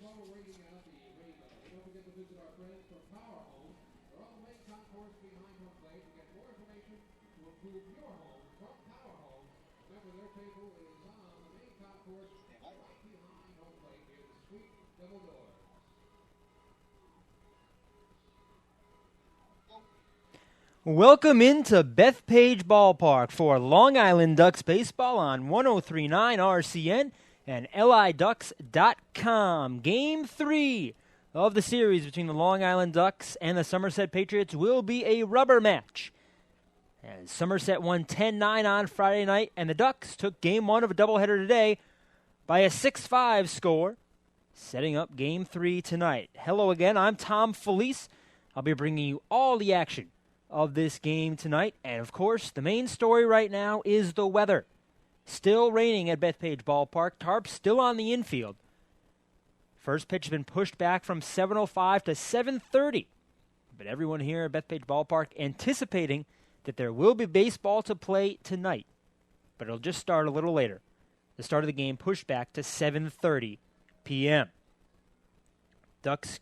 While we're waiting out the rainbow, don't forget to visit our friends from Power Home. They're on the main concourse behind home plate. To get more information to improve your home from Power Home, remember their table is on the main concourse right behind home plate near the suite double doors. Welcome into Bethpage Ballpark for Long Island Ducks baseball on 103.9 RCN and LIDucks.com. Game 3 of the series between the Long Island Ducks and the Somerset Patriots will be a rubber match. As Somerset won 10-9 on Friday night, and the Ducks took Game 1 of a doubleheader today by a 6-5 score, setting up Game 3 tonight. Hello again, I'm Tom Felice. I'll be bringing you all the action of this game tonight. And, of course, the main story right now is the weather. Still raining at Bethpage Ballpark. Tarp still on the infield. First pitch has been pushed back from 7:05 to 7:30. But everyone here at Bethpage Ballpark anticipating that there will be baseball to play tonight. But it'll just start a little later. The start of the game pushed back to 7:30 p.m. Ducks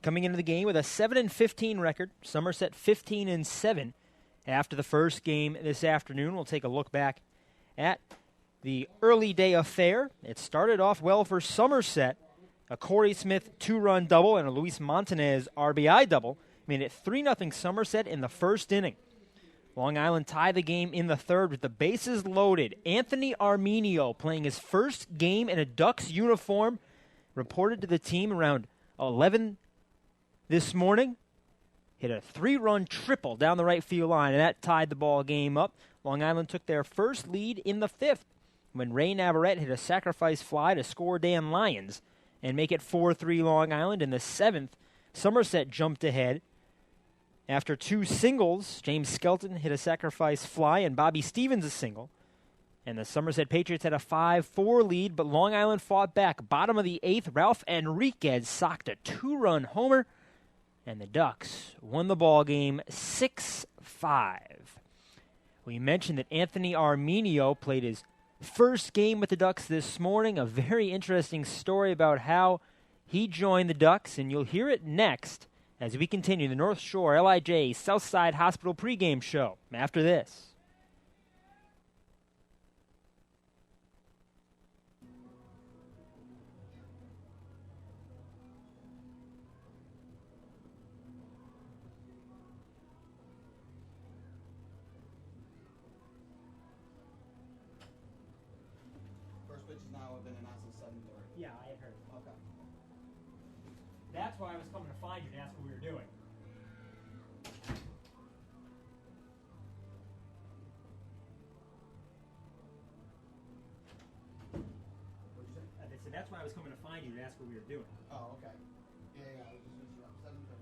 coming into the game with a 7-15 record. Somerset 15-7 after the first game this afternoon. We'll take a look back at the early day affair. It started off well for Somerset. A Corey Smith 2-run double and a Luis Montanez RBI double made it 3-0 Somerset in the first inning. Long Island tied the game in the third with the bases loaded. Anthony Arminio playing his first game in a Ducks uniform reported to the team around 11 this morning. Hit a 3-run triple down the right field line, and that tied the ball game up. Long Island took their first lead in the fifth when Ray Navarrete hit a sacrifice fly to score Dan Lyons and make it 4-3 Long Island. In the seventh, Somerset jumped ahead after two singles. James Skelton hit a sacrifice fly and Bobby Stevens a single. And the Somerset Patriots had a 5-4 lead, but Long Island fought back. Bottom of the eighth, Ralph Enriquez socked a 2-run homer, and the Ducks won the ball game 6-5. We mentioned that Anthony Arminio played his first game with the Ducks this morning. A very interesting story about how he joined the Ducks, and you'll hear it next as we continue the North Shore LIJ Southside Hospital pregame show after this. Yeah, I had heard. Okay. That's why I was coming to find you to ask what we were doing. What'd you say? They said that's why I was coming to find you to ask what we were doing. Oh, okay. Yeah, I was just finishing up 7:30.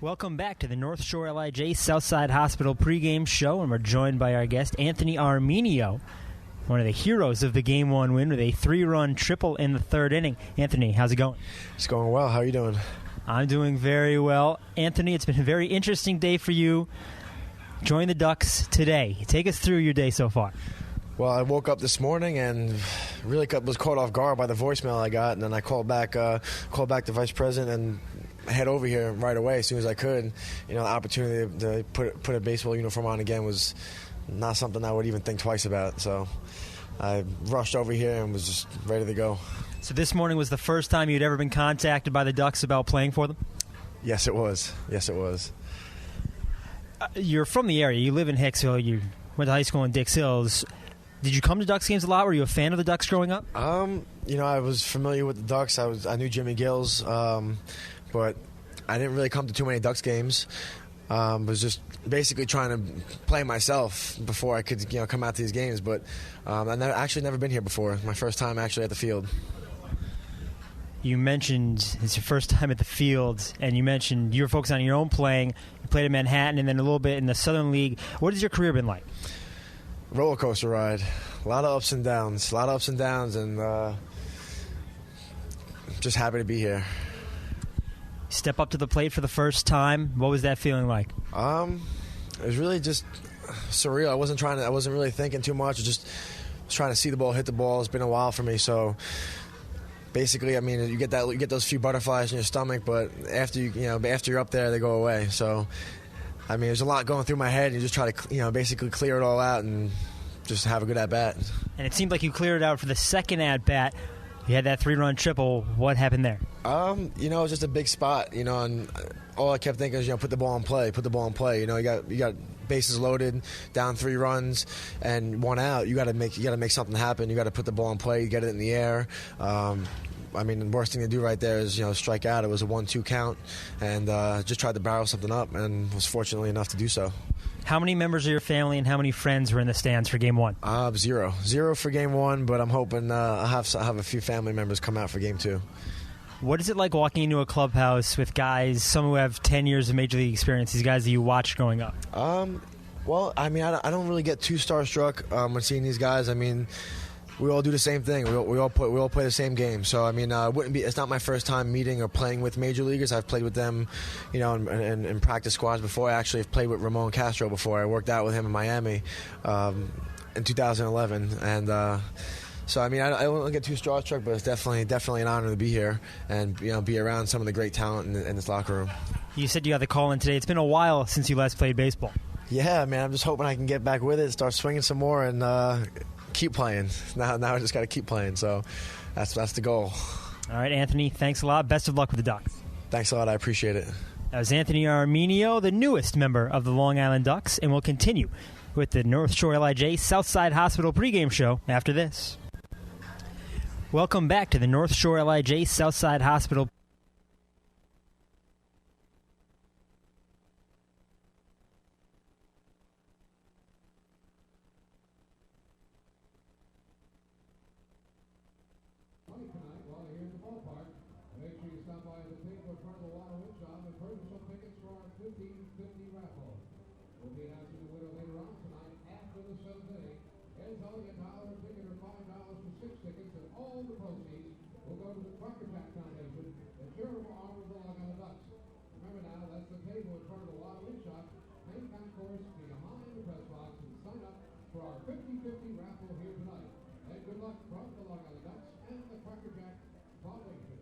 Welcome back to the North Shore LIJ Southside Hospital pregame show, and we're joined by our guest, Anthony Arminio, one of the heroes of the Game 1 win with a 3-run triple in the third inning. Anthony, how's it going? It's going well. How are you doing? I'm doing very well. Anthony, it's been a very interesting day for you. Join the Ducks today. Take us through your day so far. Well, I woke up this morning and really was caught off guard by the voicemail I got, and then I called back the vice president and head over here right away as soon as I could. You know, the opportunity to put a baseball uniform on again was not something I would even think twice about. So I rushed over here and was just ready to go. So this morning was the first time you'd ever been contacted by the Ducks about playing for them? Yes, it was. Yes, it was. You're from the area. You live in Hicksville. You went to high school in Dix Hills. Did you come to Ducks games a lot? Were you a fan of the Ducks growing up? You know, I was familiar with the Ducks. I knew Jimmy Gills, but I didn't really come to too many Ducks games. Was just basically trying to play myself before I could, come out to these games. But I've never been here before. My first time actually at the field. You mentioned it's your first time at the field, and you mentioned you were focused on your own playing. You played in Manhattan and then a little bit in the Southern League. What has your career been like? Roller coaster ride. A lot of ups and downs, and just happy to be here. Step up to the plate for the first time. What was that feeling like? It was really just surreal. I wasn't really thinking too much. I just was trying to see the ball, hit the ball. It's been a while for me, so basically, I mean, you get those few butterflies in your stomach, but after you're up there, they go away. So, I mean, there's a lot going through my head. You just try to, basically clear it all out and just have a good at-bat. And it seemed like you cleared it out for the second at-bat. You had that 3-run triple. What happened there? It was just a big spot, and all I kept thinking is, put the ball in play. You got bases loaded, down 3 runs, and 1 out. You got to make something happen. You got to put the ball in play, get it in the air. The worst thing to do right there is, strike out. It was a 1-2 count, and just tried to barrel something up, and was fortunately enough to do so. How many members of your family and how many friends were in the stands for Game 1? 0 for Game 1, but I'm hoping I'll have a few family members come out for Game 2. What is it like walking into a clubhouse with guys, some who have 10 years of Major League experience, these guys that you watched growing up? Well, I don't really get too starstruck when seeing these guys. We all do the same thing. We all play the same game. So it's not my first time meeting or playing with major leaguers. I've played with them, in practice squads before. I actually have played with Ramon Castro before. I worked out with him in Miami in 2011, and so I don't get too starstruck, but it's definitely an honor to be here and be around some of the great talent in this locker room. You said you got the call in today. It's been a while since you last played baseball. Yeah, man. I'm just hoping I can get back with it, start swinging some more, and keep playing. Now I just got to keep playing. So that's the goal. All right, Anthony. Thanks a lot. Best of luck with the Ducks. Thanks a lot. I appreciate it. That was Anthony Arminio, the newest member of the Long Island Ducks, and we'll continue with the North Shore LIJ Southside Hospital pregame show after this. Welcome back to the North Shore LIJ Southside Hospital. Tonight, while you're in the ballpark, make sure you stop by the table in front of the Water Wood Shop and purchase some tickets for our 1550 raffle. We'll be announcing the winner later on tonight after the 7th inning. It's only $1 a ticket or $5 for 6 tickets, and all the proceeds will go to the Trucker Jack Foundation, the charitable arm of the Long Island Ducks. Remember now, that's the table in front of the Water Wood Shop. Main concourse behind the press box, and sign up for our 50/50 raffle here tonight. And good luck from the Long Island Ducks and the Trucker Jack Foundation.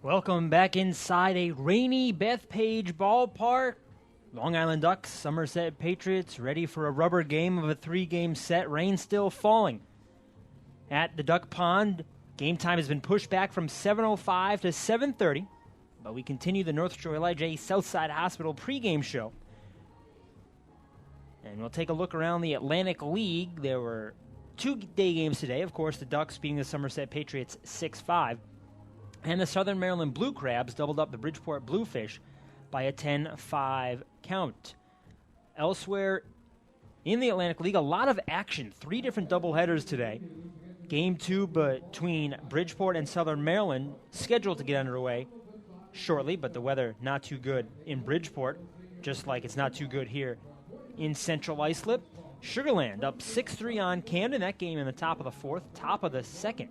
Welcome back inside a rainy Bethpage ballpark. Long Island Ducks, Somerset Patriots, ready for a rubber game of a 3-game set. Rain still falling at the Duck Pond. Game time has been pushed back from 7:05 to 7:30, but we continue the North Shore LIJ Southside Hospital pregame show. And we'll take a look around the Atlantic League. There were 2 day games today. Of course, the Ducks beating the Somerset Patriots 6-5. And the Southern Maryland Blue Crabs doubled up the Bridgeport Bluefish by a 10-5 count. Elsewhere in the Atlantic League, a lot of action. 3 different doubleheaders today. Game 2 between Bridgeport and Southern Maryland scheduled to get underway shortly, but the weather not too good in Bridgeport, just like it's not too good here in Central Islip. Sugarland up 6-3 on Camden. That game in the top of the 4th, top of the 2nd.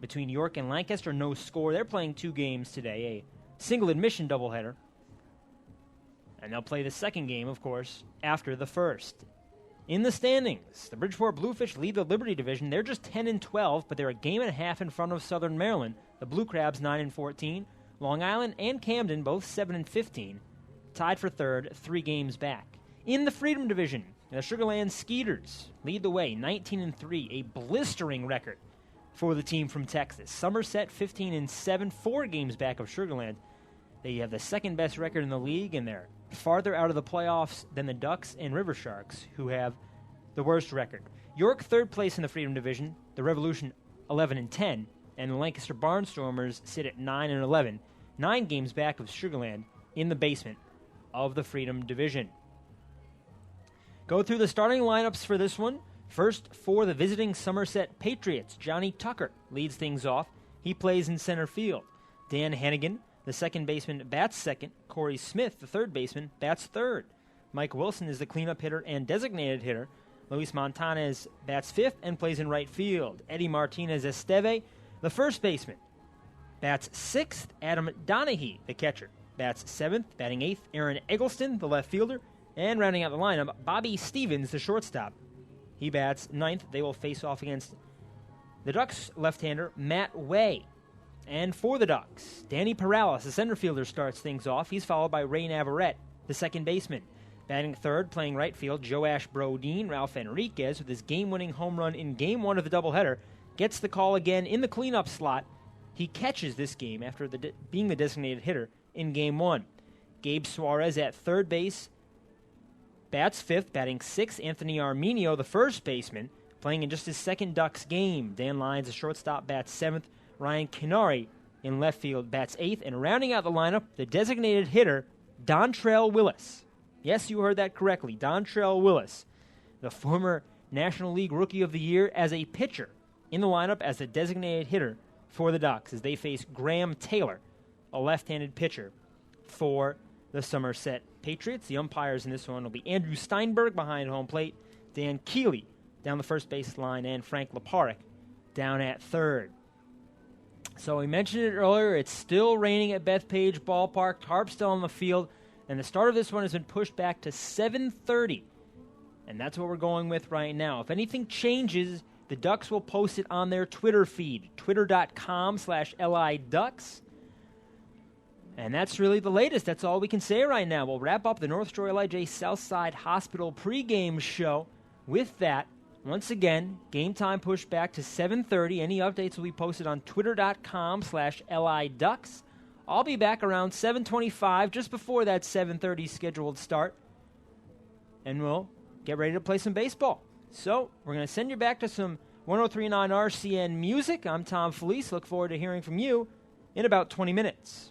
Between York and Lancaster, no score. They're playing 2 games today, a single admission doubleheader. And they'll play the second game, of course, after the first. In the standings, the Bridgeport Bluefish lead the Liberty Division. They're just 10-12, but they're a game and a half in front of Southern Maryland. The Blue Crabs 9-14. Long Island and Camden both 7-15. Tied for third, 3 games back. In the Freedom Division, the Sugarland Skeeters lead the way, 19-3, a blistering record for the team from Texas. Somerset 15-7, 4 games back of Sugarland. They have the second best record in the league, and they're farther out of the playoffs than the Ducks and River Sharks, who have the worst record. York third place in the Freedom Division, the Revolution 11-10, and the Lancaster Barnstormers sit at 9-11, 9 games back of Sugarland in the basement of the Freedom Division. Go through the starting lineups for this one. First, for the visiting Somerset Patriots, Johnny Tucker leads things off. He plays in center field. Dan Hannigan, the second baseman, bats second. Corey Smith, the third baseman, bats third. Mike Wilson is the cleanup hitter and designated hitter. Luis Montanez bats fifth and plays in right field. Eddie Martinez Esteve, the first baseman, bats sixth. Adam Donahue, the catcher, bats seventh. Batting eighth, Aaron Eggleston, the left fielder. And rounding out the lineup, Bobby Stevens, the shortstop. He bats ninth. They will face off against the Ducks left-hander, Matt Way. And for the Ducks, Danny Perales, the center fielder, starts things off. He's followed by Ray Navarrete, the second baseman. Batting third, playing right field, Joash Brodeen. Ralph Enriquez, with his game-winning home run in Game 1 of the doubleheader, gets the call again in the cleanup slot. He catches this game after being the designated hitter in Game 1. Gabe Suarez at third base bats fifth. Batting sixth, Anthony Arminio, the first baseman, playing in just his second Ducks game. Dan Lyons, the shortstop, bats seventh. Ryan Canary in left field bats eighth. And rounding out the lineup, the designated hitter, Dontrell Willis. Yes, you heard that correctly. Dontrell Willis, the former National League Rookie of the Year, as a pitcher in the lineup as the designated hitter for the Ducks as they face Graham Taylor, a left-handed pitcher for the Somerset Patriots. The umpires in this one will be Andrew Steinberg behind home plate, Dan Keeley down the first base line, and Frank Leparek down at third. So we mentioned it earlier, it's still raining at Bethpage Ballpark. Tarp's still on the field, and the start of this one has been pushed back to 7:30. And that's what we're going with right now. If anything changes, the Ducks will post it on their Twitter feed, twitter.com/LIDucks. And that's really the latest. That's all we can say right now. We'll wrap up the North Shore LIJ Southside Hospital pregame show with that. Once again, game time pushed back to 7:30. Any updates will be posted on twitter.com/LIDucks. I'll be back around 7:25, just before that 7:30 scheduled start. And we'll get ready to play some baseball. So we're going to send you back to some 103.9 RCN music. I'm Tom Felice. Look forward to hearing from you in about 20 minutes.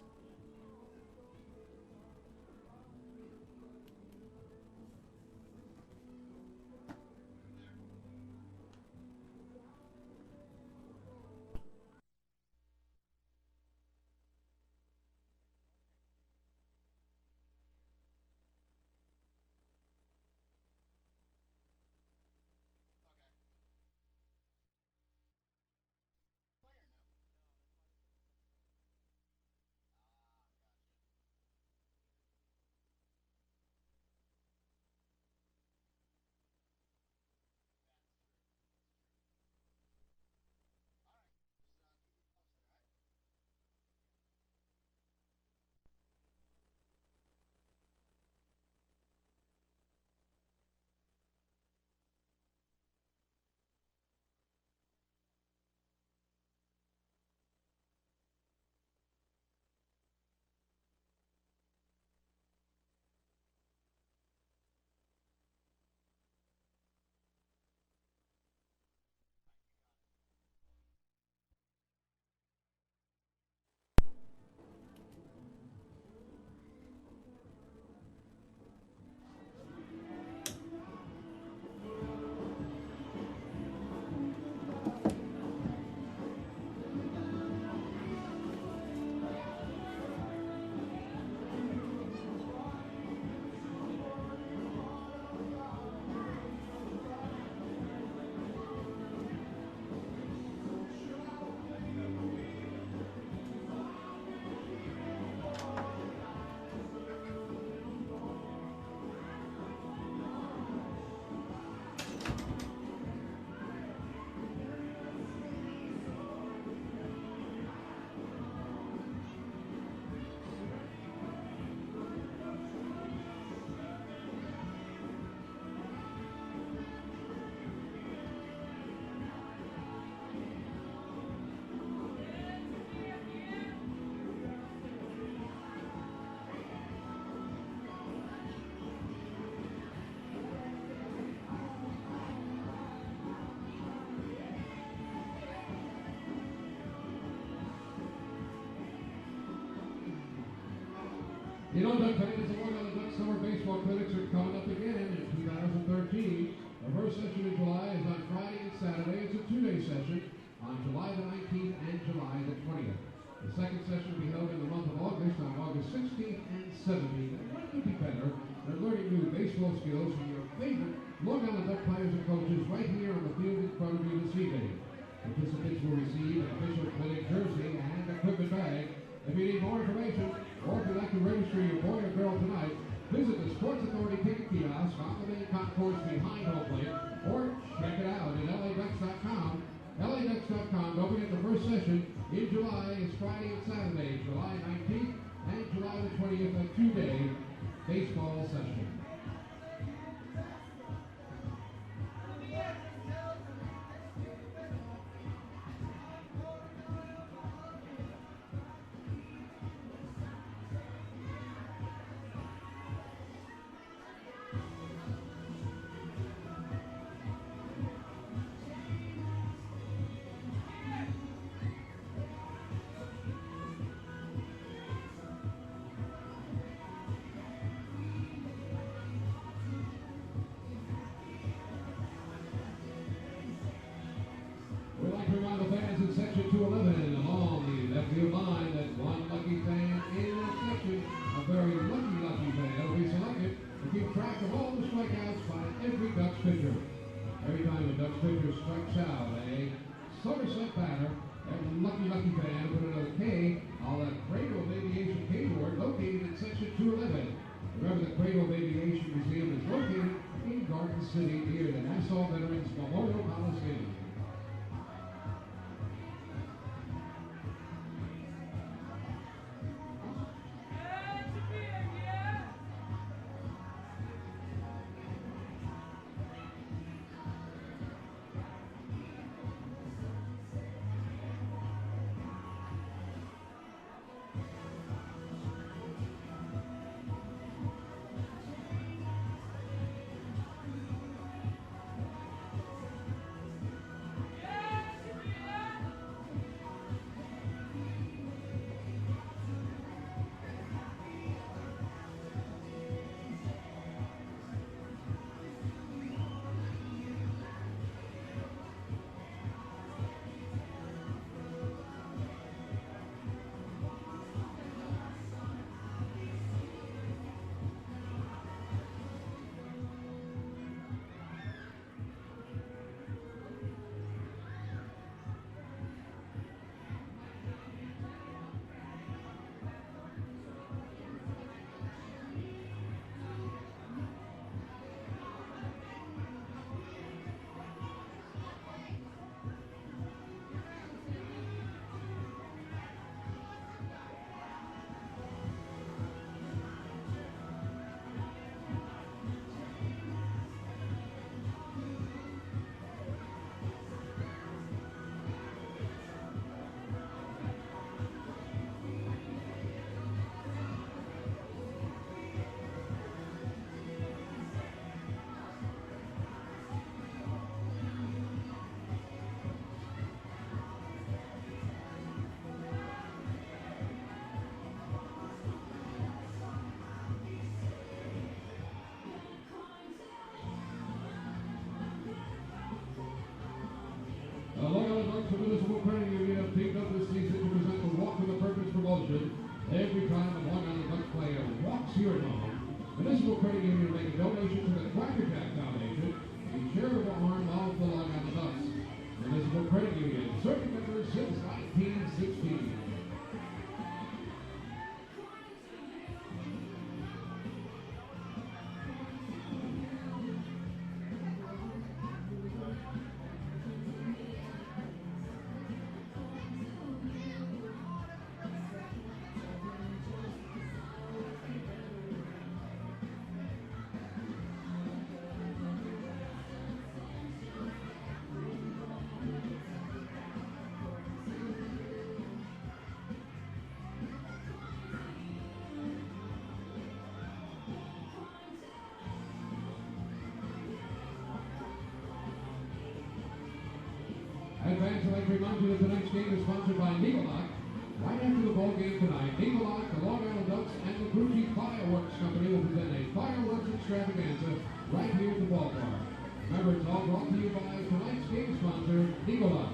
You know, Duck fans, the Long Island Ducks Summer Baseball Clinics are coming up again in 2013. The first session in July is on Friday and Saturday. It's a two-day session on July the 19th and July the 20th. The second session will be held in the month of August on August 16th and 17th. And what could be better than learning new baseball skills from your favorite Long Island Duck players and coaches right here on the field in front of you this evening. Participants will receive an official clinic jersey and equipment bag. If you need more information, or if you'd like to register your boy or girl tonight, visit the Sports Authority ticket kiosk on the main concourse behind home plate, or check it out at laducks.com. LADucks.com. Don't forget the first session in July is Friday and Saturday, July 19th and July the 20th, a two-day baseball session. We'd like to remind the fans in section 211 along the left field line that one lucky fan in that section, a very lucky fan, will be selected to keep track of all the strikeouts by every Ducks pitcher. Every time a Ducks pitcher strikes out a Somerset batter, that lucky fan will put another K on the Cradle of Aviation K board located in section 211. Remember, the Cradle of Aviation Museum is located in Garden City near the Nassau Veterans Memorial Coliseum. The Long Island Ducks of Municipal Credit Union have teamed up this season to present the Walk to the Purpose promotion. Every time a Long Island Ducks player walks your home, Municipal Credit Union will make a donation to the Cracker Jack Foundation, a charitable arm of the Long Island Ducks. Municipal Credit Union, serving members since 1916. Advance, I'd like to remind you that tonight's game is sponsored by Needlelock. Right after the football game tonight. Nicolai, the Long Island Ducks, and the Grucci Fireworks Company will present a fireworks extravaganza right here at the ballpark. Remember, it's all brought to you by tonight's game sponsor, Nicolai.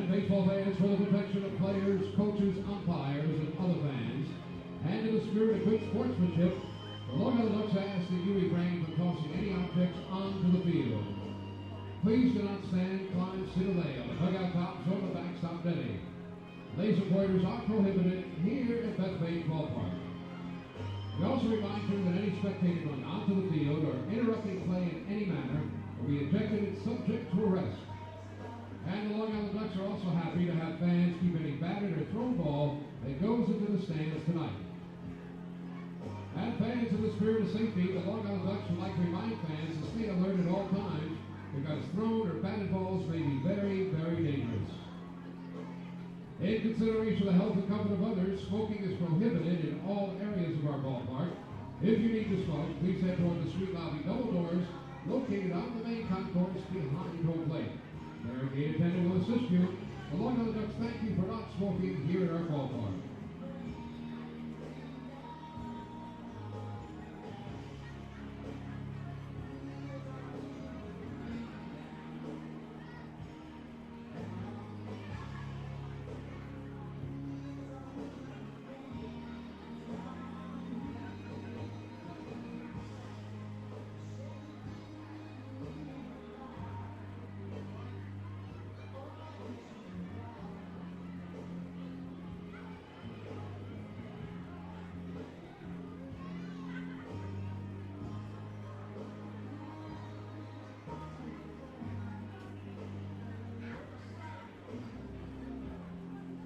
Baseball fans, for the protection of players, coaches, umpires, and other fans, and in the spirit of good sportsmanship, the Long Island Ducks ask that you refrain from tossing any objects onto the field. Please do not stand, climb, sit, or lay on the dugout tops or the backstop netting. Laser pointers are prohibited here at Bethpage Ballpark. We also remind you that any spectator going onto the field or interrupting play in any manner will be ejected and subject to arrest. And the Long Island Ducks are also happy to have fans keep any batted or thrown ball that goes into the stands tonight. And fans, in the spirit of safety, the Long Island Ducks would like to remind fans to stay alert at all times because thrown or batted balls may be very, very dangerous. In consideration of the health and comfort of others, smoking is prohibited in all areas of our ballpark. If you need to smoke, please head toward the street lobby double doors located on the main concourse behind home plate. Their gate attendant will assist you. The Long Island Ducks thank you for not smoking here at our ballpark.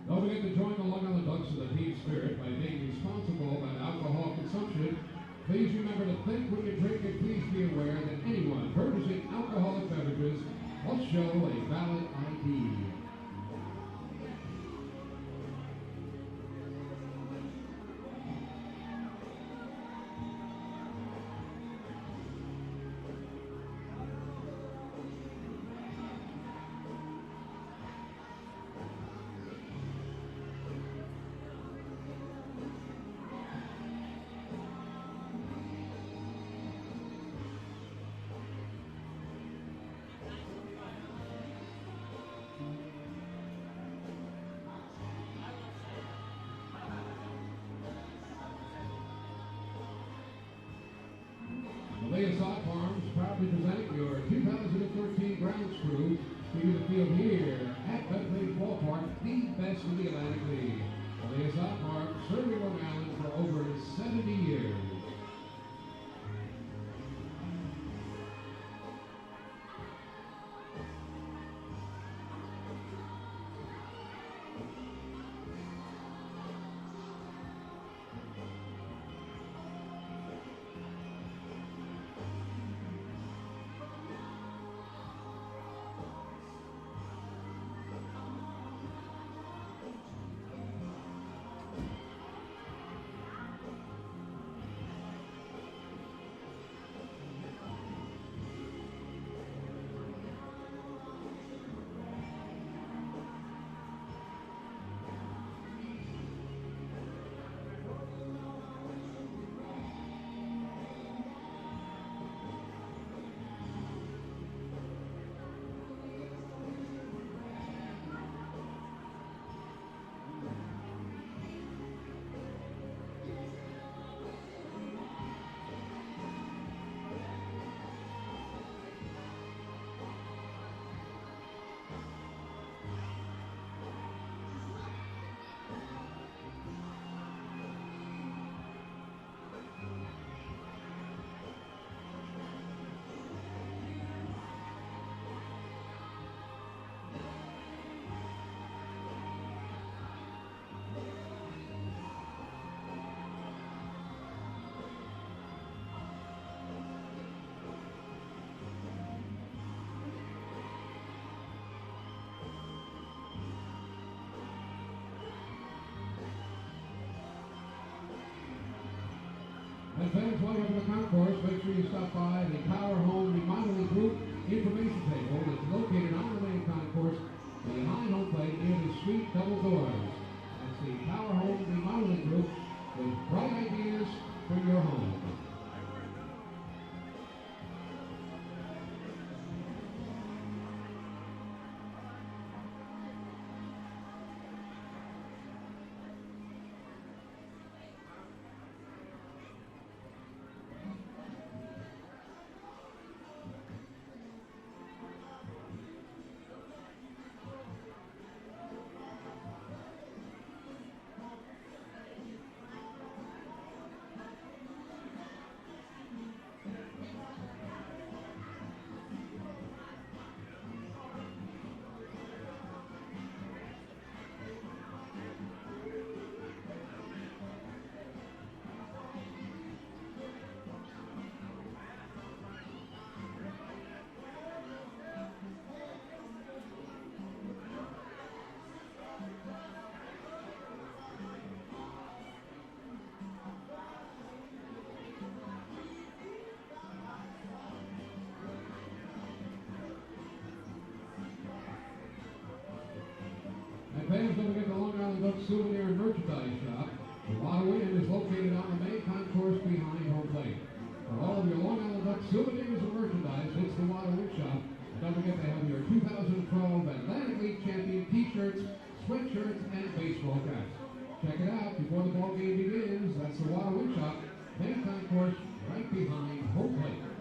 Don't forget to join the Long Island Ducks in the team spirit by being responsible about alcohol consumption. Please remember to think when you drink, and please be aware that anyone purchasing alcoholic beverages must show a valid ID. Somerset Farms proudly presenting your 2013 Grounds Crew to the field here at Bethpage Ballpark, the best in the Atlantic League. Somerset Farms serving Long Island for over 70 years. And fans, welcome to the concourse. Make sure you stop by the Power Home Remodeling Group information table that's located on the main concourse behind home plate near the suite double doors. That's the Power Home Remodeling Group with bright ideas for your home. And fans, don't forget the Long Island Ducks Souvenir and Merchandise Shop. The Waterway is located on the main concourse behind home plate. For all of your Long Island Ducks souvenirs and merchandise, it's the Waterway Shop. And don't forget they have your 2012 Atlantic League champion T-shirts, sweatshirts, and baseball caps. Check it out before the ball game begins. That's the Waterway Shop, main concourse right behind home plate.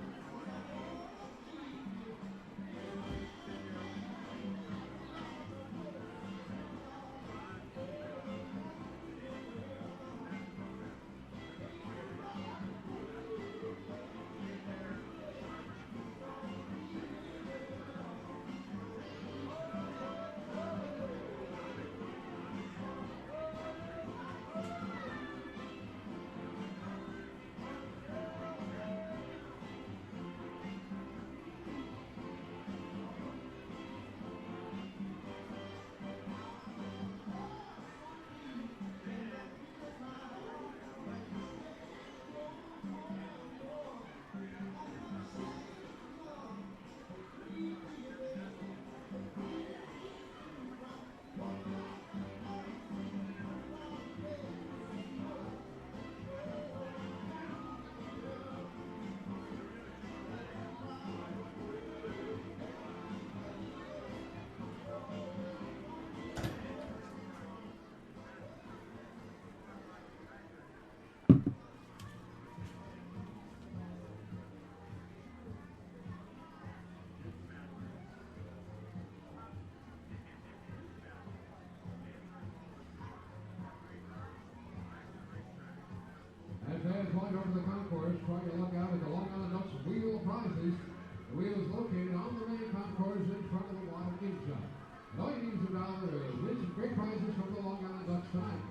And fans flying over the concourse, try your luck out at the Long Island Ducks Wheel of Prizes. The wheel is located on the main concourse in front of the Water Inn Shop. And all you need is $1 to win some great prizes from the Long Island Ducks tonight.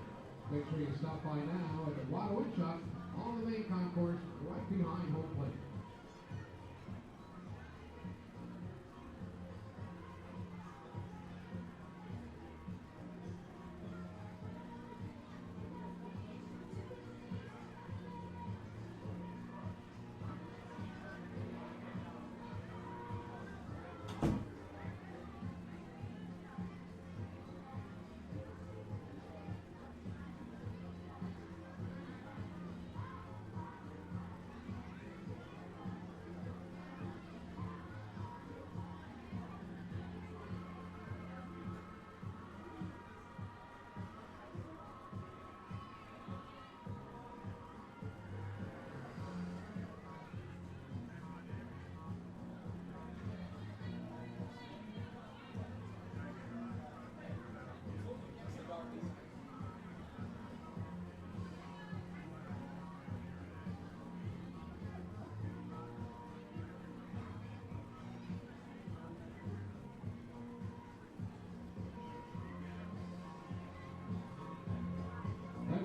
Make sure you stop by now at the Water Inn Shop on the main concourse right behind home plate.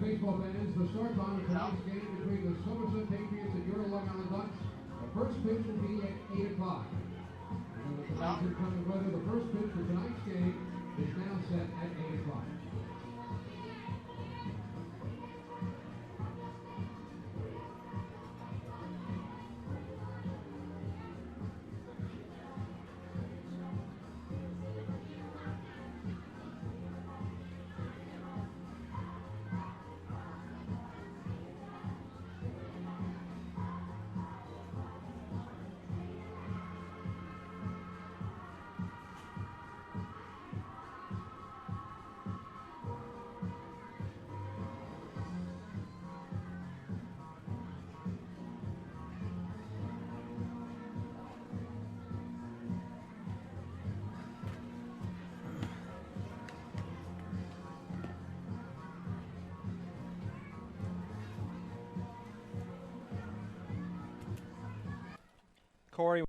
Baseball fans, the start time of tonight's game between the Somerset Patriots and your Long Island Ducks. The first pitch will be at 8 o'clock. And with tonight's incoming weather, the first pitch for tonight's game is now set at 8 o'clock. Corey.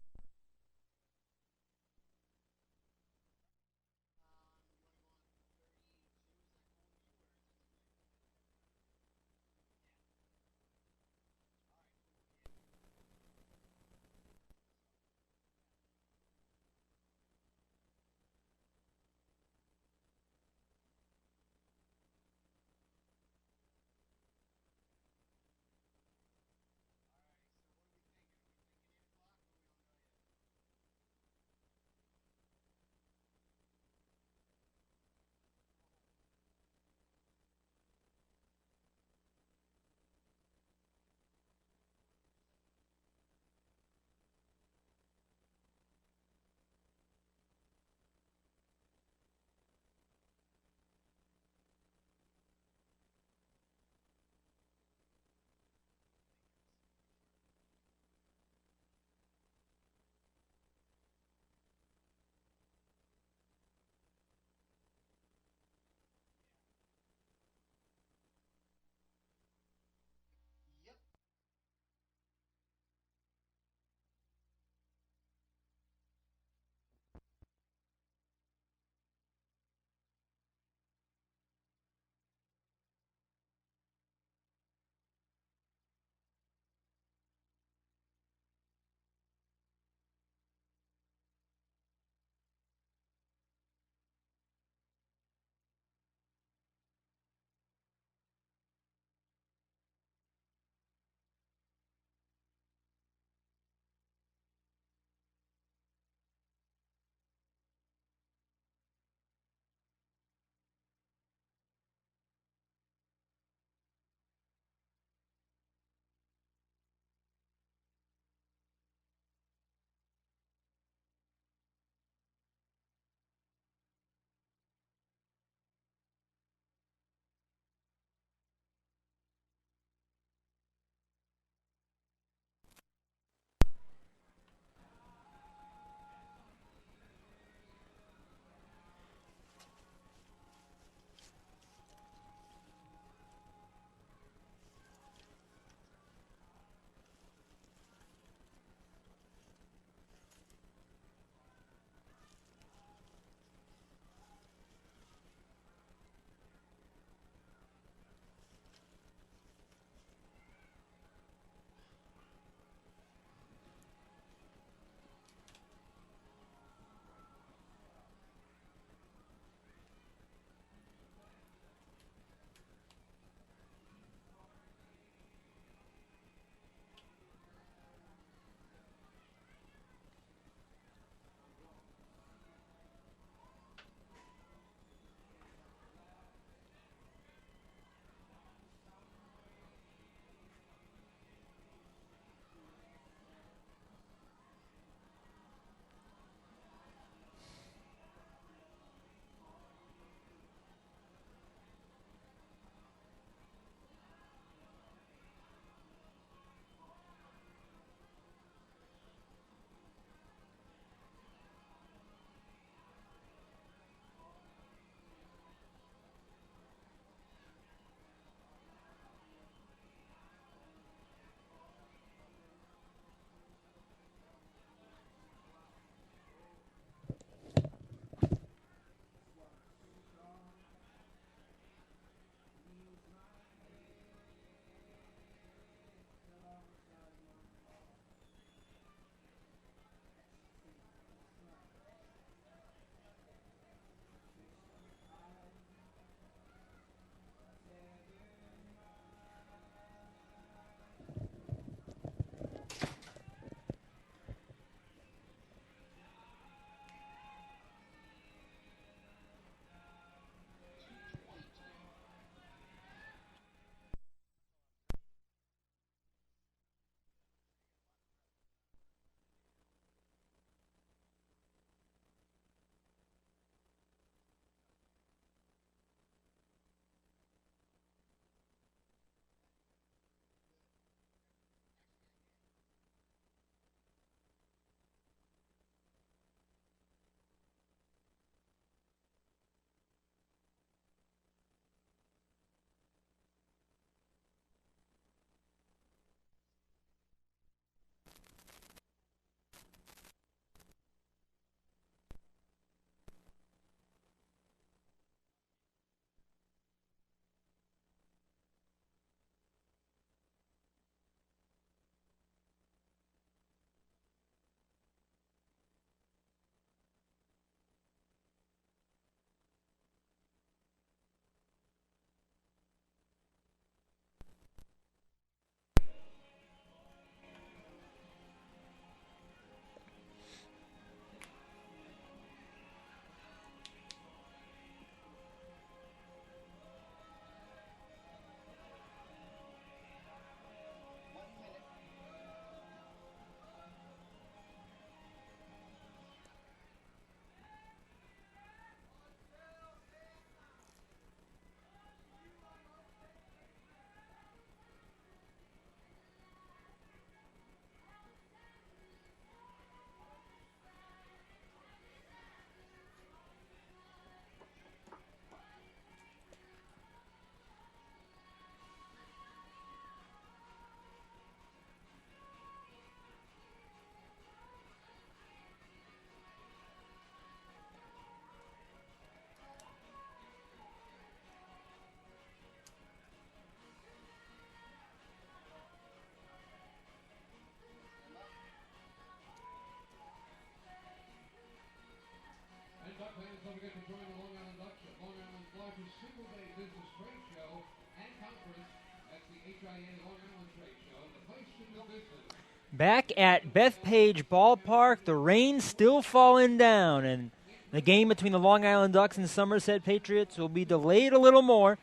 Back at Bethpage Ballpark, the rain's still falling down, and the game between the Long Island Ducks and Somerset Patriots will be delayed a little more.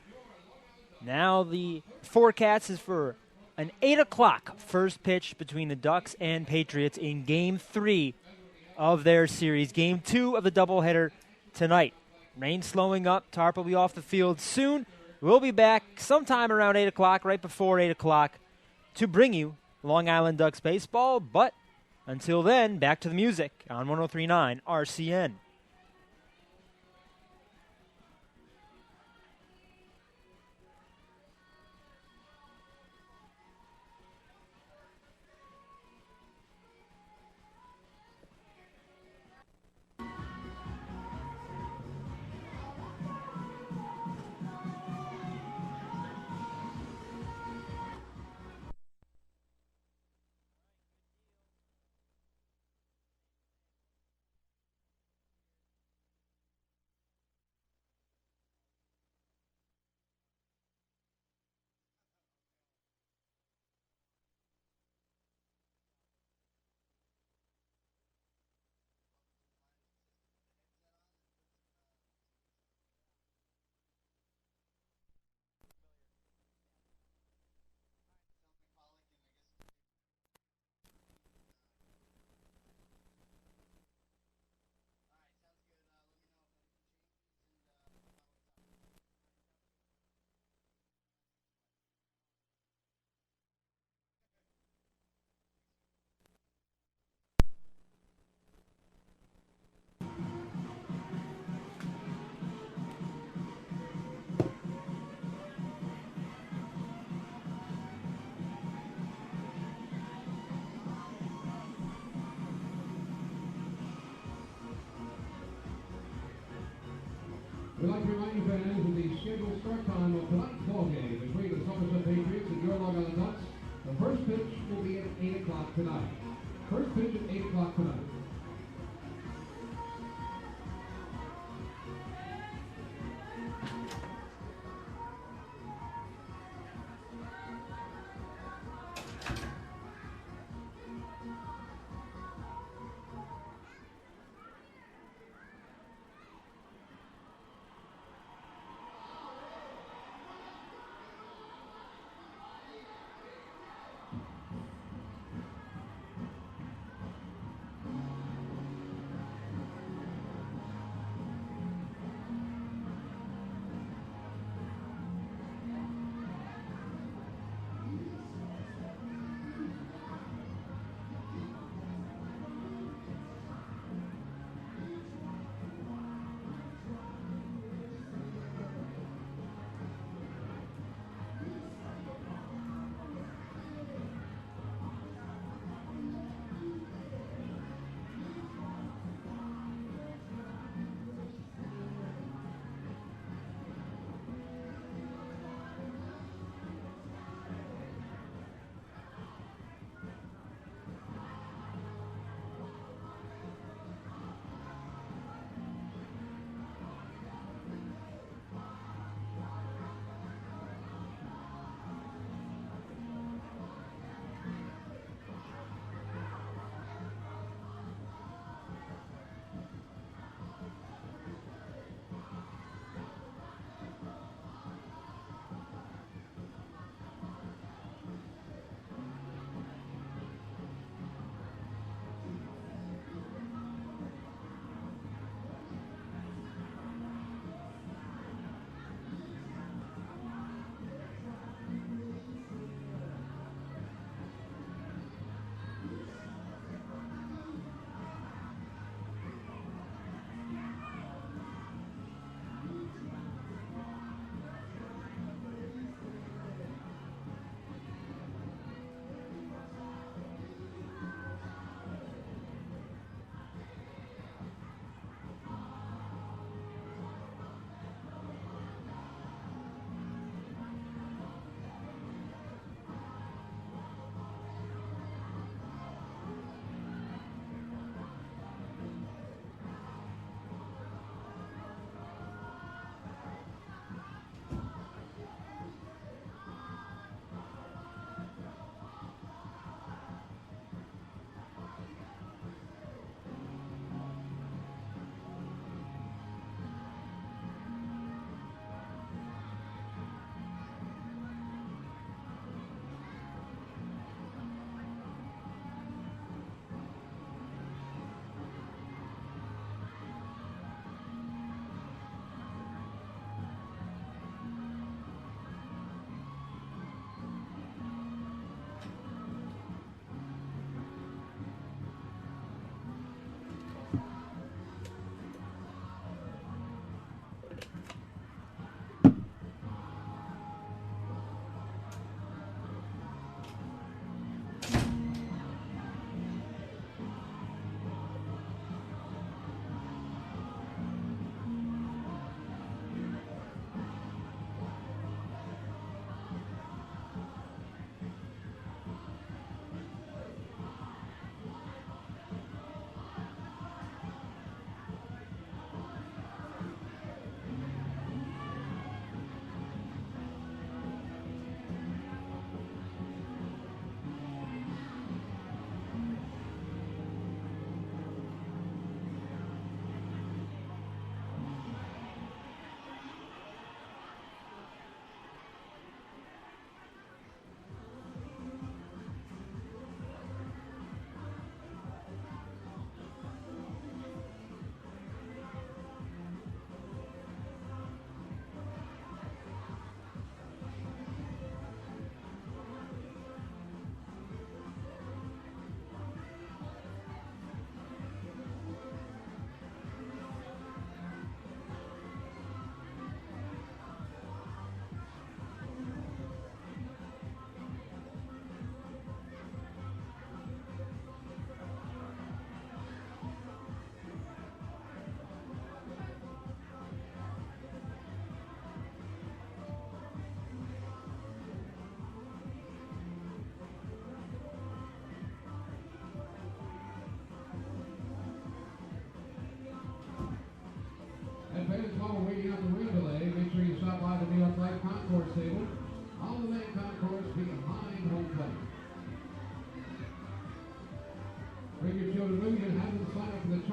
Now the forecast is for an 8 o'clock first pitch between the Ducks and Patriots in Game 3 of their series. Game 2 of the doubleheader tonight. Rain slowing up. Tarp will be off the field soon. We'll be back sometime around 8 o'clock, right before 8 o'clock, to bring you Long Island Ducks baseball. But until then, back to the music on 103.9 RCN. We'd like to remind you fans of the scheduled start time of tonight's ball game between the Somerset Patriots and your Long Island Ducks. The first pitch will be at 8 o'clock tonight. First pitch at 8 o'clock tonight.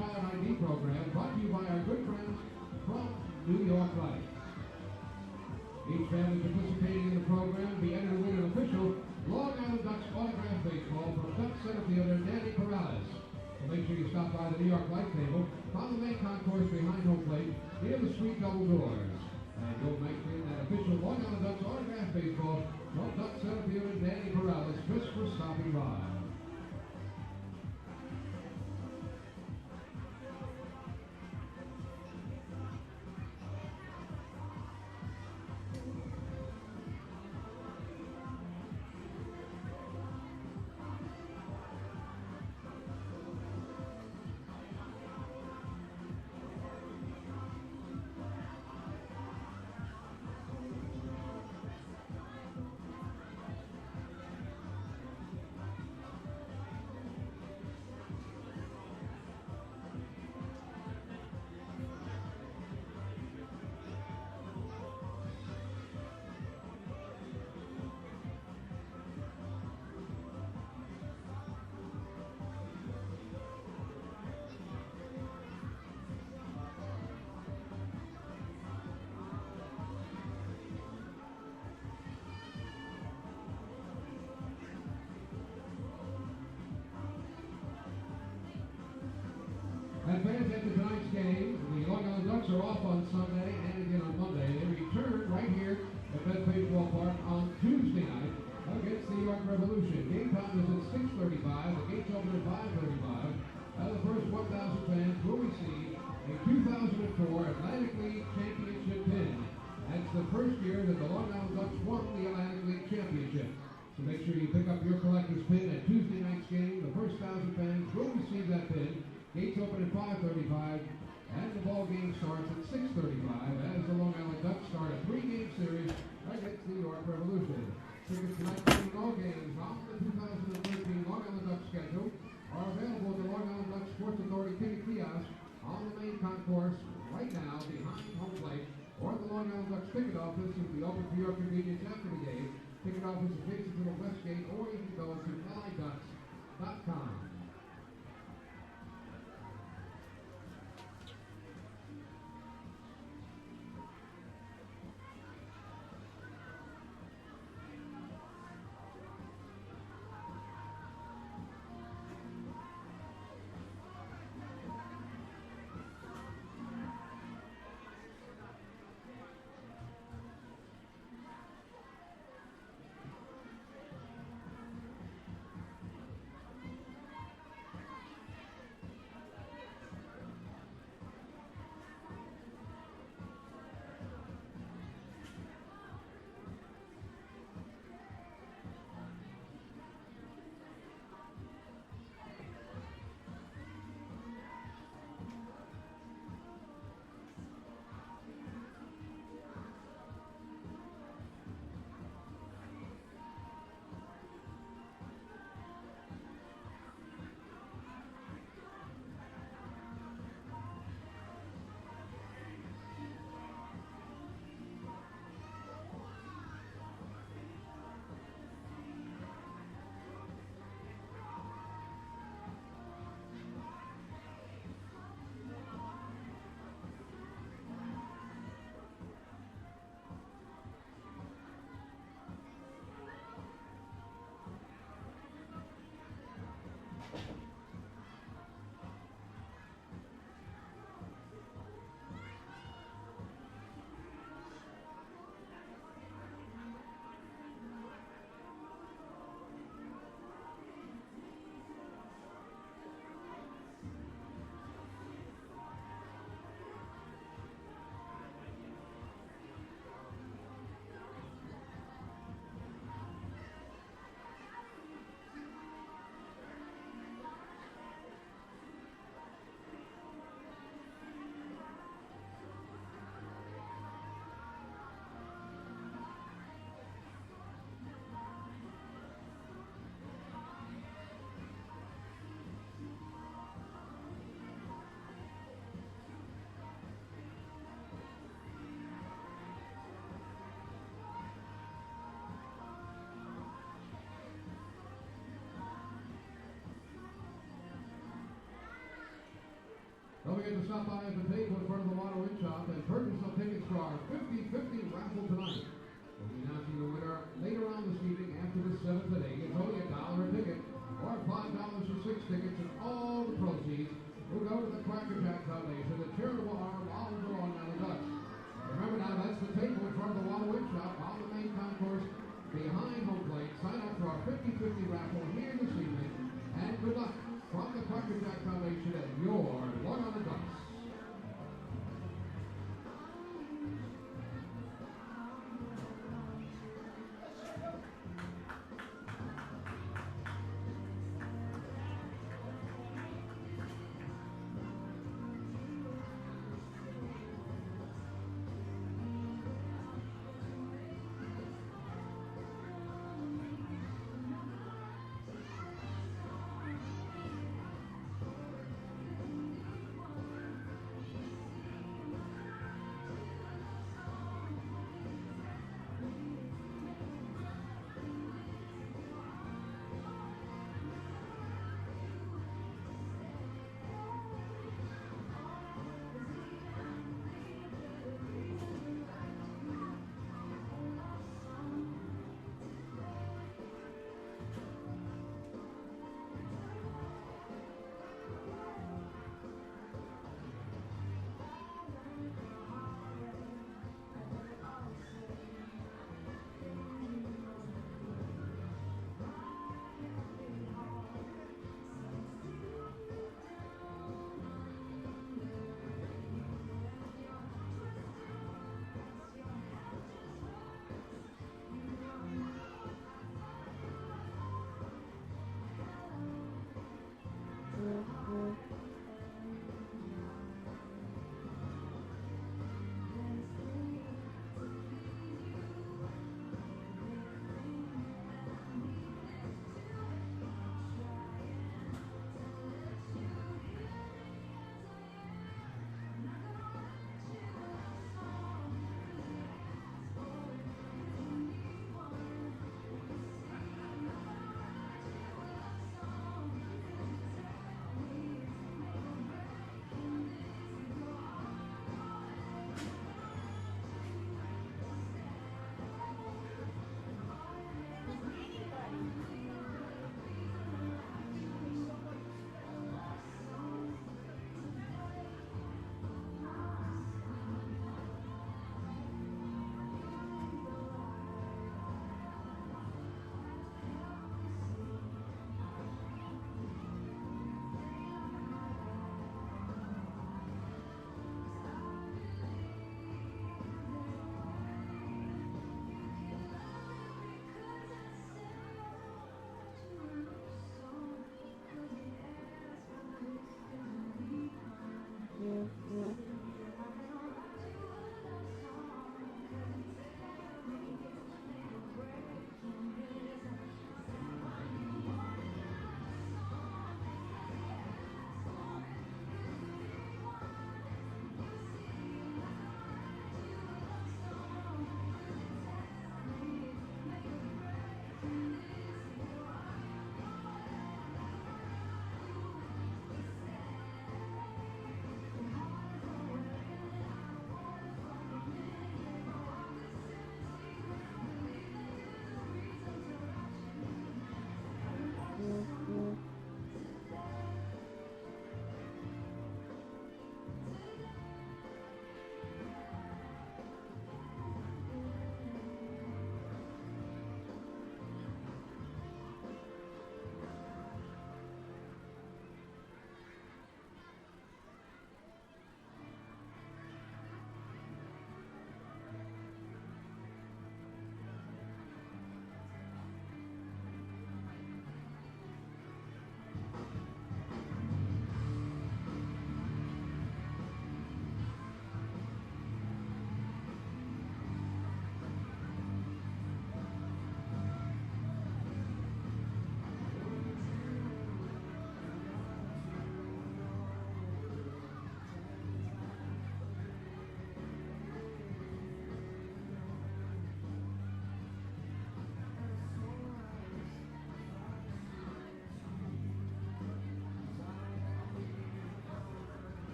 Child ID program brought to you by our good friends from New York Life. Each family participating in the program will be entered to win an official Long Island Ducks autographed baseball from Ducks center fielder Danny Perales. So make sure you stop by the New York Life table on the main concourse behind home plate near the suite double doors. And you'll make in that official Long Island Ducks autographed baseball from Ducks center fielder Danny Perales just for stopping by. And fans, after tonight's game, the Long Island Ducks are off on Sunday and again on Monday. They return right here at Bethpage Ballpark on Tuesday night against the New York Revolution. Game time is at 6:35. The gates open at 5:35. The first 1,000 fans will receive a 2004 Atlantic League Championship pin. That's the first year that the Long Island Ducks won the Atlantic League Championship. So make sure you pick up your collector's pin at Tuesday night's game. The first 1,000 fans will receive that pin. Gates open at 5:35, and the ball game starts at 6:35 as the Long Island Ducks start a 3-game series against the New York Revolution. Tickets tonight for all games on the 2013 Long Island Ducks schedule are available at the Long Island Ducks Sports Authority ticket kiosk on the main concourse right now behind home plate, or the Long Island Ducks ticket office will be open for your convenience after the game. Ticket office is adjacent to the west gate, or you can go to LIDucks.com. forget to stop by at the table in front of the Water Wind Shop and purchase some tickets for our 50-50 raffle tonight. We'll be announcing the winner later on this evening after the 7th inning. It's only $1 a ticket or $5 for 6 tickets, and all the proceeds will go to the Cracker Jack Foundation, the charitable arm of the Long Island Ducks. Remember now, that's the table in front of the Water Wind Shop on the main concourse behind home plate. Sign up for our 50-50 raffle here this evening, and good luck from the Cracker Jack Foundation and your Long Island Ducks.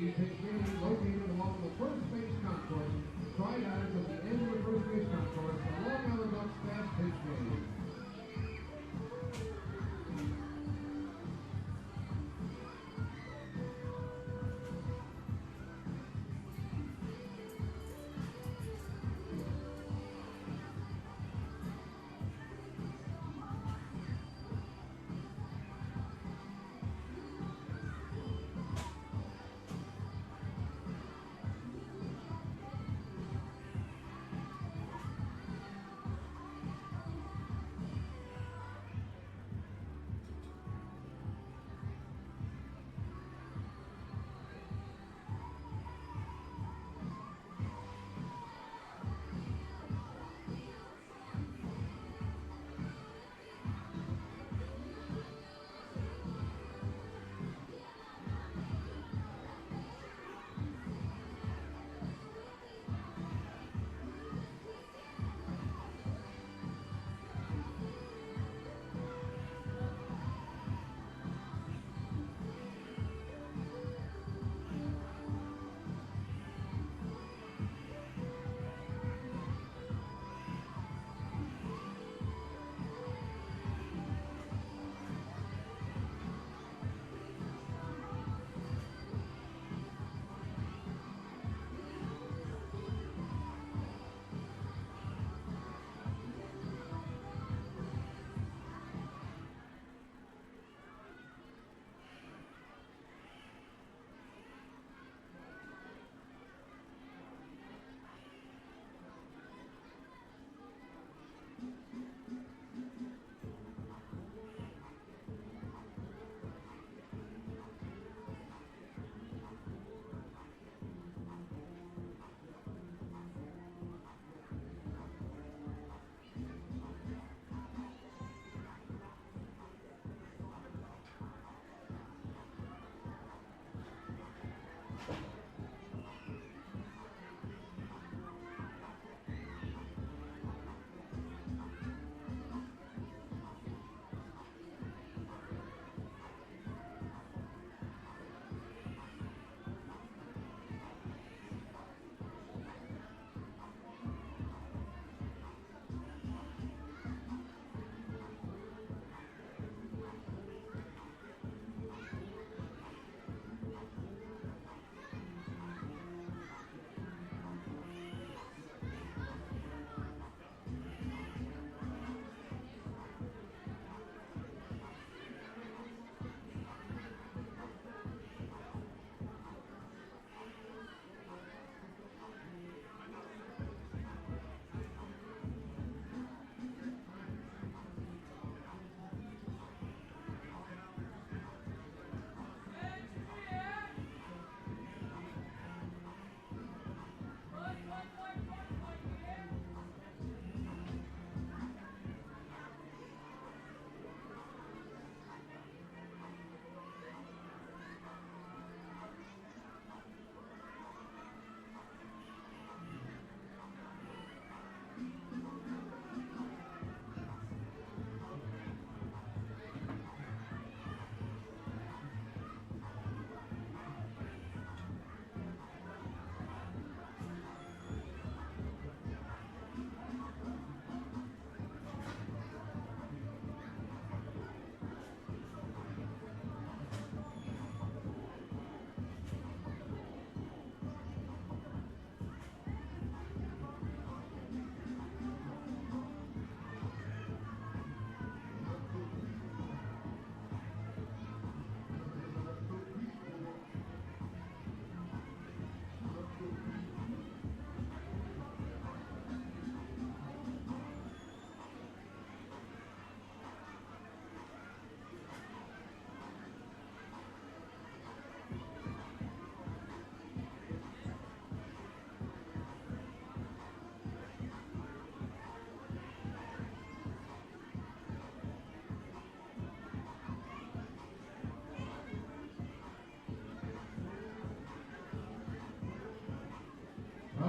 It takes game located along the first base concourse. Try that at the end of the first base concourse. The Long Island Ducks fast pitch game.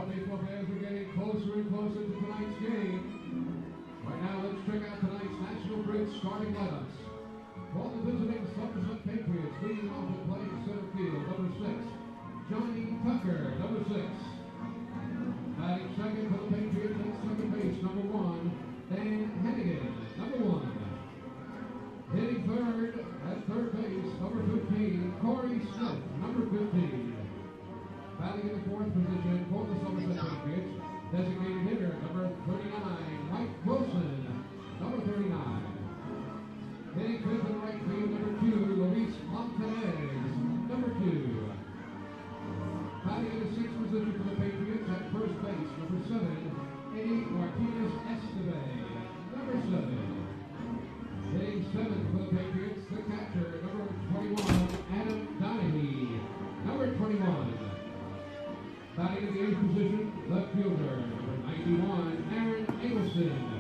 Baseball fans are getting closer and closer to tonight's game. Right now, let's check out tonight's National Grid starting lineups. For the visiting Somerset Patriots, leading off and playing center field, number 6, Tucker, number 6. Batting second for the Patriots at second base, number 1, Dan Hennigan, number 1. Hitting third at third base, number 15, Corey Smith, number 15. Batting in the fourth position for the Somerset Patriots, designated hitter, number 39, Mike Wilson, number 39. Hitting fifth in right field, number 2, Luis Montanez, number 2. Batting in the sixth position for the Patriots at first base, number 7, Eddie Martinez Esteve, number 7. Hitting seventh for the Patriots, the catcher, number 21, Adam Donahue, number 21. Batting in the eighth position, left fielder, number 91, Aaron Eggleston.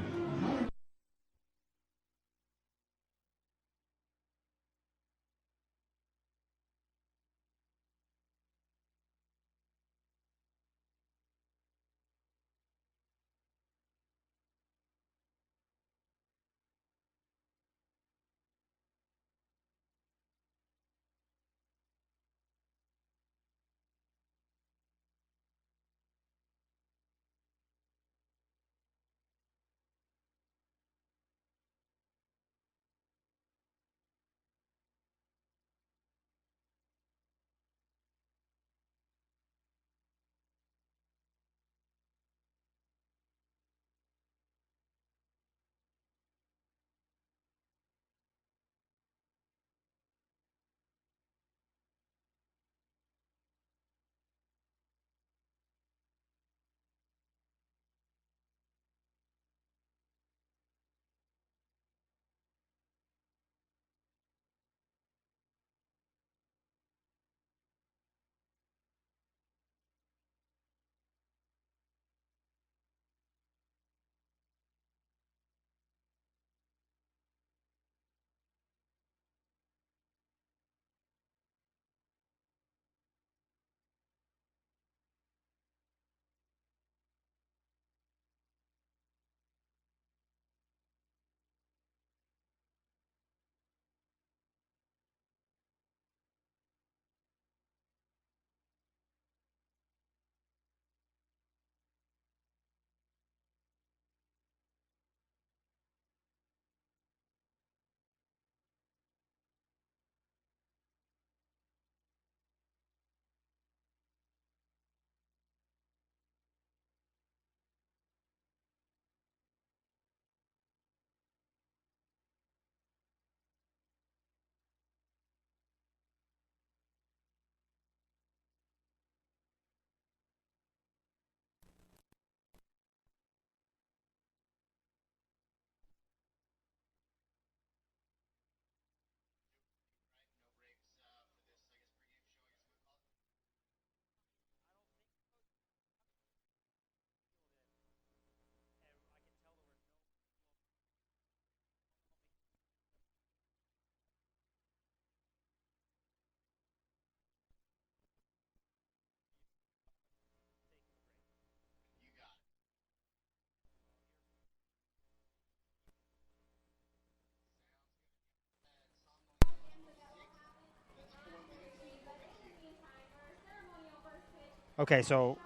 Okay, so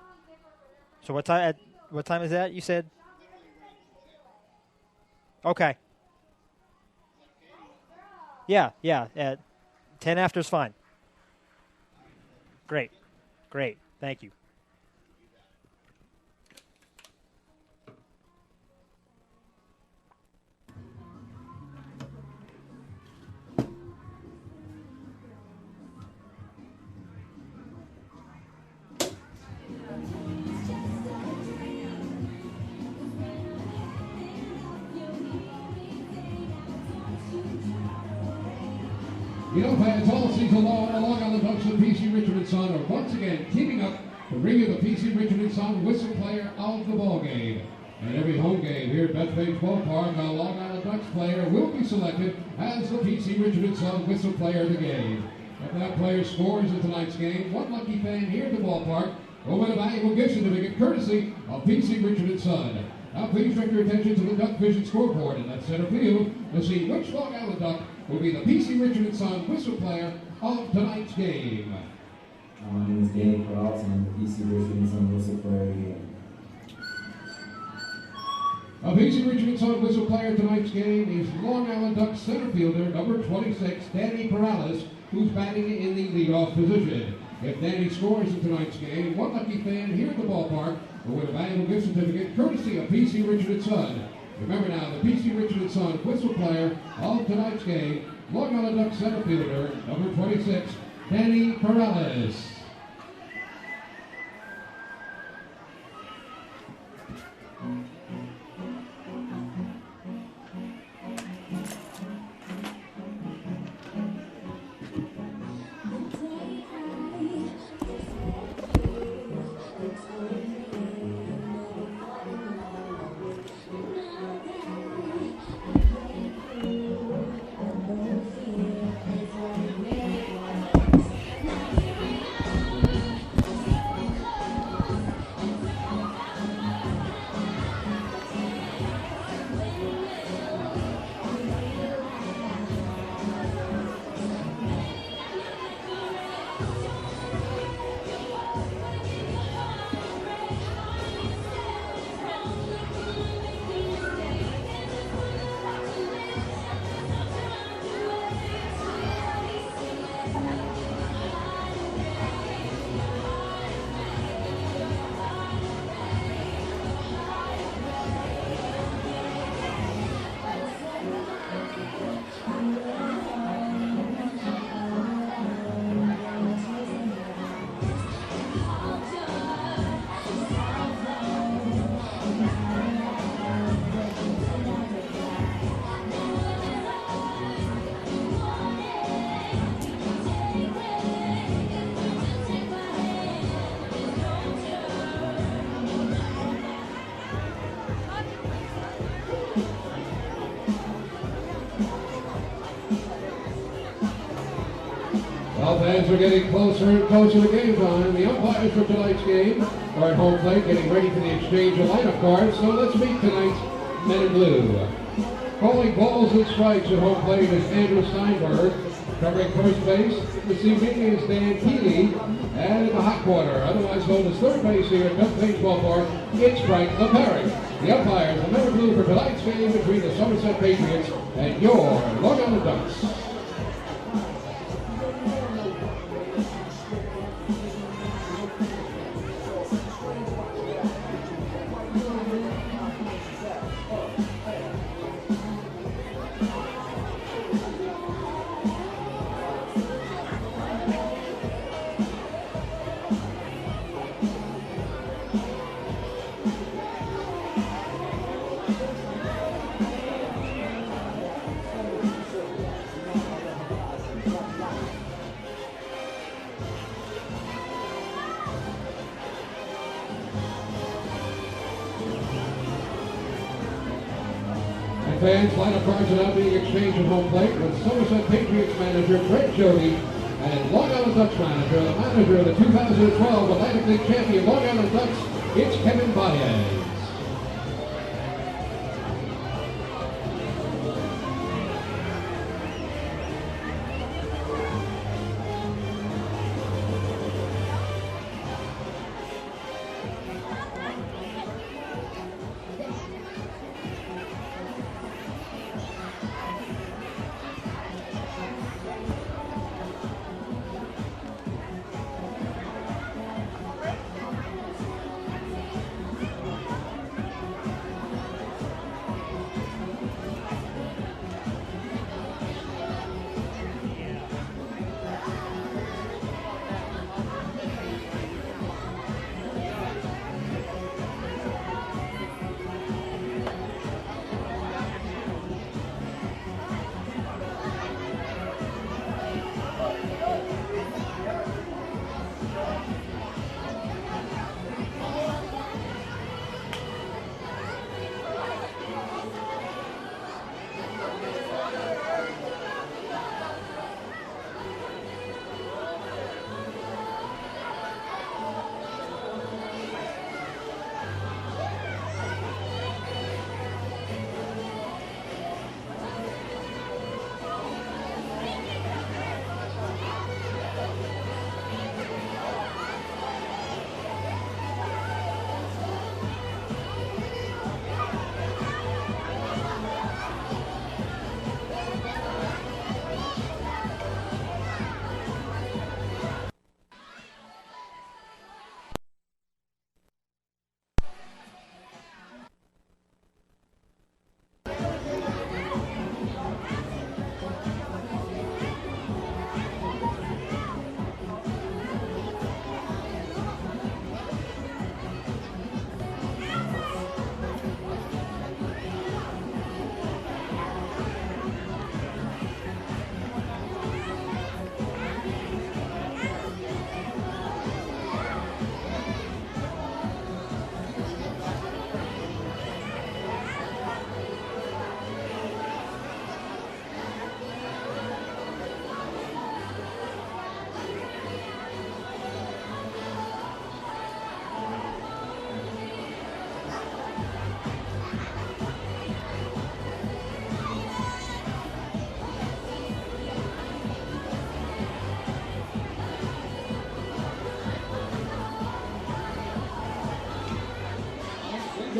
what time is that? You said. Okay. Yeah. At 10 after is fine. Great. Thank you. You know, fans, all season long, along on the Ducks and P.C. Richard & Son are once again teaming up to bring you the P.C. Richard & Son whistle player of the ball game. And every home game here at Bethpage Ballpark, a Long Island Ducks player will be selected as the P.C. Richard & Son whistle player of the game. If that player scores in tonight's game, one lucky fan here at the ballpark will win a valuable gift certificate courtesy of P.C. Richard & Son. Now please direct your attention to the Duck Vision scoreboard in that center field to see which Long Island Duck will be the P.C. Richard & Son whistle player of tonight's game. My name is Danny Krause, and I'm the PC Richmond Sun Whistle Player of the Game. A PC Richmond Sun Whistle Player tonight's game is Long Island Ducks center fielder number 26, Danny Perales, who's batting in the leadoff position. If Danny scores in tonight's game, one lucky fan here at the ballpark will win a valuable gift certificate courtesy of PC Richmond Sun. Remember now, the PC Richmond Sun Whistle Player of tonight's game, Long Island Ducks center fielder number 26, Danny Perales. Well, fans are getting closer and closer to game time. The umpires for tonight's game are at home plate getting ready for the exchange of lineup cards. So let's meet tonight's men in blue. Calling balls and strikes at home plate is Andrew Steinberg. Covering first base this evening is Dan Keeley. And in the hot corner, otherwise known as third base here at Duck Baseball Park, it's Frank LePerry. The umpires are men in blue for tonight's game between the Somerset Patriots and your Long Island Ducks. Fans, lineup cards are now being exchanged at home plate with Somerset Patriots manager Fred Jody and Long Island Ducks manager, the manager of the 2012 Atlantic League champion Long Island Ducks, it's Kevin Baez.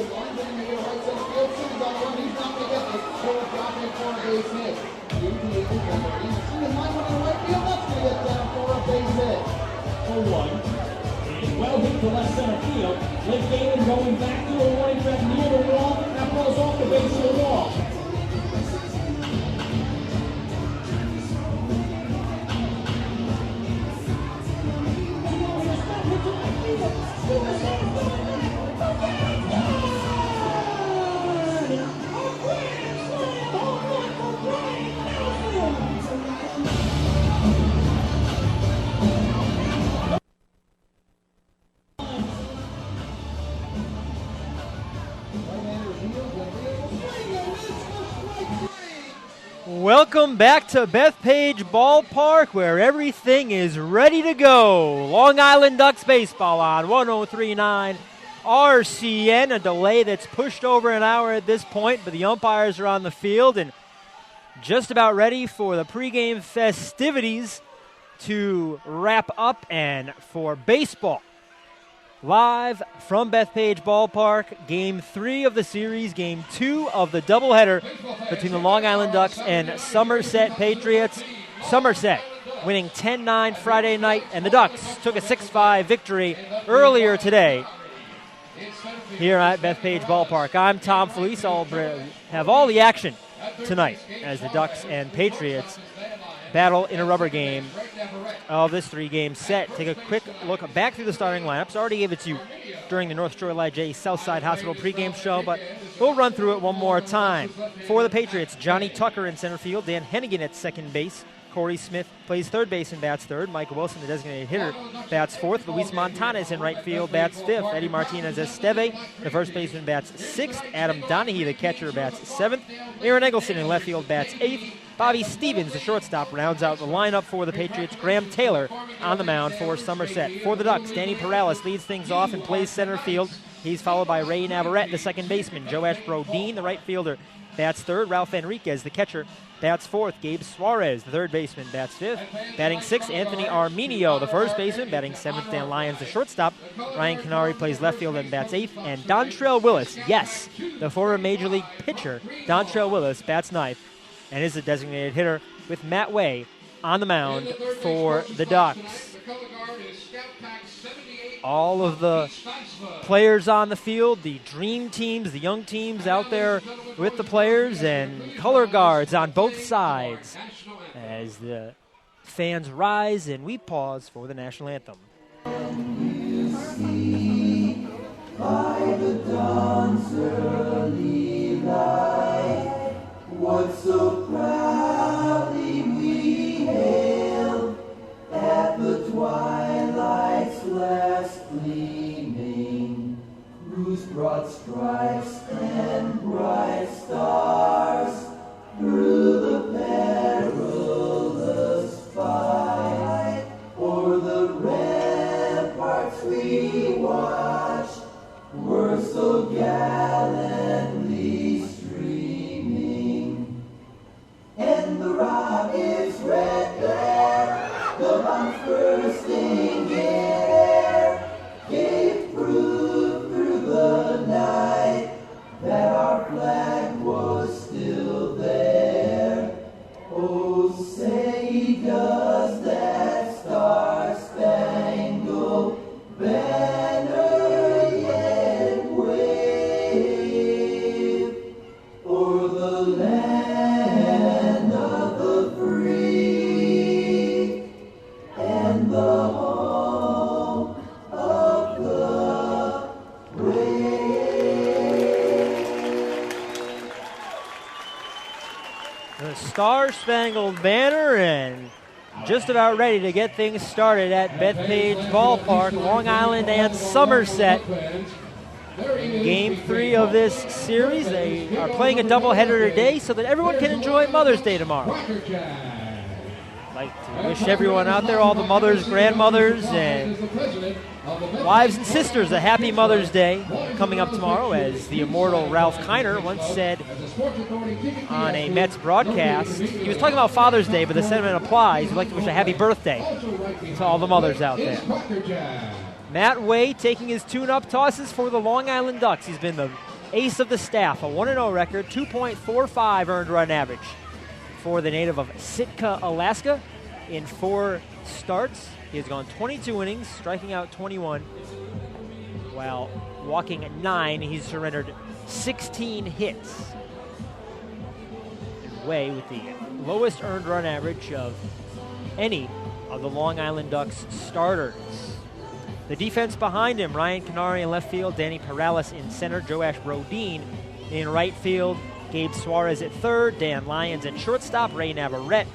to line, then they get a right center field. Simmons on the run, he's not going to get it. Cole dropping for a base hit. Into the infield. Simmons line one in the right field. That's going to get down for a base hit. For one. And well hit to left center field. Liv Galen going back to a warning track near the wall. That ball's off the base of the wall. Welcome back to Bethpage Ballpark, where everything is ready to go. Long Island Ducks baseball on 103.9 RCN. A delay that's pushed over an hour at this point, but the umpires are on the field and just about ready for the pregame festivities to wrap up. And for baseball, live from Bethpage Ballpark, Game 3 of the series, Game 2 of the doubleheader between the Long Island Ducks and Somerset Patriots. Somerset winning 10-9 Friday night, and the Ducks took a 6-5 victory earlier today here at Bethpage Ballpark. I'm Tom Felice. I'll have all the action tonight as the Ducks and Patriots battle in a rubber game of this three-game set. Take a quick look back through the starting lineups. Already gave it to you during the North Shore J. Southside Hospital pregame show, but we'll run through it one more time. For the Patriots, Johnny Tucker in center field, Dan Hennigan at second base, Corey Smith plays third base and bats third, Michael Wilson, the designated hitter, bats fourth, Luis Montanez in right field, bats fifth, Eddie Martinez Esteve, the first baseman, bats sixth, Adam Donahue, the catcher, bats seventh, Aaron Eggleston in left field, bats eighth, Bobby Stevens, the shortstop, rounds out the lineup for the Patriots. Graham Taylor on the mound for Somerset. For the Ducks, Danny Perales leads things off and plays center field. He's followed by Ray Navarrete, the second baseman. Joe Ashbro-Dean, the right fielder, bats third. Ralph Enriquez, the catcher, bats fourth. Gabe Suarez, the third baseman, bats fifth. Batting sixth, Anthony Arminio, the first baseman. Batting seventh, Dan Lyons, the shortstop. Ryan Canary plays left field and bats eighth. And Dontrell Willis, yes, the former Major League pitcher, Dontrell Willis, bats ninth and is a designated hitter, with Matt Way on the mound for the Ducks. All of the players on the field, the dream teams, the young teams out there with the players, and color guards on both sides as the fans rise and we pause for the national anthem. You see by the dawn's early light what so proudly we hailed at the twilight's last gleaming, whose broad stripes and bright stars through the perilous fight o'er the ramparts we watched were so gallantly streaming, and the rocket's red glare, the bombs bursting in air, gave proof through the night that our flag was still there. Oh, say does that star-spangled banner yet wave o'er the land of the free and the home of the brave? The Star-Spangled Banner, and just about ready to get things started at Bethpage Ballpark, Long Island and Somerset. Game 3 of this series. They are playing a doubleheader today so that everyone can enjoy Mother's Day tomorrow. I'd like to wish everyone out there, all the mothers, grandmothers, and wives and sisters, a happy Mother's Day coming up tomorrow, as the immortal Ralph Kiner once said on a Mets broadcast. He was talking about Father's Day, but the sentiment applies. We'd like to wish a happy birthday to all the mothers out there. Matt Way taking his tune-up tosses for the Long Island Ducks. He's been the ace of the staff, a 1-0 record, 2.45 earned run average for the native of Sitka, Alaska. In 4 starts, he has gone 22 innings, striking out 21, while walking at 9. He's surrendered 16 hits. And Way with the lowest earned run average of any of the Long Island Ducks starters. The defense behind him, Ryan Canary in left field, Danny Perales in center, Joash Brodeen in right field, Gabe Suarez at third, Dan Lyons at shortstop, Ray Navarrete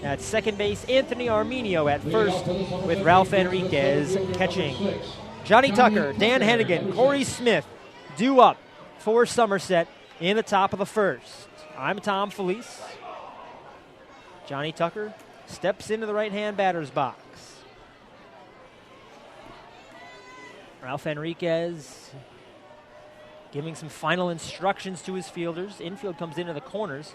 at second base, Anthony Arminio at first, with Ralph Enriquez catching. Johnny Tucker, Dan Hennigan, Corey Smith due up for Somerset in the top of the first. I'm Tom Felice. Johnny Tucker steps into the right-hand batter's box. Ralph Enriquez giving some final instructions to his fielders. Infield comes into the corners.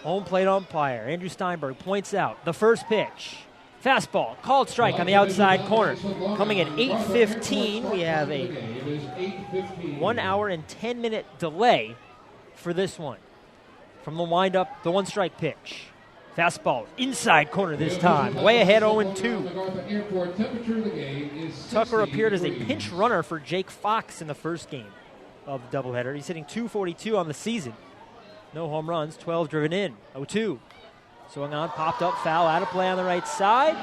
Home plate umpire Andrew Steinberg points out the first pitch. Fastball, called strike on the outside corner. Coming at 8:15, we have a 1 hour and 10-minute delay for this one. From the windup, the one strike pitch. Fastball, inside corner this time. Way ahead 0-2. Tucker appeared as a pinch runner for Jake Fox in the first game of the doubleheader. He's hitting .242 on the season. No home runs, 12 driven in. 0-2. Swung on, popped up, foul, out of play on the right side.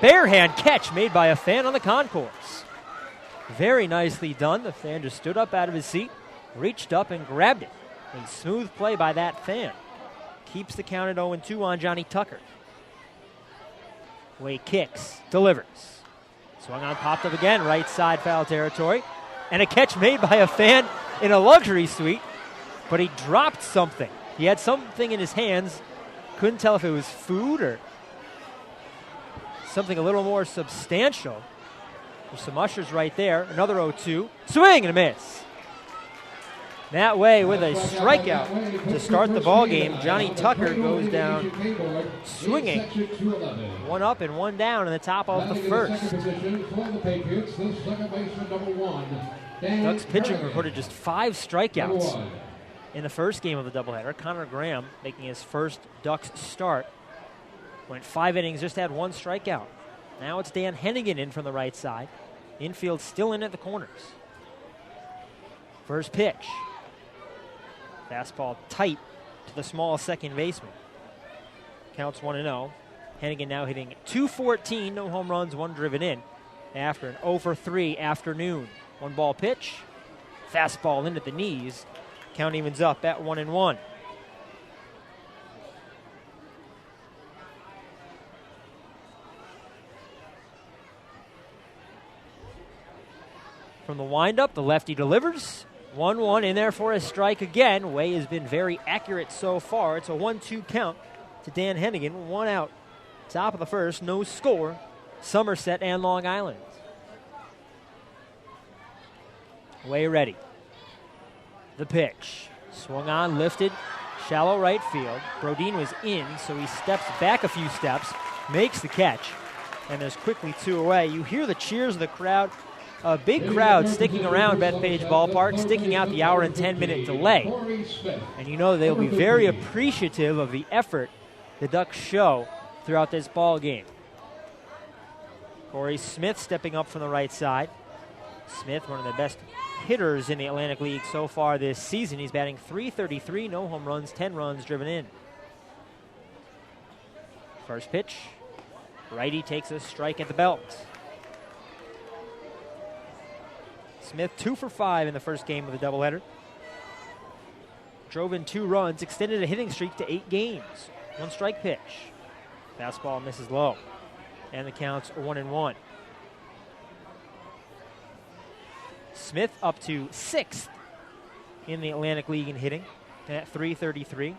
Barehand catch made by a fan on the concourse. Very nicely done. The fan just stood up out of his seat, reached up and grabbed it. A smooth play by that fan. Keeps the count at 0-2 on Johnny Tucker. Way kicks, delivers. Swung on, popped up again, right side foul territory. And a catch made by a fan in a luxury suite, but he dropped something. He had something in his hands. Couldn't tell if it was food or something a little more substantial. There's some ushers right there. Another 0-2. Swing and a miss. That way, with a strikeout to start the ball game, Johnny Tucker goes down swinging. 1 up and 1 down in the top of the first. Ducks pitching recorded just 5 strikeouts in the first game of the doubleheader. Connor Graham making his first Ducks start. Went 5 innings, just had 1 strikeout. Now it's Dan Hennigan in from the right side. Infield still in at the corners. First pitch. Fastball tight to the small second baseman. Counts 1-0. Hennigan now hitting .214, no home runs, 1 driven in after an 0-for-3 afternoon. 1 ball pitch. Fastball in at the knees. Count evens up at 1-1. From the windup, the lefty delivers. 1-1 in there for a strike again. Way has been very accurate so far. It's a 1-2 count to Dan Hennigan. 1 out. Top of the first, no score. Somerset and Long Island. Way ready. The pitch. Swung on, lifted, shallow right field. Brodeen was in, so he steps back a few steps, makes the catch, and there's quickly 2 away. You hear the cheers of the crowd. A big crowd sticking around Bethpage Ballpark, sticking out the hour and 10-minute delay. And you know they'll be very appreciative of the effort the Ducks show throughout this ball game. Corey Smith stepping up from the right side. Smith, one of the best hitters in the Atlantic League so far this season. He's batting .333, no home runs, 10 runs driven in. First pitch. Righty takes a strike at the belt. Smith 2 for 5 in the first game of the doubleheader. Drove in 2 runs, extended a hitting streak to 8 games. 1 strike pitch. Fastball misses low. And the count's 1-1. Smith up to 6th in the Atlantic League in hitting at .333.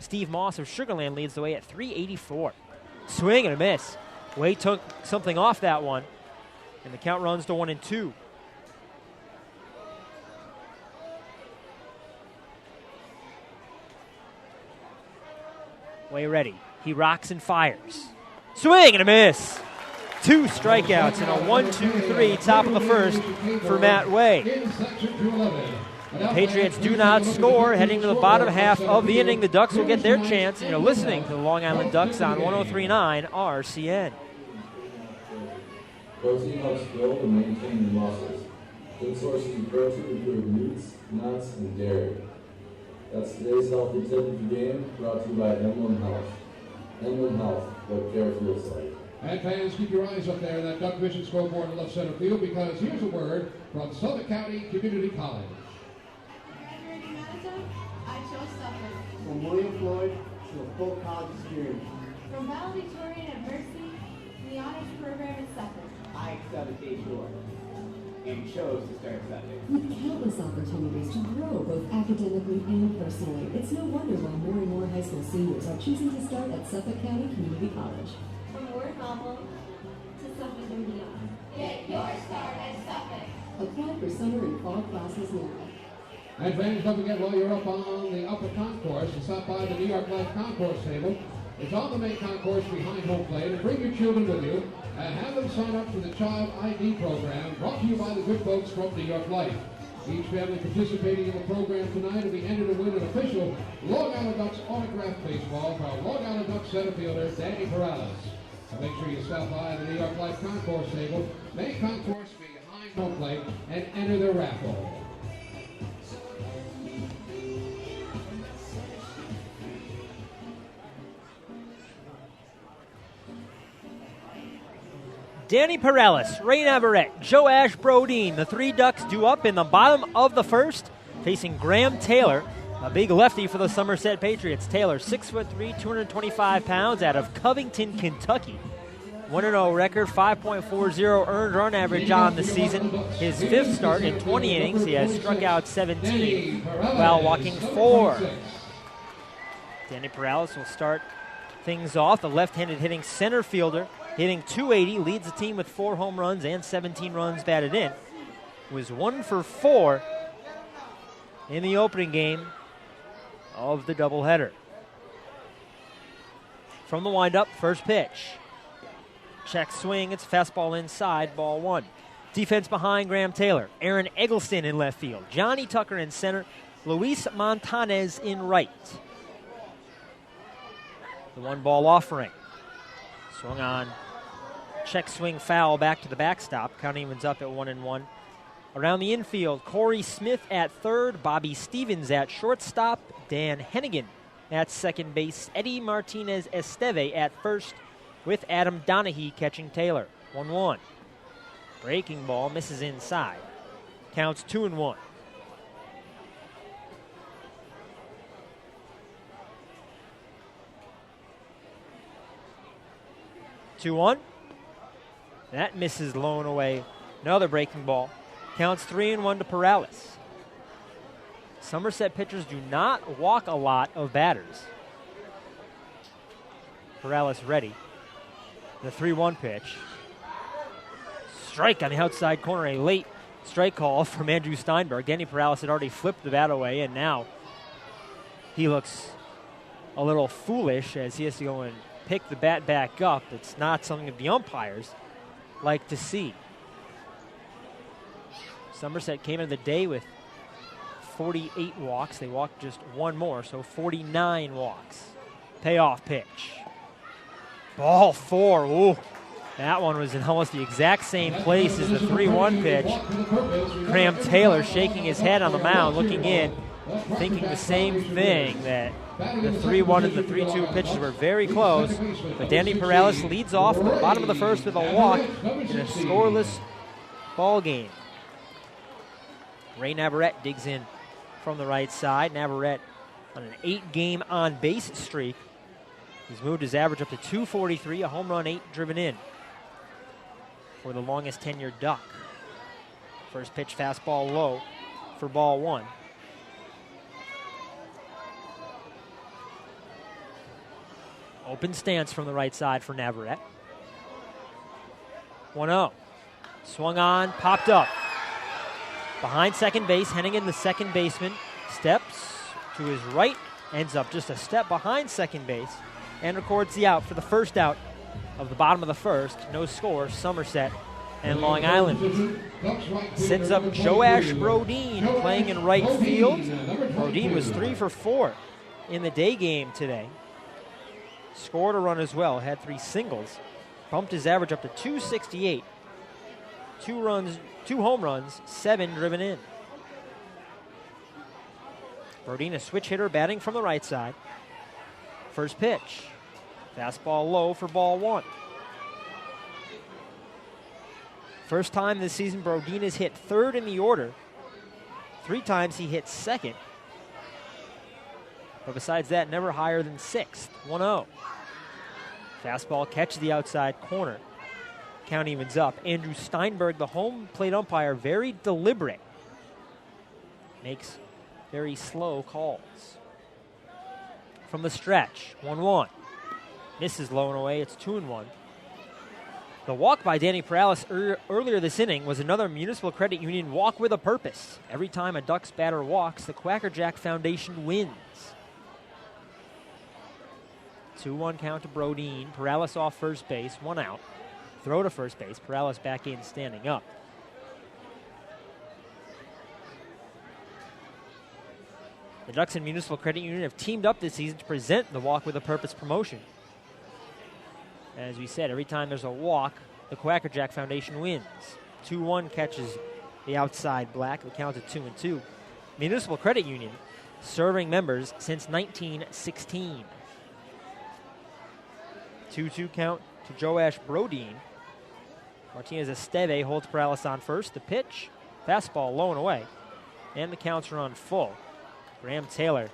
Steve Moss of Sugarland leads the way at .384. Swing and a miss. Way took something off that one. And the count runs to 1-2. Way ready. He rocks and fires. Swing and a miss. 2 strikeouts and a 1-2-3 top of the first for Matt Way. The Patriots do not score. Heading to the bottom half of the inning, the Ducks will get their chance. And you're listening to the Long Island Ducks on 103.9 RCN. Protein helps build and maintain your muscles. Good sources of protein include meats, nuts, and dairy. That's today's healthy tip of the game, brought to you by Emblem Health. Emblem Health, what care feels like. And fans, keep your eyes up there in that Duck Vision scoreboard in left center field, because here's a word from Suffolk County Community College. I chose Suffolk. From William Floyd to a full college experience. From valedictorian at Mercy to the honors program at Suffolk. I excelled at Shore and chose to start Suffolk. With countless opportunities to grow both academically and personally, it's no wonder why more and more high school seniors are choosing to start at Suffolk County Community College. From Ward Novel to Suffolk and beyond. Get your start at Suffolk. Apply for summer and fall classes now. And fans, don't forget, while you're up on the upper concourse, to stop by the New York Life concourse table. It's on the main concourse behind home plate, and bring your children with you and have them sign up for the Child ID program brought to you by the good folks from New York Life. Each family participating in the program tonight will be entered to win an official Long Island Ducks autographed baseball from Long Island Ducks center fielder Danny Perales. So make sure you stop by the New York Life concourse table, main concourse behind home plate, and enter the raffle. Danny Perales, Ray Navarrete, Joe Ash Brodeen. The three Ducks due up in the bottom of the first, facing Graham Taylor, a big lefty for the Somerset Patriots. Taylor, 6'3", 225 pounds, out of Covington, Kentucky. 1-0 record, 5.40 earned run average on the season. His fifth start in 20 innings. He has struck out 17 while walking 4. Danny Perales will start things off. The left-handed hitting center fielder, hitting .280, leads the team with 4 home runs and 17 runs batted in. Was 1 for 4 in the opening game of the doubleheader. From the windup, first pitch. Check swing, it's fastball inside, ball 1. Defense behind Graham Taylor. Aaron Eggleston in left field. Johnny Tucker in center. Luis Montanez in right. The 1-ball offering. Swung on. Check swing foul back to the backstop. Count evens up at 1-1. Around the infield, Corey Smith at third, Bobby Stevens at shortstop, Dan Hennigan at second base, Eddie Martinez Esteve at first, with Adam Donahue catching Taylor. 1-1. Breaking ball misses inside. Counts 2-1. That misses low and away. Another breaking ball. Counts 3-1 to Perales. Somerset pitchers do not walk a lot of batters. Perales ready. The 3-1 pitch. Strike on the outside corner. A late strike call from Andrew Steinberg. Danny Perales had already flipped the bat away, and now he looks a little foolish as he has to go and pick the bat back up. It's not something that the umpires like to see. Somerset came into the day with 48 walks. They walked just one more, so 49 walks. Payoff pitch. Ball 4. Ooh, that one was in almost the exact same place as the 3-1 pitch. Graham Taylor shaking his head on the mound, looking in, thinking the same thing, that the 3-1 and the 3-2 pitches were very close. But Danny Perales leads off in the bottom of the first with a walk in a scoreless ball game. Ray Navarrete digs in from the right side. Navarrete on an 8-game on-base streak. He's moved his average up to .243, a home run, 8 driven in for the longest tenured Duck. First pitch fastball low for ball 1. Open stance from the right side for Navarrete. 1-0. Swung on, popped up. Behind second base, Hennigan, the second baseman, steps to his right, ends up just a step behind second base, and records the out for the first out of the bottom of the first. No score. Somerset and Long Island. Sends up Joash Brodeen playing in right field. Brodeen was 3 for 4 in the day game today. Scored a run as well, had 3 singles. Bumped his average up to 268. 2 home runs, 7 driven in. Brodeen, a switch hitter, batting from the right side. First pitch. Fastball low for ball 1. First time this season, Brodeen has hit 3rd in the order. 3 times he hit 2nd. But besides that, never higher than 6th. 1-0. Fastball catches the outside corner. Count evens up. Andrew Steinberg, the home plate umpire, very deliberate. Makes very slow calls. From the stretch, 1-1. Misses low and away. It's 2-1. The walk by Danny Perales earlier this inning was another Municipal Credit Union walk with a purpose. Every time a Ducks batter walks, the Quackerjack Foundation wins. 2-1 count to Brodeen. Perales off first base, 1 out. Throw to first base. Perales back in, standing up. The Ducks and Municipal Credit Union have teamed up this season to present the Walk with a Purpose promotion. As we said, every time there's a walk, the Quackerjack Foundation wins. 2-1 catches the outside black. The count at 2-2. Municipal Credit Union serving members since 1916. 2-2 count to Joash Brodeen. Martinez Esteve holds Perales on first. The pitch, fastball low and away. And the counts are on full. Graham Taylor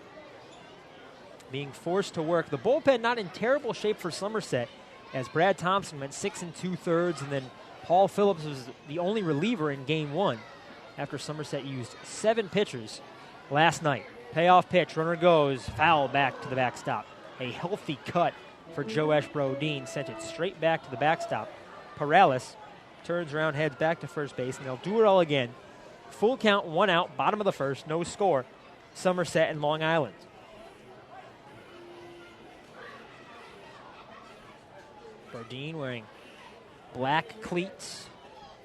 being forced to work. The bullpen not in terrible shape for Somerset, as Brad Thompson went 6 2/3, and then Paul Phillips was the only reliever in Game 1 after Somerset used 7 pitchers last night. Payoff pitch, runner goes, foul back to the backstop. A healthy cut for Joash Brodeen, sent it straight back to the backstop. Perales turns around, heads back to first base, and they'll do it all again. Full count, 1 out, bottom of the first, no score. Somerset and Long Island. Brodeen wearing black cleats,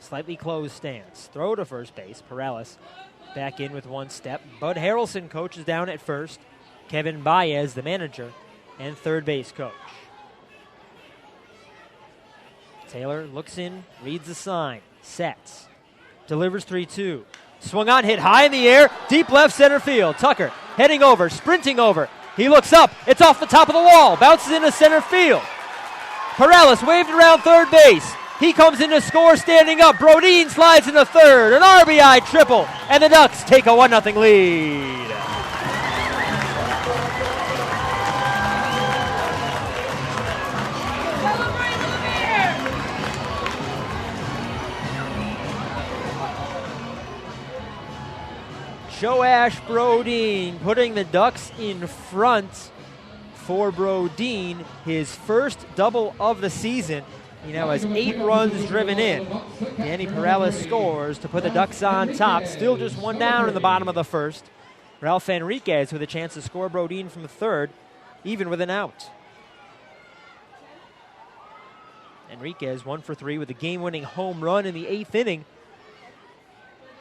slightly closed stance. Throw to first base. Perales back in with 1 step. Bud Harrelson coaches down at first. Kevin Baez, the manager, and third base coach. Taylor looks in, reads the sign, sets, delivers 3-2. Swung on, hit high in the air, deep left center field. Tucker heading over, sprinting over. He looks up, it's off the top of the wall, bounces into center field. Perales waved around third base. He comes in to score standing up. Brodeen slides into third, an RBI triple, and the Ducks take a 1-0 lead. Joash Brodeen putting the Ducks in front for Brodeen, his first double of the season. He now has 8 runs driven in. Danny Perales scores to put the Ducks on top. Still just 1 down in the bottom of the first. Ralph Enriquez with a chance to score Brodeen from the third, even with an out. Enriquez 1 for 3 with a game-winning home run in the 8th inning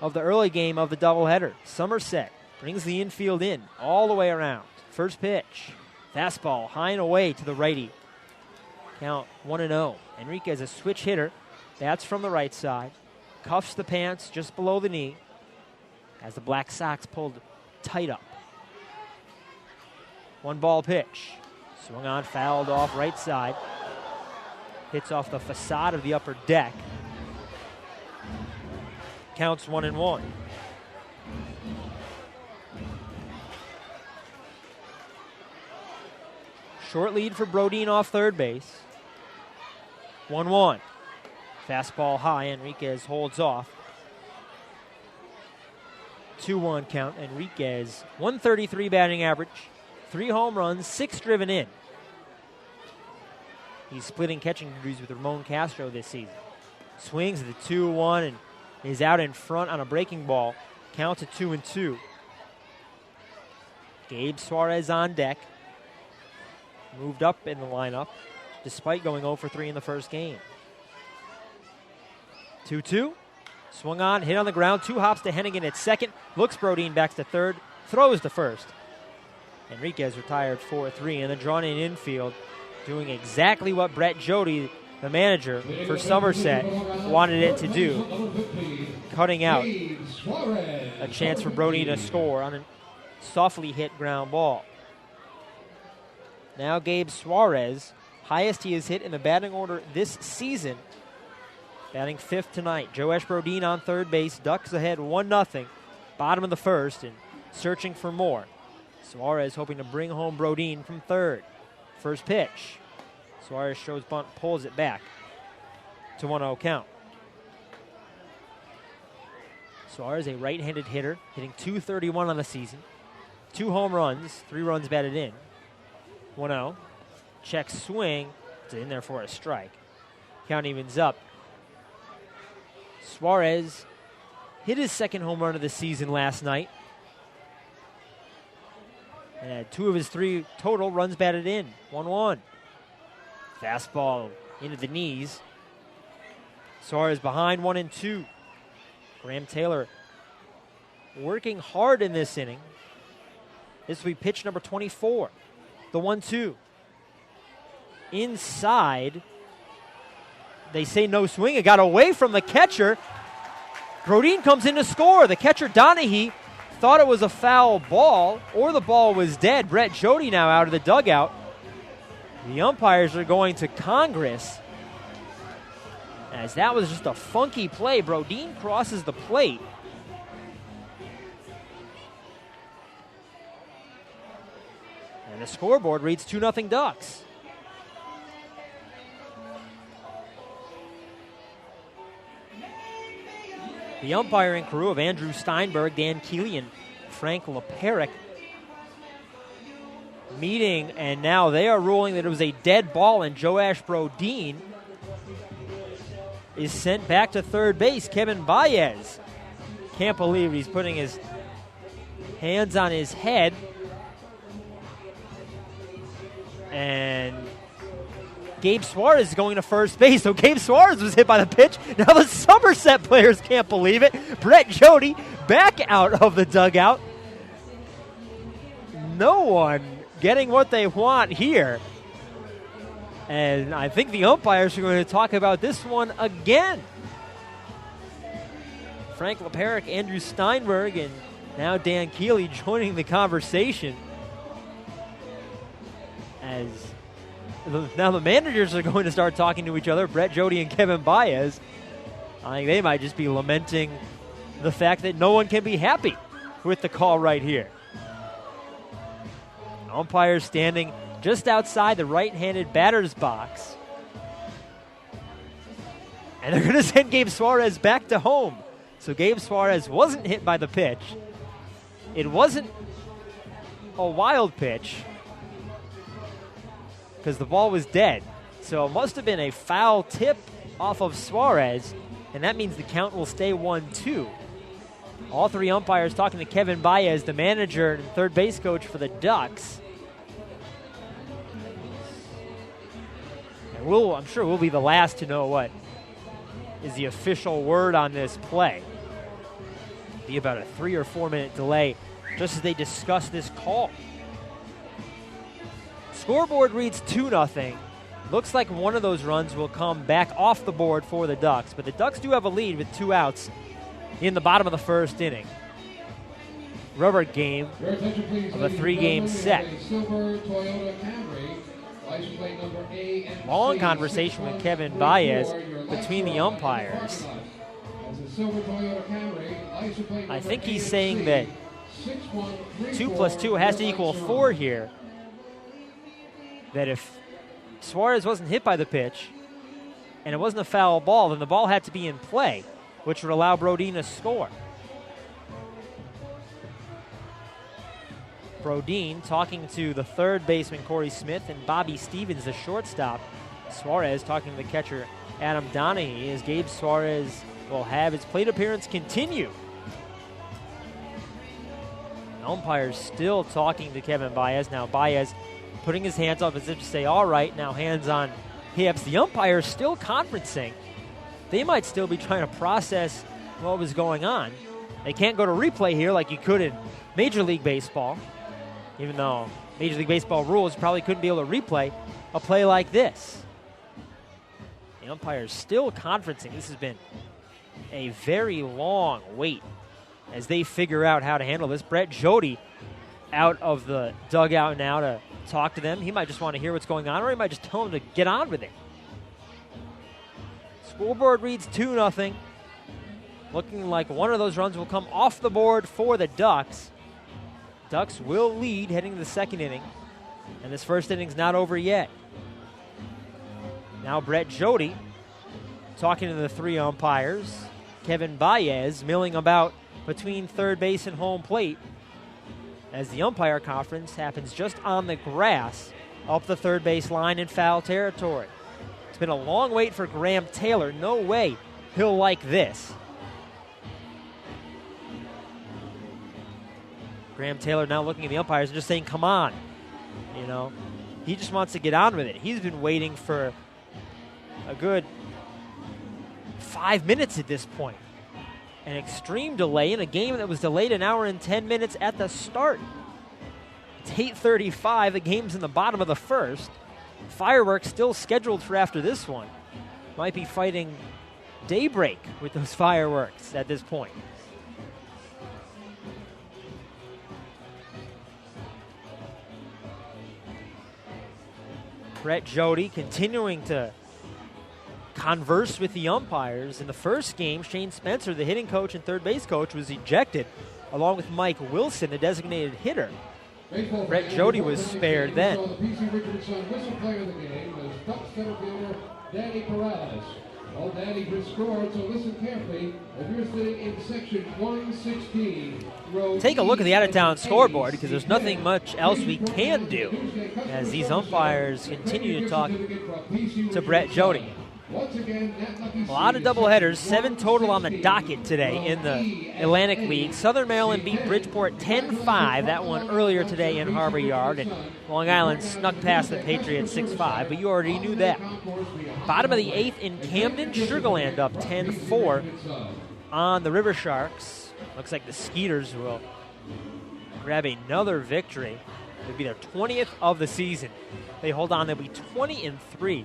of the early game of the doubleheader. Somerset brings the infield in all the way around. First pitch, fastball high and away to the righty. Count 1-0. Enriquez, a switch hitter, bats from the right side, cuffs the pants just below the knee as the Black Sox pulled tight up. 1-ball pitch, swung on, fouled off right side, hits off the facade of the upper deck. Counts 1-1. Short lead for Brodeen off third base. 1-1. Fastball high. Enriquez holds off. 2-1 count. Enriquez, 133 batting average, 3 home runs, 6 driven in. He's splitting catching duties with Ramon Castro this season. Swings at the 2-1 and is out in front on a breaking ball. Counts at 2-2. Gabe Suarez on deck. Moved up in the lineup despite going 0 for 3 in the first game. 2-2. Swung on, hit on the ground. 2 hops to Hennigan at second. Looks Brodeen, backs to third. Throws to first. Enriquez retired 4-3, and then drawn in infield, doing exactly what Brett Jody, the manager for Somerset, wanted it to do, cutting out a chance for Brodeen to score on a softly hit ground ball. Now Gabe Suarez, highest he has hit in the batting order this season, batting 5th tonight. Joash Brodeen on third base. Ducks ahead 1-0, bottom of the first, and searching for more. Suarez hoping to bring home Brodeen from third. First pitch. Suarez shows bunt, pulls it back to 1-0 count. Suarez, a right-handed hitter, hitting .231 on the season. 2 home runs, 3 runs batted in. 1-0. Check swing. It's in there for a strike. Count evens up. Suarez hit his second home run of the season last night. And had 2 of his 3 total runs batted in. 1-1. Fastball into the knees. Suarez behind 1-2. Graham Taylor working hard in this inning. This will be pitch number 24. The 1-2. Inside. They say no swing. It got away from the catcher. Brodeen comes in to score. The catcher, Donahue, thought it was a foul ball or the ball was dead. Brett Jody now out of the dugout. The umpires are going to Congress, as that was just a funky play. Brodeen crosses the plate. And the scoreboard reads 2-0 Ducks. The umpiring crew of Andrew Steinberg, Dan Keeley, and Frank LePeric meeting, and now they are ruling that it was a dead ball, and Joash Brodeen is sent back to third base. Kevin Baez can't believe he's putting his hands on his head. And Gabe Suarez is going to first base. So Gabe Suarez was hit by the pitch. Now the Somerset players can't believe it. Brett Jody back out of the dugout. No one getting what they want here. And I think the umpires are going to talk about this one again. Frank LePeric, Andrew Steinberg, and now Dan Keeley joining the conversation. As now the managers are going to start talking to each other, Brett Jody and Kevin Baez. I think they might just be lamenting the fact that no one can be happy with the call right here. Umpires standing just outside the right-handed batter's box. And they're going to send Gabe Suarez back to home. So Gabe Suarez wasn't hit by the pitch. It wasn't a wild pitch, because the ball was dead. So it must have been a foul tip off of Suarez, and that means the count will stay 1-2. All 3 umpires talking to Kevin Baez, the manager and third base coach for the Ducks. And I'm sure we'll be the last to know what is the official word on this play. It'll be about a 3 or 4 minute delay just as they discuss this call. Scoreboard reads 2-0. Looks like one of those runs will come back off the board for the Ducks, but the Ducks do have a lead with 2 outs in the bottom of the first inning. Rubber game of a 3-game set. Long conversation with Kevin Baez between the umpires. I think he's saying that 2 plus 2 has to equal 4 here. That if Suarez wasn't hit by the pitch and it wasn't a foul ball, then the ball had to be in play, which would allow Brodeen to score. Brodeen talking to the third baseman, Corey Smith, and Bobby Stevens, the shortstop. Suarez talking to the catcher, Adam Donahue, as Gabe Suarez will have his plate appearance continue. The umpires still talking to Kevin Baez. Now Baez putting his hands up as if to say, all right, now hands on hips. The umpires still conferencing. they might still be trying to process what was going on. They can't go to replay here like you could in Major League Baseball, even though Major League Baseball rules probably couldn't be able to replay a play like this. The umpire's still conferencing. This has been a very long wait as they figure out how to handle this. Brett Jody out of the dugout now to talk to them. He might just want to hear what's going on, or he might just tell them to get on with it. Scoreboard reads 2-0. Looking like one of those runs will come off the board for the Ducks. Ducks will lead heading to the second inning, and this first inning's not over yet. Now Brett Jody talking to the three umpires. Kevin Baez milling about between third base and home plate as the umpire conference happens just on the grass up the third base line in foul territory. It's been a long wait for Graham Taylor. No way he'll like this. Graham Taylor now looking at the umpires and just saying, come on. You know, he just wants to get on with it. He's been waiting for a good 5 minutes at this point. An extreme delay in a game that was delayed an hour and 10 minutes at the start. It's 8:35. The game's in the bottom of the first. Fireworks still scheduled for after this one. Might be fighting daybreak with those fireworks at this point. Brett Jody continuing to converse with the umpires. In the first game, Shane Spencer, the hitting coach and third base coach, was ejected, along with Mike Wilson, the designated hitter. Brett Jody was spared then. The PC Richardson whistle player of the game was Ducks center fielder Danny Perales. Well, Danny just scored, so listen carefully. If you're sitting in section 116, take a look at the out-of-town scoreboard, because there's nothing much else we can do as these umpires continue to talk to Brett Jody. A lot of doubleheaders, 7 total on the docket today in the Atlantic League. Southern Maryland beat Bridgeport 10-5, that one earlier today in Harbor Yard, and Long Island snuck past the Patriots 6-5, but you already knew that. Bottom of the 8th in Camden, Sugar Land up 10-4 on the River Sharks. Looks like the Skeeters will grab another victory. It'll be their 20th of the season. They hold on, they'll be 20-3.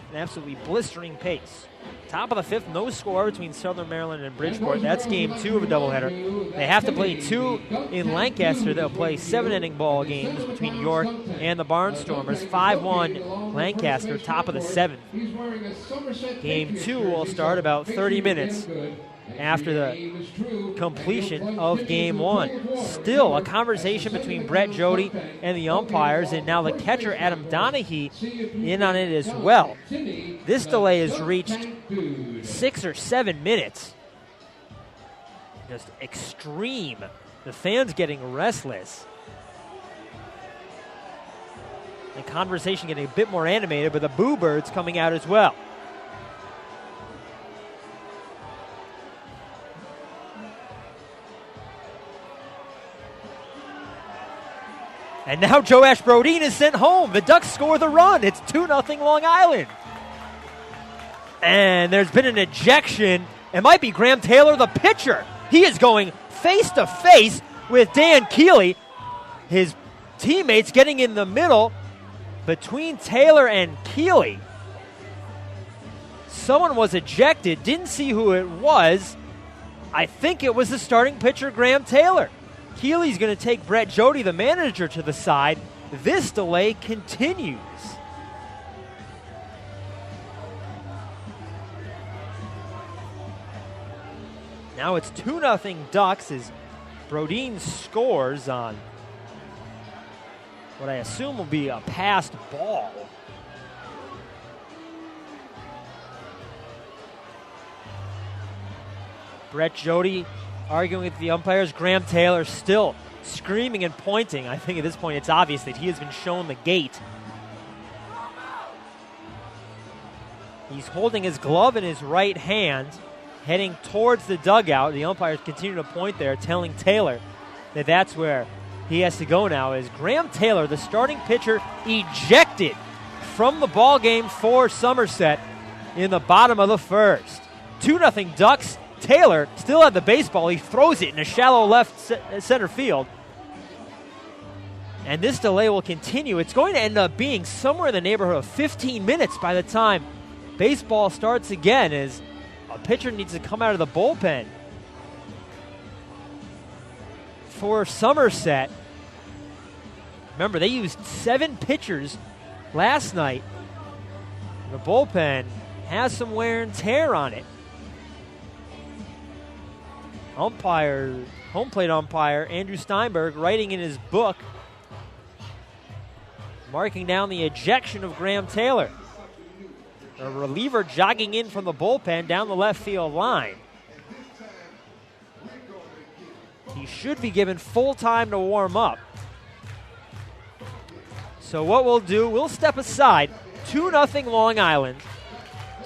An absolutely blistering pace. Top of the 5th, no score between Southern Maryland and Bridgeport. That's game 2 of a doubleheader. They have to play 2 in Lancaster. They'll play 7-inning ball games between York and the Barnstormers. 5-1 Lancaster, top of the 7th. Game 2 will start about 30 minutes after the completion of Game 1. Still a conversation between Brett Jody and the umpires, and now the catcher Adam Donahue in on it as well. This delay has reached 6 or 7 minutes. Just extreme. The fans getting restless. The conversation getting a bit more animated, but the boo birds coming out as well. And now Joash Brodeen is sent home. The Ducks score the run. It's 2-0 Long Island. And there's been an ejection. It might be Graham Taylor, the pitcher. He is going face-to-face with Dan Keeley. His teammates getting in the middle between Taylor and Keeley. Someone was ejected. Didn't see who it was. I think it was the starting pitcher, Graham Taylor. Keeley's going to take Brett Jody, the manager, to the side. This delay continues. Now it's 2-0 Ducks as Brodeen scores on what I assume will be a passed ball. Brett Jody arguing with the umpires. Graham Taylor still screaming and pointing. I think at this point it's obvious that he has been shown the gate. He's holding his glove in his right hand, heading towards the dugout. The umpires continue to point there, telling Taylor that that's where he has to go now. As Graham Taylor, the starting pitcher, ejected from the ball game for Somerset in the bottom of the first. 2-0 Ducks. Taylor still had the baseball. He throws it in a shallow left center field. And this delay will continue. It's going to end up being somewhere in the neighborhood of 15 minutes by the time baseball starts again, as a pitcher needs to come out of the bullpen. For Somerset, remember, they used 7 pitchers last night. The bullpen has some wear and tear on it. Home plate umpire Andrew Steinberg writing in his book, marking down the ejection of Graham Taylor. A reliever jogging in from the bullpen down the left field line. He should be given full time to warm up. So what we'll do, we'll step aside. 2-0 Long Island.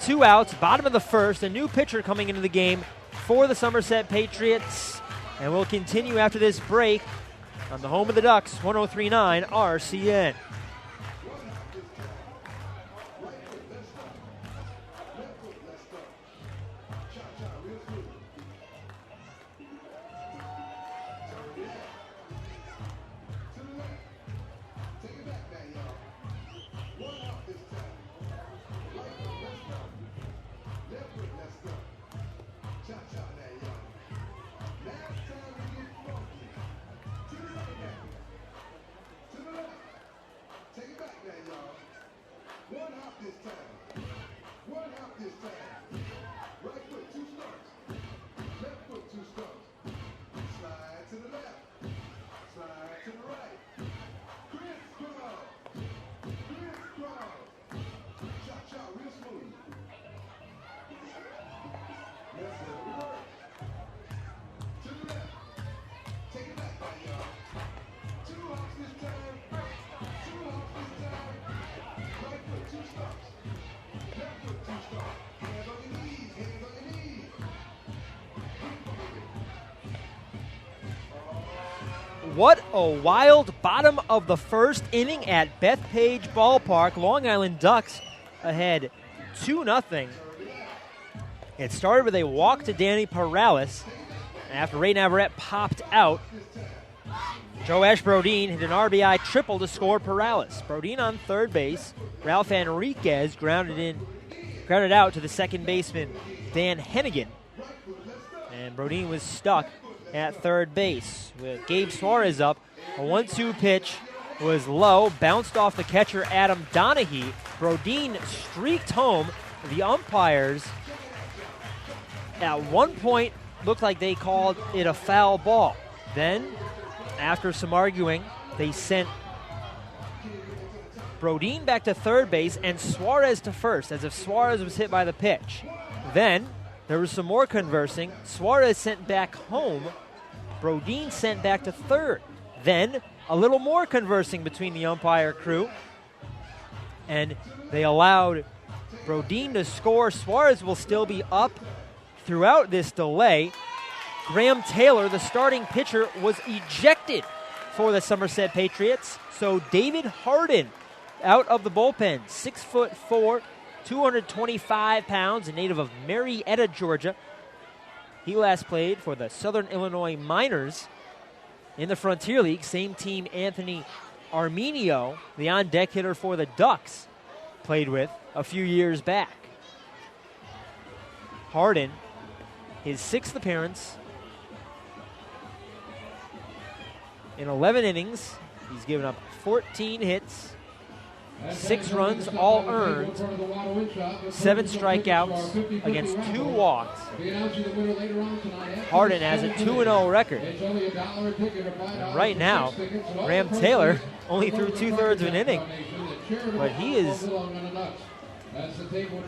2 outs, bottom of the first. A new pitcher coming into the game for the Somerset Patriots. And we'll continue after this break on the home of the Ducks, 103.9 RCN. What a wild bottom of the first inning at Bethpage Ballpark. Long Island Ducks ahead 2-0. It started with a walk to Danny Perales after Ray Navarrete popped out. Joe Ash Brodeen hit an RBI triple to score Perales. Brodeen on third base. Ralph Enriquez grounded out to the second baseman, Dan Hennigan. And Brodeen was stuck at third base with Gabe Suarez up. A 1-2 pitch was low, bounced off the catcher Adam Donahue. Brodeen streaked home. The umpires at one point looked like they called it a foul ball. Then, after some arguing, they sent Brodeen back to third base and Suarez to first, as if Suarez was hit by the pitch. Then, there was some more conversing. Suarez sent back home. Brodeen sent back to third. Then, a little more conversing between the umpire crew. And they allowed Brodeen to score. Suarez will still be up throughout this delay. Graham Taylor, the starting pitcher, was ejected for the Somerset Patriots. So David Hardin out of the bullpen, 6'4", 225 pounds, a native of Marietta, Georgia. He last played for the Southern Illinois Miners in the Frontier League. Same team Anthony Arminio, the on-deck hitter for the Ducks, played with a few years back. Hardin, his 6th appearance in 11 innings. He's given up 14 hits, 6 runs, all earned, 7 strikeouts against 2 walks. Hardin has a 2-0 record. And right now, Graham Taylor only threw 2/3 of an inning, but he is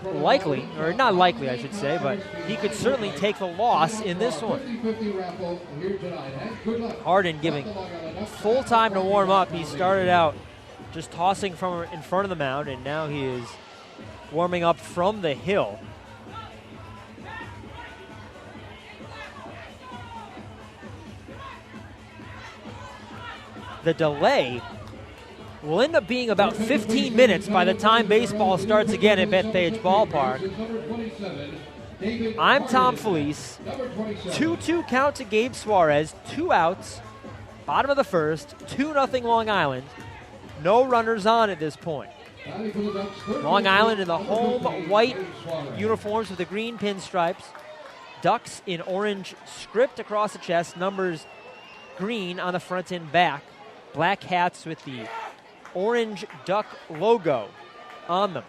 likely, or not likely I should say, but he could certainly take the loss in this one. Hardin giving full time to warm up. He started out just tossing from in front of the mound, and now he is warming up from the hill. The delay will end up being about 15 minutes by the time baseball starts again at Bethpage Ballpark. David I'm Tom Harden, Felice. number 27. 2-2 count to Gabe Suarez. 2 outs. Bottom of the first. 2-0 Long Island. No runners on at this point. Batting for the Ducks, third Long baseman, Island in the number home 15, white Dave Suarez. uniforms with the green pinstripes. Ducks in orange script across the chest. Numbers green on the front and back. Black hats with the orange duck logo on them.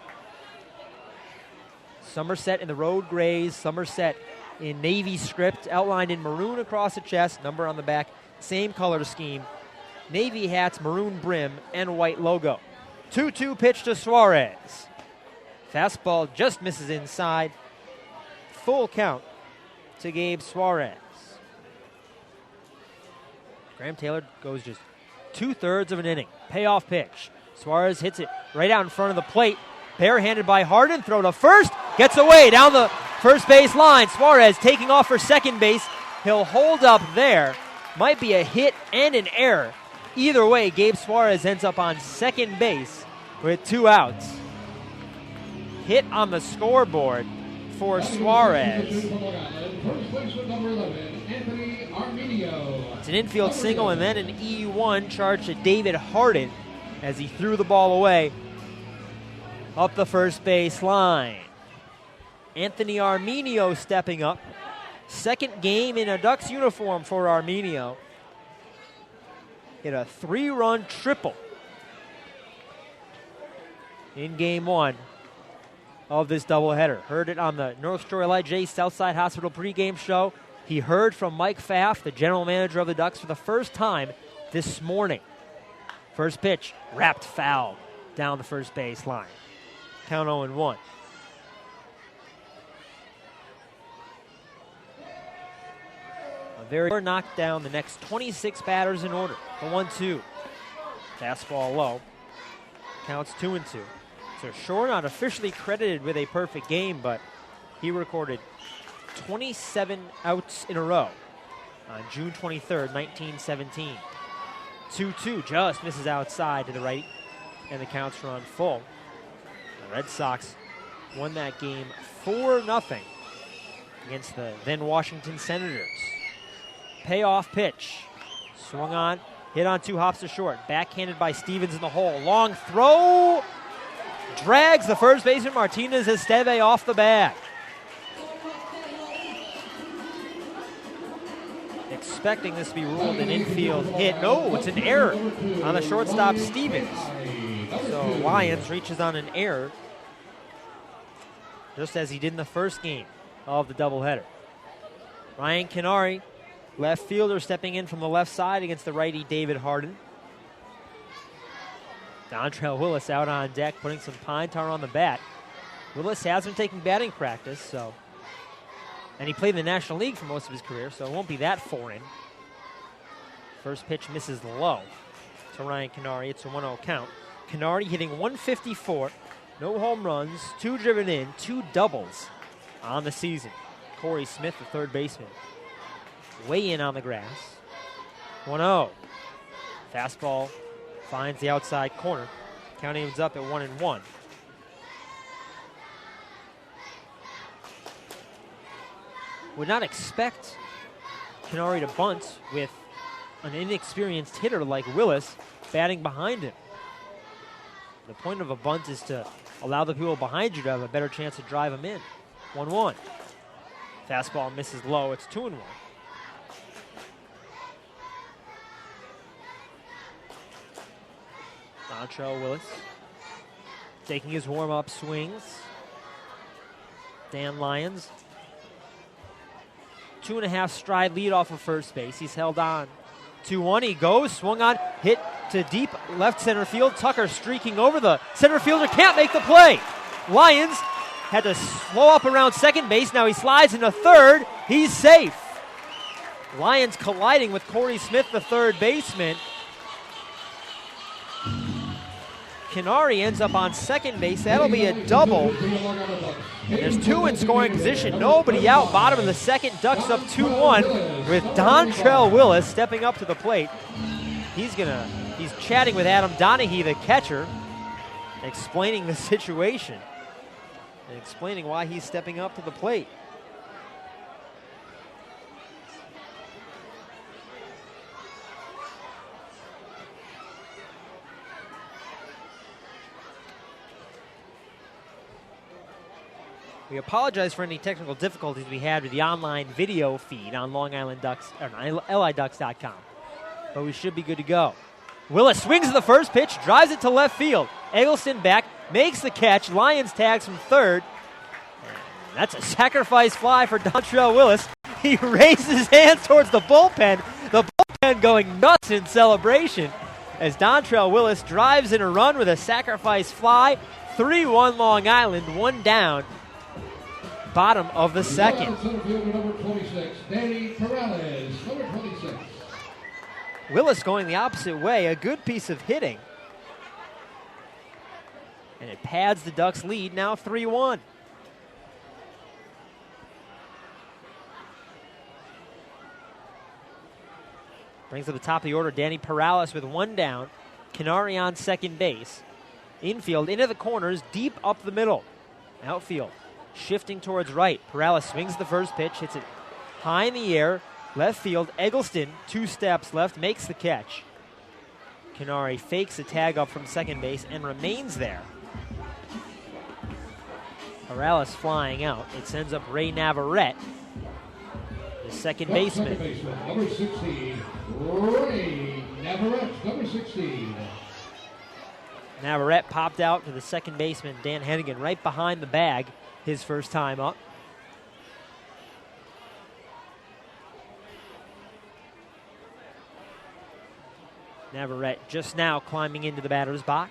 Somerset in the road grays. Somerset in navy script, outlined in maroon across the chest, number on the back, same color scheme. Navy hats, maroon brim, and white logo. 2-2 pitch to Suarez. Fastball just misses inside. Full count to Gabe Suarez. Graham Taylor goes just 2/3 of an inning. Payoff pitch. Suarez hits it right out in front of the plate. Barehanded by Harden. Throw to first. Gets away down the first base line. Suarez taking off for second base. He'll hold up there. Might be a hit and an error. Either way, Gabe Suarez ends up on second base with 2 outs. Hit on the scoreboard for Suarez. First baseman, number 11, Anthony Arminio. It's an infield single and then an E1 charge to David Harden as he threw the ball away up the first base line. Anthony Arminio stepping up. Second game in a Ducks uniform for Arminio. Hit a 3-run triple in game 1 of this doubleheader. Heard it on the North Shore LIJ Southside Hospital pregame show. He heard from Mike Pfaff, the general manager of the Ducks, for the first time this morning. First pitch, wrapped foul down the first base line. Count 0-1. A very knocked down the next 26 batters in order. The 1-2. Fastball low. Counts 2-2. So Shore not officially credited with a perfect game, but he recorded 27 outs in a row on June 23rd, 1917. 2-2 just misses outside to the right, and the counts run full. The Red Sox won that game 4-0 against the then Washington Senators. Payoff pitch. Swung on, hit on 2 hops to short. Backhanded by Stevens in the hole. Long throw. Drags the first baseman Martinez Esteve off the bag. Expecting this to be ruled an infield hit. No, it's an error on the shortstop Stevens. So Lyons reaches on an error, just as he did in the first game of the doubleheader. Ryan Canary, left fielder, stepping in from the left side against the righty David Harden. Dontrell Willis out on deck, putting some pine tar on the bat. Willis has been taking batting practice, and he played in the National League for most of his career, so it won't be that foreign. First pitch misses low to Ryan Canary. It's a 1-0 count. Canary hitting 154, no home runs, 2 driven in, 2 doubles on the season. Corey Smith, the third baseman, way in on the grass. 1-0. Fastball finds the outside corner. Count ends up at 1-1. Would not expect Canary to bunt with an inexperienced hitter like Willis batting behind him. The point of a bunt is to allow the people behind you to have a better chance to drive them in. 1-1. Fastball misses low. It's 2-1. Dontrell Willis taking his warm-up swings. Dan Lyons, 2.5 stride lead off of first base. He's held on. 2-1. He goes, swung on, hit to deep left center field. Tucker streaking over the center fielder, can't make the play. Lyons had to slow up around second base. Now he slides into third. He's safe. Lyons colliding with Corey Smith, the third baseman. Canary ends up on second base. That'll be a double. And there's 2 in scoring position. Nobody out. Bottom of the second. Ducks up 2-1 with Dontrell Willis stepping up to the plate. He's chatting with Adam Donahue, the catcher, explaining the situation and explaining why he's stepping up to the plate. We apologize for any technical difficulties we had with the online video feed on Long Island Ducks or LIDucks.com. But we should be good to go. Willis swings at the first pitch, drives it to left field. Eggleston back, makes the catch. Lions tags from third. And that's a sacrifice fly for Dontrell Willis. He raises his hands towards the bullpen. The bullpen going nuts in celebration as Dontrell Willis drives in a run with a sacrifice fly. 3-1 Long Island, one down. Bottom of the second. Number 26, Danny Perales, number 26. Willis going the opposite way, a good piece of hitting. And it pads the Ducks' lead, now 3-1. Brings to the top of the order Danny Perales with one down. Canary on second base. Infield into the corners, deep up the middle. Outfield shifting towards right. Perales swings the first pitch, hits it high in the air. Left field, Eggleston, 2 steps left, makes the catch. Canary fakes a tag up from second base and remains there. Perales flying out. It sends up Ray Navarrete, the second baseman. Number 16, Ray Navarrete, number 16. Navarrete popped out to the second baseman, Dan Hennigan, right behind the bag his first time up. Navarrete just now climbing into the batter's box.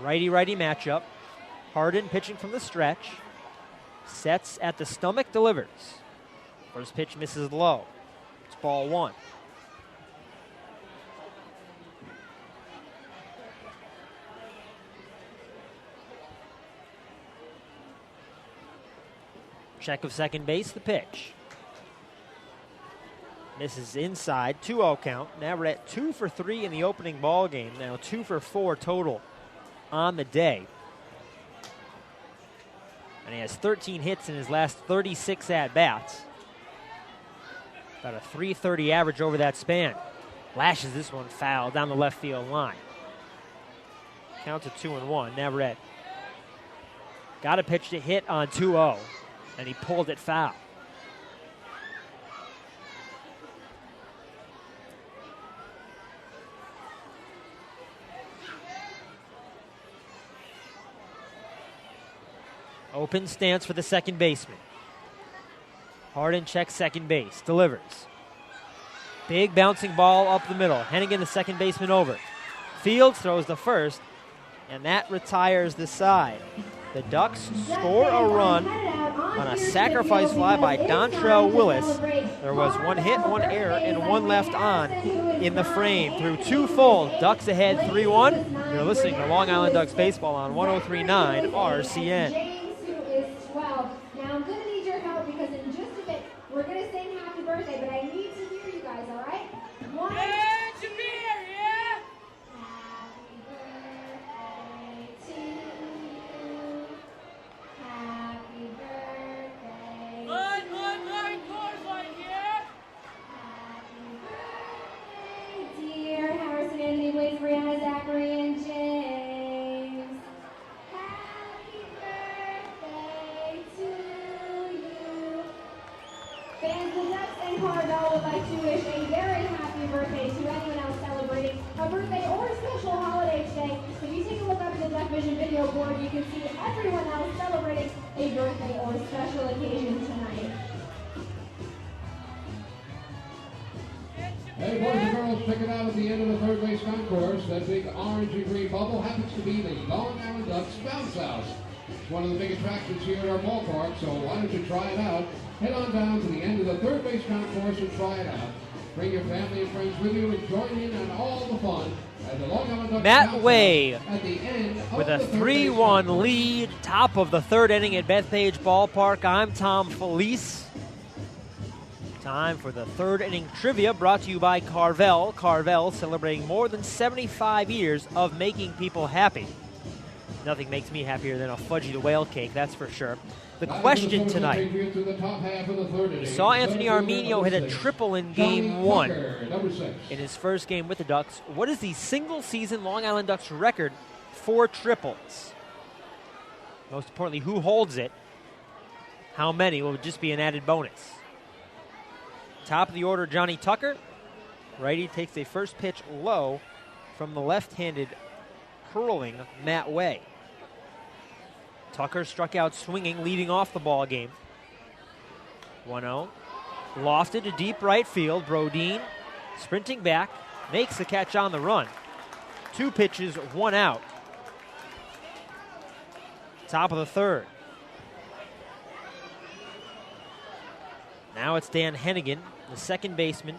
Righty-righty matchup. Harden pitching from the stretch. Sets at the stomach, delivers. First pitch misses low. It's ball 1. Check of second base, the pitch. Misses inside, 2-0 count. Navarrete 2 for 3 in the opening ball game. Now 2 for 4 total on the day. And he has 13 hits in his last 36 at-bats. About a .330 average over that span. Lashes this one foul down the left field line. Counts at 2-1. Navarrete got a pitch to hit on 2-0, and he pulled it foul. Open stance for the second baseman. Harden checks second base, delivers. Big bouncing ball up the middle. Hennigan, the second baseman, over. Fields throws the first, and that retires the side. The Ducks score a run on a sacrifice fly by Dontrell Willis. There was 1 hit, 1 error, and 1 left on in the frame. Through 2 full, Ducks ahead 3-1. You're listening to Long Island Ducks Baseball on 103.9 RCN. Now I'm going to need your help because in just a bit we're going to sing happy birthday, but I need to hear you guys, all right? 1, It's a beer, yeah? Happy birthday to you. Happy birthday. Mine, Coors Light, yeah? Happy birthday, dear Harrison, Anthony, Blaze, Brianna, Zachary, and James. Happy birthday to you. Fans, the Ducks and Carvel would like to wish a very happy birthday to anyone else celebrating a birthday or a special holiday today. If you take a look up at the Duck Vision video board, you can see everyone else celebrating a birthday or special occasion tonight. Hey, boys and girls, check it out at the end of the third base concourse. That big orange and green bubble happens to be the Long Island Ducks Bounce House. It's one of the big attractions here at our ballpark, so why don't you try it out? Head on down to the end of the third base concourse and try it out. Bring your family and friends with you and join in on all the fun at the Long Island Ducks Matt Bounce Way House at the end of with a the third base 3-1 concourse. lead, top of the third inning at Bethpage Ballpark. I'm Tom Felice. Time for the third inning trivia brought to you by Carvel. Carvel celebrating more than 75 years of making people happy. Nothing makes me happier than a Fudgy the Whale cake, that's for sure. The question tonight, we saw Anthony Arminio hit a triple in Game 1 in his first game with the Ducks. What is the single-season Long Island Ducks record for triples? Most importantly, who holds it, how many will just be an added bonus. Top of the order, Johnny Tucker. Righty takes a first pitch low from the left-handed curling Matt Way. Tucker struck out swinging, leading off the ball game. 1-0. Lofted to deep right field. Brodeen sprinting back, makes the catch on the run. 2 pitches, 1 out. Top of the third. Now it's Dan Hennigan, the second baseman.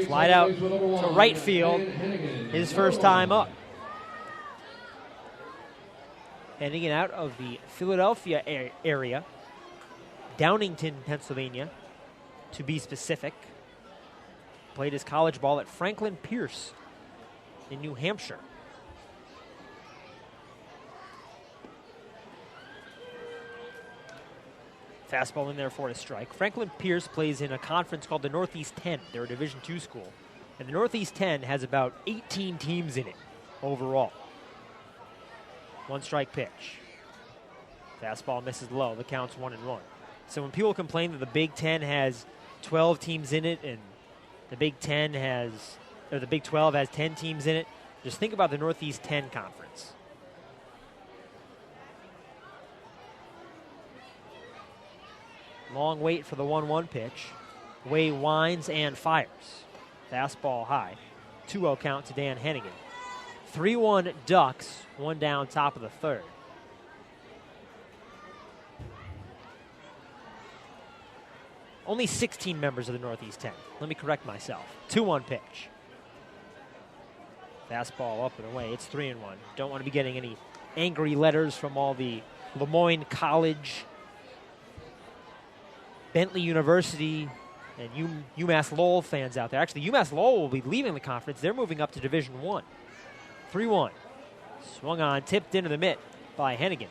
Flied out to right field, his first time up. Hennigan out of the Philadelphia area, Downingtown, Pennsylvania, to be specific. Played his college ball at Franklin Pierce in New Hampshire. Fastball in there for a strike. Franklin Pierce plays in a conference called the Northeast 10. They're a Division II school. And the Northeast 10 has about 18 teams in it overall. 1 strike pitch. Fastball misses low. The count's 1-1. So when people complain that the Big 10 has 12 teams in it and the Big 12 has 10 teams in it, just think about the Northeast 10 conference. Long wait for the 1-1 pitch. Way winds and fires. Fastball high. 2-0 count to Dan Hennigan. 3-1 Ducks, 1 down, top of the third. Only 16 members of the Northeast 10. Let me correct myself. 2-1 pitch. Fastball up and away. It's 3-1. Don't want to be getting any angry letters from all the Lemoyne College, Bentley University, and UMass Lowell fans out there. Actually, UMass Lowell will be leaving the conference. They're moving up to Division I. 3-1. Swung on, tipped into the mitt by Hennigan.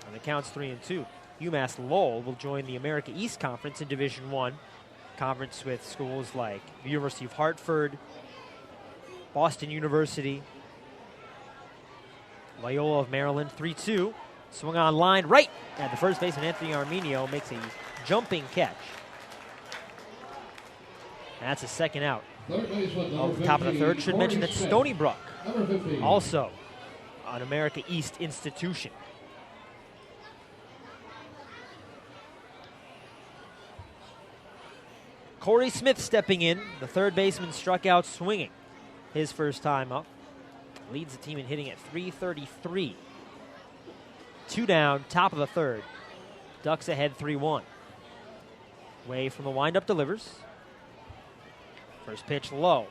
And the count's 3-2. UMass Lowell will join the America East Conference in Division I. Conference with schools like the University of Hartford, Boston University, Loyola of Maryland. 3-2. Swung on line right at the first baseman. Anthony Arminio makes a jumping catch. That's a second out. Off the top of the third, should mention that Stony Brook, also an America East institution. Corey Smith stepping in. The third baseman struck out swinging his first time up. Leads the team in hitting at .333. 2 down, top of the third. Ducks ahead 3-1. Way from the windup delivers. First pitch low.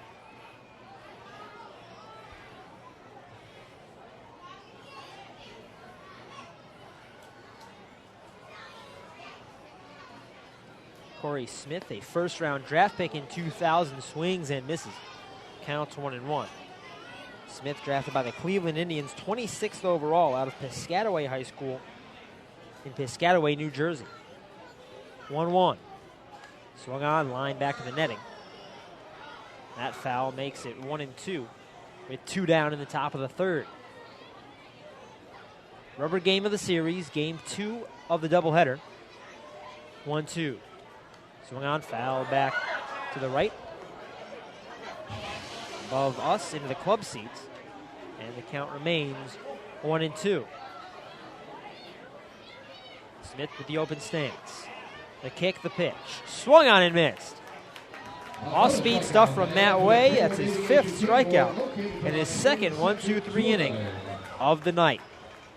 Corey Smith, a first-round draft pick in 2000, swings and misses. Counts 1-1. Smith drafted by the Cleveland Indians, 26th overall out of Piscataway High School in Piscataway, New Jersey. 1-1. Swung on, line back to the netting. That foul makes it 1-2 with 2 down in the top of the third. Rubber game of the series, game 2 of the doubleheader. 1-2. Swung on, foul back to the right. Above us into the club seats. And the count remains 1-2. Smith with the open stance. The kick, the pitch. Swung on and missed. Off-speed stuff from Matt Way. That's his 5th strikeout and his second 1-2-3 inning of the night.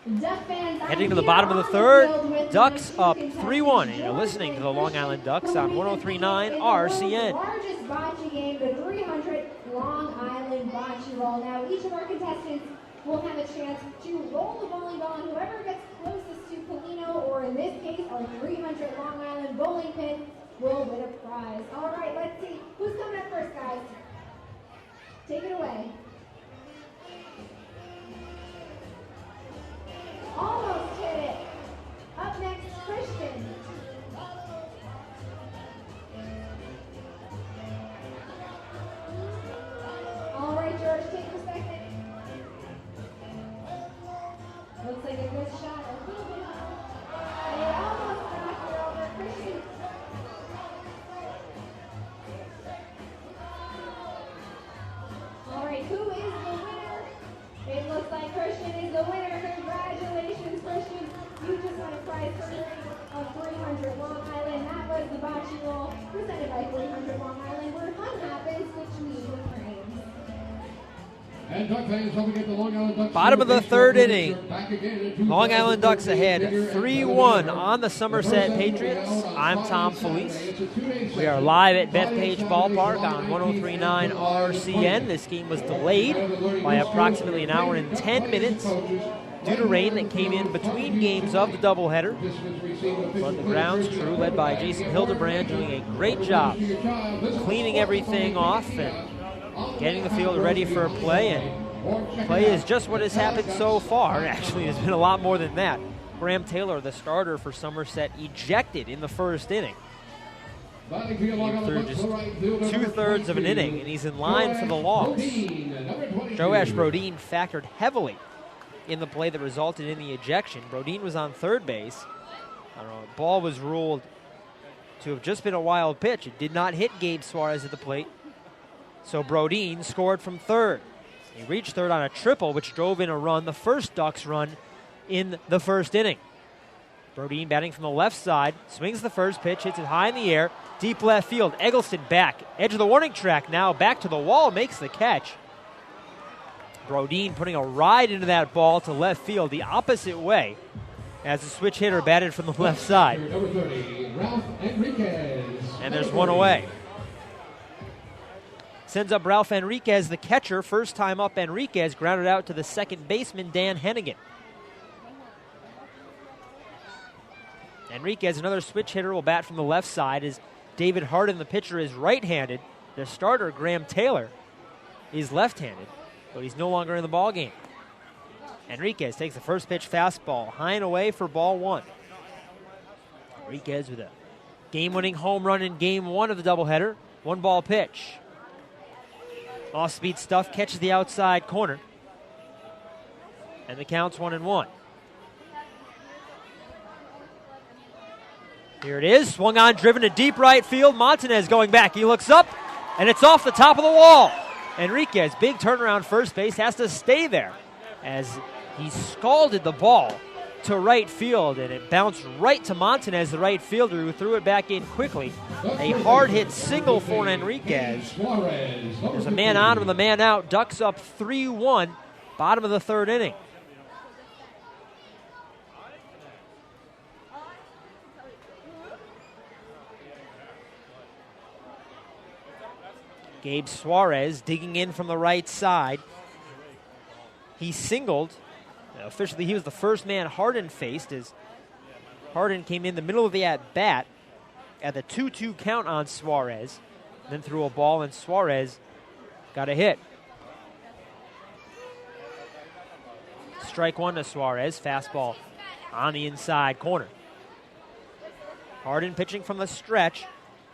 Heading to the bottom of the third, Ducks up 3-1. And you're listening to the Long Island Ducks on 103.9 RCN. Largest bocce game, the 300 Long Island bocce roll. Now, each of our contestants will have a chance to roll the bowling ball, and whoever gets closest to Polino, or in this case, our 300 Long Island bowling pin, will win a prize. All right, let's see. Who's coming up first, guys? Take it away. Almost hit it. Up next, Christian. All right, George, take a second. Looks like a Debauchery Roll, presented by 300 Long Island, where fun happens between the frames. And Duck fans, don't forget the Long Island Ducks. Bottom of the third inning. Back again in Long Island Ducks ahead 3-1 3-1 on the Somerset Patriots. I'm Tom Felice. We are live at Bethpage Ballpark on 103.9 RCN. This game was delayed by approximately an hour and 10 minutes due to rain that came in between games of the doubleheader. But the grounds crew, led by Jason Hildebrand, doing a great job cleaning everything off and getting the field ready for play. And play is just what has happened so far. Actually, there's been a lot more than that. Graham Taylor, the starter for Somerset, ejected in the first inning. Through just two-thirds of an inning, and he's in line for the loss. Joash Brodeen factored heavily in the play that resulted in the ejection. Brodeen was on third base. The ball was ruled to have just been a wild pitch. It did not hit Gabe Suarez at the plate. So Brodeen scored from third. He reached third on a triple, which drove in a run, the first Ducks run in the first inning. Brodeen batting from the left side, swings the first pitch, hits it high in the air, deep left field. Eggleston back, edge of the warning track now, back to the wall, makes the catch. Brodeen putting a ride into that ball to left field the opposite way as the switch hitter batted from the left side. Number 30, Ralph Enriquez. And there's one away. Sends up Ralph Enriquez, the catcher. First time up, Enriquez grounded out to the second baseman, Dan Hennigan. Enriquez, another switch hitter, will bat from the left side as David Hardin, the pitcher, is right-handed. The starter, Graham Taylor, is left-handed, but he's no longer in the ballgame. Enriquez takes the first pitch fastball, high and away for ball one. Enriquez with a game-winning home run in game one of the doubleheader. One ball pitch. Off-speed stuff catches the outside corner. And the count's 1-1. Here it is. Swung on, driven to deep right field. Montanez going back. He looks up, and it's off the top of the wall. Enriquez, big turnaround first base, has to stay there as he scalded the ball to right field, and it bounced right to Montanez, the right fielder, who threw it back in quickly. A hard-hit single for Enriquez. There's a man on with a man out. Ducks up 3-1, bottom of the third inning. Gabe Suarez digging in from the right side. He singled. Officially, he was the first man Hardin faced as Hardin came in the middle of the at-bat at the 2-2 count on Suarez, then threw a ball, and Suarez got a hit. Strike one to Suarez. Fastball on the inside corner. Hardin pitching from the stretch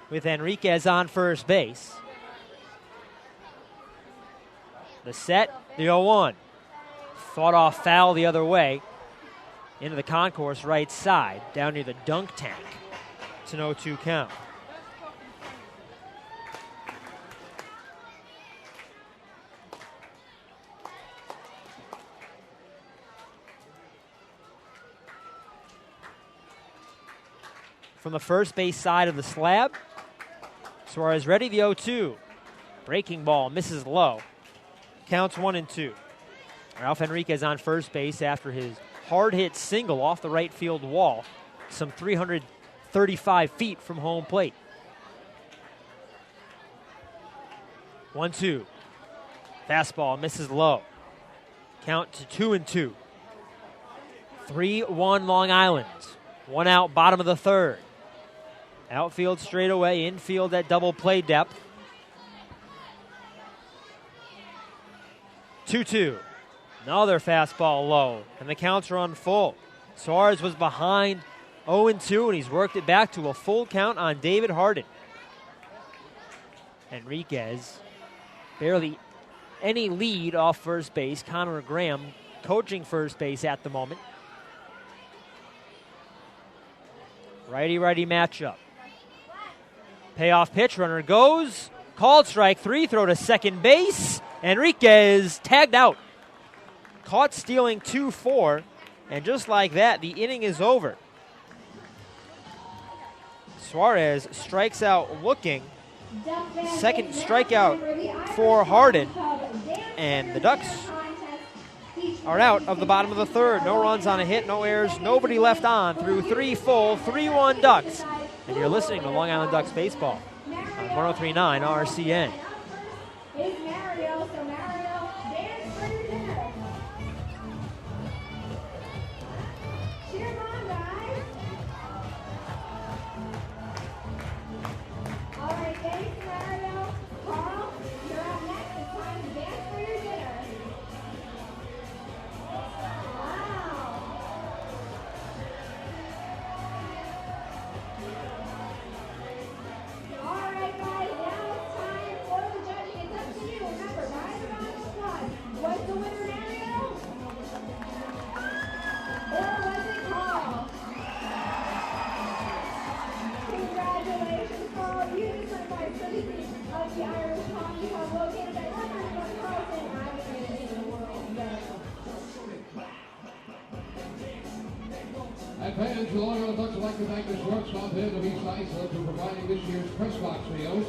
with Enriquez on first base. The set, the 0-1. Fought off foul the other way into the concourse right side, down near the dunk tank. It's an 0-2 count. From the first base side of the slab, Suarez ready, the 0-2. Breaking ball, misses low. Counts 1-2. Ralph Enriquez on first base after his hard-hit single off the right field wall, some 335 feet from home plate. 1-2. Fastball misses low. Count to 2-2. 3-1 Long Island. One out, bottom of the third. Outfield straightaway, infield at double play depth. 2-2. Another fastball low, and the counts run full. Suarez was behind 0-2, and he's worked it back to a full count on David Hardin. Enriquez, barely any lead off first base. Connor Graham coaching first base at the moment. Righty-righty matchup. Payoff pitch, runner goes. Called strike three, throw to second base. Enriquez tagged out. Caught stealing 2-4, and just like that, the inning is over. Suarez strikes out looking. Second strikeout for Hardin. And the Ducks are out of the bottom of the third. No runs on a hit, no errors, nobody left on through 3 full, 3-1 Ducks. And you're listening to Long Island Ducks baseball on 103.9 RCN. Is Mario, so Mario, dance for your dinner. Cheers on, guys. All right, thanks, Mario. Carl, you're up next. It's time to dance for your dinner. Wow. All right, guys, now it's time for the judging. It's up to you. Remember, guys, a round of applause. Was the winner Mario? Or was it Carl? Congratulations, Carl. You just went by citizens of the Irish Hockey Club located at 101 Carlton Avenue in the world. And fans, the Long Island Ducks would like to thank the shortstop head of East Iceland for providing this year's press box meals.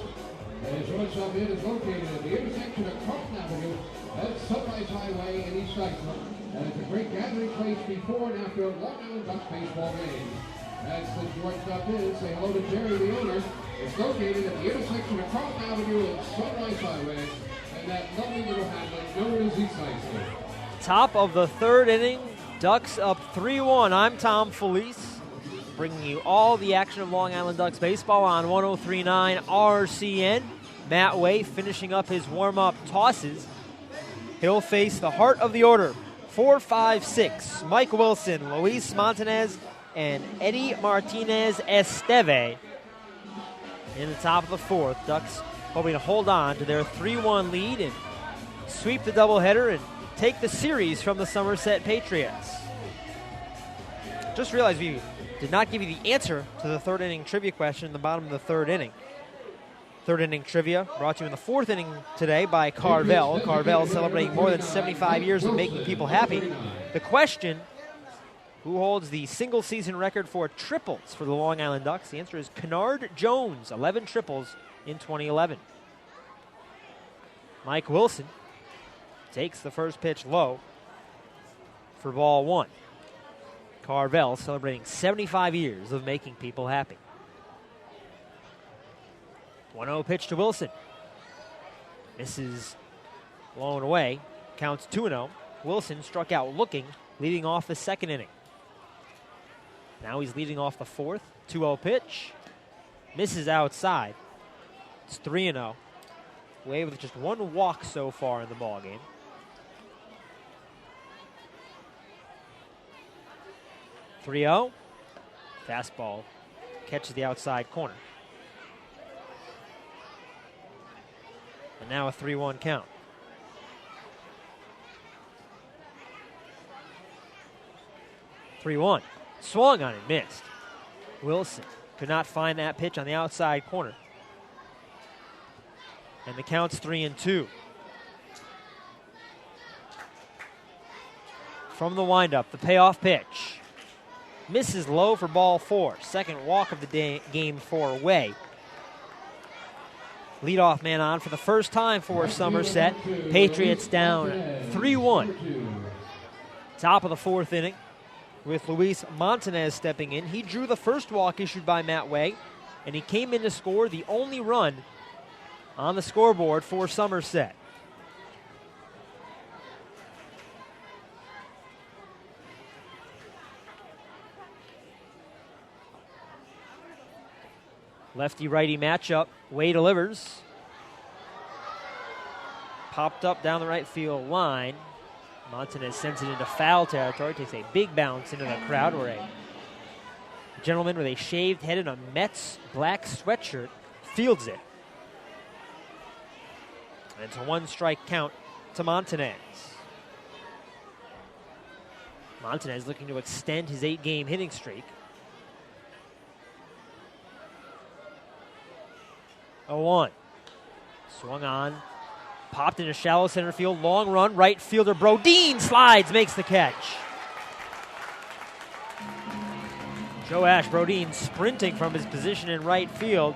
The shortstop head is located at the intersection of Carlton Avenue and Sunrise Highway in East Iceland. And it's a great gathering place before and after Long Island Ducks baseball games. As the shortstop is, say hello to Jerry, the owner. It's located at the intersection of Carlton Avenue and Sunrise Highway. And that lovely little hamlet known as East Iceland. Top of the third inning, Ducks up 3-1. I'm Tom Felice, bringing you all the action of Long Island Ducks baseball on 103.9 RCN. Matt Way finishing up his warm-up tosses. He'll face the heart of the order, 4, 5, 6. Mike Wilson, Luis Montanez, and Eddie Martinez Esteve. In the top of the fourth, Ducks hoping to hold on to their 3-1 lead and sweep the doubleheader and take the series from the Somerset Patriots. Just realized we did not give you the answer to the third inning trivia question in the bottom of the third inning. Third inning trivia brought to you in the fourth inning today by Carvel. Carvel celebrating more than 75 years of making people happy. The question, who holds the single season record for triples for the Long Island Ducks? The answer is Kennard Jones, 11 triples in 2011. Mike Wilson takes the first pitch low for ball one. Carvel celebrating 75 years of making people happy. 1-0 pitch to Wilson. Misses blown away. Counts 2-0. Wilson struck out looking, leading off the second inning. Now he's leading off the fourth. 2-0 pitch. Misses outside. It's 3-0. Way with just one walk so far in the ballgame. 3-0. Fastball catches the outside corner. And now a 3-1 count. Swung on and missed. Wilson could not find that pitch on the outside corner. And the count's 3-2. From the windup, the payoff pitch. Misses low for ball four. Second walk of the game for Way. Leadoff man on for the first time for Somerset. Patriots down 3-1. Top of the fourth inning with Luis Montanez stepping in. He drew the first walk issued by Matt Way, and he came in to score the only run on the scoreboard for Somerset. Lefty-righty matchup. Way delivers. Popped up down the right field line. Montanez sends it into foul territory. Takes a big bounce into the crowd where a gentleman with a shaved head and a Mets black sweatshirt fields it. And it's a one-strike count to Montanez. Montanez looking to extend his 8-game hitting streak. 0-1. Swung on. Popped into shallow center field. Long run. Right fielder Brodeen slides. Makes the catch. Joe Ash Brodeen sprinting from his position in right field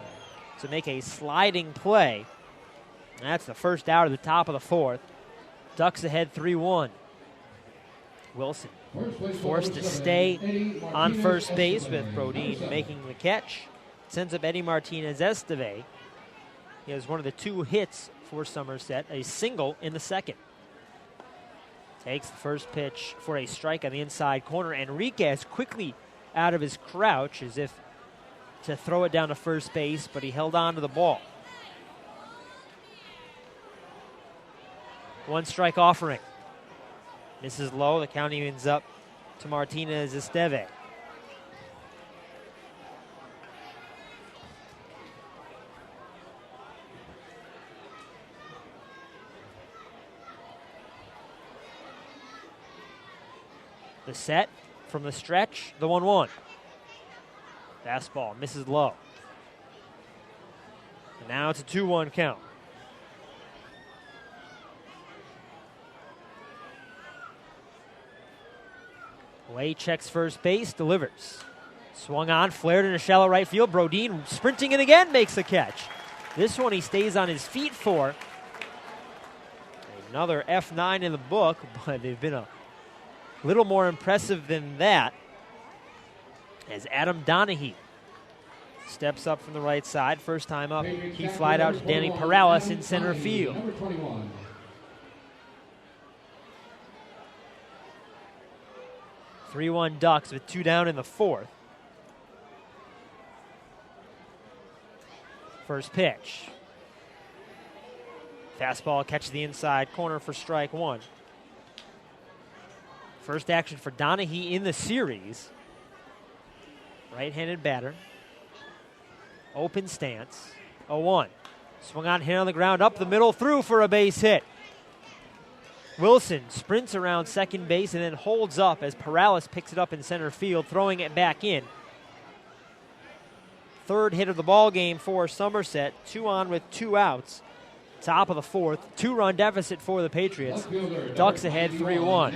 to make a sliding play. And that's the first out at the top of the fourth. Ducks ahead 3-1. Wilson forced to stay on first base with Brodeen making the catch. Sends up Eddie Martinez Esteve. He has one of the 2 hits for Somerset, a single in the second. Takes the first pitch for a strike on the inside corner. Enriquez quickly out of his crouch as if to throw it down to first base, but he held on to the ball. 1 strike offering. Misses low. The count evens up to Martinez Esteve. The set from the stretch, the 1-1. Fastball misses low. And now it's a 2-1 count. Way checks first base, delivers. Swung on, flared in a shallow right field. Brodeen sprinting in again, makes the catch. This one he stays on his feet for. Another F9 in the book, but they've been a little more impressive than that as Adam Donahue steps up from the right side. First time up, he flied out to Danny Perales in center field. 3-1 Ducks with 2 down in the fourth. First pitch. Fastball catches the inside corner for strike 1. First action for Donahue in the series. Right-handed batter. Open stance. 0-1. Swung on, hit on the ground, up the middle, through for a base hit. Wilson sprints around second base and then holds up as Perales picks it up in center field, throwing it back in. Third hit of the ball game for Somerset. 2 on with 2 outs. Top of the fourth. 2-run deficit for the Patriots. Ducks ahead 3-1.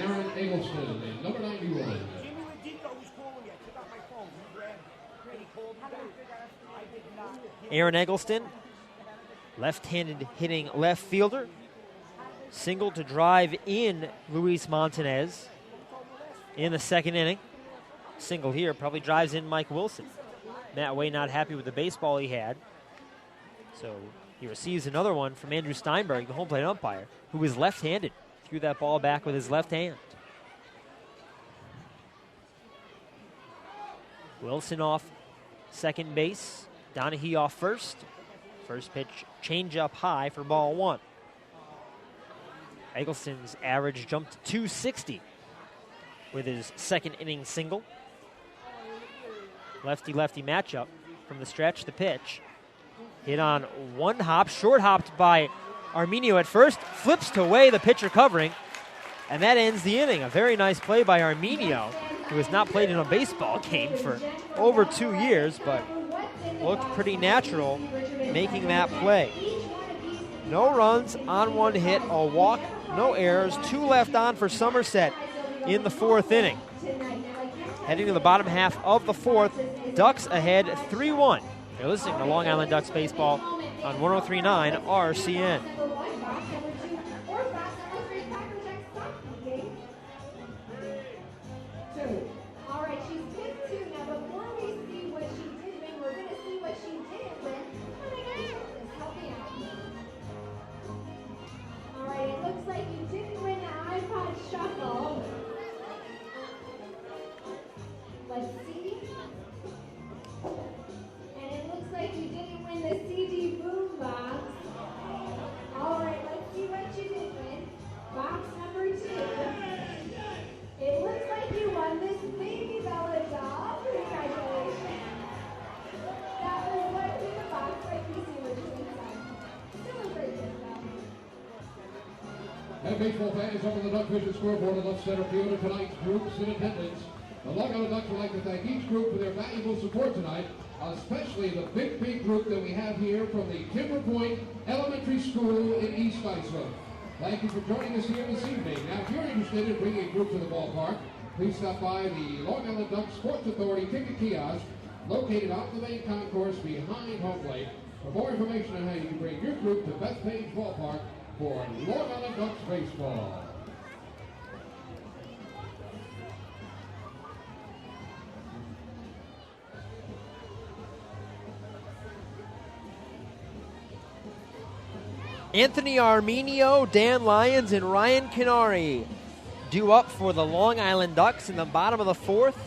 Aaron Eggleston, left-handed hitting left fielder. Single to drive in Luis Montanez in the second inning. Single here probably drives in Mike Wilson. Matt Way not happy with the baseball he had. So he receives another one from Andrew Steinberg, the home plate umpire, who is left-handed. Threw that ball back with his left hand. Wilson off second base. Donahue off first. First pitch, change up high for ball 1. Eggleston's average jumped to 260 with his second inning single. Lefty-lefty matchup from the stretch. The pitch hit on 1 hop, short hopped by Arminio at first, flips to Way, the pitcher covering, and that ends the inning. A very nice play by Arminio, who has not played in a baseball game for over 2 years, but looked pretty natural making that play. No runs on 1 hit, a walk, no errors, 2 left on for Somerset in the fourth inning. Heading to the bottom half of the fourth, Ducks ahead 3-1. You're listening to Long Island Ducks baseball on 103.9 RCN. And baseball fans up on the Duck Vision scoreboard in left center field of tonight's groups in attendance. The Long Island Ducks would like to thank each group for their valuable support tonight, especially the big group that we have here from the Timber Point Elementary School in East Islip. Thank you for joining us here this evening. Now, if you're interested in bringing a group to the ballpark, please stop by the Long Island Ducks Sports Authority ticket kiosk located off the main concourse behind home plate for more information on how you can bring your group to Bethpage Ballpark for Long Island Ducks baseball. Anthony Arminio, Dan Lyons, and Ryan Canary due up for the Long Island Ducks in the bottom of the fourth.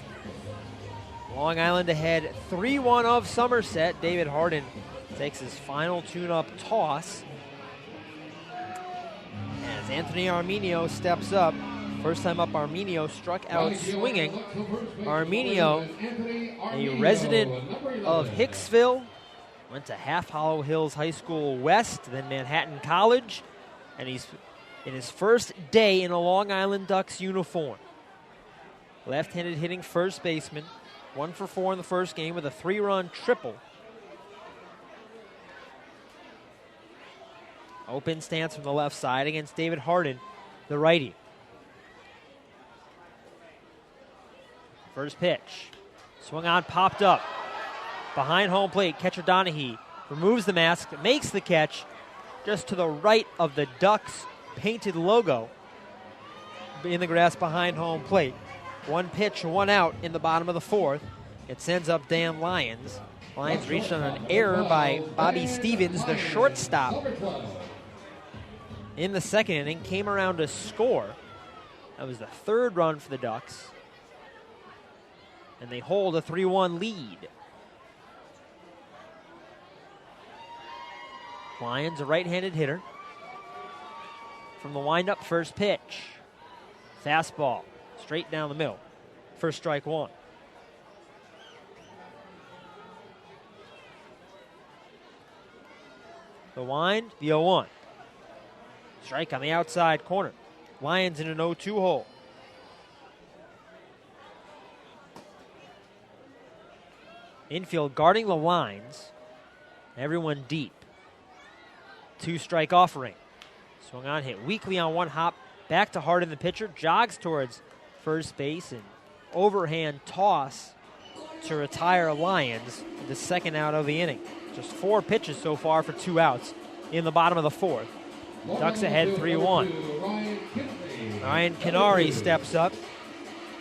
Long Island ahead 3-1 of Somerset. David Harden takes his final tune-up toss as Anthony Arminio steps up. First time up, Arminio struck out swinging. Arminio, a resident of Hicksville, went to Half Hollow Hills High School West, then Manhattan College, and he's in his first day in a Long Island Ducks uniform. Left-handed hitting first baseman, 1 for 4 in the first game with a 3-run triple. Open stance from the left side against David Harden, the righty. First pitch, swung on, popped up. Behind home plate, catcher Donahue removes the mask, makes the catch just to the right of the Ducks painted logo in the grass behind home plate. 1 pitch, 1 out in the bottom of the fourth. It sends up Dan Lyons. Lyons reached on an error by Bobby Stevens, the shortstop. In the second inning, came around to score. That was the 3rd run for the Ducks. And they hold a 3-1 lead. Lyons, a right-handed hitter. From the windup, first pitch. Fastball, straight down the middle. First strike 1. The wind, the 0-1. Strike on the outside corner. Lyons in an 0-2 hole. Infield guarding the lines. Everyone deep. 2-strike offering. Swung on, hit weakly on 1 hop. Back to Harden, the pitcher. Jogs towards first base and overhand toss to retire Lyons. The second out of the inning. Just 4 pitches so far for 2 outs in the bottom of the fourth. Ducks ahead 3-1. Ryan Canary steps up.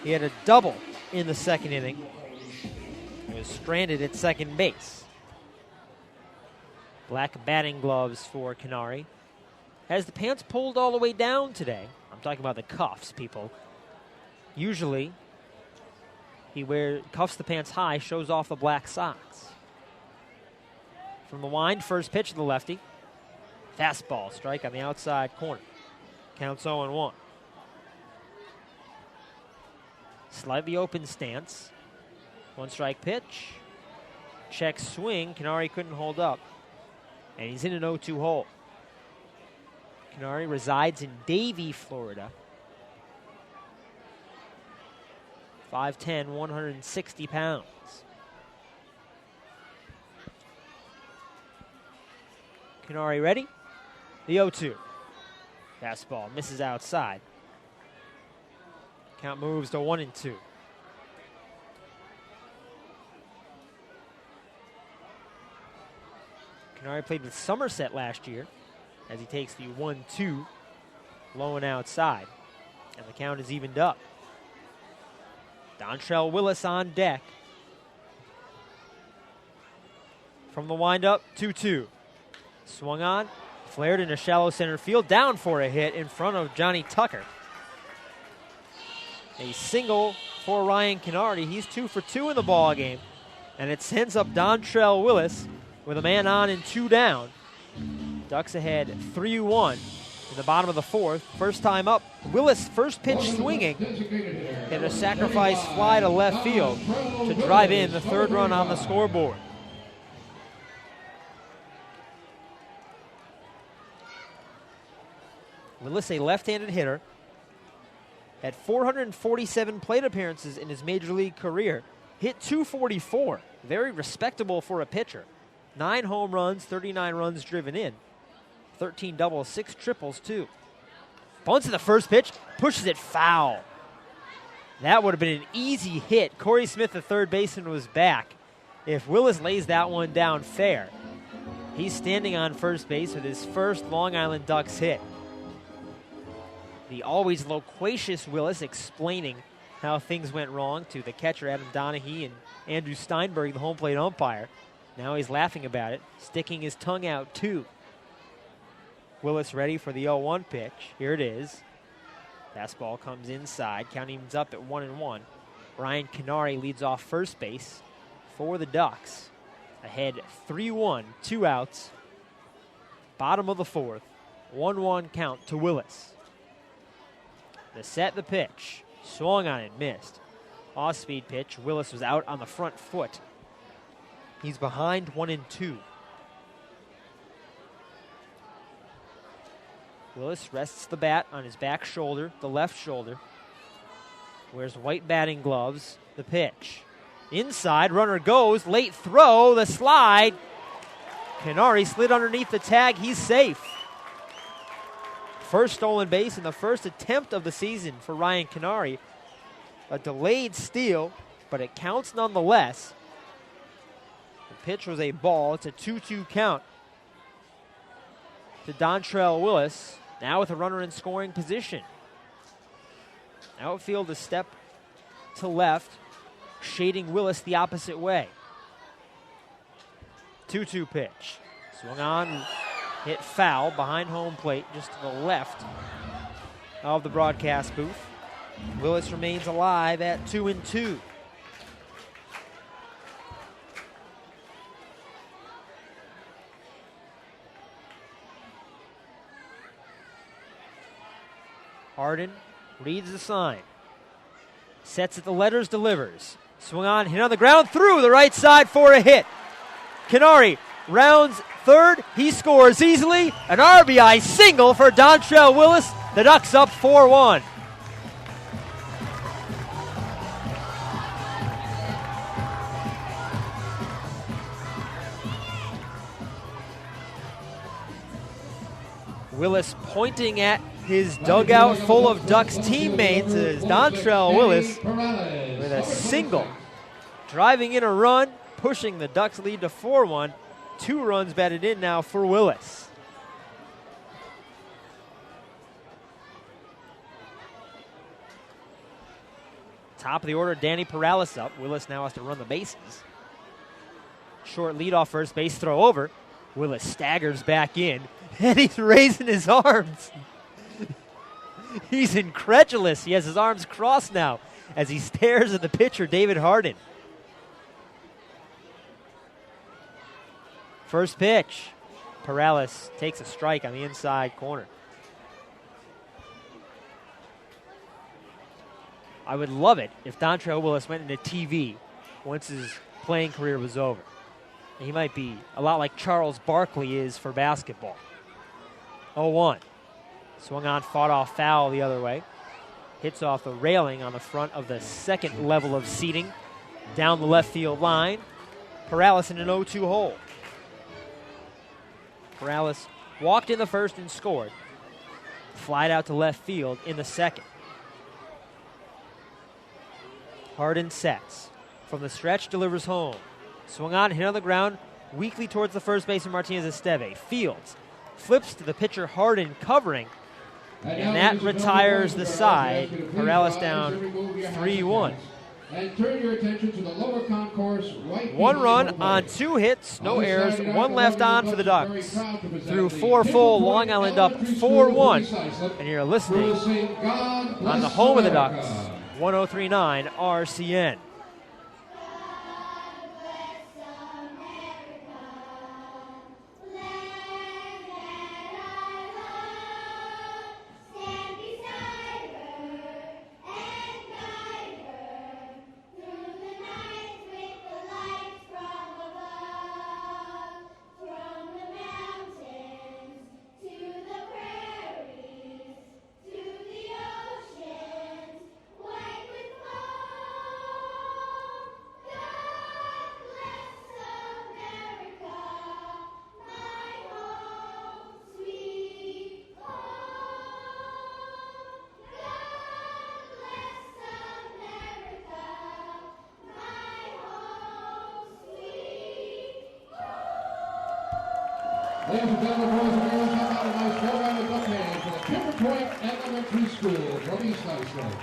He had a double in the second inning. He was stranded at second base. Black batting gloves for Canary. Has the pants pulled all the way down today? I'm talking about the cuffs, people. Usually, he cuffs the pants high, shows off the black socks. From the wind, first pitch to the lefty. Fastball, strike on the outside corner. Counts 0-1. Slightly open stance. 1-strike pitch. Check swing. Canary couldn't hold up. And he's in an 0-2 hole. Canary resides in Davie, Florida. 5'10", 160 pounds. Canary ready? The 0-2. Fastball misses outside. Count moves to 1-2. Canary played with Somerset last year as he takes the 1-2, low and outside. And the count is evened up. Dontrell Willis on deck. From the windup, 2-2. Swung on, flared into shallow center field, down for a hit in front of Johnny Tucker. A single for Ryan Canary. He's 2 for 2 in the ball game, and it sends up Dontrell Willis with a man on and 2 down. Ducks ahead 3-1 in the bottom of the fourth. First time up, Willis first pitch swinging, and a sacrifice fly to left field to drive in the 3rd run on the scoreboard. Willis, a left-handed hitter, had 447 plate appearances in his major league career. Hit .244, very respectable for a pitcher. 9 home runs, 39 runs driven in. 13 doubles, 6 triples, too. Bunts to the first pitch, pushes it foul. That would have been an easy hit. Corey Smith, the third baseman, was back. If Willis lays that one down fair, he's standing on first base with his first Long Island Ducks hit. The always loquacious Willis explaining how things went wrong to the catcher, Adam Donahue, and Andrew Steinberg, the home plate umpire. Now he's laughing about it, sticking his tongue out, too. Willis ready for the 0-1 pitch. Here it is. Fastball comes inside. Counting's up at 1-1. Ryan Canary leads off first base for the Ducks. Ahead 3-1, 2 outs. Bottom of the fourth. 1-1 count to Willis. The set, the pitch. Swung on it, missed. Off-speed pitch. Willis was out on the front foot. He's behind 1-2. Willis rests the bat on his back shoulder, the left shoulder. Wears white batting gloves. The pitch. Inside, runner goes. Late throw, the slide. Canary slid underneath the tag. He's safe. First stolen base in the first attempt of the season for Ryan Canary. A delayed steal, but it counts nonetheless. The pitch was a ball. It's a 2-2 count to Dontrell Willis. Now with a runner in scoring position. Outfield a step to left, shading Willis the opposite way. 2-2 pitch. Swung on, hit foul behind home plate, just to the left of the broadcast booth. Willis remains alive at 2-2. Harden reads the sign. Sets at the letters, delivers. Swung on, hit on the ground, through the right side for a hit. Canary rounds third. He scores easily. An RBI single for Dontrell Willis. The Ducks up 4-1. Willis pointing at his dugout full of Ducks teammates as Dontrell Willis with a single, driving in a run, pushing the Ducks lead to 4-1. 2 runs batted in now for Willis. Top of the order, Danny Perales up. Willis now has to run the bases. Short lead off first base, throw over. Willis staggers back in, and he's raising his arms. He's incredulous. He has his arms crossed now as he stares at the pitcher, David Harden. First pitch. Perales takes a strike on the inside corner. I would love it if Dontrell Willis went into TV once his playing career was over. He might be a lot like Charles Barkley is for basketball. 0-1. Swung on, fought off foul the other way. Hits off the railing on the front of the second level of seating. Down the left field line. Perales in an 0-2 hole. Perales walked in the first and scored. Flied out to left field in the second. Harden sets. From the stretch, delivers home. Swung on, hit on the ground, weakly towards the first baseman Martinez Esteve. Fields flips to the pitcher Harden covering, and that retires the side. Perales down 3-1. And turn your attention to the lower concourse. 1 run on 2 hits, no errors, 1 left on for the Ducks. Through 4 full, Long Island up 4-1. And you're listening on the home of the Ducks, 103.9 RCN. Ladies and gentlemen, boys and girls, how about a nice four-round of duck hand for the Timber Point Elementary School from East Iceland.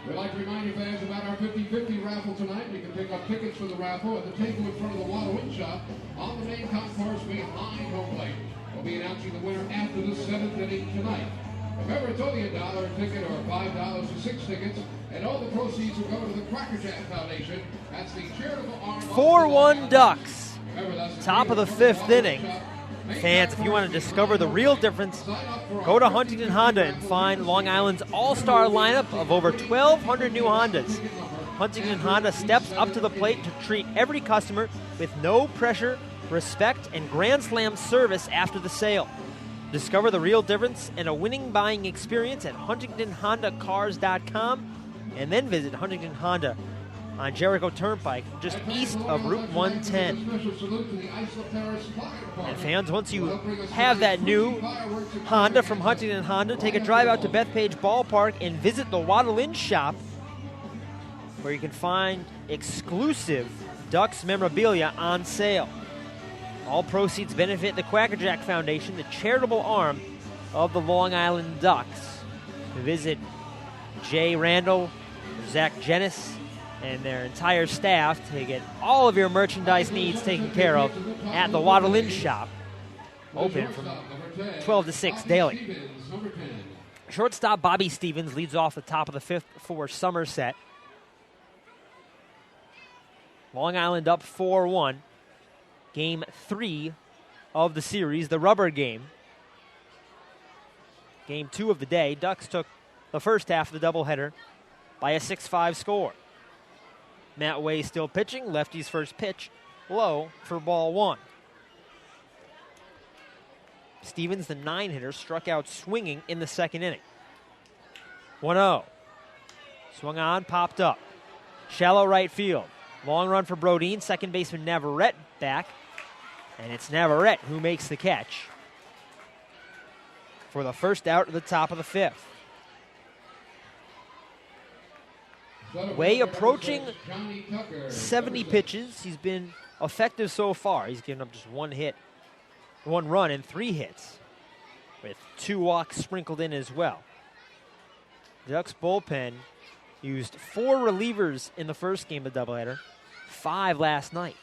We'd like to remind you fans about our 50-50 raffle tonight. You can pick up tickets for the raffle at the table in front of the Water Wind Shop on the main concourse behind home plate. We'll be announcing the winner after the 7th inning tonight. Remember, it's only $1 a ticket or $5 for 6 tickets, and all the proceeds will go to the Cracker Jack Foundation. That's the charitable arm. 4-1 Ducks. Top of the 5th inning. Fans, if you want to discover the real difference, go to Huntington Honda and find Long Island's all-star lineup of over 1,200 new Hondas. Huntington Honda steps up to the plate to treat every customer with no pressure, respect, and Grand Slam service after the sale. Discover the real difference and a winning buying experience at HuntingtonHondaCars.com, and then visit Huntington Honda on Jericho Turnpike, just east of Route 110. And fans, once you have that new Honda from Huntington Honda, take a drive out to Bethpage Ballpark and visit the Waddle-In Shop, where you can find exclusive Ducks memorabilia on sale. All proceeds benefit the Quackerjack Foundation, the charitable arm of the Long Island Ducks. Visit Jay Randall, Zach Jennis, and their entire staff to get all of your merchandise needs taken care of at the Waddle-In Shop, open from 12 to 6 daily. Shortstop Bobby Stevens leads off the top of the 5th for Somerset. Long Island up 4-1. Game 3 of the series, the rubber game. Game 2 of the day. Ducks took the first half of the doubleheader by a 6-5 score. Matt Way still pitching. Lefty's first pitch low for ball 1. Stevens, the 9-hitter, struck out swinging in the 2nd inning. 1-0. Swung on, popped up. Shallow right field. Long run for Brodeen. Second baseman Navarrete back. And it's Navarrete who makes the catch for the first out at the top of the 5th. Way approaching 70 pitches. He's been effective so far. He's given up just 1 hit, 1 run, and 3 hits, with 2 walks sprinkled in as well. The Ducks bullpen used 4 relievers in the first game of the doubleheader, 5 last night.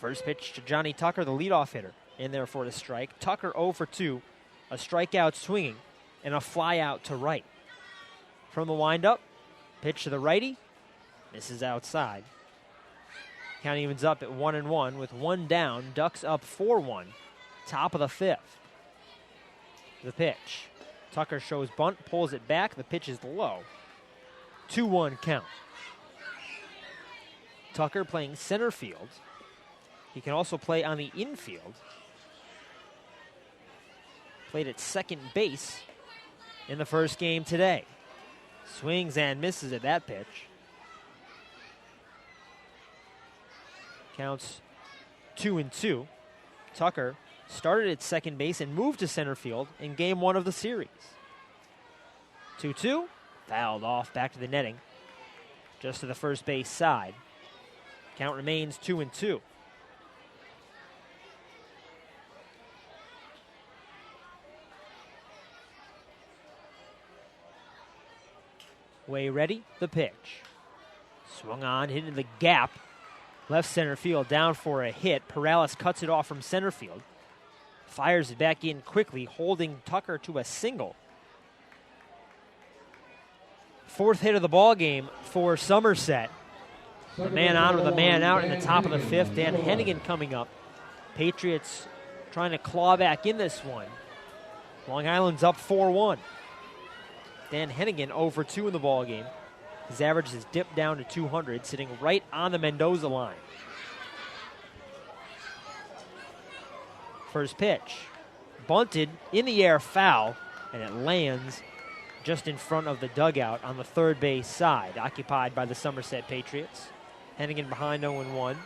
First pitch to Johnny Tucker, the leadoff hitter, in there for the strike. Tucker 0 for 2, a strikeout swinging, and a fly out to right. From the windup, pitch to the righty, misses outside. Count evens up at 1-1 with 1 down. Ducks up 4-1, top of the 5th. The pitch. Tucker shows bunt, pulls it back. The pitch is low. 2-1 count. Tucker playing center field. He can also play on the infield. Played at second base in the first game today. Swings and misses at that pitch. Counts 2-2. Tucker started at second base and moved to center field in game 1 of the series. 2-2. Fouled off back to the netting. Just to the first base side. Count remains 2-2. Way ready, the pitch. Swung on, hit in the gap. Left center field, down for a hit. Perales cuts it off from center field. Fires it back in quickly, holding Tucker to a single. 4th hit of the ball game for Somerset. A man on with a man out in the top of the 5th. Dan Hennigan coming up. Patriots trying to claw back in this one. Long Island's up 4-1. Dan Hennigan 0 for 2 in the ball game. His average has dipped down to 200, sitting right on the Mendoza line. First pitch. Bunted in the air, foul, and it lands just in front of the dugout on the third base side, occupied by the Somerset Patriots. Hennigan behind 0-1.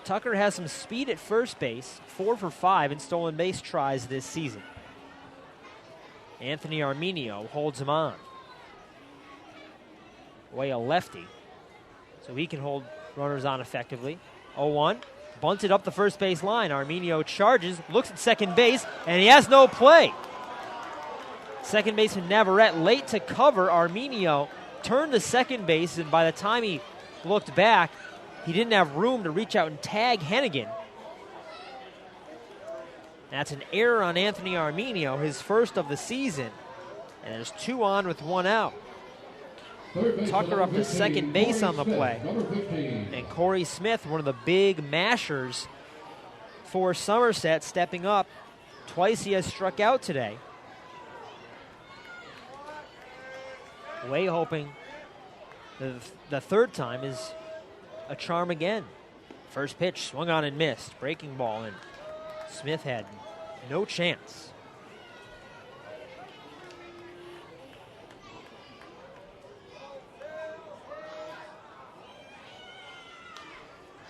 Tucker has some speed at first base, 4 for 5 in stolen base tries this season. Anthony Arminio holds him on. Way a lefty, so he can hold runners on effectively. 0-1, bunted up the first base line. Arminio charges, looks at second base, and he has no play. Second baseman Navarrete late to cover. Arminio turned to second base, and by the time he looked back, he didn't have room to reach out and tag Hennigan. That's an error on Anthony Arminio, his first of the season, and there's 2 on with 1 out. Tucker up to second base on the play. And Corey Smith, one of the big mashers for Somerset, stepping up. Twice he has struck out today. Way hoping the third time is a charm again. First pitch swung on and missed. Breaking ball, and Smith had no chance.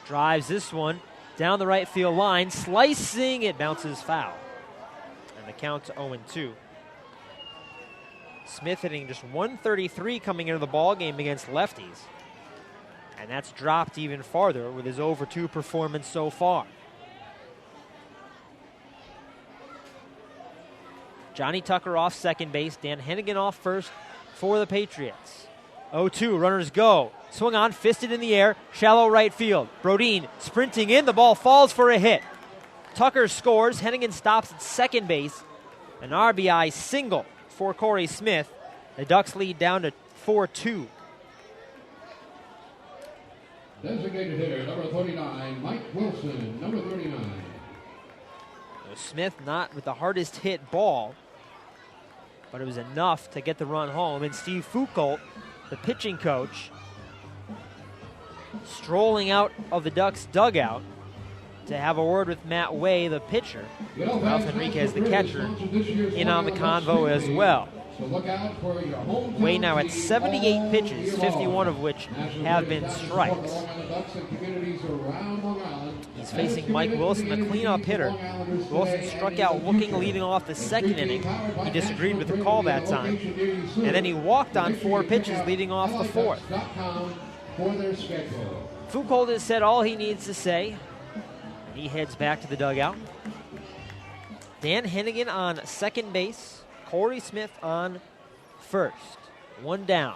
Drives this one down the right field line, slicing, it bounces foul. And the count's 0-2. Smith hitting just 133 coming into the ball game against lefties. And that's dropped even farther with his over 2 performance so far. Johnny Tucker off second base, Dan Hennigan off first for the Patriots. 0-2, runners go. Swung on, fisted in the air, shallow right field. Brodin sprinting in, the ball falls for a hit. Tucker scores, Hennigan stops at second base. An RBI single for Corey Smith. The Ducks lead down to 4-2. Designated hitter, number 39, Mike Wilson, number 39. Smith not with the hardest hit ball, but it was enough to get the run home. And Steve Foucault, the pitching coach, strolling out of the Ducks dugout to have a word with Matt Way, the pitcher. Ralph Enriquez, the catcher, in on the convo as well. Way now at 78 pitches, 51 of which have been strikes. He's facing Mike Wilson, the cleanup hitter. Wilson struck out looking, leading off the second inning. He disagreed with the call that time. And then he walked on 4 pitches, leading off the fourth. Foucault has said all he needs to say. And he heads back to the dugout. Dan Hennigan on second base. Corey Smith on first. 1 down.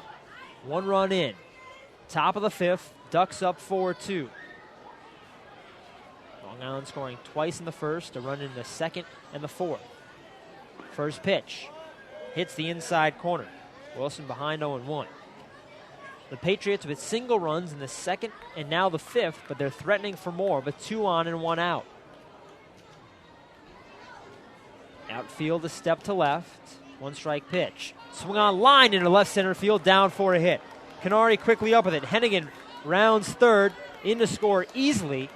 1 run in. Top of the 5th. Ducks up 4-2. Long Island scoring twice in the first, a run in the second and the fourth. First pitch. Hits the inside corner. Wilson behind 0-1. The Patriots with single runs in the second and now the 5th, but they're threatening for more, but 2 on and 1 out. Outfield a step to left. 1 strike pitch. Swung on line into left center field, down for a hit. Canary quickly up with it. Hennigan rounds third, in to score easily.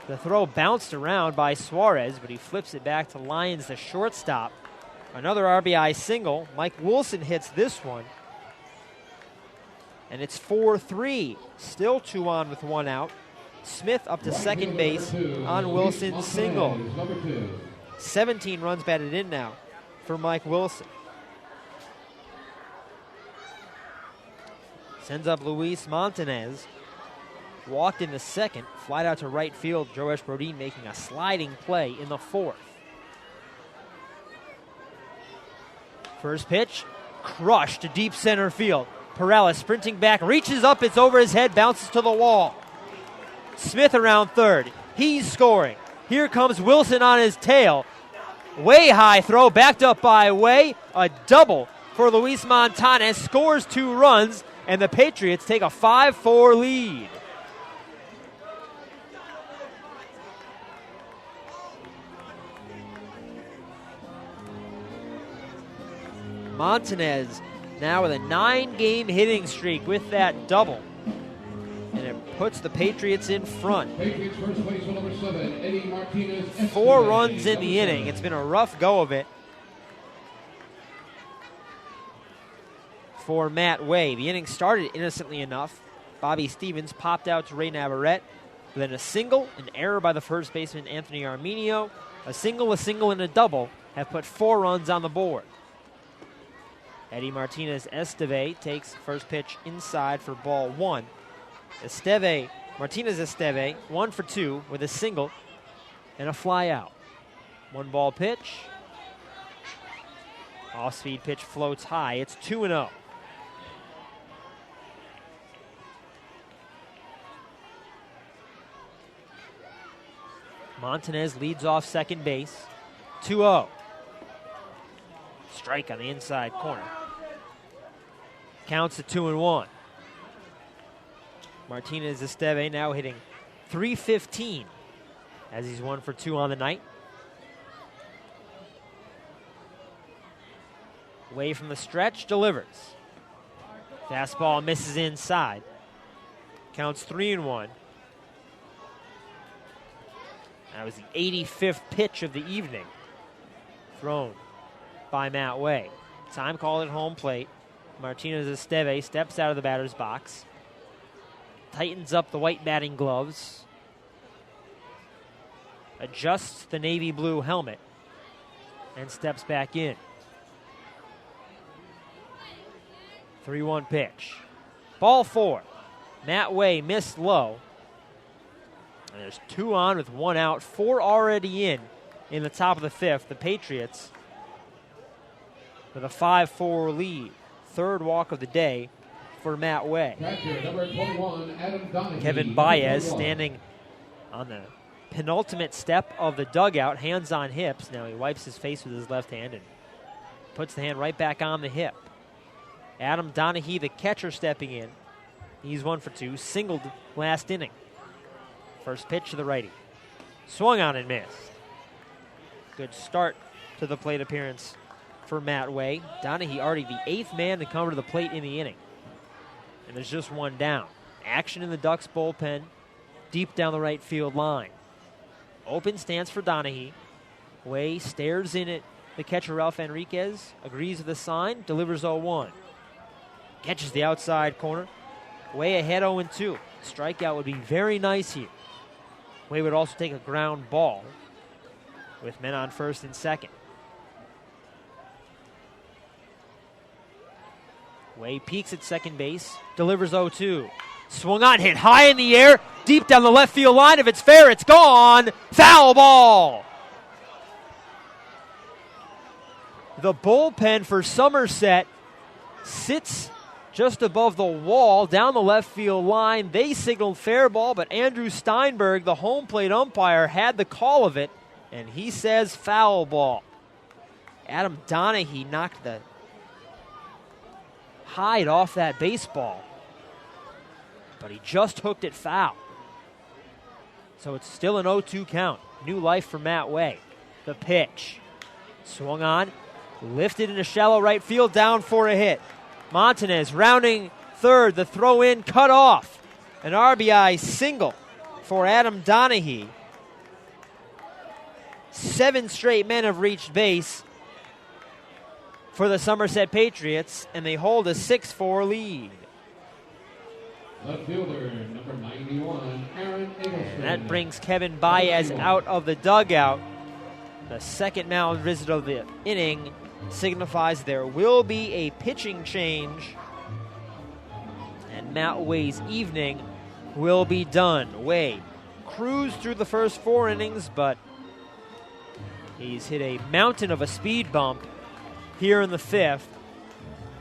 The throw bounced around by Suarez, but he flips it back to Lyons, the shortstop. Another RBI single. Mike Wilson hits this one. And it's 4-3. Still 2 on with 1 out. Smith up to second base on Wilson's single. 17 runs batted in now for Mike Wilson. Sends up Luis Montanez. Walked in the second, flied out to right field. Joesh Brodin making a sliding play in the 4th. First pitch, crushed to deep center field. Perella sprinting back, reaches up, it's over his head, bounces to the wall. Smith around third. He's scoring. Here comes Wilson on his tail. Way high throw, backed up by Way. A double for Luis Montanez. Scores 2 runs, and the Patriots take a 5-4 lead. Montanez now with a 9-game hitting streak with that double. And it puts the Patriots in front. Patriots first baseman number 7, Eddie Martinez. 4 runs in the inning. It's been a rough go of it for Matt Way. The inning started innocently enough. Bobby Stevens popped out to Ray Navarrete. Then a single, an error by the first baseman Anthony Arminio. A single, and a double have put 4 runs on the board. Eddie Martinez-Esteve takes first pitch inside for ball 1. Martinez-Esteve 1 for 2 with a single and a fly out. 1 ball pitch. Off-speed pitch floats high. It's 2-0. Montanez leads off second base. 2-0. Strike on the inside corner. Counts at 2-1. Martinez-Esteve now hitting .315 as he's 1 for 2 on the night. Away from the stretch, delivers. Fastball misses inside. Counts 3-1. That was the 85th pitch of the evening thrown by Matt Way. Time called at home plate. Martinez-Esteve steps out of the batter's box, tightens up the white batting gloves, adjusts the navy blue helmet, and steps back in. 3-1 pitch. Ball 4. Matt Way missed low. And there's 2 on with 1 out. 4 already in the top of the 5th. The Patriots with a 5-4 lead. 3rd walk of the day for Matt Way. Catcher, number 21, Adam Donahue. Kevin Baez standing on the penultimate step of the dugout, hands on hips. Now he wipes his face with his left hand and puts the hand right back on the hip. Adam Donahue, the catcher, stepping in. He's 1 for 2, singled last inning. First pitch to the righty. Swung on and missed. Good start to the plate appearance for Matt Way. Donahue already the 8th man to come to the plate in the inning. And there's just 1 down. Action in the Ducks bullpen, deep down the right field line. Open stance for Donahue. Way stares in at the catcher Ralph Enriquez, agrees with the sign, delivers 0-1. Catches the outside corner. Way ahead 0-2. Strikeout would be very nice here. Way would also take a ground ball with men on first and second. Way peaks at second base, delivers 0-2. Swung on, hit high in the air, deep down the left field line. If it's fair, it's gone. Foul ball. The bullpen for Somerset sits just above the wall, down the left field line. They signaled fair ball, but Andrew Steinberg, the home plate umpire, had the call of it, and he says foul ball. Adam Donahue knocked the hide off that baseball, but he just hooked it foul. So it's still an 0-2 count. New life for Matt Way. The pitch. Swung on, lifted into shallow right field, down for a hit. Montanez rounding third, the throw in cut off. An RBI single for Adam Donahue. 7 straight men have reached base for the Somerset Patriots, and they hold a 6-4 lead. Left fielder, number 91, Aaron Eggleston. And that brings Kevin Baez out of the dugout. The second mound visit of the inning signifies there will be a pitching change, and Matt Way's evening will be done. Way cruised through the first 4 innings, but he's hit a mountain of a speed bump here in the 5th.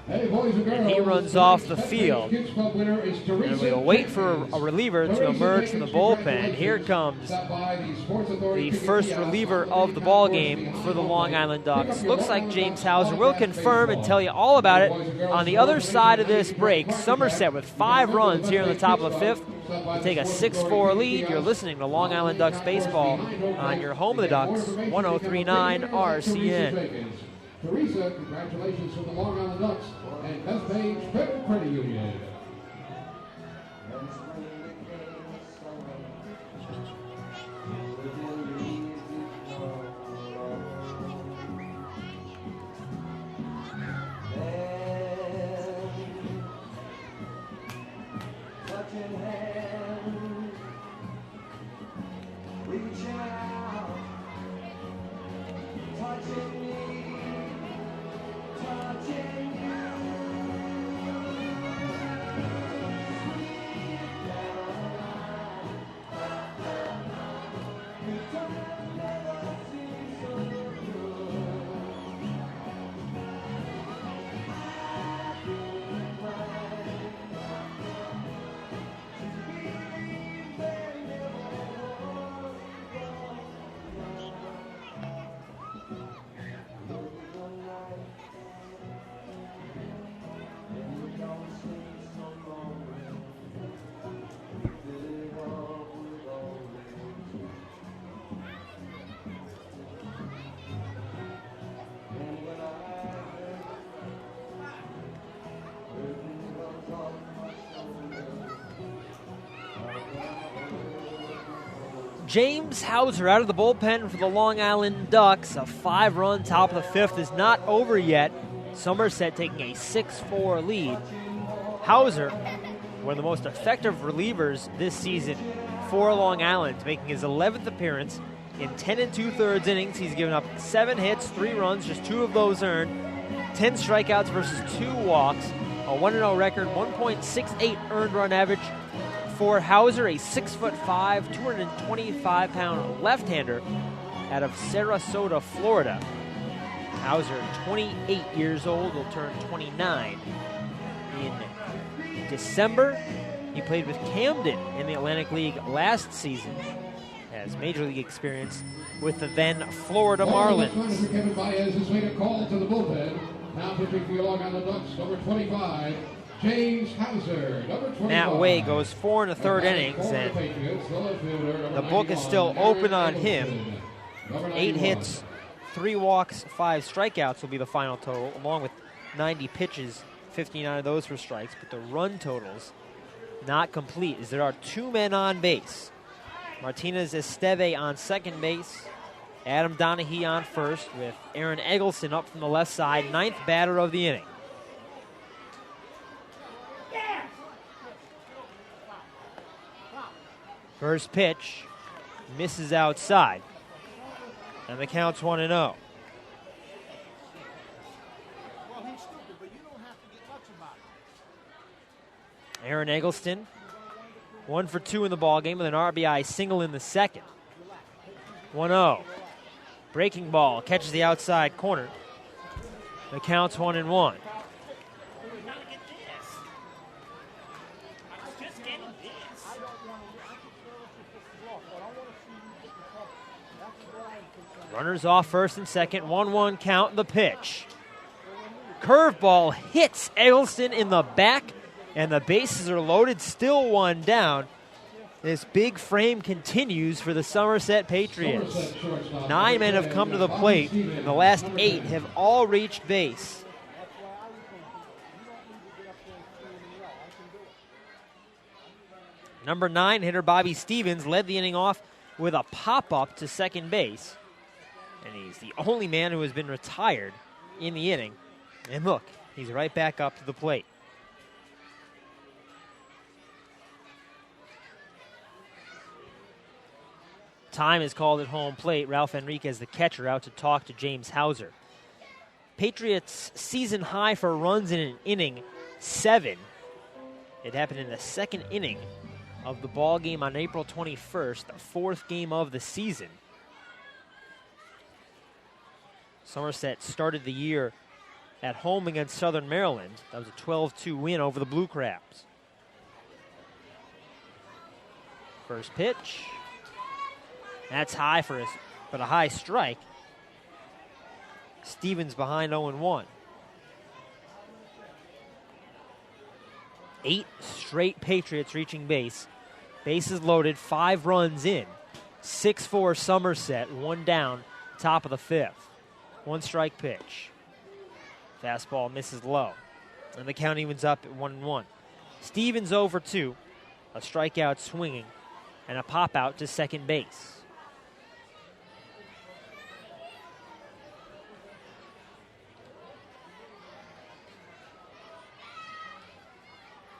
Hey, boys and girls, and he runs off the field. And we'll wait for a reliever to emerge from the bullpen. Here comes the first reliever of the ball game for the Long Island Ducks. Looks like James Hauser. Will confirm and tell you all about it on the other side of this break. Somerset with 5 runs here in the top of the 5th. We take a 6-4 lead. You're listening to Long Island Ducks baseball on your home of the Ducks, 103.9 RCN. Teresa, congratulations to the Long Island Ducks and Bethpage Credit Union. Touching James Hauser out of the bullpen for the Long Island Ducks. A 5-run top of the fifth is not over yet. Somerset taking a 6-4 lead. Hauser, one of the most effective relievers this season for Long Island, making his 11th appearance in 10 2/3 innings. He's given up 7 hits, 3 runs, just 2 of those earned, 10 strikeouts versus 2 walks, a 1-0 record, 1.68 earned run average for Hauser, a 6'5", 225-pound left-hander out of Sarasota, Florida. Hauser, 28 years old, will turn 29 in December. He played with Camden in the Atlantic League last season. Has Major League experience with the then Florida Marlins. Kevin Baez has made a call to the bullpen. Now pitching for the Long Island Ducks, number 25, James Hauser, number 25. Matt Way goes 4 1/3 innings, and the book is still open on him. 8 hits, 3 walks, 5 strikeouts will be the final total, along with 90 pitches, 59 of those for strikes. But the run totals not complete, as there are 2 men on base. Martinez Esteve on second base, Adam Donahue on first, with Aaron Eggleston up from the left side, 9th batter of the inning. First pitch misses outside, and the count's 1-0. Aaron Eggleston, 1 for 2 in the ballgame with an RBI single in the second. 1-0. Breaking ball catches the outside corner. The count's 1-1. Runners off first and second. 1-1 count. The pitch. Curveball hits Eggleston in the back, and the bases are loaded. Still 1 down. This big frame continues for the Somerset Patriots. 9 men have come to the plate, and the last 8 have all reached base. Number 9 hitter Bobby Stevens led the inning off with a pop-up to second base. And he's the only man who has been retired in the inning. And look, he's right back up to the plate. Time is called at home plate. Ralph Enriquez, the catcher, out to talk to James Hauser. Patriots' season high for runs in an inning, 7. It happened in the second inning of the ball game on April 21st, the 4th game of the season. Somerset started the year at home against Southern Maryland. That was a 12-2 win over the Blue Crabs. First pitch. That's high but a high strike. Stevens behind 0-1. 8 straight Patriots reaching base. Bases loaded, 5 runs in. 6-4 Somerset, 1 down, top of the 5th. 1 strike pitch. Fastball misses low. And the count evens up at 1-1. Stevens 0 for 2. A strikeout swinging. And a pop out to second base.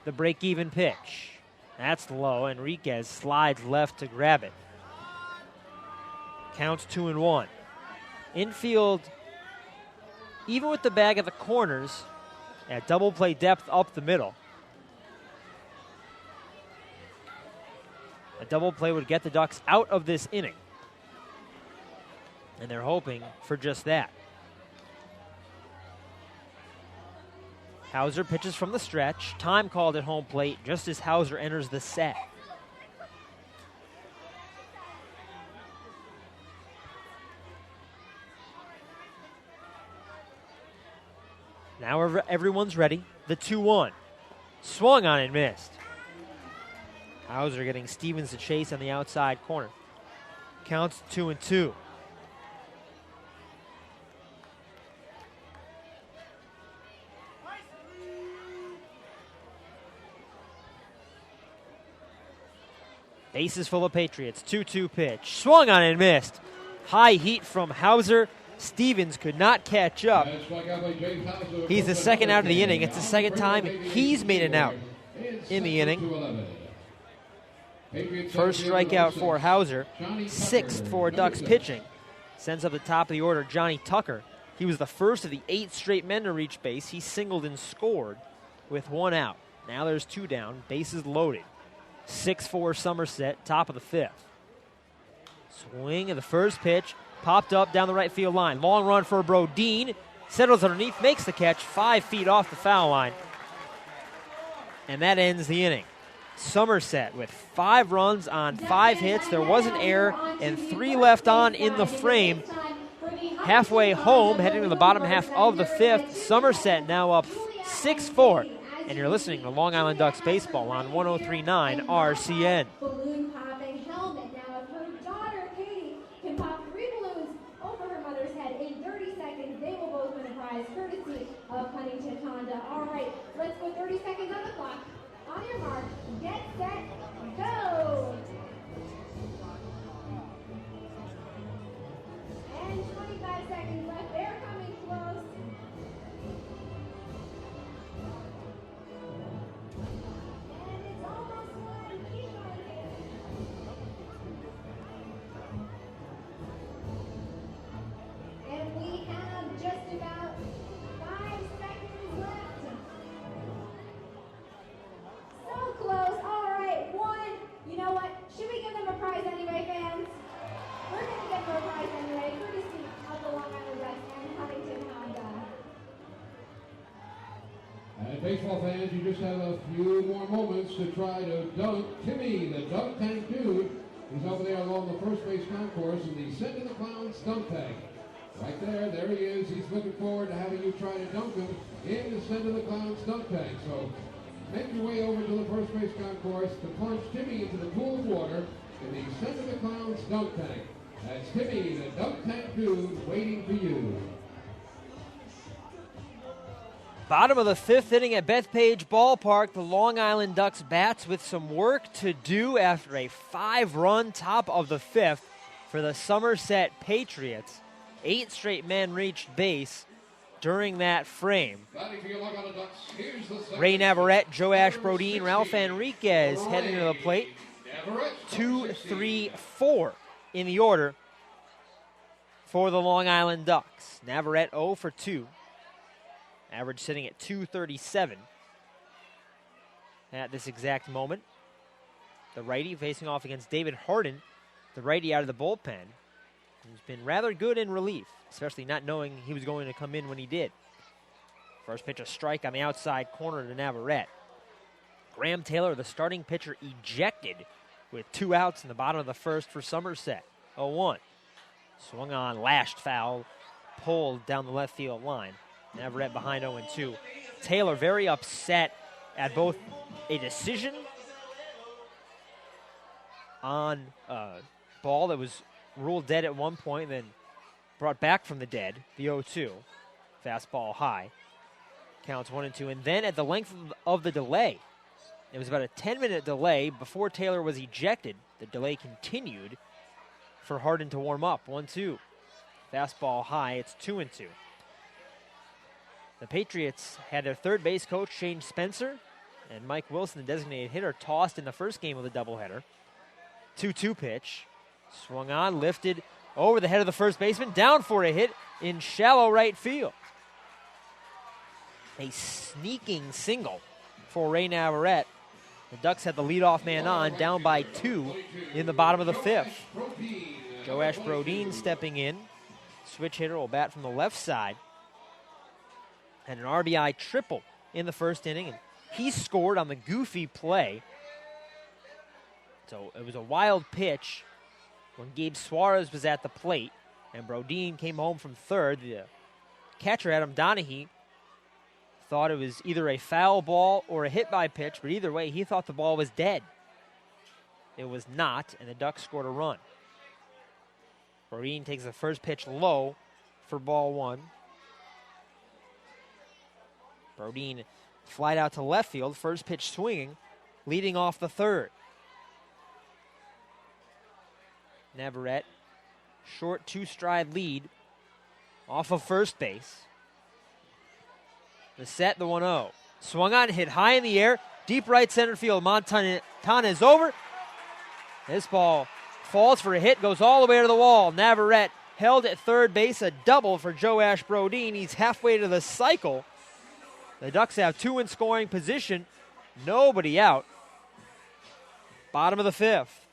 The break-even pitch. That's low. Enriquez slides left to grab it. Counts 2-1. Infield, even with the bag at the corners, at double play depth up the middle. A double play would get the Ducks out of this inning. And they're hoping for just that. Hauser pitches from the stretch. Time called at home plate just as Hauser enters the set. Now everyone's ready. The 2-1. Swung on and missed. Hauser getting Stevens to chase on the outside corner. Counts 2-2. Bases full of Patriots. 2-2 pitch. Swung on and missed. High heat from Hauser. Stevens could not catch up. He's the second out of the inning. It's the second time he's made an out in the inning. First strikeout for Hauser. Sixth for Ducks pitching. Sends up the top of the order Johnny Tucker. He was the first of the 8 straight men to reach base. He singled and scored with 1 out. Now there's 2 down. Bases loaded. 6-4 Somerset, top of the 5th. Swing of the first pitch. Popped up down the right field line. Long run for Brodeen. Settles underneath, makes the catch 5 feet off the foul line. And that ends the inning. Somerset with 5 runs on 5 hits. There was an error and 3 left on in the frame. Halfway home, heading to the bottom half of the 5th. Somerset now up 6-4. And you're listening to Long Island Ducks baseball on 103.9 RCN. Balloon popping helmet. Now, if her daughter Katie can pop 3 balloons over her mother's head in 30 seconds, they will both win a prize courtesy of Huntington Honda. All right, let's go 30 seconds on the clock. On your mark, get set, go! And 25 seconds left. They're coming close. And it's almost one. Keep going. And we have just about 5 seconds left. So close. All right, 1. You know what? Should we give them a prize anyway, fans? We're going to give them a prize anyway, courtesy of the Long Island Ducks and Huntington Honda. And baseball fans, you just have a few more moments to try to dunk Timmy, the dunk tank dude. He's over there along the first base concourse in the Send to the Clowns dunk tank. Right there he is. He's looking forward to having you try to dunk him in the Send to the Clowns dunk tank. So make your way over to the first base concourse to plunge Timmy into the pool of water in the Send to the Clowns dunk tank. That's Timmy, the dunk tank dude, waiting for you. Bottom of the 5th inning at Bethpage Ballpark. The Long Island Ducks bats with some work to do after a 5-run top of the 5th for the Somerset Patriots. 8 straight men reached base during that frame. Ray Navarrete, Joash Brodeen, Ralph Enriquez heading to the plate. 2, 3, 4 in the order for the Long Island Ducks. Navarrete 0 for 2. Average sitting at 237 at this exact moment. The righty facing off against David Hardin, the righty out of the bullpen, who's been rather good in relief, especially not knowing he was going to come in when he did. First pitch, a strike on the outside corner to Navarrete. Graham Taylor, the starting pitcher, ejected with 2 outs in the bottom of the 1st for Somerset. 0-1. Swung on, lashed foul, pulled down the left field line. Navarrete behind 0-2. Taylor very upset at both a decision on a ball that was ruled dead at one point, then brought back from the dead, the 0-2. Fastball high. Counts 1-2. And then at the length of the delay, it was about a 10-minute delay before Taylor was ejected. The delay continued for Hardin to warm up. 1-2. Fastball high. It's 2-2. The Patriots had their third base coach, Shane Spencer, and Mike Wilson, the designated hitter, tossed in the first game of the doubleheader. 2-2 pitch. Swung on, lifted over the head of the first baseman, down for a hit in shallow right field. A sneaking single for Ray Navarrete. The Ducks had the leadoff man on, down by 2 in the bottom of the 5th. Joash Brodeen stepping in. Switch hitter will bat from the left side. Had an RBI triple in the first inning, and he scored on the goofy play. So it was a wild pitch when Gabe Suarez was at the plate, and Brodeen came home from third. The catcher, Adam Donahue, thought it was either a foul ball or a hit by pitch, but either way, he thought the ball was dead. It was not, and the Ducks scored a run. Brodeen takes the first pitch low for ball 1. Brodeen flied out to left field, first pitch swinging, leading off the 3rd. Navarrete, short two-stride lead off of first base. The set, the 1-0. Swung on, hit high in the air, deep right center field. Montana is over. This ball falls for a hit, goes all the way to the wall. Navarrete held at third base, a double for Joash Brodeen. He's halfway to the cycle. The Ducks have two in scoring position, nobody out. Bottom of the fifth.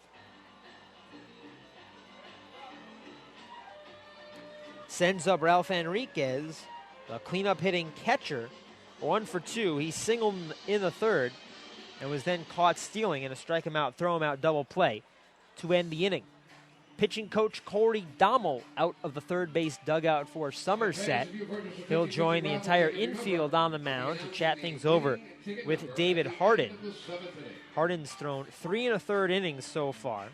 Sends up Ralph Enriquez, the cleanup hitting catcher, 1 for 2. He singled in the third and was then caught stealing in a strike him out, throw him out double play to end the inning. Pitching coach Corey Dommel out of the third base dugout for Somerset. He'll join the entire infield on the mound to chat things over with David Hardin. Hardin's thrown 3 1/3 innings so far,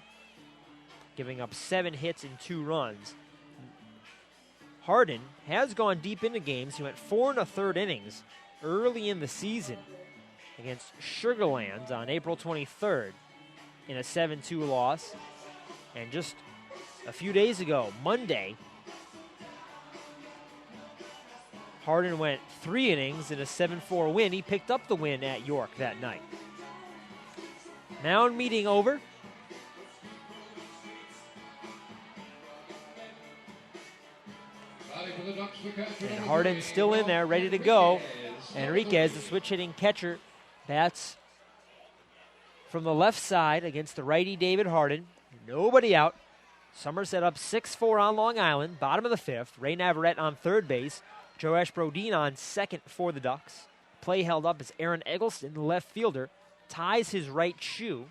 giving up 7 hits and 2 runs. Hardin has gone deep into games. He went 4 1/3 innings early in the season against Sugarlands on April 23rd in a 7-2 loss. And just a few days ago, Monday, Hardin went 3 innings in a 7-4 win. He picked up the win at York that night. Mound meeting over. And Hardin still in there, ready to go. Enriquez, the switch-hitting catcher, bats from the left side against the righty David Hardin. Nobody out. Somerset up 6-4 on Long Island, bottom of the fifth. Ray Navarrete on third base. Joash Brodeen on second for the Ducks. Play held up as Aaron Eggleston, the left fielder, ties his right shoe.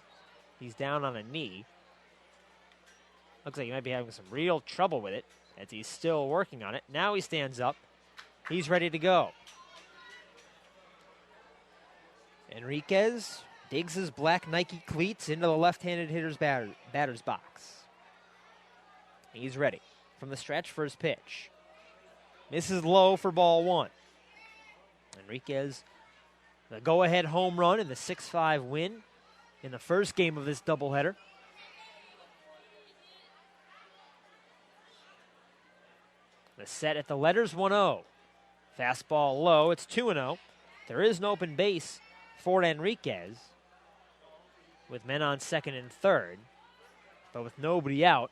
He's down on a knee. Looks like he might be having some real trouble with it as he's still working on it. Now he stands up. He's ready to go. Enriquez digs his black Nike cleats into the left-handed hitter's batter's box. He's ready from the stretch for his pitch. Misses low for ball 1. Enriquez, the go-ahead home run in the 6-5 win in the first game of this doubleheader. The set at the letters, 1-0. Fastball low, it's 2-0. There is an open base for Enriquez with men on second and third, but with nobody out.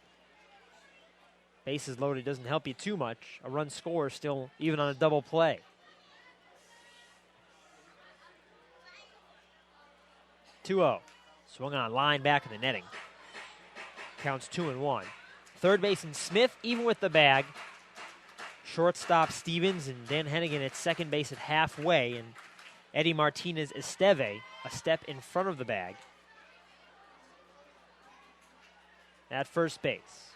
Bases loaded doesn't help you too much. A run score still even on a double play. 2-0. Swung on, line back in the netting. Counts 2-1. Third baseman Smith, even with the bag. Shortstop Stevens and Dan Hennigan at second base at halfway, and Eddie Martinez Esteve a step in front of the bag at first base.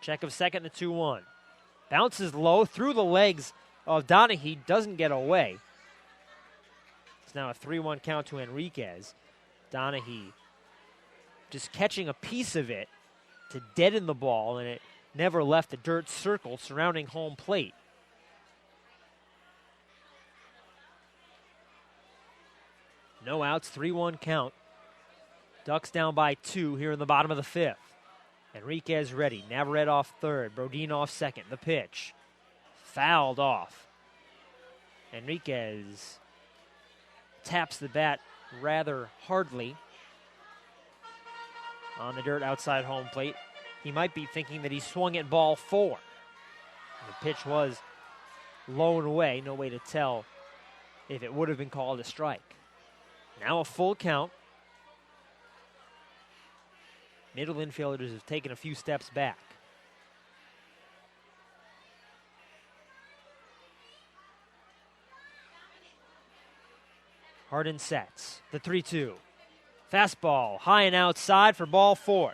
Check of second, the 2-1. Bounces low through the legs of Donahue, doesn't get away. It's now a 3-1 count to Enriquez. Donahue just catching a piece of it to deaden the ball, and it never left the dirt circle surrounding home plate. No outs, 3-1 count. Ducks down by 2 here in the bottom of the fifth. Enriquez ready. Navarrete off third. Brodeen off second. The pitch. Fouled off. Enriquez taps the bat rather hardly on the dirt outside home plate. He might be thinking that he swung at ball 4. The pitch was low and away. No way to tell if it would have been called a strike. Now a full count. Middle infielders have taken a few steps back. Hardin sets. The 3-2. Fastball high and outside for ball 4.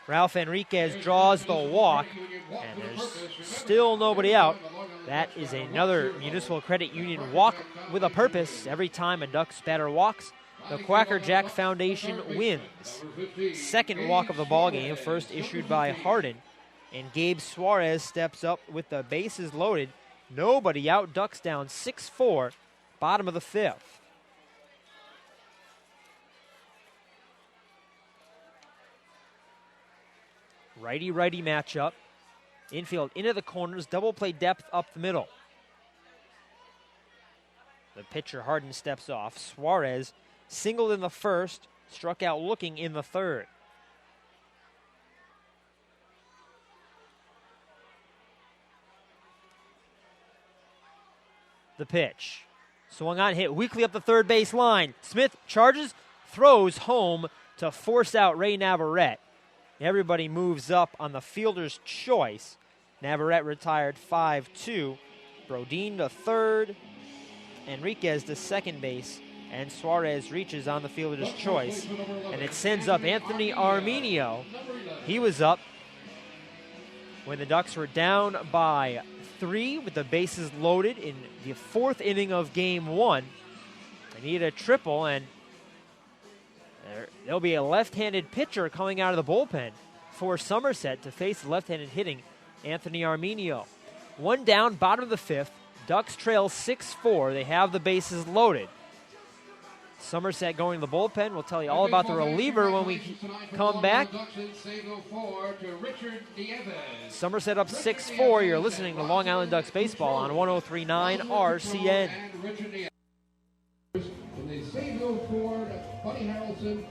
Ralph Enriquez draws the walk, and there's still nobody out. That is another Municipal Credit Union walk with a purpose. Every time a Ducks batter walks, the Quacker Jack Foundation wins. Second walk of the ballgame, first issued by Hardin, and Gabe Suarez steps up with the bases loaded. Nobody out. Ducks down 6-4 Bottom of the 5th. Righty-righty matchup. Infield into the corners, double play depth up the middle. The pitcher Harden steps off. Suarez singled in the first, struck out looking in the third. The pitch. Swung on, hit weakly up the third base line. Smith charges, throws home to force out Ray Navarrete. Everybody moves up on the fielder's choice. Navarrete retired 5-2. Brodin to third. Enriquez to second base. And Suarez reaches on the fielder's choice. And it sends up Anthony Arminio. He was up when the Ducks were down by 3 with the bases loaded in the 4th inning of Game 1. They needed a triple, and there'll be a left-handed pitcher coming out of the bullpen for Somerset to face left-handed hitting Anthony Arminio. 1 down, bottom of the 5th. Ducks trail 6-4. They have the bases loaded. Somerset going to the bullpen. We'll tell you all about the reliever when we come back. Somerset up 6-4. You're listening to Long Island Ducks baseball on 103.9 RCN. In the Samuel Ford Buddy Harrelson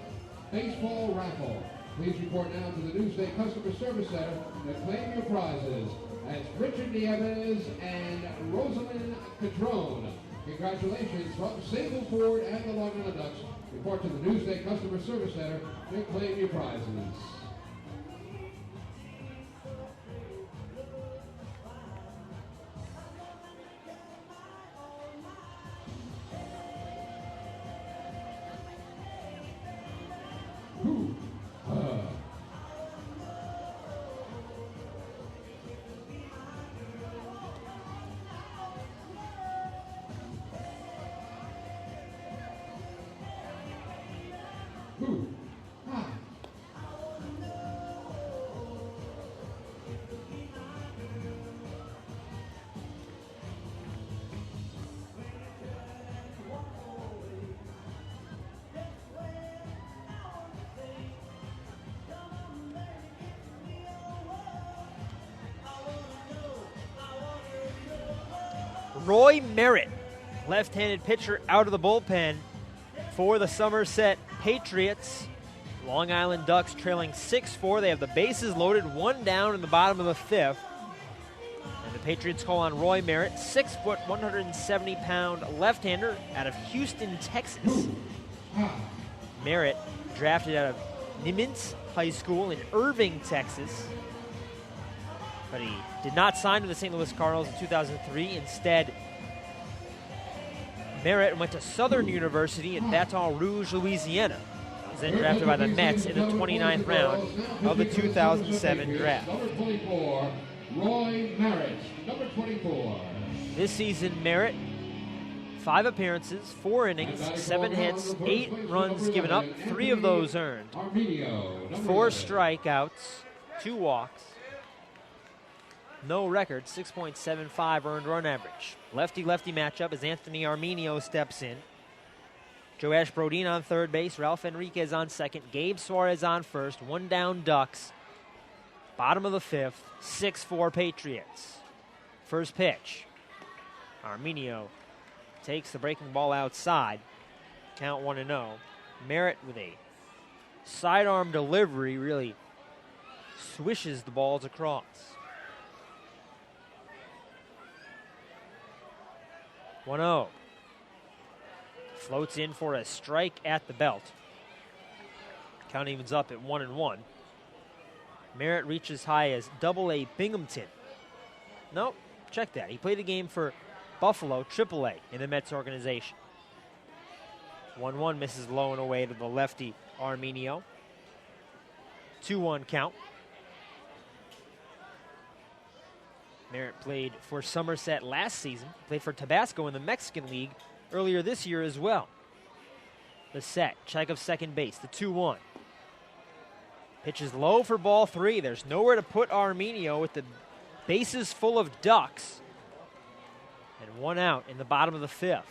baseball raffle. Please report now to the Newsday Customer Service Center to claim your prizes. That's Richard Nieves and Rosalind Cadrone. Congratulations from Sable Ford and the Long Island Ducks. Report to the Newsday Customer Service Center to claim your prizes. Roy Merritt, left-handed pitcher, out of the bullpen for the Somerset Patriots. Long Island Ducks trailing 6-4. They have the bases loaded, 1 down in the bottom of the 5th. And the Patriots call on Roy Merritt, 6 foot, 170-pound left-hander out of Houston, Texas. Merritt drafted out of Nimitz High School in Irving, Texas. But he did not sign to the St. Louis Cardinals in 2003. Instead, Merritt went to Southern University in Baton Rouge, Louisiana. He was then drafted by the Mets in the 29th round of the 2007 draft. Number 24, Roy Merritt. Number 24. This season, Merritt, 5 appearances, 4 innings, 7 hits, 8 runs given up, 3 of those earned. 4 strikeouts, 2 walks. No record, 6.75 earned run average. Lefty-lefty matchup as Anthony Arminio steps in. Joash Brodin on third base, Ralph Enriquez on second, Gabe Suarez on first, 1 down Ducks. Bottom of the 5th, 6-4 Patriots. First pitch. Arminio takes the breaking ball outside. Count 1-0. Merritt with a sidearm delivery really swishes the balls across. 1-0. Floats in for a strike at the belt. Count evens up at 1-1. Merritt reaches high as Double-A Binghamton. Nope, check that. He played the game for Buffalo, Triple-A in the Mets organization. 1-1 misses low and away to the lefty Arminio. 2-1 count. Merritt played for Somerset last season, played for Tabasco in the Mexican League earlier this year as well. The set, check of second base, the 2-1. Pitch is low for ball 3. There's nowhere to put Arminio with the bases full of Ducks. And 1 out in the bottom of the 5th.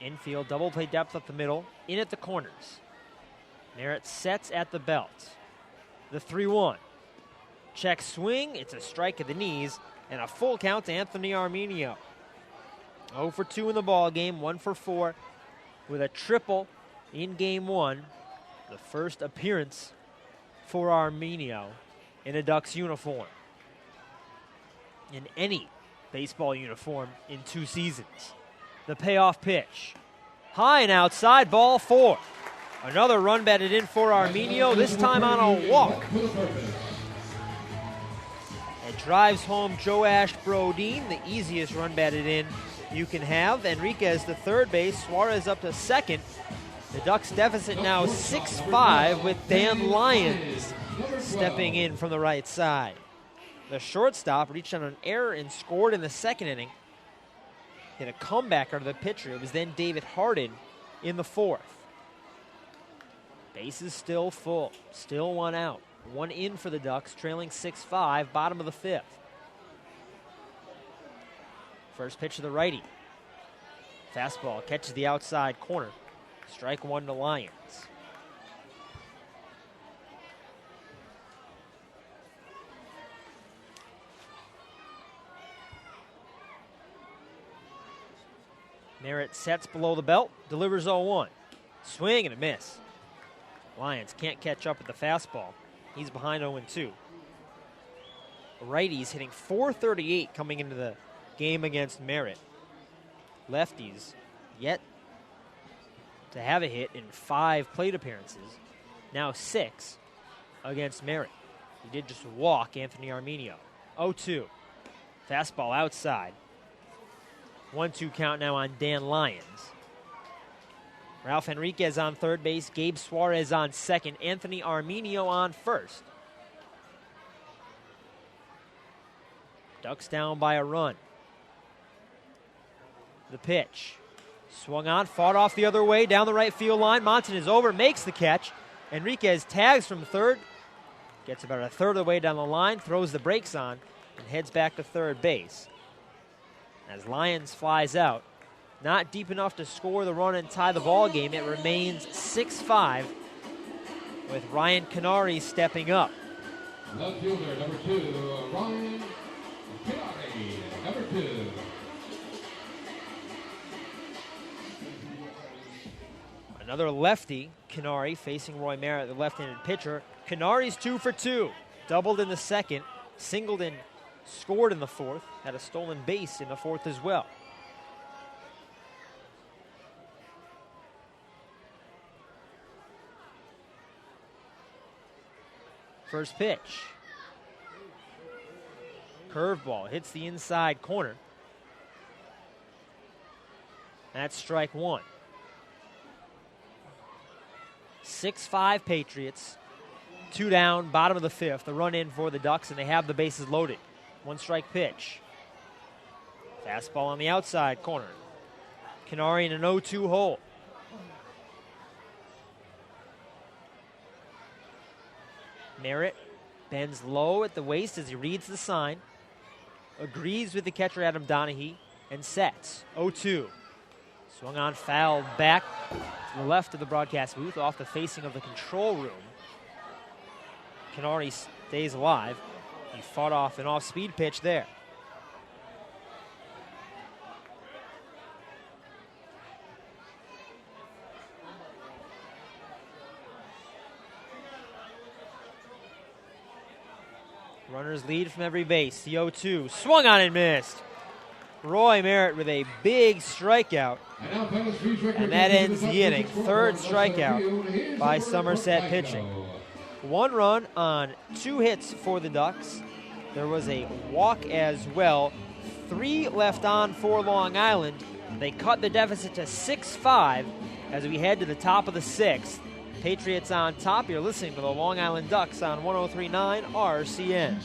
Infield, double play depth up the middle, in at the corners. Merritt sets at the belt. The 3-1. Check swing, it's a strike at the knees, and a full count to Anthony Arminio. 0 for 2 in the ball game, 1 for 4 with a triple in game 1. The first appearance for Arminio in a Ducks uniform. In any baseball uniform in 2 seasons. The payoff pitch. High and outside, ball 4. Another run batted in for Arminio, this time on a walk. It drives home Joash Brodeen, the easiest run batted in you can have. Enriquez to third base, Suarez up to second. The Ducks deficit now 6-5 with Dan Lyons stepping in from the right side. The shortstop reached on an error and scored in the second inning. Hit a comeback out of the pitcher. It was then David Hardin in the 4th. Bases still full. Still 1 out. 1 in for the Ducks, trailing 6-5, bottom of the 5th. First pitch to the righty. Fastball catches the outside corner. Strike 1 to Lyons. Merritt sets below the belt, delivers 0-1. Swing and a miss. Lyons can't catch up with the fastball. He's behind 0-2. Righties hitting .438 coming into the game against Merritt. Lefties yet to have a hit in 5 plate appearances. Now 6 against Merritt. He did just walk Anthony Arminio. 0-2. Fastball outside. 1-2 count now on Dan Lyons. Ralph Enriquez on third base, Gabe Suarez on second, Anthony Arminio on first. Ducks down by a run. The pitch. Swung on, fought off the other way, down the right field line. Monson is over, makes the catch. Enriquez tags from third, gets about a third of the way down the line, throws the brakes on, and heads back to third base. As Lyons flies out, not deep enough to score the run and tie the ball game. It remains 6-5 with Ryan Canary stepping up. Left fielder, number 2, Ryan Canary, number 2. Another lefty, Canary, facing Roy Merritt, the left-handed pitcher. Canary's 2 for 2. Doubled in the second, singled and scored in the 4th. Had a stolen base in the 4th as well. First pitch. Curveball hits the inside corner. That's strike 1. 6-5 Patriots. 2 down, bottom of the 5th. The run in for the Ducks, and they have the bases loaded. 1 strike pitch. Fastball on the outside corner. Canary in an 0-2 hole. Merritt bends low at the waist as he reads the sign. Agrees with the catcher Adam Donahue and sets. 0-2. Swung on, fouled back to the left of the broadcast booth off the facing of the control room. Canary stays alive. He fought off an off-speed pitch there. Runners lead from every base. The 0-2. Swung on and missed. Roy Merritt with a big strikeout. And that ends the inning. 3rd strikeout by Somerset pitching. 1 run on 2 hits for the Ducks. There was a walk as well. 3 left on for Long Island. They cut the deficit to 6-5 as we head to the top of the 6th. Patriots on top. You're listening to the Long Island Ducks on 103.9 RCN.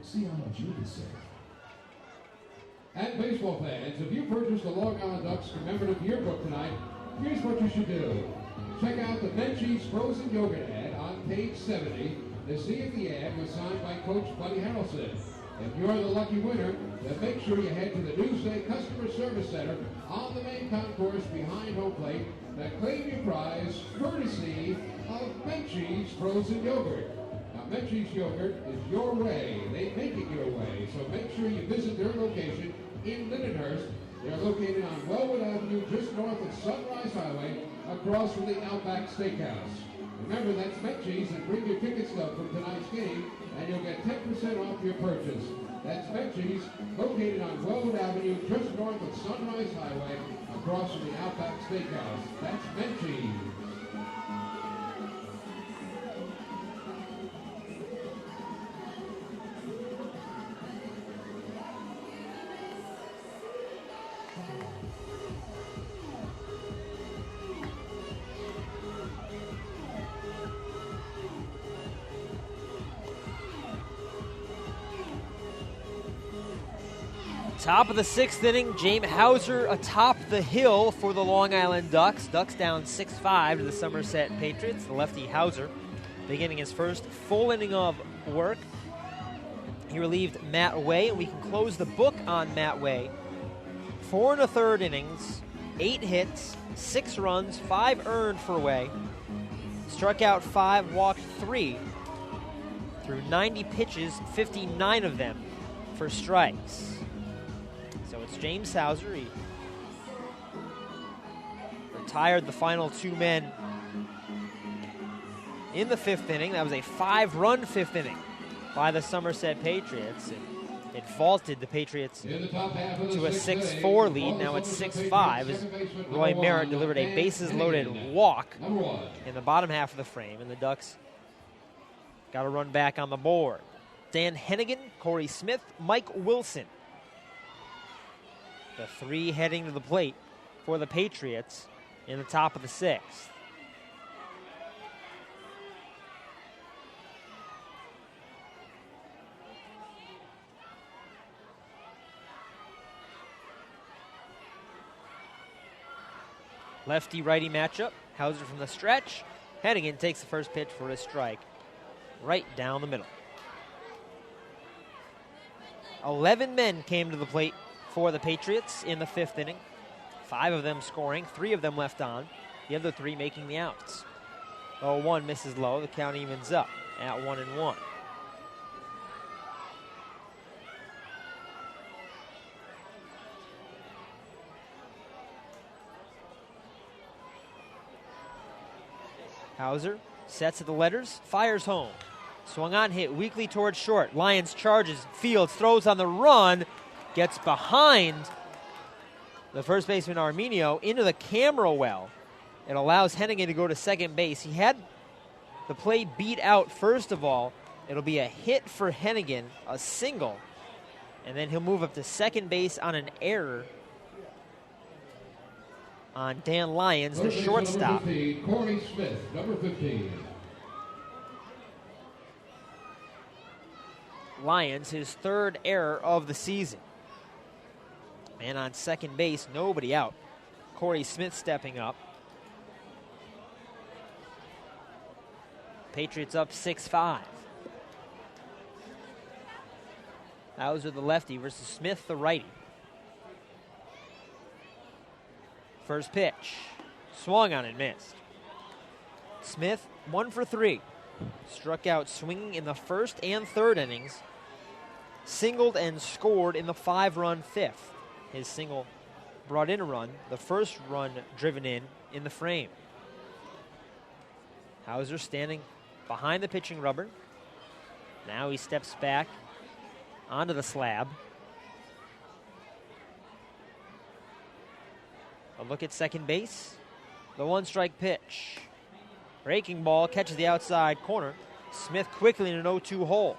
See how much you can save. And baseball fans, if you purchased the Long Island Ducks commemorative yearbook tonight, here's what you should do. Check out the Menchie's frozen yogurt ad on page 70. to see if the ad was signed by Coach Buddy Harrelson. If you're the lucky winner, then make sure you head to the Newsday Customer Service Center on the main concourse behind home plate to claim your prize courtesy of Menchie's Frozen Yogurt. Now, Menchie's Yogurt is your way. They make it your way. So make sure you visit their location in Lindenhurst. They're located on Wellwood Avenue, just north of Sunrise Highway, across from the Outback Steakhouse. Remember, that's Menchie's, and bring your ticket stub from tonight's game, and you'll get 10% off your purchase. That's Menchie's, located on Wellwood Avenue, just north of Sunrise Highway, across from the Outback Steakhouse. That's Menchie's. Top of the sixth inning, James Hauser atop the hill for the Long Island Ducks. Ducks down 6-5 to the Somerset Patriots. The lefty Hauser beginning his first full inning of work. He relieved Matt Way, and we can close the book on Matt Way. 4 1/3 innings, 8 hits, 6 runs, 5 earned for Way. Struck out 5, walked 3. Through 90 pitches, 59 of them for strikes. So it's James Hauser. He retired the final 2 men in the 5th inning. That was a 5-run 5th inning by the Somerset Patriots. It vaulted the Patriots to a 6-4 lead. Now it's 6-5 as Roy Merritt delivered a bases-loaded walk in the bottom half of the frame, and the Ducks got a run back on the board. Dan Hennigan, Corey Smith, Mike Wilson. The 3 heading to the plate for the Patriots in the top of the 6th. Lefty-righty matchup. Hauser from the stretch. Hennigan takes the first pitch for a strike right down the middle. 11 men came to the plate for the Patriots in the 5th inning. 5 of them scoring, 3 of them left on, the other 3 making the outs. 0-1 misses low. The count evens up at 1-1. Hauser sets at the letters, fires home. Swung on, hit weakly towards short. Lyons charges, Fields throws on the run, gets behind the first baseman Arminio into the camera well. It allows Hennigan to go to second base. He had the play beat out first of all. It'll be a hit for Hennigan, a single, and then he'll move up to second base on an error on Dan Lyons, the shortstop. Number 15, Corey Smith, number 15. Lyons, his 3rd error of the season. Man on second base, nobody out. Corey Smith stepping up. Patriots up 6-5. Hauser the lefty versus Smith the righty. First pitch. Swung on and missed. Smith 1 for 3. Struck out swinging in the 1st and 3rd innings. Singled and scored in the 5-run 5th. His single brought in a run, the first run driven in the frame. Hauser standing behind the pitching rubber. Now he steps back onto the slab. A look at second base. The 1-strike pitch. Breaking ball catches the outside corner. Smith quickly in an 0-2 hole.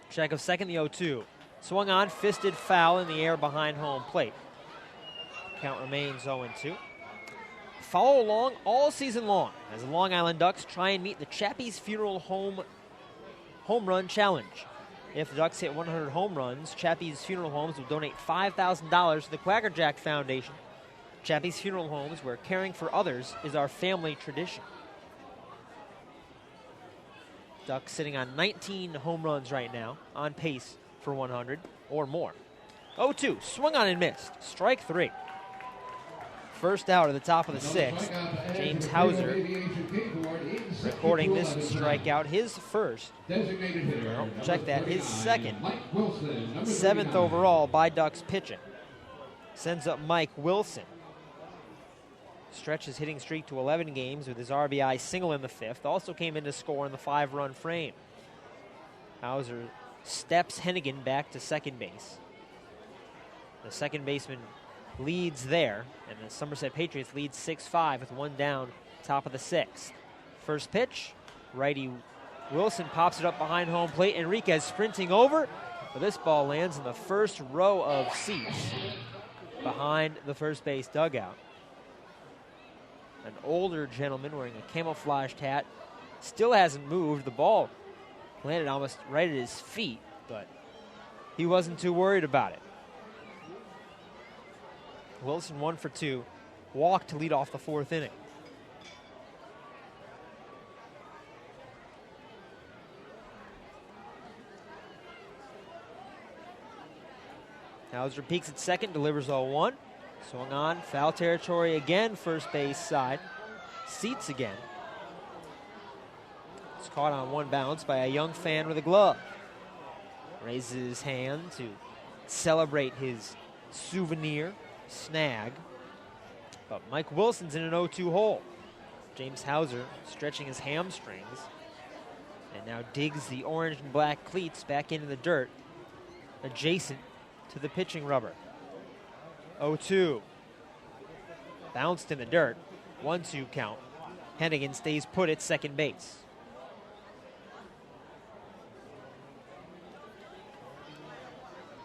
Check of second, the 0-2. Swung on, fisted foul in the air behind home plate. Count remains 0-2. Follow along all season long as the Long Island Ducks try and meet the Chappie's Funeral Home Run Challenge. If the Ducks hit 100 home runs, Chappie's Funeral Homes will donate $5,000 to the Quackerjack Foundation. Chappie's Funeral Homes, where caring for others is our family tradition. Ducks sitting on 19 home runs right now, on pace for 100 or more. 0-2, swung on and missed. Strike 3. First out at the top of the sixth. James Hauser recording this strikeout, his first. Check that, his second. 7th overall by Ducks pitching. Sends up Mike Wilson. Stretches hitting streak to 11 games with his RBI single in the 5th. Also came in to score in the 5-run frame. Hauser steps Hennigan back to second base. The second baseman leads there, and the Somerset Patriots lead 6-5 with one down, top of the 6th. First pitch, righty Wilson pops it up behind home plate. Enriquez sprinting over, but this ball lands in the first row of seats behind the first base dugout. An older gentleman wearing a camouflaged hat still hasn't moved. The ball landed almost right at his feet, but he wasn't too worried about it. Wilson 1 for 2, walked to lead off the 4th inning. Hauser peeks at second, delivers 0-1. Swung on, foul territory again, first base side. Seats again. It's caught on one bounce by a young fan with a glove. Raises his hand to celebrate his souvenir snag. But Mike Wilson's in an 0-2 hole. James Hauser stretching his hamstrings and now digs the orange and black cleats back into the dirt adjacent to the pitching rubber. 0-2. Bounced in the dirt. 1-2 count. Hennigan stays put at second base.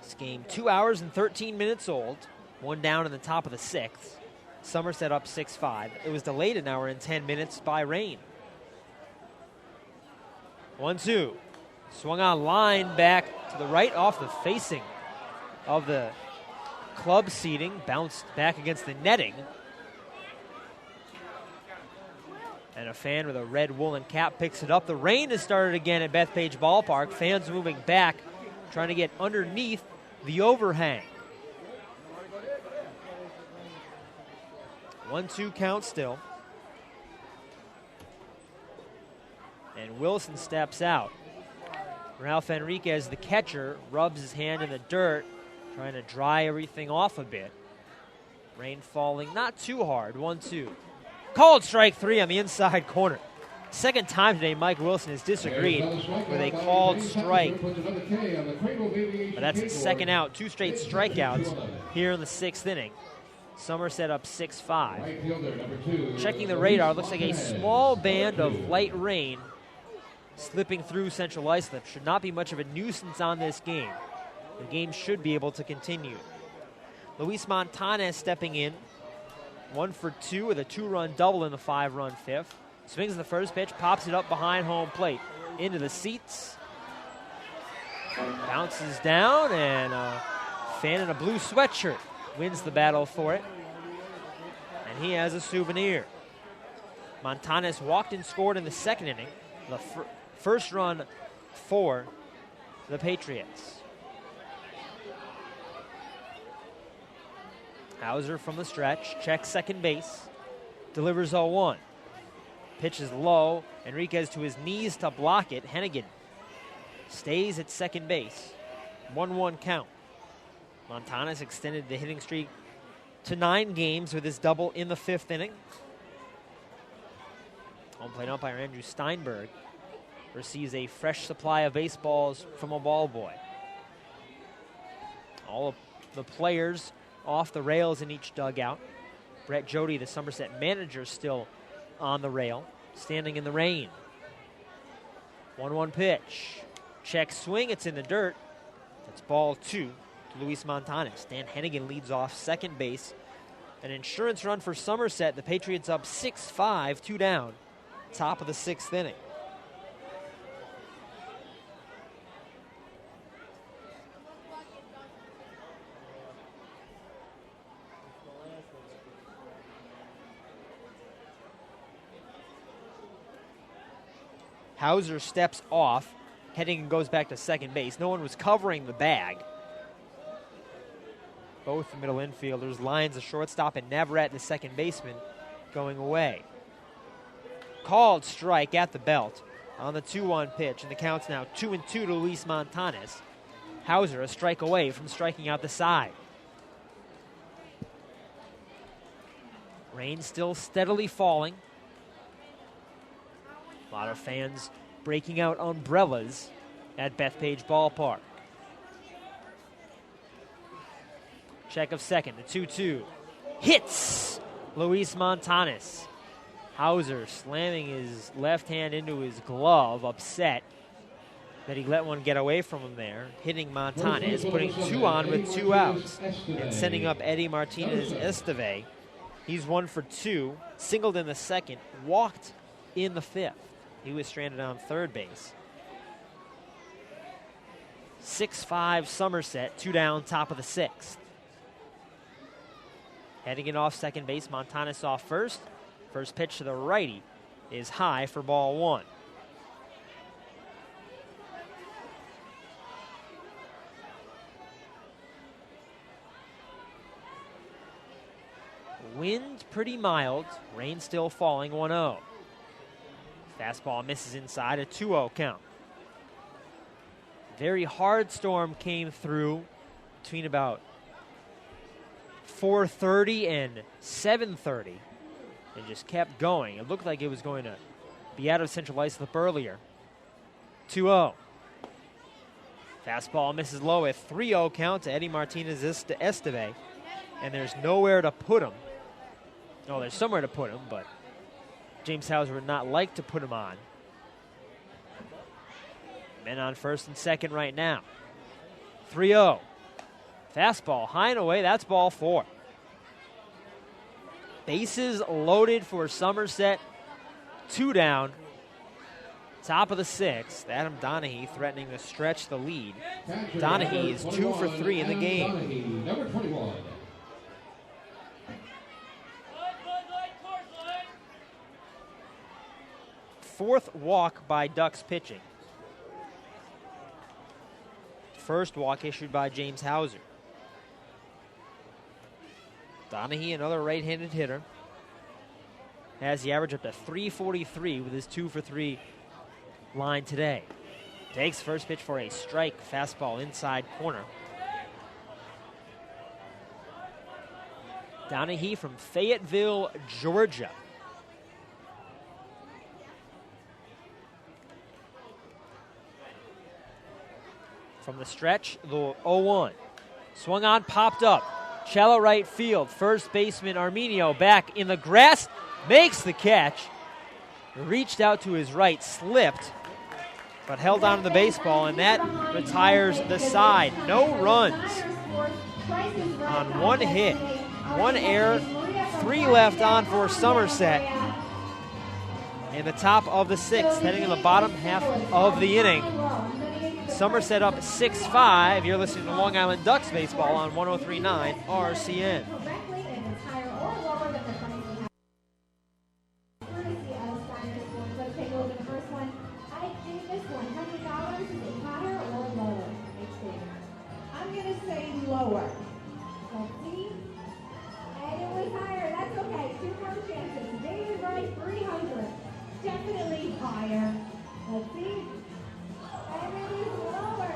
This game 2 hours and 13 minutes old. One down in the top of the 6th. Somerset up 6-5. It was delayed an hour and 10 minutes by rain. 1-2. Swung on, line back to the right off the facing of the club seating. Bounced back against the netting. And a fan with a red woolen cap picks it up. The rain has started again at Bethpage Ballpark. Fans moving back, trying to get underneath the overhang. 1-2 count still. And Wilson steps out. Ralph Enriquez, the catcher, rubs his hand in the dirt, trying to dry everything off a bit. Rain falling not too hard. 1-2. Called strike 3 on the inside corner. Second time today Mike Wilson has disagreed with a called strike. But that's his second out. 2 straight strikeouts here in the 6th inning. Somerset up 6-5. Checking the radar, looks like a small band of light rain slipping through Central Islip. Should not be much of a nuisance on this game. The game should be able to continue. Luis Montanez stepping in. 1 for 2 with a 2-run double in the 5-run 5th. Swings the first pitch, pops it up behind home plate. Into the seats. Bounces down, and a fan in a blue sweatshirt wins the battle for it. And he has a souvenir. Montanez walked and scored in the 2nd inning. The first run for the Patriots. Hauser from the stretch, checks second base, delivers 0-1. Pitch is low. Enriquez to his knees to block it. Hennigan stays at second base. 1-1 count. Montanez extended the hitting streak to 9 games with his double in the 5th inning. Home plate umpire Andrew Steinberg receives a fresh supply of baseballs from a ball boy. All of the players off the rails in each dugout. Brett Jody, the Somerset manager, still on the rail, standing in the rain. 1-1 pitch. Check swing, it's in the dirt. That's ball 2 to Luis Montanez. Dan Hennigan leads off second base. An insurance run for Somerset. The Patriots up 6-5, 2 down. Top of the 6th inning. Hauser steps off. Heading goes back to second base. No one was covering the bag. Both the middle infielders, Lyons the shortstop and Navarrete the second baseman, going away. Called strike at the belt on the 2-1 pitch, and the count's now 2-2 to Luis Montanes. Hauser a strike away from striking out the side. Rain still steadily falling. A lot of fans breaking out umbrellas at Bethpage Ballpark. Check of second, the 2-2. Hits Luis Montanes. Hauser slamming his left hand into his glove, upset that he let one get away from him there. Hitting Montanes, putting 2 on with 2 outs, and sending up Eddie Martinez Esteve. He's 1 for 2, singled in the second, walked in the 5th. He was stranded on third base. 6-5 Somerset, 2 down, top of the 6th. Heading it off second base, Montanes off first. First pitch to the righty is high for ball 1. Wind pretty mild, rain still falling, 1-0. Fastball misses inside, a 2-0 count. Very hard storm came through between about 4:30 and 7:30 and just kept going. It looked like it was going to be out of Central Islip earlier. 2-0. Fastball misses low, a 3-0 count to Eddie Martinez Esteve, and there's nowhere to put him. No, there's somewhere to put him, but James Hauser would not like to put him on. Men on first and second right now. 3-0. Fastball high and away. That's ball 4. Bases loaded for Somerset. 2 down. Top of the 6th. Adam Donahue threatening to stretch the lead. Donahue is 2 for 3 in the game. Number 21. Fourth walk by Ducks pitching. First walk issued by James Hauser. Donahue, another right-handed hitter, has the average up to 343 with his 2 for 3 line today. Takes first pitch for a strike, fastball inside corner. Donahue from Fayetteville, Georgia. From the stretch, the 0-1. Swung on, popped up. Shallow right field. First baseman Arminio back in the grass. Makes the catch. Reached out to his right, slipped, but held on to the baseball, and that retires the side. No runs on 1 hit. 1 error, 3 left on for Somerset. In the top of the 6th, heading in the bottom half of the inning. Somerset up 6-5. You're listening to Long Island Ducks baseball on 103.9 RCN. I'm going to say lower. Let's see. And it was higher. That's okay. 2 more chances. David Wright, 300. Definitely higher. Let's see. And it is lower.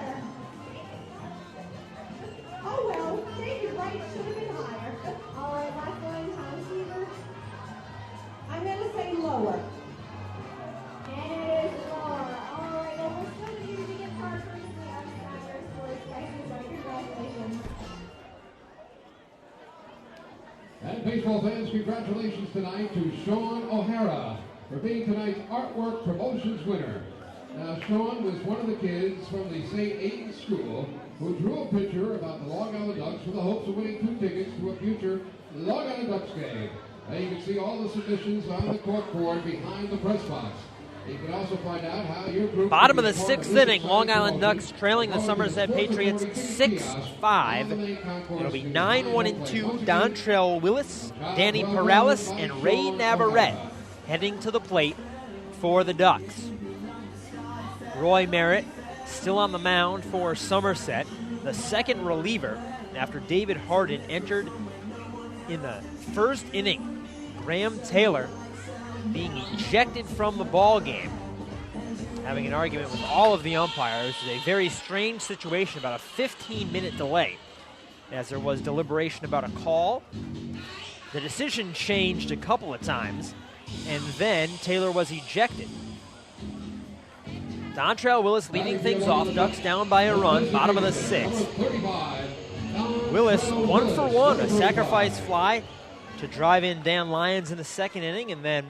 Oh well, David Wright should have been higher. All right, last one, Tom Seaver. I'm going to say lower. And it is lower. All right, well, we're still going to need to get Parker to the outsiders for his license. Congratulations. And baseball fans, congratulations tonight to Sean O'Hara for being tonight's Artwork Promotions winner. Now, Sean was one of the kids from the St. Aidan School who drew a picture about the Long Island Ducks with the hopes of winning 2 tickets to a future Long Island Ducks game. Now, you can see all the submissions on the corkboard behind the press box. You can also find out how your group... Bottom of the 6th inning, Long Island Ducks trailing the Somerset Patriots 6-5. It'll be 9-1-2. Dontrell Willis, Danny Perales, and Ray Navarrete heading to the plate for the Ducks. Roy Merritt still on the mound for Somerset, the second reliever after David Harden entered in the first inning. Graham Taylor being ejected from the ball game, having an argument with all of the umpires. It was a very strange situation, about a 15-minute delay, as there was deliberation about a call. The decision changed a couple of times, and then Taylor was ejected. Dontrell Willis leading things off. Ducks down by a run, bottom of the sixth. Willis 1 for 1, a sacrifice fly to drive in Dan Lyons in the second inning, and then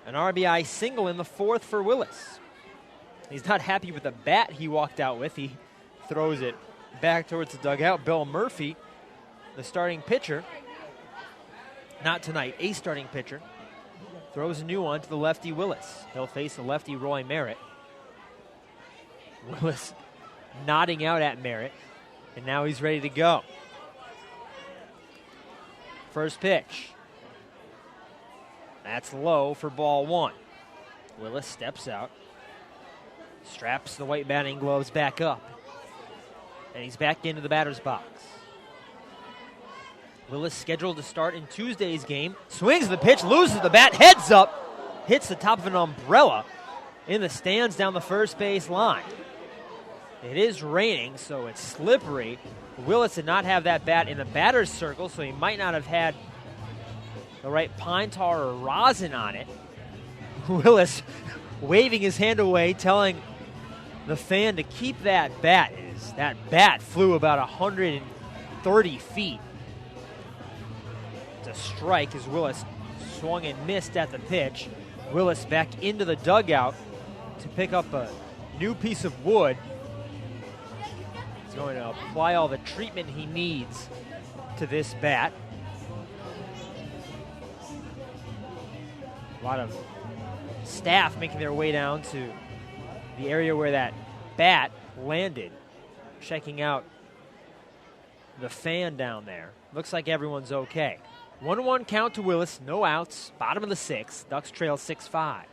an RBI single in the fourth for Willis. He's not happy with the bat he walked out with. He throws it back towards the dugout. Bill Murphy, the starting pitcher, not tonight, a starting pitcher, throws a new one to the lefty Willis. He'll face the lefty Roy Merritt. Willis nodding out at Merritt, and now he's ready to go. First pitch. That's low for ball one. Willis steps out, straps the white batting gloves back up, and he's back into the batter's box. Willis scheduled to start in Tuesday's game. Swings the pitch, loses the bat, heads up, hits the top of an umbrella in the stands down the first base line. It is raining, so it's slippery. Willis did not have that bat in the batter's circle, so he might not have had the right pine tar or rosin on it. Willis waving his hand away, telling the fan to keep that bat. That bat flew about 130 feet to strike as Willis swung and missed at the pitch. Willis back into the dugout to pick up a new piece of wood. He's going to apply all the treatment he needs to this bat. A lot of staff making their way down to the area where that bat landed, checking out the fan down there. Looks like everyone's okay. 1-1 count to Willis, no outs, bottom of the sixth. Ducks trail 6-5.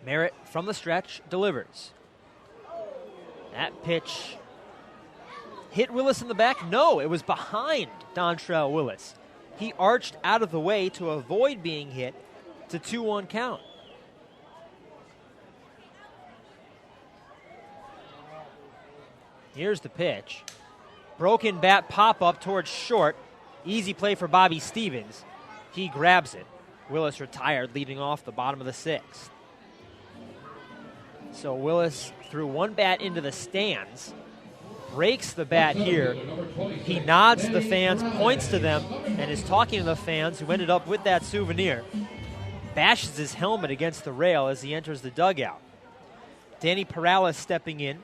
Merritt from the stretch delivers. That pitch hit Willis in the back? No, it was behind Dontrell Willis. He arched out of the way to avoid being hit. It's a 2-1 count. Here's the pitch. Broken bat pop-up towards short. Easy play for Bobby Stevens. He grabs it. Willis retired, leading off the bottom of the sixth. So Willis threw one bat into the stands, breaks the bat here. He nods to the fans, points to them, and is talking to the fans who ended up with that souvenir. Bashes his helmet against the rail as he enters the dugout. Danny Perales stepping in.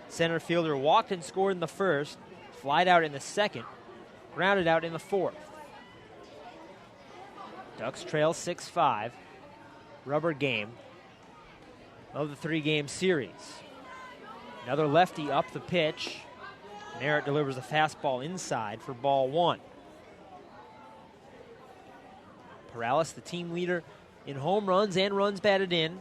Center fielder walked and scored in the first, flied out in the second, grounded out in the fourth. Ducks trail 6-5. Rubber game of the three-game series. Another lefty up the pitch. Merritt delivers a fastball inside for ball one. Perales, the team leader in home runs and runs batted in.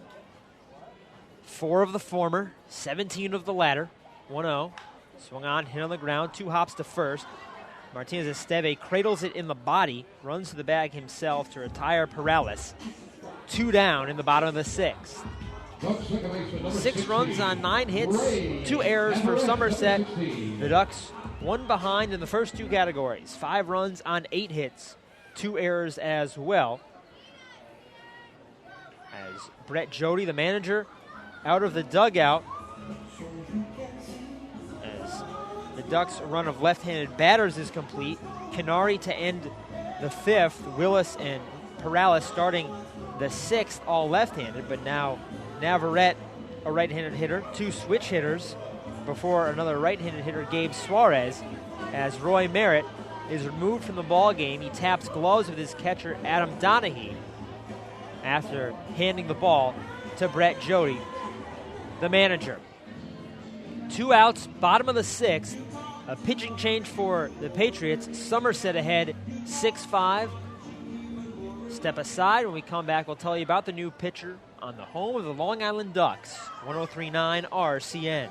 4 of the former, 17 of the latter. 1-0. Swung on, hit on the ground, 2 hops to first. Martinez Esteve cradles it in the body, runs to the bag himself to retire Perales. 2 down in the bottom of the sixth. 6 runs on 9 hits, 2 errors for Somerset. The Ducks 1 behind in the first 2 categories. 5 runs on 8 hits, 2 errors as well. As Brett Jody, the manager, out of the dugout. As the Ducks' run of left-handed batters is complete. Canary to end the 5th. Willis and Perales starting the 6th, all left-handed, but now Navarrete, a right-handed hitter, 2 switch hitters before another right-handed hitter, Gabe Suarez, as Roy Merritt is removed from the ball game. He taps gloves with his catcher, Adam Donahue, after handing the ball to Brett Jody, the manager. 2 outs, bottom of the 6th. A pitching change for the Patriots. Somerset ahead 6-5. Step aside. When we come back, we'll tell you about the new pitcher on the home of the Long Island Ducks, 103.9 RCN.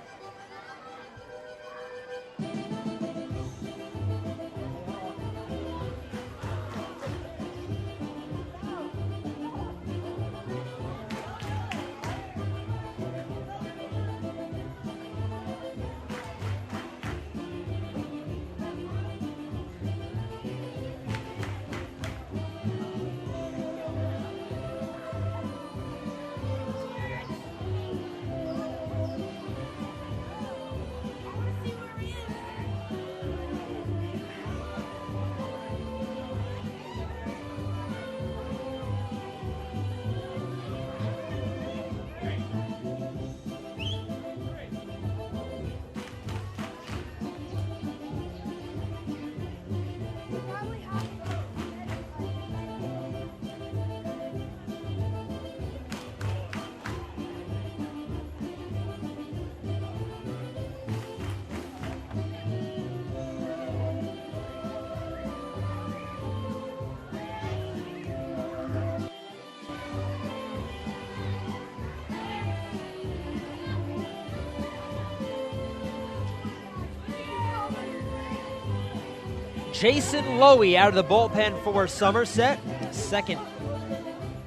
Jason Lowy out of the bullpen for Somerset. Second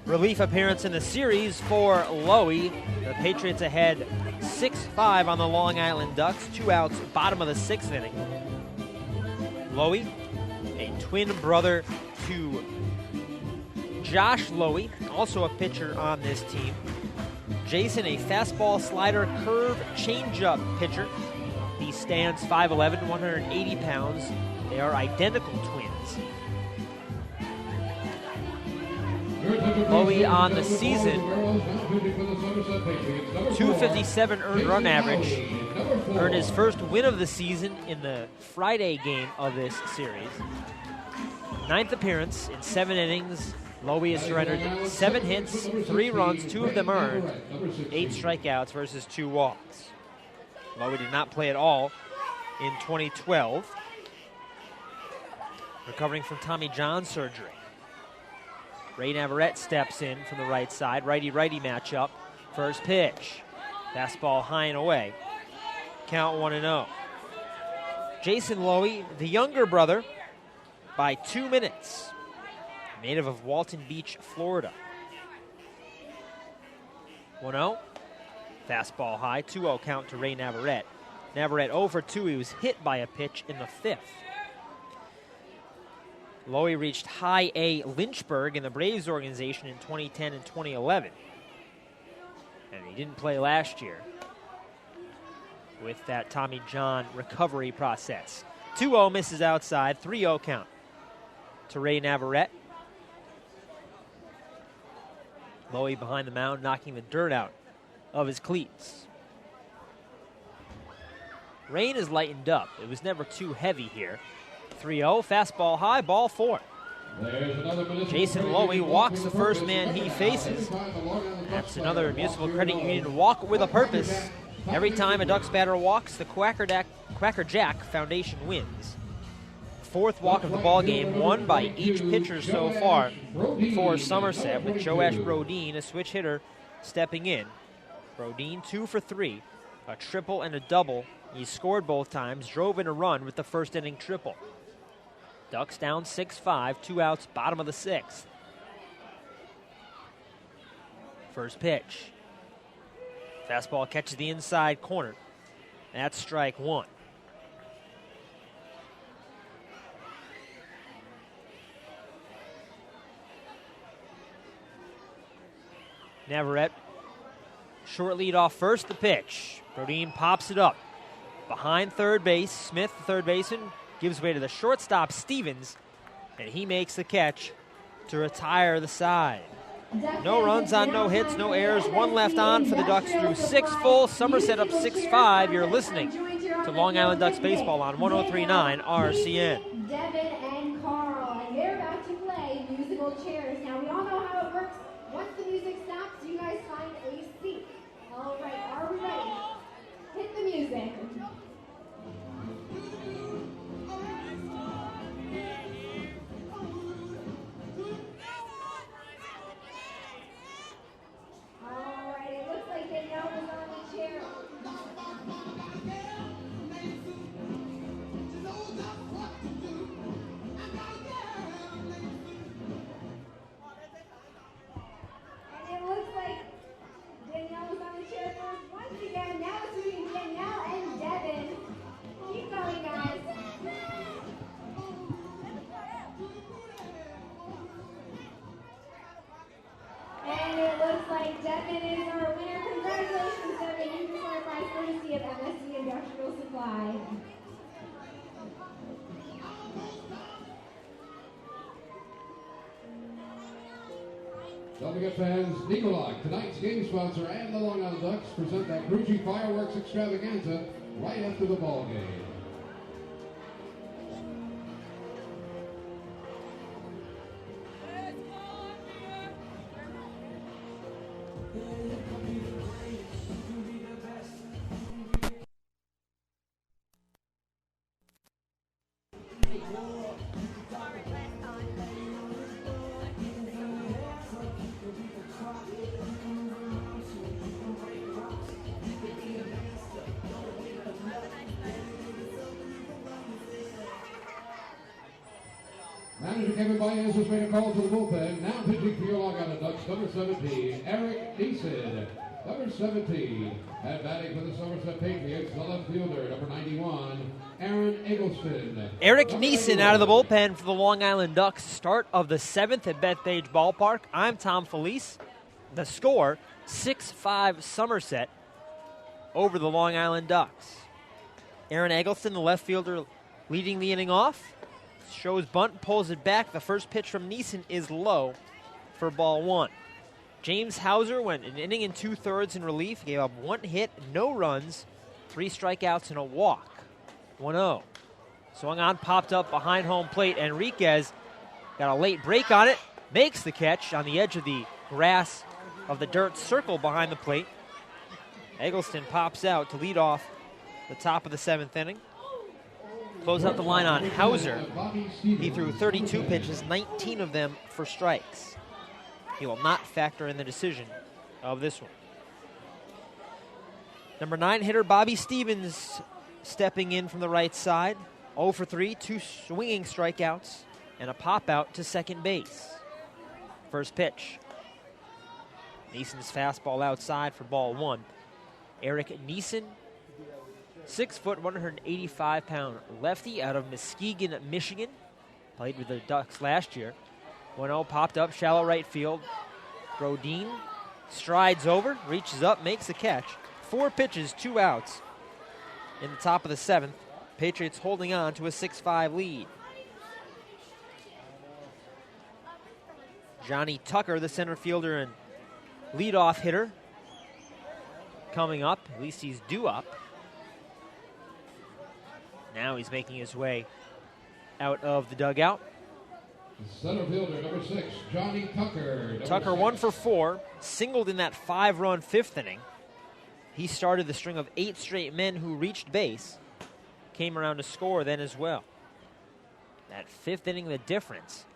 relief appearance in the series for Lowy. The Patriots ahead 6-5 on the Long Island Ducks. 2 outs, bottom of the 6th inning. Lowy, a twin brother to Josh Lowy, also a pitcher on this team. Jason, a fastball, slider, curve, changeup pitcher. He stands 5'11", 180 pounds. They are identical twins. Lowy on the season, 257 earned run average. Earned his first win of the season in the Friday game of this series. 9th appearance in 7 innings. Lowy has surrendered 7 hits, 3 runs, 2 of them earned, 8 strikeouts versus 2 walks. Lowy did not play at all in 2012. Recovering from Tommy John surgery. Ray Navarrete steps in from the right side. Righty-righty matchup. First pitch. Fastball high and away. Count 1-0. Jason Lowy, the younger brother, by 2 minutes. Native of Walton Beach, Florida. 1-0. Fastball high. 2-0 count to Ray Navarrete. Navarrete 0 for 2. He was hit by a pitch in the 5th. Lowy reached High A Lynchburg in the Braves organization in 2010 and 2011. And he didn't play last year with that Tommy John recovery process. 2-0 misses outside, 3-0 count to Ray Navarrete. Lowy behind the mound, knocking the dirt out of his cleats. Rain is lightened up. It was never too heavy here. 3-0, fastball high, ball 4. Jason Lowy walks the first man he faces. That's another Municipal Credit Union walk with a purpose. Every time a Ducks batter walks, the Quacker Jack Foundation wins. 4th walk of the ball game, won by each pitcher so far for Somerset, with Joash Brodeen, a switch hitter, stepping in. Brodeen 2 for 3, a triple and a double. He scored both times, drove in a run with the first inning triple. Ducks down 6-5, 2 outs, bottom of the 6th. First pitch. Fastball catches the inside corner. That's strike 1. Navarrete, short lead off first, the pitch. Brodeen pops it up. Behind third base, Smith, the third baseman, gives way to the shortstop, Stevens, and he makes the catch to retire the side. No runs on no hits, no errors, 1 left on for the Ducks through 6 full. Somerset up 6-5. You're listening to Long Island Ducks baseball on 103.9 RCN. Devin and Carl, and they're about to play musical chairs. Now, we all know how it works. Once the music stops, you guys find a seat. All right, are we ready? Hit the music. All right, Devin is our winner. Congratulations, Devin. You just won a prize courtesy of MSC Industrial Supply. Don't forget, fans, Nikolai, tonight's game sponsor, and the Long Island Ducks present that Grucci fireworks extravaganza right after the ball game. Manager Kevin Baez has made a call to the bullpen. Now pitching for your Long Island Ducks, number 17, Eric Neeson. Number 17, at batting for the Somerset Patriots, the left fielder, number 91, Aaron Eggleston. Eric Neeson out of the bullpen for the Long Island Ducks. Start of the 7th at Bethpage Ballpark. I'm Tom Felice. The score, 6-5 Somerset over the Long Island Ducks. Aaron Eggleston, the left fielder, leading the inning off. Shows bunt, pulls it back. The first pitch from Neeson is low for ball one. James Hauser went an inning and 2/3 in relief. Gave up 1 hit, no runs, 3 strikeouts, and a walk. 1-0. Swung on, popped up behind home plate. Enriquez got a late break on it. Makes the catch on the edge of the grass of the dirt circle behind the plate. Eggleston pops out to lead off the top of the 7th inning. Close out the line on Hauser. He threw 32 pitches, 19 of them for strikes. He will not factor in the decision of this one. Number 9 hitter Bobby Stevens stepping in from the right side. 0 for 3, 2 swinging strikeouts, and a pop out to second base. First pitch. Neeson's fastball outside for ball one. Eric Neeson, 6 foot, 185-pound lefty out of Muskegon, Michigan. Played with the Ducks last year. 1-0 popped up, shallow right field. Brodeen strides over, reaches up, makes the catch. 4 pitches, 2 outs in the top of the 7th. Patriots holding on to a 6-5 lead. Johnny Tucker, the center fielder and leadoff hitter, coming up. At least he's due up. Now he's making his way out of the dugout. Center fielder, number 6, Johnny Tucker. Tucker 1 for 4, singled in that 5-run 5th inning. He started the string of 8 straight men who reached base. Came around to score then as well. That 5th inning, the difference.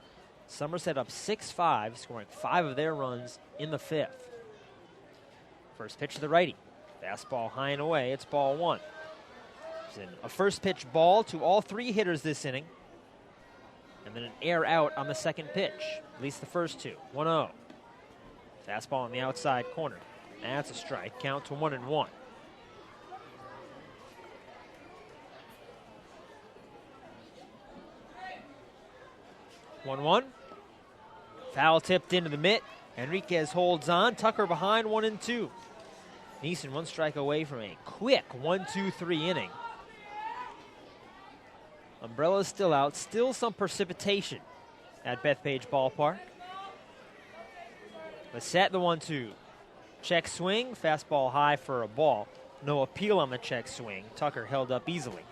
Somerset up 6-5, scoring 5 of their runs in the 5th. First pitch to the righty. Fastball high and away. It's ball one. A first pitch ball to all 3 hitters this inning. And then an air out on the second pitch. At least the first 2. 1-0. Fastball on the outside corner. That's a strike. Count to 1-1. One. Foul tipped into the mitt. Enriquez holds on. Tucker behind 1-2. Neeson 1 strike away from a quick 1-2-3 inning. Umbrella's still out. Still some precipitation at Bethpage Ballpark. Lissette the 1-2. Check swing. Fastball high for a ball. No appeal on the check swing. Tucker held up easily.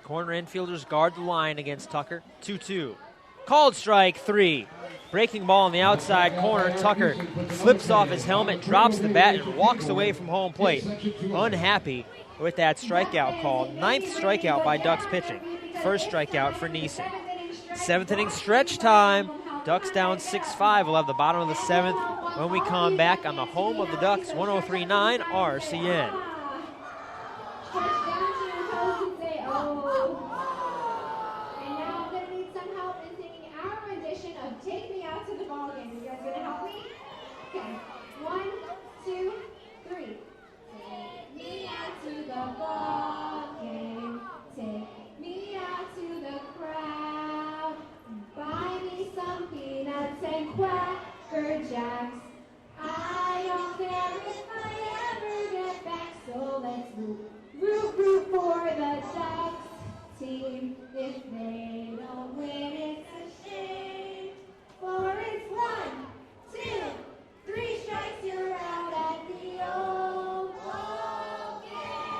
Corner infielders guard the line against Tucker. 2-2. Called strike 3. Breaking ball on the outside corner. Tucker flips off his helmet, drops the bat, and walks away from home plate. Unhappy with that strikeout call. 9th strikeout by Ducks pitching. First strikeout for Neeson. 7th inning stretch time. Ducks down 6-5. We'll have the bottom of the 7th when we come back on the home of the Ducks, 103.9 RCN. Take me out to the ball game. You guys gonna help me? Okay. 1, 2, 3. Take me out to the ball game. Take me out to the crowd. Lumberjacks. I don't care if I ever get back, so let's root for the Ducks team. If they don't win, it's a shame. For it's 1, 2, 3 strikes, you're out at the old ball game.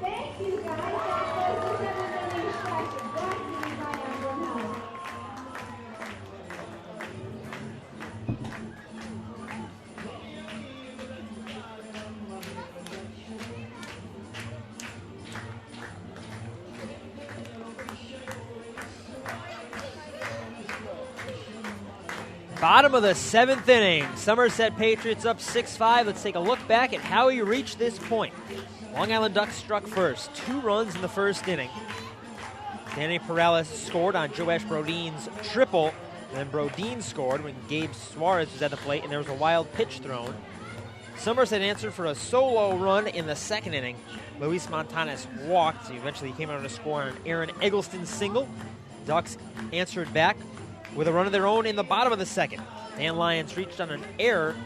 Thank you guys. That was the 7th inning stretch. Back to you by Emblem Health. Bottom of the 7th inning. Somerset Patriots up 6-5. Let's take a look back at how he reached this point. Long Island Ducks struck first. 2 runs in the first inning. Danny Perales scored on Joash Brodeen's triple. And then Brodeen scored when Gabe Suarez was at the plate and there was a wild pitch thrown. Somerset answered for a solo run in the 2nd inning. Luis Montanes walked. So he eventually came out to score on an Aaron Eggleston single. Ducks answered back with a run of their own in the bottom of the 2nd. Dan Lyons reached on an error,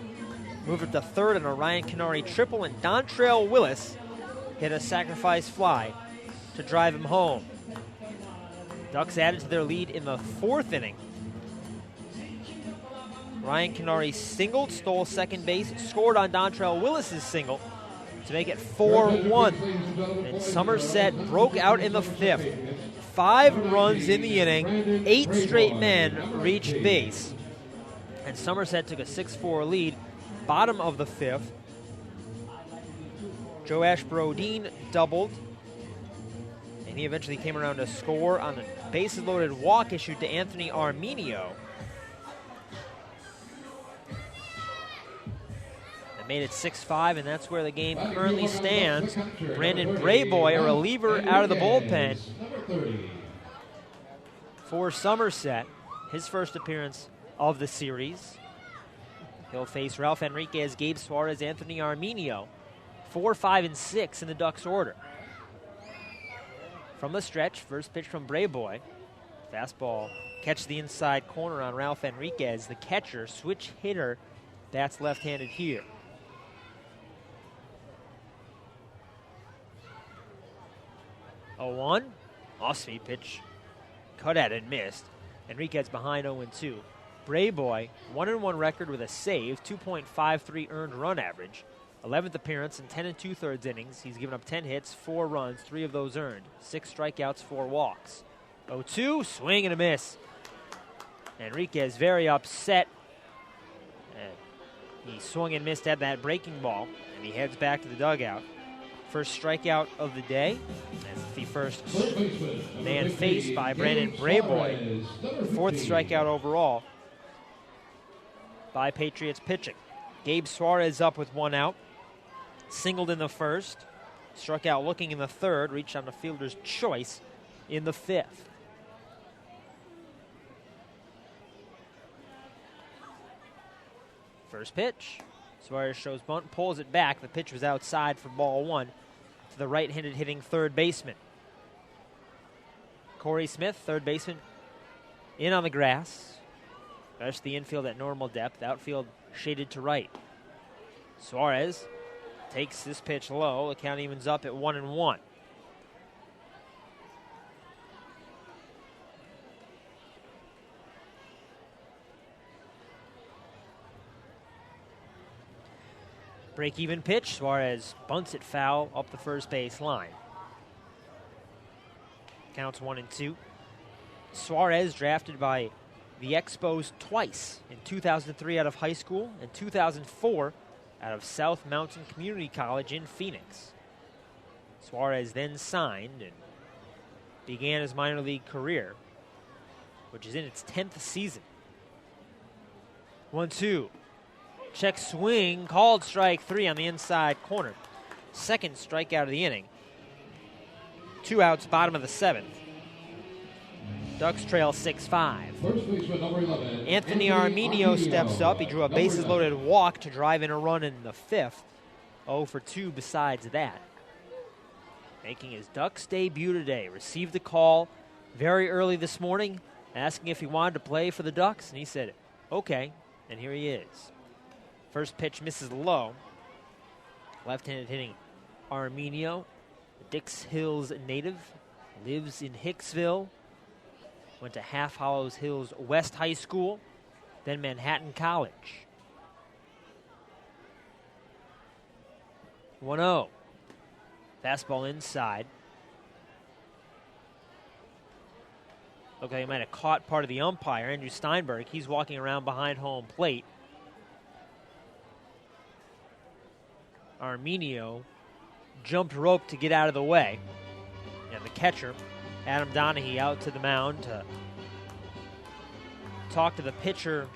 moved it to 3rd on a Ryan Canary triple, and Dontrell Willis hit a sacrifice fly to drive him home. Ducks added to their lead in the 4th inning. Ryan Canary singled, stole second base, scored on Dontrell Willis's single to make it 4-1. And Somerset broke out in the 5th. 5 runs in the inning, 8 straight men reached base. And Somerset took a 6-4 lead, bottom of the 5th. Joash Brodeen doubled, and he eventually came around to score on the bases-loaded walk issued to Anthony Arminio. That made it 6-5, and that's where the game currently stands. Brandon Brayboy, a reliever out of the bullpen for Somerset, his first appearance of the series. He'll face Ralph Enriquez, Gabe Suarez, Anthony Arminio. 4, 5, and 6 in the Ducks order. From the stretch, first pitch from Brayboy. Fastball catch the inside corner on Ralph Enriquez. The catcher, switch hitter, bats left-handed here. A 1, off-speed pitch, cut at and missed. Enriquez behind 0-2. Brayboy, 1-1 record with a save, 2.53 earned run average. 11th appearance in 10 2/3 innings. He's given up 10 hits, 4 runs, 3 of those earned. 6 strikeouts, 4 walks. 0-2, swing and a miss. Enriquez very upset. And he swung and missed at that breaking ball, and he heads back to the dugout. First strikeout of the day. That's the first man faced by Brandon Brayboy. 4th strikeout overall by Patriots pitching. Gabe Suarez up with 1 out. Singled in the 1st. Struck out looking in the 3rd. Reached on the fielder's choice in the 5th. First pitch. Suarez shows bunt, pulls it back. The pitch was outside for ball 1 to the right-handed hitting 3rd baseman. Corey Smith, 3rd baseman, in on the grass. Rest the infield at normal depth. Outfield shaded to right. Suarez takes this pitch low. The count evens up at 1-1. Break-even pitch. Suarez bunts it foul up the first base line. Counts 1-2. Suarez drafted by the Expos twice, in 2003 out of high school and 2004 out of South Mountain Community College in Phoenix. Suarez then signed and began his minor league career, which is in its 10th season. 1-2. Check swing, called strike 3 on the inside corner. 2nd strikeout of the inning. 2 outs, bottom of the 7th. Ducks trail 6-5. First baseman number 11. Anthony Arminio steps up. He drew a bases-loaded walk to drive in a run in the 5th. 0 for 2 besides that. Making his Ducks debut today. Received a call very early this morning asking if he wanted to play for the Ducks, and he said, okay. And here he is. First pitch misses low. Left-handed hitting Arminio, a Dix Hills native, lives in Hicksville. Went to Half Hollows Hills West High School, then Manhattan College. 1-0. Fastball inside. Looked like he might have caught part of the umpire, Andrew Steinberg. He's walking around behind home plate. Arminio jumped rope to get out of the way. And the catcher, Adam Donahue, out to the mound to talk to the pitcher,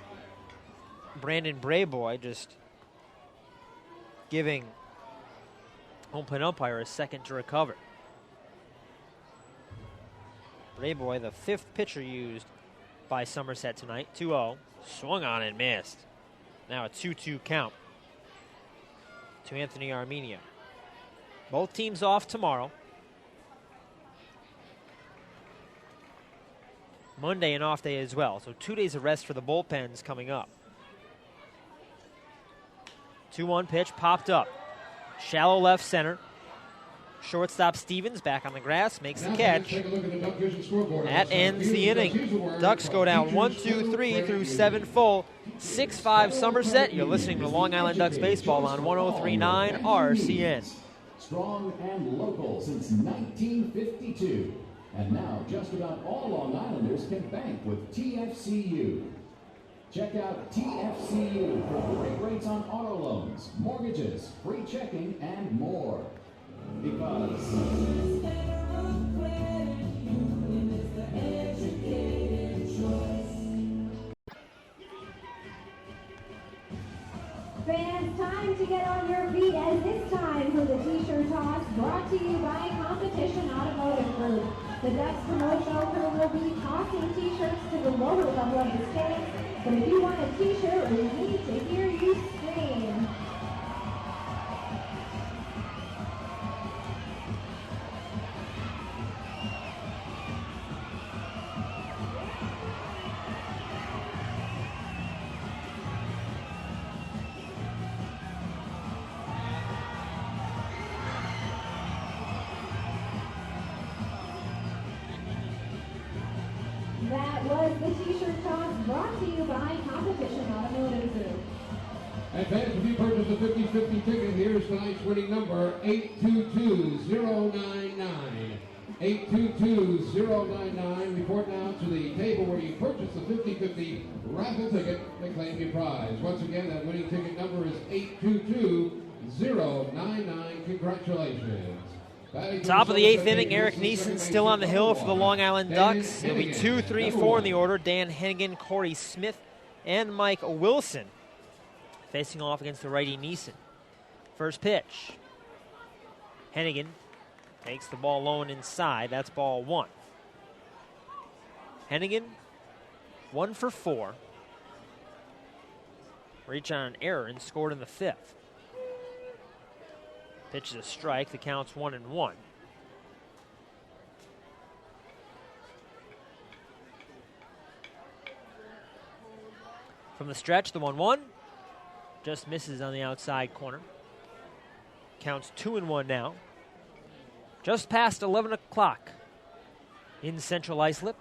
Brandon Brayboy, just giving home plate umpire a second to recover. Brayboy, the fifth pitcher used by Somerset tonight. 2-0. Swung on and missed. Now a 2-2 count to Anthony Arminio. Both teams off tomorrow. Monday an off day as well. So 2 days of rest for the bullpens coming up. 2-1 pitch popped up. Shallow left center. Shortstop Stevens back on the grass, makes the catch. That ends the inning. Ducks go down 1-2-3 through 7 full. 6-5 Somerset. You're listening to Long Island Ducks baseball on 103.9 RCN. Strong and local since 1952. And now just about all Long Islanders can bank with TFCU. Check out TFCU for great rates on auto loans, mortgages, free checking, and more. Because fans, time to get on your feet as this time for the t-shirt toss brought to you by Competition Automotive Group. The Ducks promotional crew will be tossing t-shirts to the lower level of the stage, but if you want a t-shirt, we need to hear you scream. That was the t-shirt toss brought to you by Competition Automotive Group. And fans, if you purchase a 50-50 ticket, here's tonight's winning number, 822099. 822099. Report now to the table where you purchased the 50-50 raffle ticket to claim your prize. Once again, that winning ticket number is 822099. Congratulations. Top of the 8th inning, Eric Neeson still on the hill for the Long Island Ducks. It'll be 2, 3, 4 in the order. Dan Hennigan, Corey Smith, and Mike Wilson facing off against the righty Neeson. First pitch. Hennigan takes the ball low and inside. That's ball 1. Hennigan, 1 for 4. Reach on an error and scored in the 5th. Pitch is a strike. The count's 1-1. From the stretch, the 1-1 just misses on the outside corner. Counts 2-1 now. Just past 11 o'clock in Central Islip.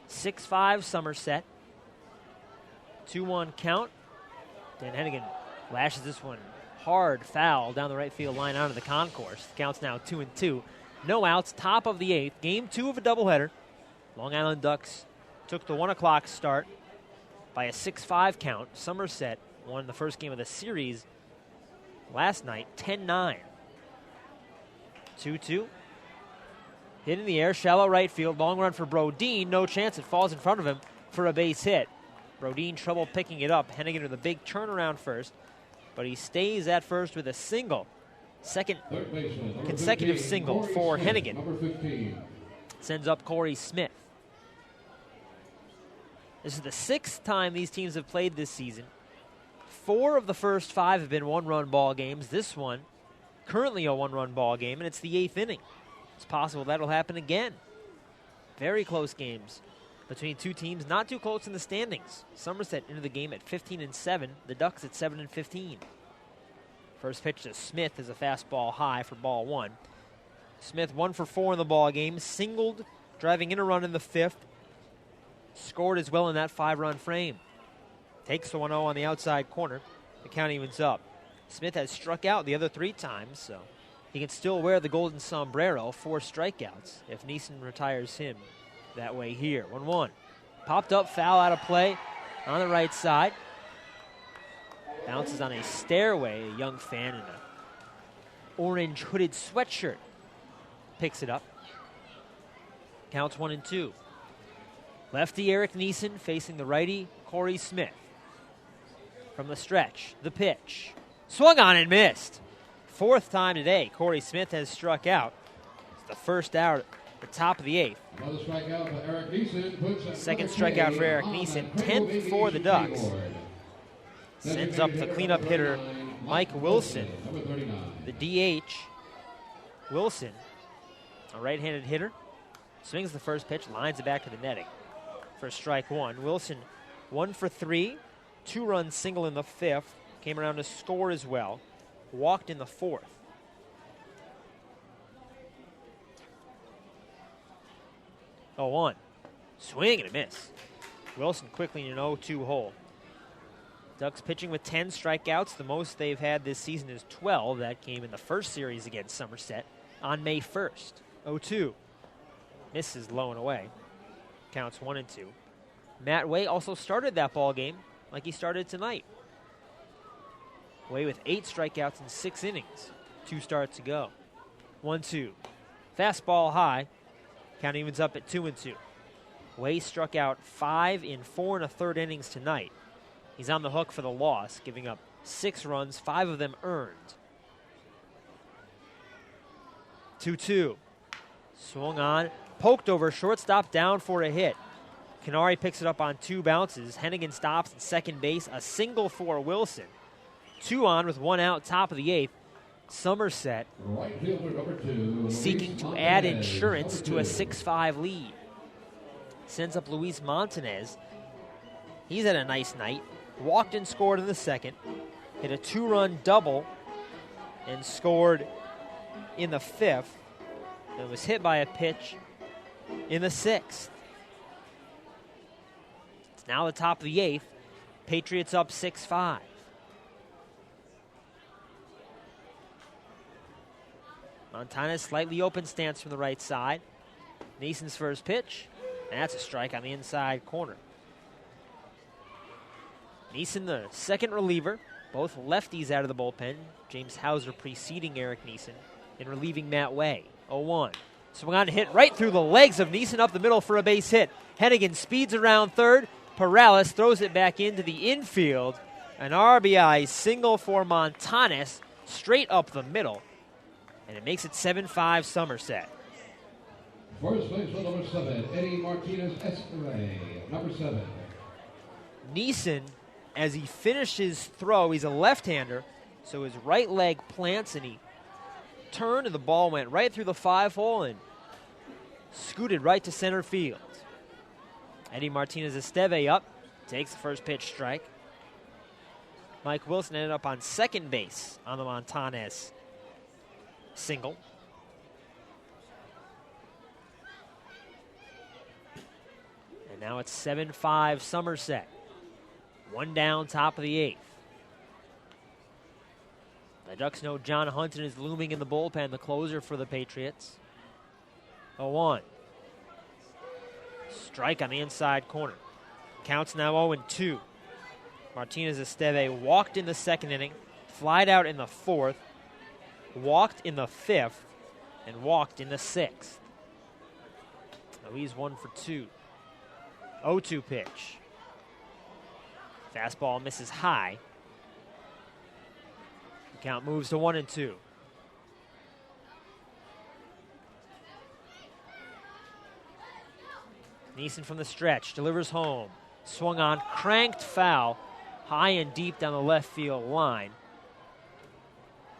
6-5 Somerset. 2-1 count. Dan Hennigan lashes this one hard foul down the right field line out of the concourse. The count's now 2-2. No outs, top of the 8th. Game 2 of a doubleheader. Long Island Ducks took the 1 o'clock start by a 6-5 count. Somerset won the first game of the series last night, 10-9. 2-2. Hit in the air, shallow right field, long run for Brodeen. No chance, it falls in front of him for a base hit. Brodeen trouble picking it up. Hennigan with a big turnaround first, but he stays at first with a single. Second consecutive single for Hennigan. Sends up Corey Smith. This is the 6th time these teams have played this season. 4 of the first 5 have been one-run ball games. This one, currently a one-run ball game, and it's the 8th inning. It's possible that'll happen again. Very close games between two teams not too close in the standings. Somerset into the game at 15-7. The Ducks at 7-15. First pitch to Smith is a fastball high for ball one. Smith 1 for 4 in the ball game, singled, driving in a run in the fifth. Scored as well in that 5-run frame. Takes the 1-0 on the outside corner. The count evens up. Smith has struck out the other 3 times, so he can still wear the golden sombrero, 4 strikeouts, if Neeson retires him that way here. 1-1. Popped up, foul out of play on the right side. Bounces on a stairway. A young fan in a orange hooded sweatshirt picks it up. Counts 1-2. Lefty Eric Neeson facing the righty Corey Smith. From the stretch, the pitch. Swung on and missed. 4th time today, Corey Smith has struck out. It's the first out at the top of the 8th. Another strikeout for Eric Neeson. Second strikeout for Eric Neeson. 10th for the Ducks. Sends up the cleanup hitter, Mike Wilson. The DH, Wilson, a right-handed hitter. Swings the first pitch, lines it back to the netting for strike one. Wilson 1 for 3, 2-run single in the 5th. Came around to score as well. Walked in the 4th. Oh, 1. Swing and a miss. Wilson quickly in an 0-2 hole. Ducks pitching with 10 strikeouts. The most they've had this season is 12. That came in the first series against Somerset on May 1st. 0-2. Misses low and away. Counts 1-2. Matt Way also started that ball game like he started tonight. Way with 8 strikeouts in 6 innings. 2 starts to go. 1-2. Fastball high. Count evens up at 2-2. Way struck out 5 in 4 1/3 innings tonight. He's on the hook for the loss, giving up 6 runs, 5 of them earned. 2-2. Swung on, poked over, shortstop down for a hit. Canary picks it up on 2 bounces. Hennigan stops at second base, a single for Wilson. 2 on with 1 out, top of the 8th. Somerset Right fielder number 2, seeking to add insurance to a 6-5 lead. Sends up Luis Montanez. He's had a nice night. Walked and scored in the 2nd. Hit a 2-run double and scored in the 5th. And was hit by a pitch in the 6th. It's now the top of the 8th. Patriots up 6-5. Montanez slightly open stance from the right side. Neeson's first pitch. And that's a strike on the inside corner. Neeson, the second reliever. Both lefties out of the bullpen. James Hauser preceding Eric Neeson and relieving Matt Way. 0-1. Swung on to hit right through the legs of Neeson up the middle for a base hit. Hennigan speeds around third. Perales throws it back into the infield. An RBI single for Montanez straight up the middle. And it makes it 7-5 Somerset. First baseman number 7, Eddie Martinez Escalay, number 7. Neeson, as he finishes throw, he's a left-hander, so his right leg plants and he turned and the ball went right through the 5-hole and scooted right to center field. Eddie Martinez Esteve up, takes the first pitch strike. Mike Wilson ended up on second base on the Montanez single. And now it's 7-5 Somerset. 1 down, top of the 8th. The Ducks know John Hunton is looming in the bullpen, the closer for the Patriots. 0-1. Strike on the inside corner. Counts now 0-2. Martinez Esteve walked in the 2nd inning, flied out in the 4th, walked in the 5th, and walked in the 6th. Now he's 1 for 2. 0-2 pitch. Fastball misses high. The count moves to 1-2. Neeson from the stretch, delivers home. Swung on, cranked foul, high and deep down the left field line.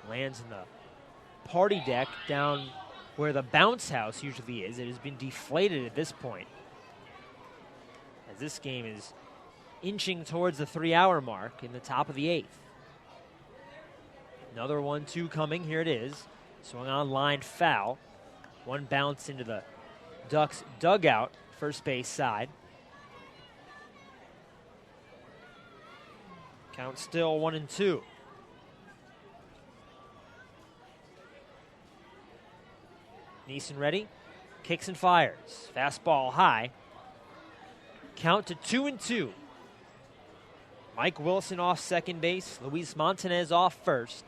Lands in the party deck down where the bounce house usually is. It has been deflated at this point. as this game is inching towards the 3-hour mark in the top of the 8th. Another 1-2 coming. Here it is. Swung on, line foul. One bounce into the Ducks dugout, first base side. Count still 1-2. Neeson ready. Kicks and fires. Fastball high. Count to 2-2. Mike Wilson off second base. Luis Montanez off first.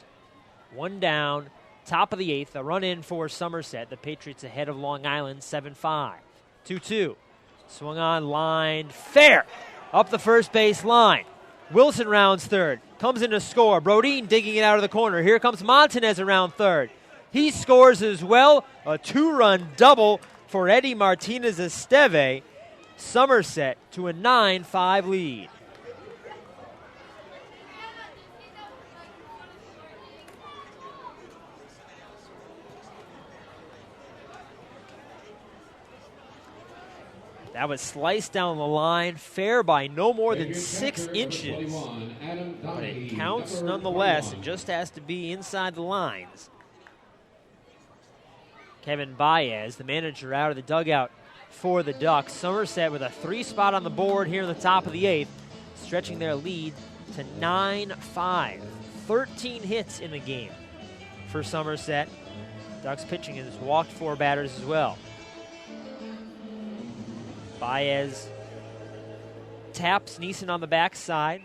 One down. Top of the 8th. A run in for Somerset. The Patriots ahead of Long Island 7-5. 2-2. Swung on, lined, fair. Up the first base line. Wilson rounds third. Comes in to score. Brodeen digging it out of the corner. Here comes Montanez around third. He scores as well. A 2-run double for Eddie Martinez-Esteve. Somerset to a 9-5 lead. That was sliced down the line, fair by no more than 6 inches. But it counts nonetheless. It just has to be inside the lines. Kevin Baez, the manager, out of the dugout for the Ducks. Somerset with a 3 spot on the board here in the top of the 8th, stretching their lead to 9-5. 13 hits in the game for Somerset. Ducks pitching has walked 4 batters as well. Baez taps Neeson on the backside,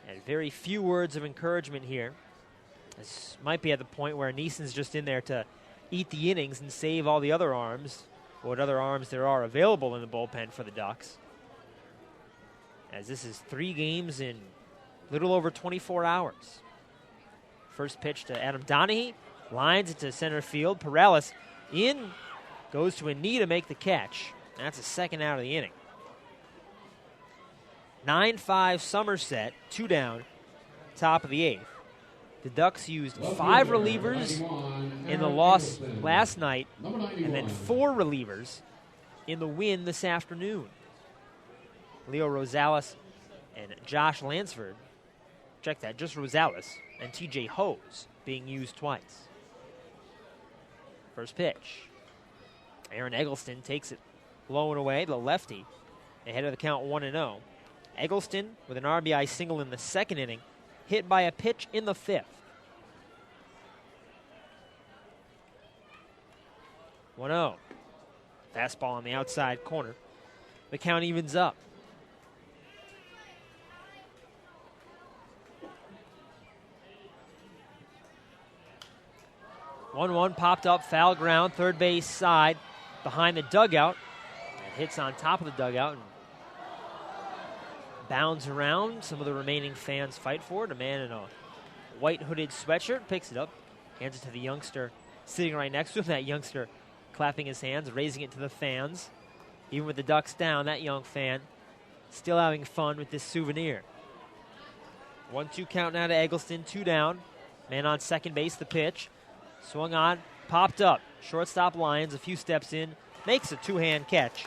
and very few words of encouragement here. This might be at the point where Neeson's just in there to eat the innings and save all the other arms, what other arms there are available in the bullpen for the Ducks. As this is 3 games in little over 24 hours. First pitch to Adam Donahue, lines it to center field. Perales in, goes to a knee to make the catch. That's a second out of the inning. 9-5 Somerset, 2 down, top of the 8th. The Ducks used 5 relievers in the loss last night and then 4 relievers in the win this afternoon. Leo Rosales and Josh Lansford, check that, just Rosales, and TJ Hose being used twice. First pitch. Aaron Eggleston takes it low and away, the lefty, ahead of the count 1-0. Eggleston with an RBI single in the second inning, hit by a pitch in the 5th. 1-0. Fastball on the outside corner. The count evens up. One popped up, foul ground, third base side, behind the dugout. It hits on top of the dugout and bounds around. Some of the remaining fans fight for it. A man in a white hooded sweatshirt picks it up, hands it to the youngster sitting right next to him. That youngster clapping his hands, raising it to the fans. Even with the Ducks down, that young fan still having fun with this souvenir. 1-2 count now to Eggleston, 2 down. Man on second base, the pitch. Swung on, popped up. Shortstop Lyons, a few steps in, makes a 2-hand catch.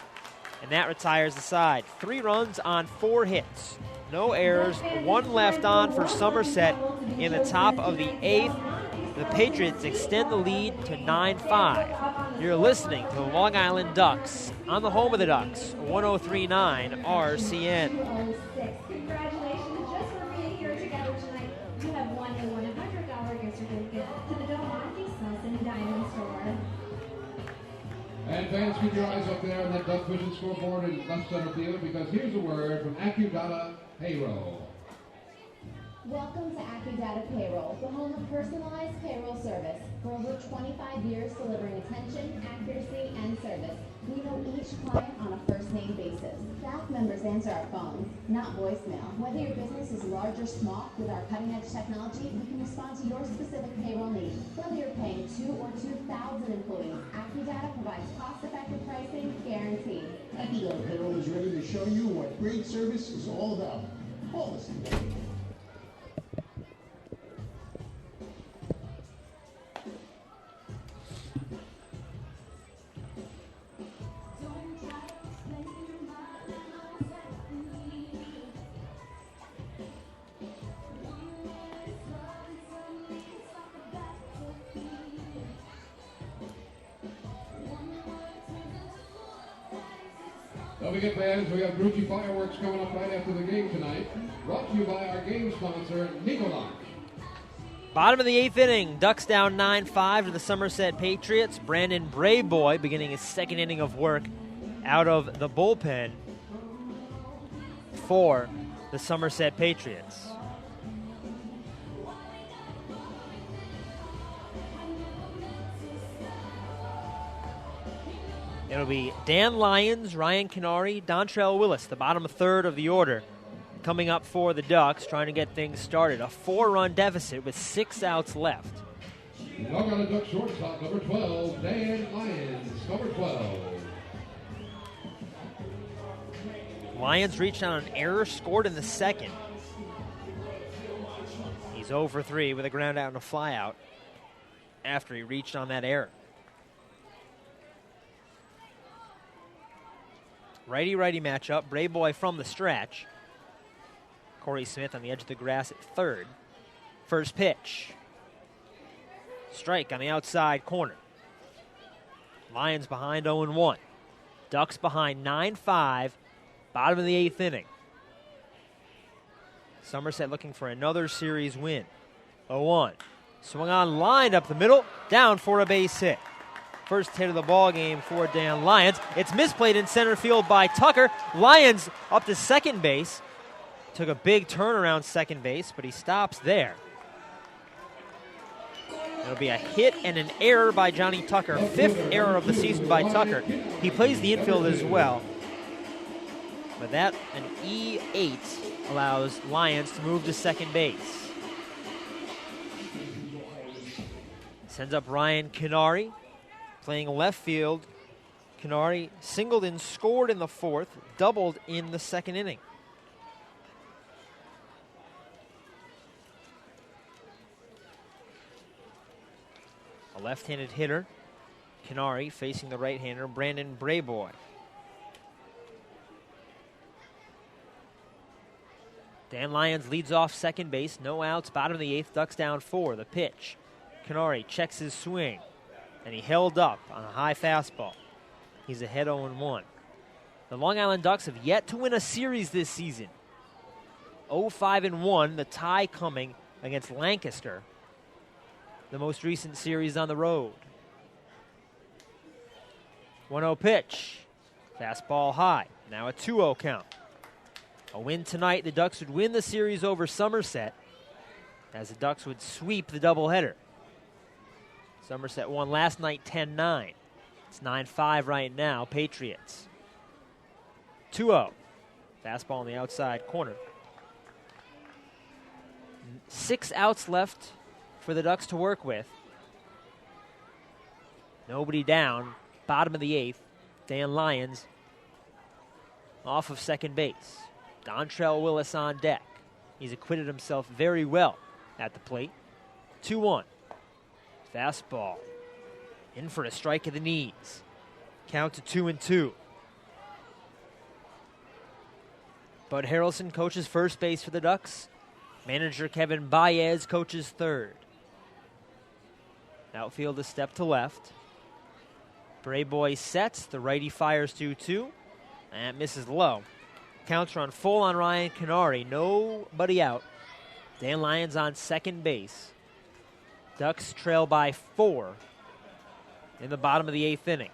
And that retires the side. 3 runs on 4 hits. No errors, 1 left on for Somerset in the top of the 8th. The Patriots extend the lead to 9-5. You're listening to the Long Island Ducks on the home of the Ducks, 103.9 RCN. Congratulations, just for being here together tonight. You have won a $100 gift certificate to the Del Monte Smelson Diamond Store. And fans, keep your eyes up there on that Duck Vision scoreboard in left center field, because here's a word from AccuData Payroll. Welcome to AccuData Payroll, the home of personalized payroll service. For over 25 years delivering attention, accuracy, and service, we know each client on a first-name basis. Staff members answer our phones, not voicemail. Whether your business is large or small, with our cutting-edge technology, we can respond to your specific payroll needs. Whether you're paying 2 or 2,000 employees, AccuData provides cost-effective pricing guaranteed. AccuData Payroll is ready to show you what great service is all about. Call us today. forget, fans, we have Grucci fireworks coming up right after the game tonight. Brought to you by our game sponsor, Nicolak. Bottom of the 8th inning, Ducks down 9-5 to the Somerset Patriots. Brandon Brayboy beginning his second inning of work out of the bullpen for the Somerset Patriots. It'll be Dan Lyons, Ryan Canary, Dontrell Willis, the bottom third of the order, coming up for the Ducks, trying to get things started. A 4-run deficit with 6 outs left. Dug on a Duck shortstop, number 12, Dan Lyons, number 12. Lyons reached on an error, scored in the second. He's 0 for 3 with a ground out and a fly out after he reached on that error. Righty-righty matchup. Brayboy from the stretch. Corey Smith on the edge of the grass at third. First pitch. Strike on the outside corner. Lions behind 0-1. Ducks behind 9-5. Bottom of the 8th inning. Somerset looking for another series win. 0-1. Swung on, lined up the middle. Down for a base hit. First hit of the ball game for Dan Lyons. It's misplayed in center field by Tucker. Lyons up to second base. Took a big turn around second base, but he stops there. It'll be a hit and an error by Johnny Tucker. 5th error of the season by Tucker. He plays the infield as well. But that, an E8, allows Lyons to move to second base. Sends up Ryan Canary. Playing left field, Canary singled and scored in the 4th, doubled in the second inning. A left-handed hitter, Canary facing the right-hander, Brandon Brayboy. Dan Lyons leads off second base, no outs, bottom of the 8th, Ducks down 4. The pitch, Canary checks his swing. And he held up on a high fastball. He's ahead 0-1. The Long Island Ducks have yet to win a series this season. 0-5-1, the tie coming against Lancaster, the most recent series on the road. 1-0 pitch. Fastball high. Now a 2-0 count. A win tonight, the Ducks would win the series over Somerset, as the Ducks would sweep the doubleheader. Somerset won last night 10-9. It's 9-5 right now, Patriots. 2-0. Fastball on the outside corner. 6 outs left for the Ducks to work with. Nobody down. Bottom of the 8th. Dan Lyons off of second base. Dontrell Willis on deck. He's acquitted himself very well at the plate. 2-1. Fastball. In for a strike of the knees. Count to 2-2. Bud Harrelson coaches first base for the Ducks. Manager Kevin Baez coaches third. Outfield a step to left. Brayboy sets. The righty fires 2-2. And misses low. Counts run full on Ryan Canary. Nobody out. Dan Lyons on second base. Ducks trail by 4 in the bottom of the 8th inning.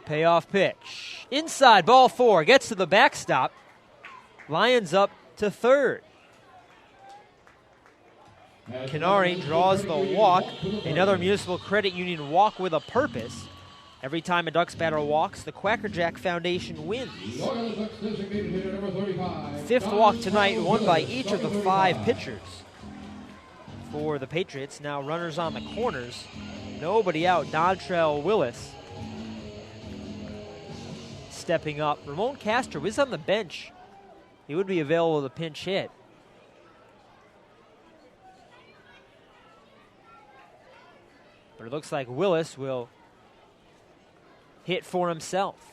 Payoff pitch. Inside, ball 4. Gets to the backstop. Lyons up to third. Canary draws the walk. Another Municipal Credit Union walk with a purpose. Every time a Ducks batter walks, the Quackerjack Foundation wins. 5th walk tonight, won by each of the 5 pitchers. For the Patriots, now runners on the corners. Nobody out. Dontrell Willis stepping up. Ramon Castro is on the bench. He would be available to pinch hit. But it looks like Willis will hit for himself.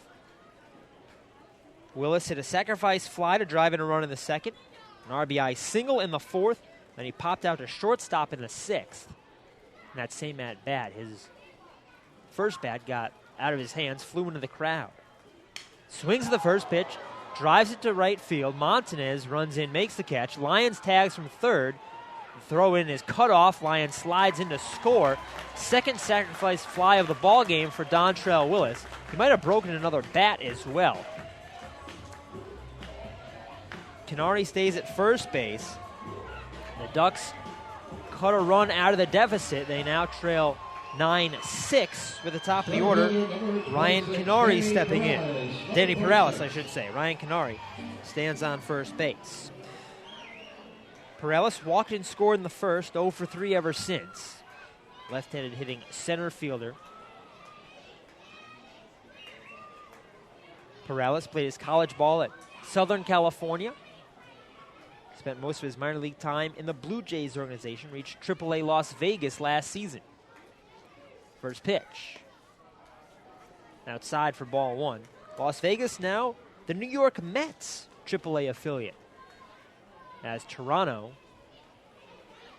Willis hit a sacrifice fly to drive in a run in the second. An RBI single in the 4th. Then he popped out to shortstop in the 6th. that same at bat, his first bat got out of his hands, flew into the crowd. Swings at the first pitch, drives it to right field. Montanez runs in, makes the catch. Lyons tags from third. The throw in is cut off. Lyons slides in to score. Second sacrifice fly of the ball game for Dontrell Willis. He might have broken another bat as well. Canary stays at first base. The Ducks cut a run out of the deficit. They now trail 9-6 with the top of the order. Ryan Canary stepping in. Danny Perales, I should say. Ryan Canary stands on first base. Perales walked and scored in the first, 0 for 3 ever since. Left-handed hitting center fielder. Perales played his college ball at Southern California. Spent most of his minor league time in the Blue Jays organization. Reached AAA Las Vegas last season. First pitch. Outside for ball one. Las Vegas now the New York Mets AAA affiliate. As Toronto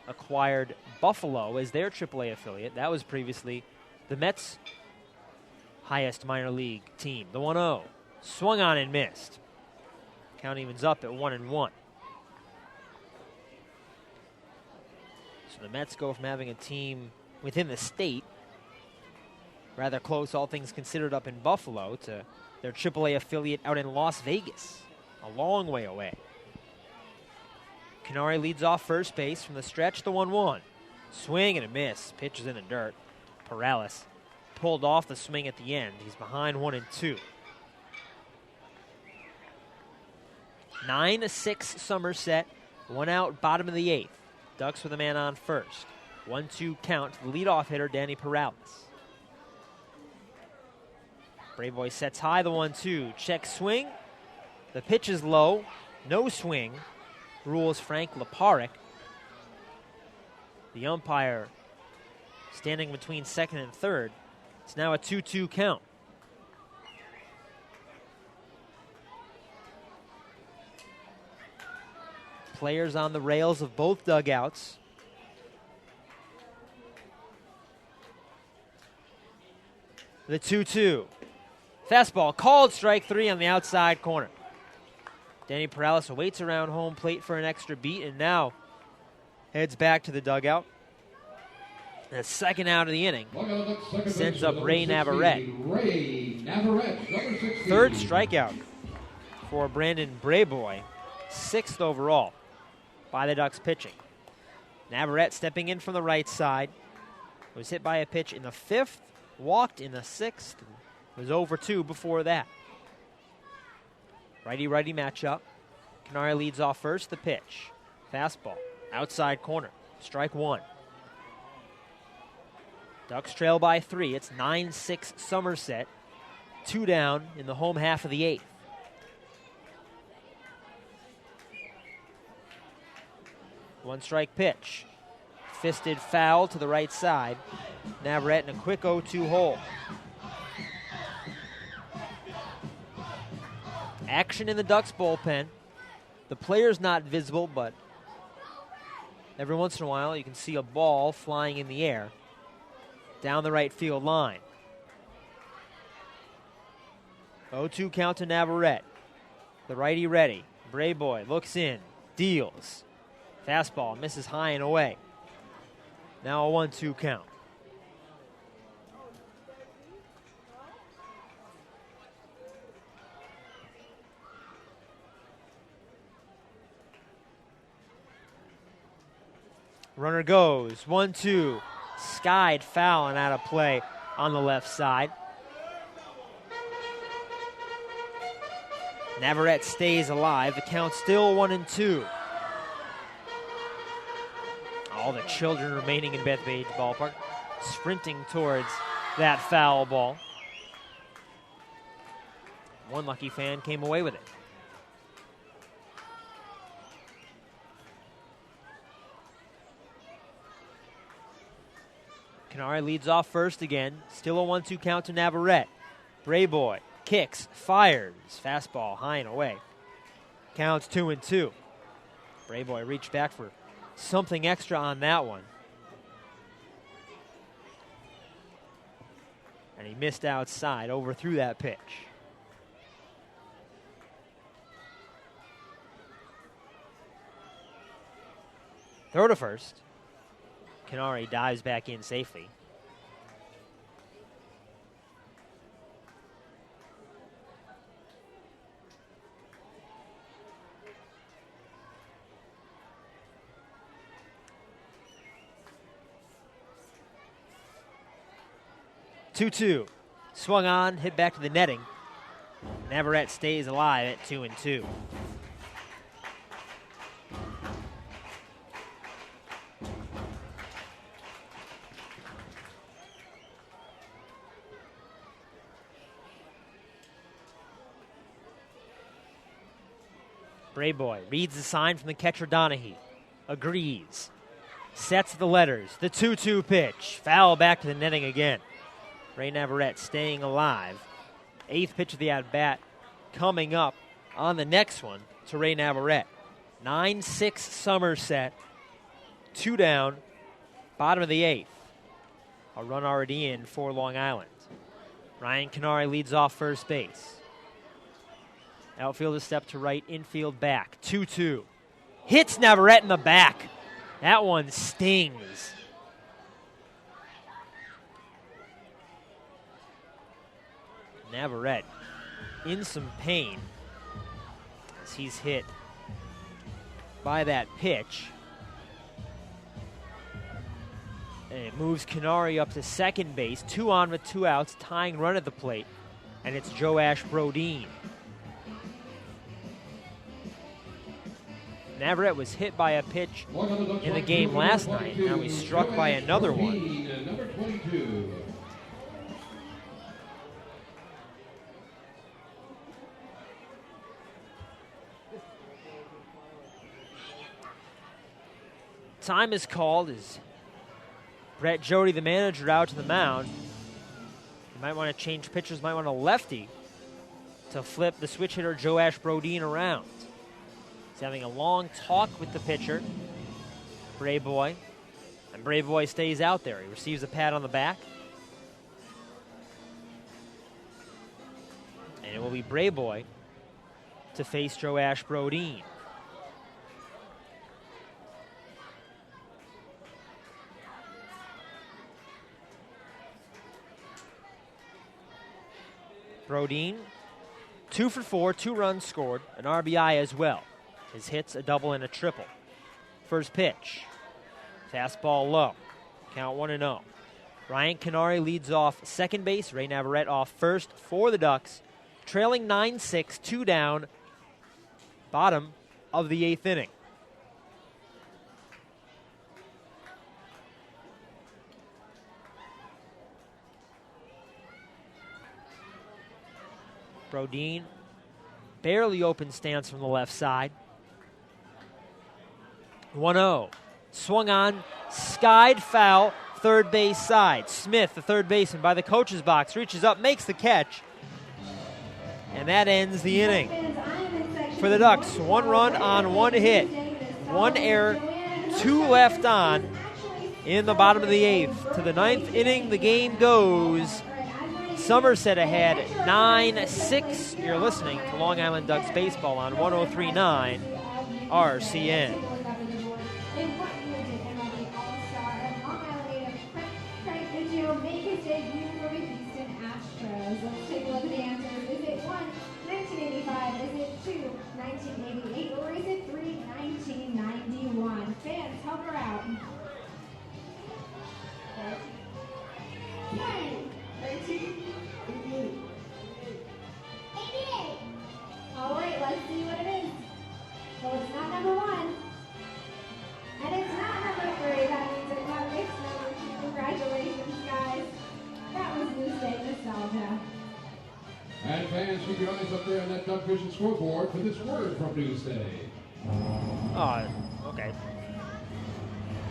acquired Buffalo as their AAA affiliate. That was previously the Mets' highest minor league team. The 1-0. Swung on and missed. Count evens up at 1-1. So the Mets go from having a team within the state, rather close, all things considered, up in Buffalo, to their AAA affiliate out in Las Vegas, a long way away. Canary leads off first base from the stretch, the 1-1. Swing and a miss. Pitch is in the dirt. Perales pulled off the swing at the end. He's behind 1-2. 9-6 Somerset. One out, bottom of the 8th. Ducks with a man on first. 1-2 count to the leadoff hitter, Danny Perales. Brave Boy sets high, the 1-2. Check swing. The pitch is low. No swing. Rules Frank Leparek. The umpire standing between second and third. It's now a 2-2 count. Players on the rails of both dugouts. The 2-2. Fastball called, strike 3 on the outside corner. Danny Perales waits around home plate for an extra beat and now heads back to the dugout. The second out of the inning sends up Ray Navarrete. Third strikeout for Brandon Brayboy. 6th overall by the Ducks pitching. Navarrete stepping in from the right side. Was hit by a pitch in the 5th, walked in the 6th, was over 2 before that. Righty-righty matchup. Canary leads off first, the pitch. Fastball, outside corner, strike 1. Ducks trail by 3. It's 9-6 Somerset. 2 down in the home half of the 8th. One strike pitch. Fisted foul to the right side. Navarrete in a quick 0-2 hole. Action in the Ducks bullpen. The player's not visible, but every once in a while you can see a ball flying in the air down the right field line. 0-2 count to Navarrete. The righty ready. Brayboy looks in, deals. Fastball misses high and away. Now a 1-2 count. Runner goes, 1-2. Skied foul and out of play on the left side. Navarrete stays alive. The count's still 1-2. All the children remaining in Bethpage Ballpark sprinting towards that foul ball. One lucky fan came away with it. Canary leads off first again. Still a 1-2 count to Navarrete. Brayboy kicks, fires. Fastball high and away. Counts 2-2. Brayboy reached back for something extra on that one. And he missed outside, overthrew that pitch. Throw to first. Canary dives back in safely. Two-two. Swung on, hit back to the netting. Navarrete stays alive at 2-2. Brayboy reads the sign from the catcher Donahue. Agrees. Sets the letters. The 2-2 pitch. Foul back to the netting again. Ray Navarrete staying alive. 8th pitch of the at-bat coming up on the next one to Ray Navarrete. 9-6 Somerset. 2 down. Bottom of the 8th. A run already in for Long Island. Ryan Canary leads off first base. Outfielder step to right, infield back. 2-2. Hits Navarrete in the back. That one stings. Navarrete in some pain as he's hit by that pitch. And it moves Canary up to second base. 2 on with 2 outs, tying run at the plate. And it's Joash Brodeen. Navarrete was hit by a pitch in the game last night. Now he's struck by another one. Number 22. Time is called as Brett Jody, the manager, out to the mound. You might want to change pitchers, might want a lefty to flip the switch hitter Joash Brodeen around. He's having a long talk with the pitcher, Brayboy, and Brayboy stays out there. He receives a pat on the back. And it will be Brayboy to face Joash Brodeen. Brodeen, 2 for 4, 2 runs scored, an RBI as well. His hits, a double and a triple. First pitch, fastball low, count 1-0. Ryan Canary leads off second base, Ray Navarrete off first for the Ducks, trailing 9-6, 2 down, bottom of the 8th inning. Brodeen, barely open stance from the left side. 1-0. Swung on, skied foul, third base side. Smith, the third baseman, by the coach's box, reaches up, makes the catch. And that ends the inning. For the Ducks, 1 run on 1 hit, 1 error, 2 left on in the bottom of the 8th. To the 9th inning, the game goes. Somerset ahead, 9-6. You're listening to Long Island Ducks baseball on 103.9 RCN. Make his debut for the Houston Astros. Let's take a look at the answers. Is it 1, 1985? Is it 2, 1988? Or is it 3, 1991? Fans, help her out. 10, 13, 88. All right, let's see what it is. Well, it's not number 1. And it's not number 3. That means it's number 2. Congratulations, guys. That was Blue State Nostalgia. And fans, keep your eyes up there on that Duck Vision scoreboard for this word from Newsday. Oh, okay.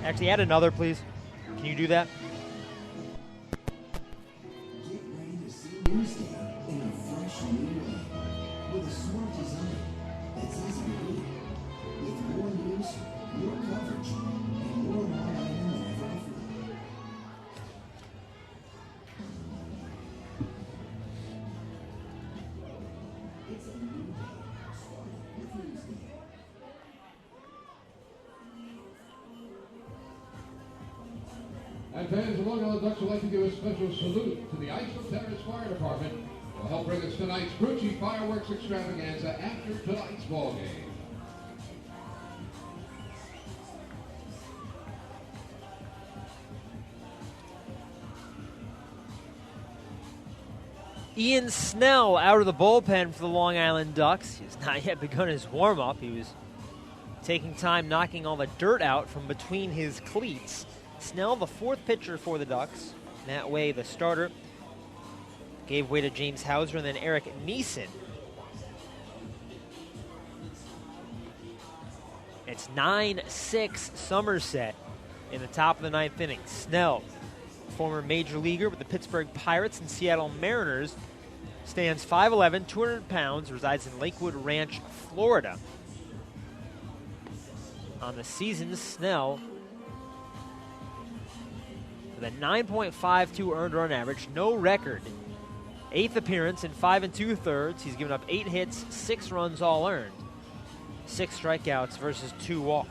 Actually, add another, please. Can you do that? Get ready to see Newsday in a fresh new way. With a smart design that's easy to read. With more news, more coverage, and more Long Island than ever before. And fans, the Long Island Ducks would like to give a special salute to the Iceland Terrace Fire Department. Will help bring us tonight's Grucci fireworks extravaganza after tonight's ball game. Ian Snell out of the bullpen for the Long Island Ducks. He has not yet begun his warm-up. He was taking time knocking all the dirt out from between his cleats. Snell, the fourth pitcher for the Ducks. Matt Way, the starter, gave way to James Hauser, and then Eric Neeson. It's 9-6 Somerset in the top of the ninth inning. Snell, former major leaguer with the Pittsburgh Pirates and Seattle Mariners, stands 5'11", 200 pounds, resides in Lakewood Ranch, Florida. On the season, Snell, with a 9.52 earned run average, no record. 8th appearance in 5 2/3. He's given up 8 hits, 6 runs all earned. 6 strikeouts versus 2 walks.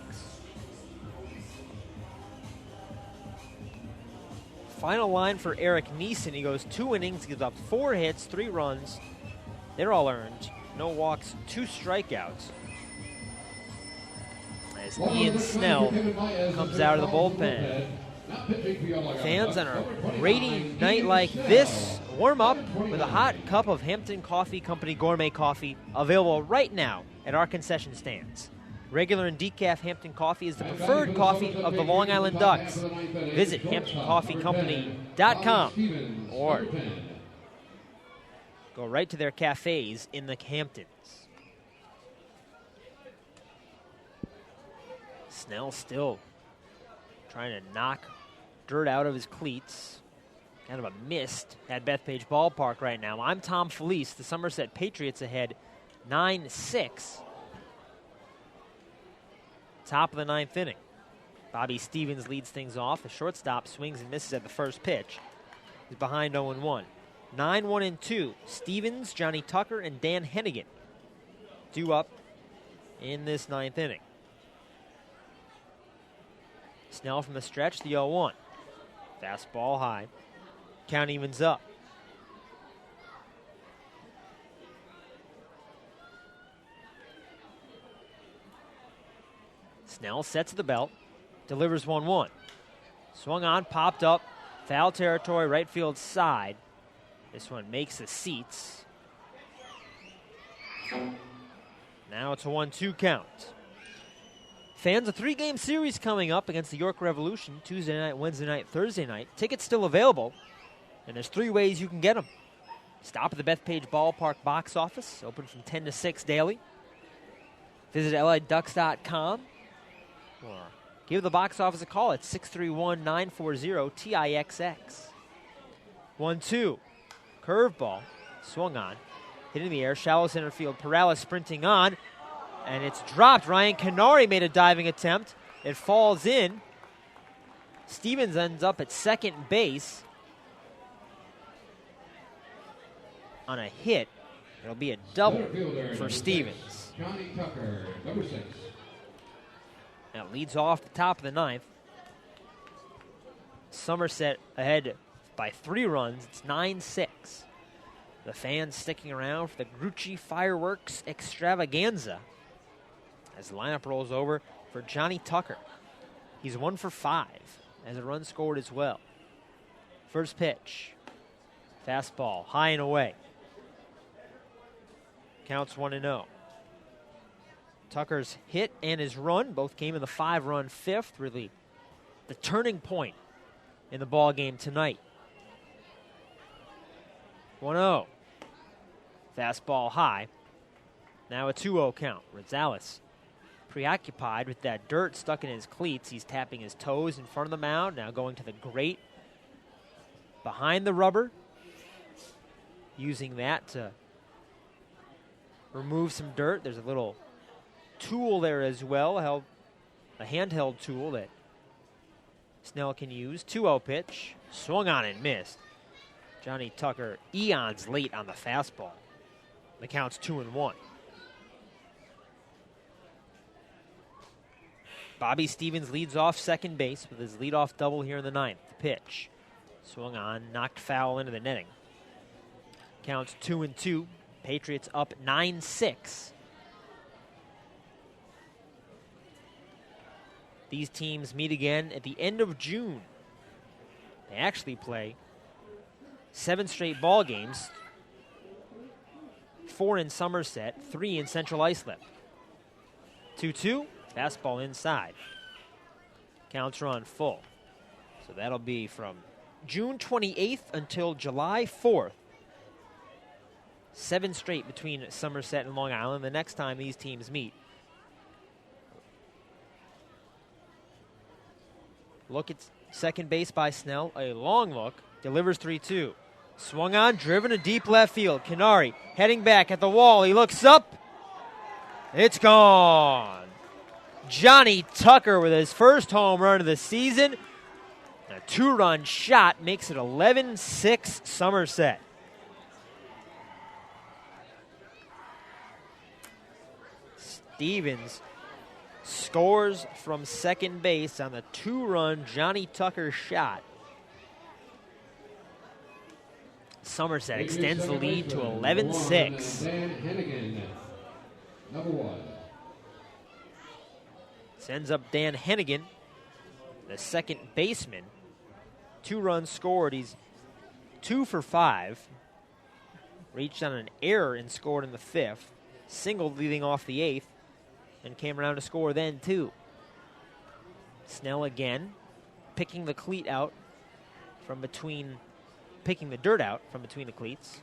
Final line for Eric Neeson. He goes 2 innings, gives up 4 hits, 3 runs. They're all earned. No walks, 2 strikeouts. As Ian Snell comes out of the bullpen. Fans, on a rainy night like this, warm up with a hot cup of Hampton Coffee Company gourmet coffee, available right now at our concession stands. Regular and decaf Hampton Coffee is the preferred coffee of the Long Island Ducks. Visit HamptonCoffeeCompany.com or go right to their cafes in the Hamptons. Snell still trying to knock dirt out of his cleats. Kind of a mist at Bethpage Ballpark right now. I'm Tom Felice. The Somerset Patriots ahead 9-6. Top of the ninth inning. Bobby Stevens leads things off. The shortstop swings and misses at the first pitch. He's behind 0-1. 9-1-2. Stevens, Johnny Tucker, and Dan Hennigan due up in this ninth inning. Snell from the stretch, the 0-1. Fastball high. Count evens up. Snell sets the belt, delivers 1-1. Swung on, popped up, foul territory, right field side. This one makes the seats. Now it's a 1-2 count. Fans, a 3-game series coming up against the York Revolution, Tuesday night, Wednesday night, Thursday night. Tickets still available, and there's 3 ways you can get them. Stop at the Bethpage Ballpark box office, open from 10 to 6 daily. Visit LADucks.com. Or give the box office a call at 631-940-TIXX. 1-2. Curveball. Swung on. Hit in the air. Shallow center field. Perales sprinting on. And it's dropped. Ryan Canary made a diving attempt. It falls in. Stevens ends up at second base on a hit. It'll be a double for Stevens. Johnny Tucker, number 6. That leads off the top of the ninth. Somerset ahead by 3 runs. It's 9-6. The fans sticking around for the Grucci fireworks extravaganza as the lineup rolls over for Johnny Tucker. He's 1 for 5 as a run scored as well. First pitch. Fastball, high and away. Counts 1-0. Tucker's hit and his run both came in the 5-run fifth, really the turning point in the ball game tonight. 1-0. Fastball high. Now a 2-0 count. Rosales preoccupied with that dirt stuck in his cleats. He's tapping his toes in front of the mound, now going to the grate behind the rubber, using that to remove some dirt. There's a little tool there as well, a handheld tool that Snell can use. 2-0 pitch, swung on and missed. Johnny Tucker eons late on the fastball. The count's 2-1. Bobby Stevens leads off second base with his leadoff double here in the ninth. pitch. Swung on, knocked foul into the netting. Counts 2-2. Patriots up 9-6. These teams meet again at the end of June. They actually play 7 straight ball games, 4 in Somerset, 3 in Central Islip. 2-2, fastball inside. Counts run full. So that'll be from June 28th until July 4th. 7 straight between Somerset and Long Island the next time these teams meet. Look at second base by Snell. A long look. Delivers 3-2. Swung on, driven to deep left field. Canary heading back at the wall. He looks up. It's gone. Johnny Tucker with his first home run of the season. A 2-run shot makes it 11-6 Somerset. Stevens scores from second base on the 2-run Johnny Tucker shot. Somerset extends the lead to 11-6. Dan Hennigan, number 1. Sends up Dan Hennigan, the second baseman. 2 runs scored. He's 2 for 5. Reached on an error and scored in the 5th. Singled leading off the 8th. And came around to score then, too. Snell again, picking the cleat out from between, picking the dirt out from between the cleats.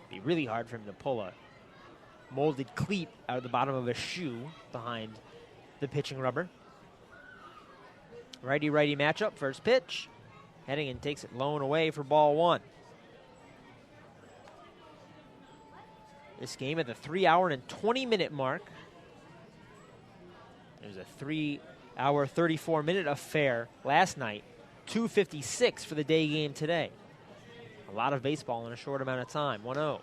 Be really hard for him to pull a molded cleat out of the bottom of a shoe behind the pitching rubber. Righty-righty matchup, first pitch. Hennigan takes it low and away for ball 1. This game at the 3-hour and 20-minute mark. It was a 3-hour, 34-minute affair last night. 2:56 for the day game today. A lot of baseball in a short amount of time. 1-0.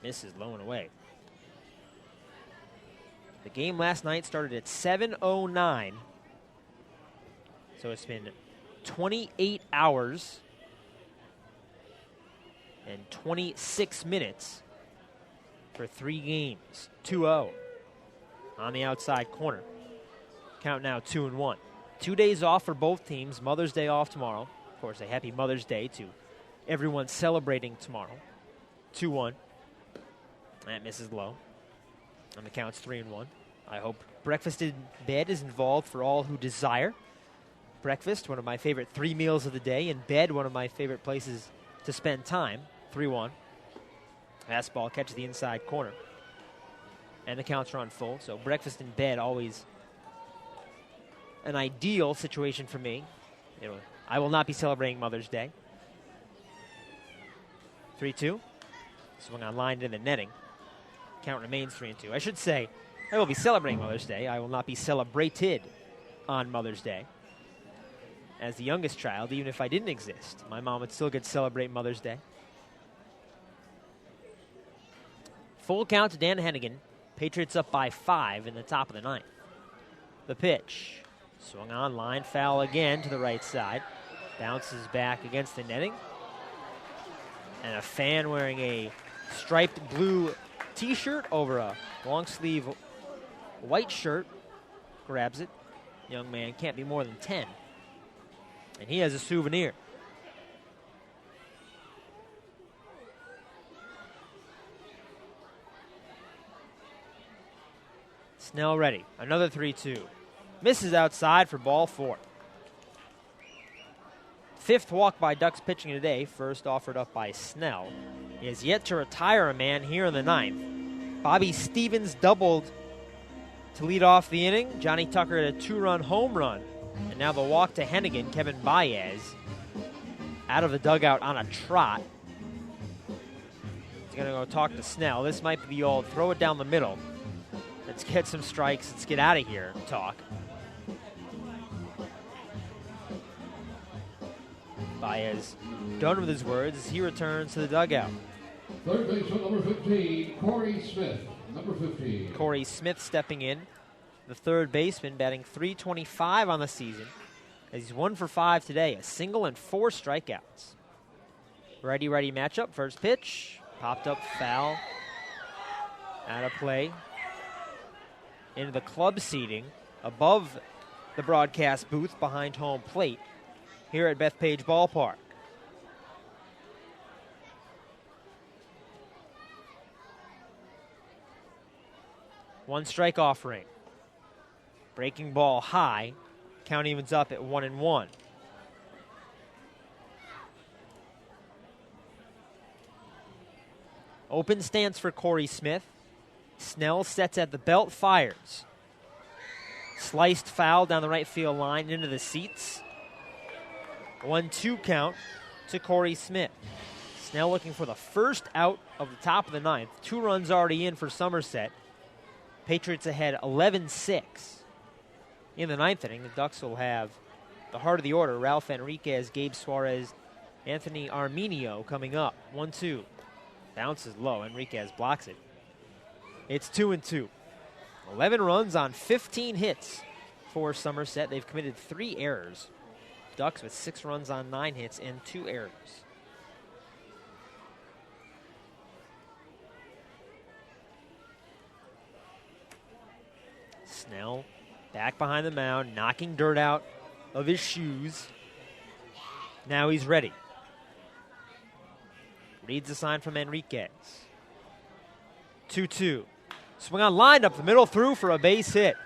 Misses low and away. The game last night started at 7:09. So it's been 28 hours and 26 minutes for 3 games. 2-0 on the outside corner. Count now 2-1. 2 days off for both teams. Mother's Day off tomorrow. Of course, a happy Mother's Day to everyone celebrating tomorrow. 2-1. That misses low. And the count's 3-1. I hope breakfast in bed is involved for all who desire. Breakfast, one of my favorite 3 meals of the day. In bed, one of my favorite places to spend time. 3-1. Fastball catches the inside corner. And the counts run full. So breakfast in bed, always an ideal situation for me. I will not be celebrating Mother's Day. 3-2. Swung on line into the netting. Count remains 3-2. I should say, I will be celebrating Mother's Day. I will not be celebrated on Mother's Day. As the youngest child, even if I didn't exist, my mom would still get to celebrate Mother's Day. Full count to Dan Hennigan. Patriots up by 5 in the top of the 9th. The pitch. Swung on, line foul again to the right side. Bounces back against the netting. And a fan wearing a striped blue t-shirt over a long sleeve white shirt grabs it. Young man can't be more than 10. And he has a souvenir. Snell ready. Another 3-2. Misses outside for ball 4. 5th walk by Ducks pitching today. First offered up by Snell. He has yet to retire a man here in the 9th. Bobby Stevens doubled to lead off the inning. Johnny Tucker had a 2-run home run. And now the walk to Hennigan. Kevin Baez out of the dugout on a trot. He's going to go talk to Snell. This might be the old throw it down the middle. Let's get some strikes. Let's get out of here talk. Baez done with his words as he returns to the dugout. Third baseman, number 15, Corey Smith. Number 15. Corey Smith stepping in. The third baseman batting .325 on the season. as he's 1 for 5 today, a single and 4 strikeouts. Righty-righty matchup, first pitch, popped up foul, out of play, into the club seating above the broadcast booth behind home plate here at Bethpage Ballpark. One strike offering. Breaking ball high. Count evens up at 1-1. Open stance for Corey Smith. Snell sets at the belt, fires. Sliced foul down the right field line into the seats. 1-2 count to Corey Smith. Snell looking for the first out of the top of the ninth. 2 runs already in for Somerset. Patriots ahead 11-6. In the ninth inning, the Ducks will have the heart of the order, Ralph Enriquez, Gabe Suarez, Anthony Arminio coming up. 1-2. Bounces low. Enriquez blocks it. It's 2-2. 11 runs on 15 hits for Somerset. They've committed 3 errors. Ducks with 6 runs on 9 hits and 2 errors. Snell back behind the mound, knocking dirt out of his shoes. Now he's ready. Reads the sign from Enriquez. 2-2. Swing on line up the middle, through for a base hit.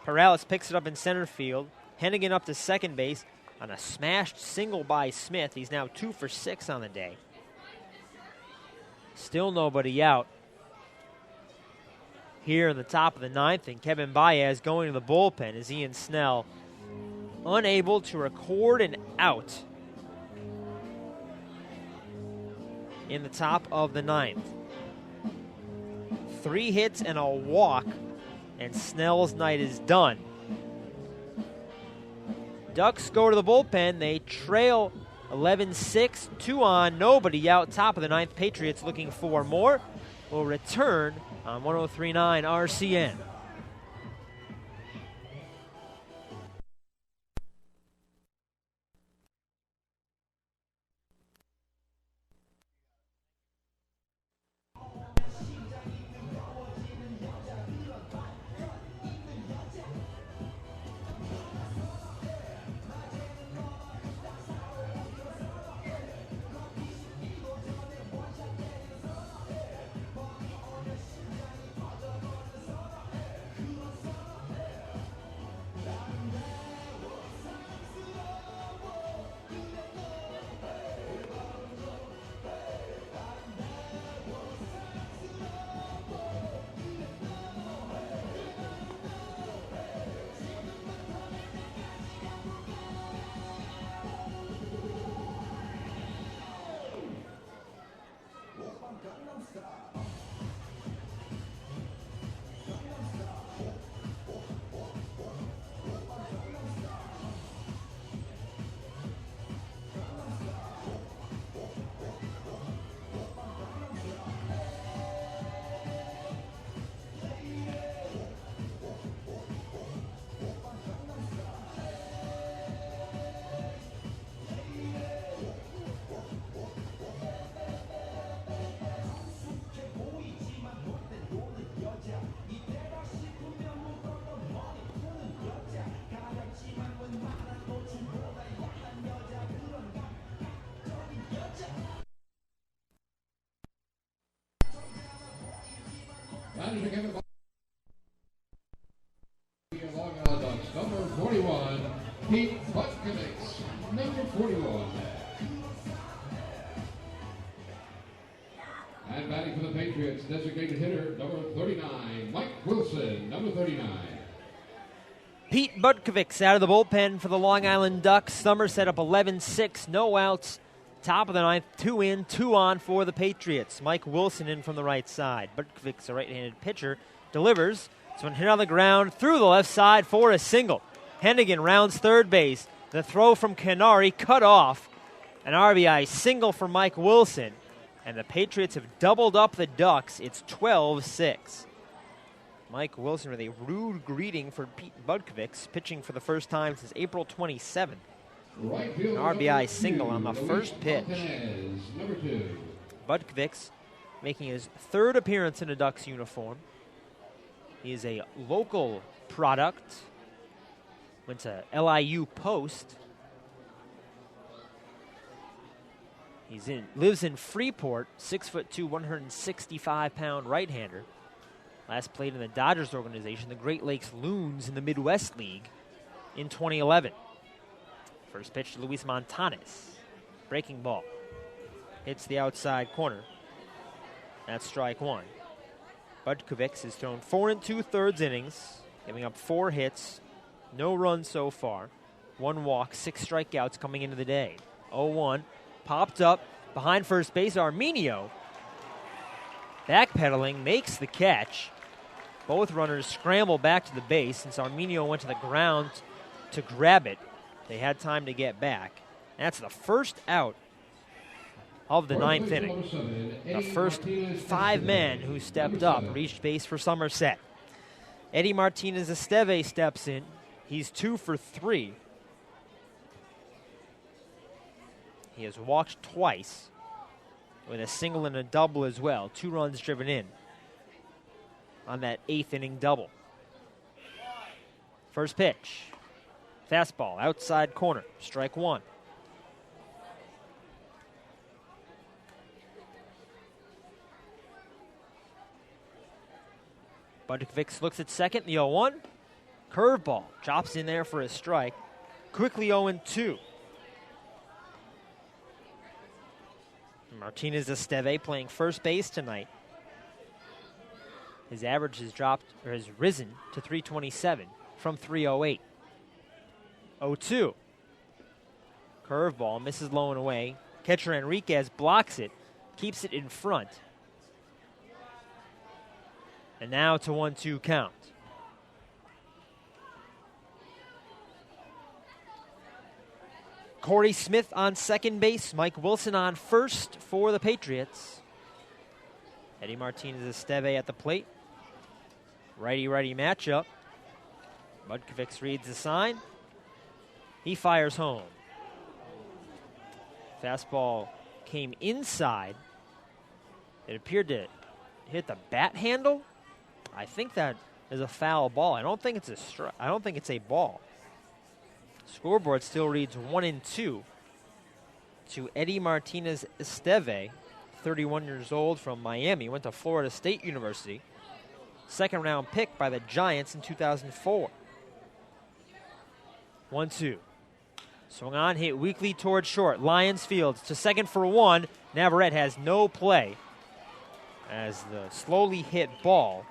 Perales picks it up in center field. Hennigan up to second base on a smashed single by Smith. He's now 2 for 6 on the day. Still nobody out here in the top of the ninth, and Kevin Baez going to the bullpen as Ian Snell unable to record an out in the top of the ninth. 3 hits and a walk, and Snell's night is done. Ducks go to the bullpen. They trail 11-6, 2 on, nobody out, top of the ninth. Patriots looking for more. Will return on 103.9 RCN. Long Island Ducks, number 41, Pete Butkovich, number 41. And batting for the Patriots, designated hitter, number 39, Mike Wilson, number 39. Pete Butkovich out of the bullpen for the Long Island Ducks. Somerset up 11-6, no outs. Top of the ninth, 2 in, 2 on for the Patriots. Mike Wilson in from the right side. Butkovich's a right-handed pitcher. Delivers. This one hit on the ground through the left side for a single. Hennigan rounds third base. The throw from Canary cut off. An RBI single for Mike Wilson. And the Patriots have doubled up the Ducks. It's 12-6. Mike Wilson with a rude greeting for Pete Budkovics, pitching for the first time since April 27th. Right An fielder, RBI number single 2, on the Luis first pitch. Martinez, number 2. Budkovics making his third appearance in a Ducks uniform. He is a local product. Went to LIU Post. Lives in Freeport, 6'2", 165-pound right-hander. Last played in the Dodgers organization, the Great Lakes Loons in the Midwest League in 2011. First pitch to Luis Montanes. Breaking ball. Hits the outside corner. That's strike one. Budkovics has thrown 4 2/3 innings, giving up 4 hits, no runs so far, 1 walk, 6 strikeouts coming into the day. 0-1, popped up behind first base. Arminio backpedaling, makes the catch. Both runners scramble back to the base since Arminio went to the ground to grab it. They had time to get back. That's the first out of the 9th inning. The first 5 men who stepped up reached base for Somerset. Eddie Martinez-Esteve steps in. He's 2 for 3. He has walked twice with a single and a double as well. 2 runs driven in on that 8th inning double. First pitch. Fastball, outside corner, strike one. Budkovics looks at second, the 0-1. Curveball, drops in there for a strike. Quickly 0-2. Martinez-Esteve playing first base tonight. His average has risen to 327 from 308. 0-2. Curveball misses low and away. Catcher Enriquez blocks it, keeps it in front. And now to 1-2 count. Corey Smith on second base. Mike Wilson on first for the Patriots. Eddie Martinez-Esteve at the plate. Righty-righty matchup. Budkovics reads the sign. He fires home. Fastball came inside. It appeared to hit the bat handle. I think that is a foul ball. I don't think it's a ball. Scoreboard still reads 1-2 to Eddie Martinez-Esteve, 31 years old from Miami. Went to Florida State University. Second round pick by the Giants in 2004. 1-2. Swung on, hit weakly towards short. Lions Fields to second for 1. Navarrete has no play as the slowly hit ball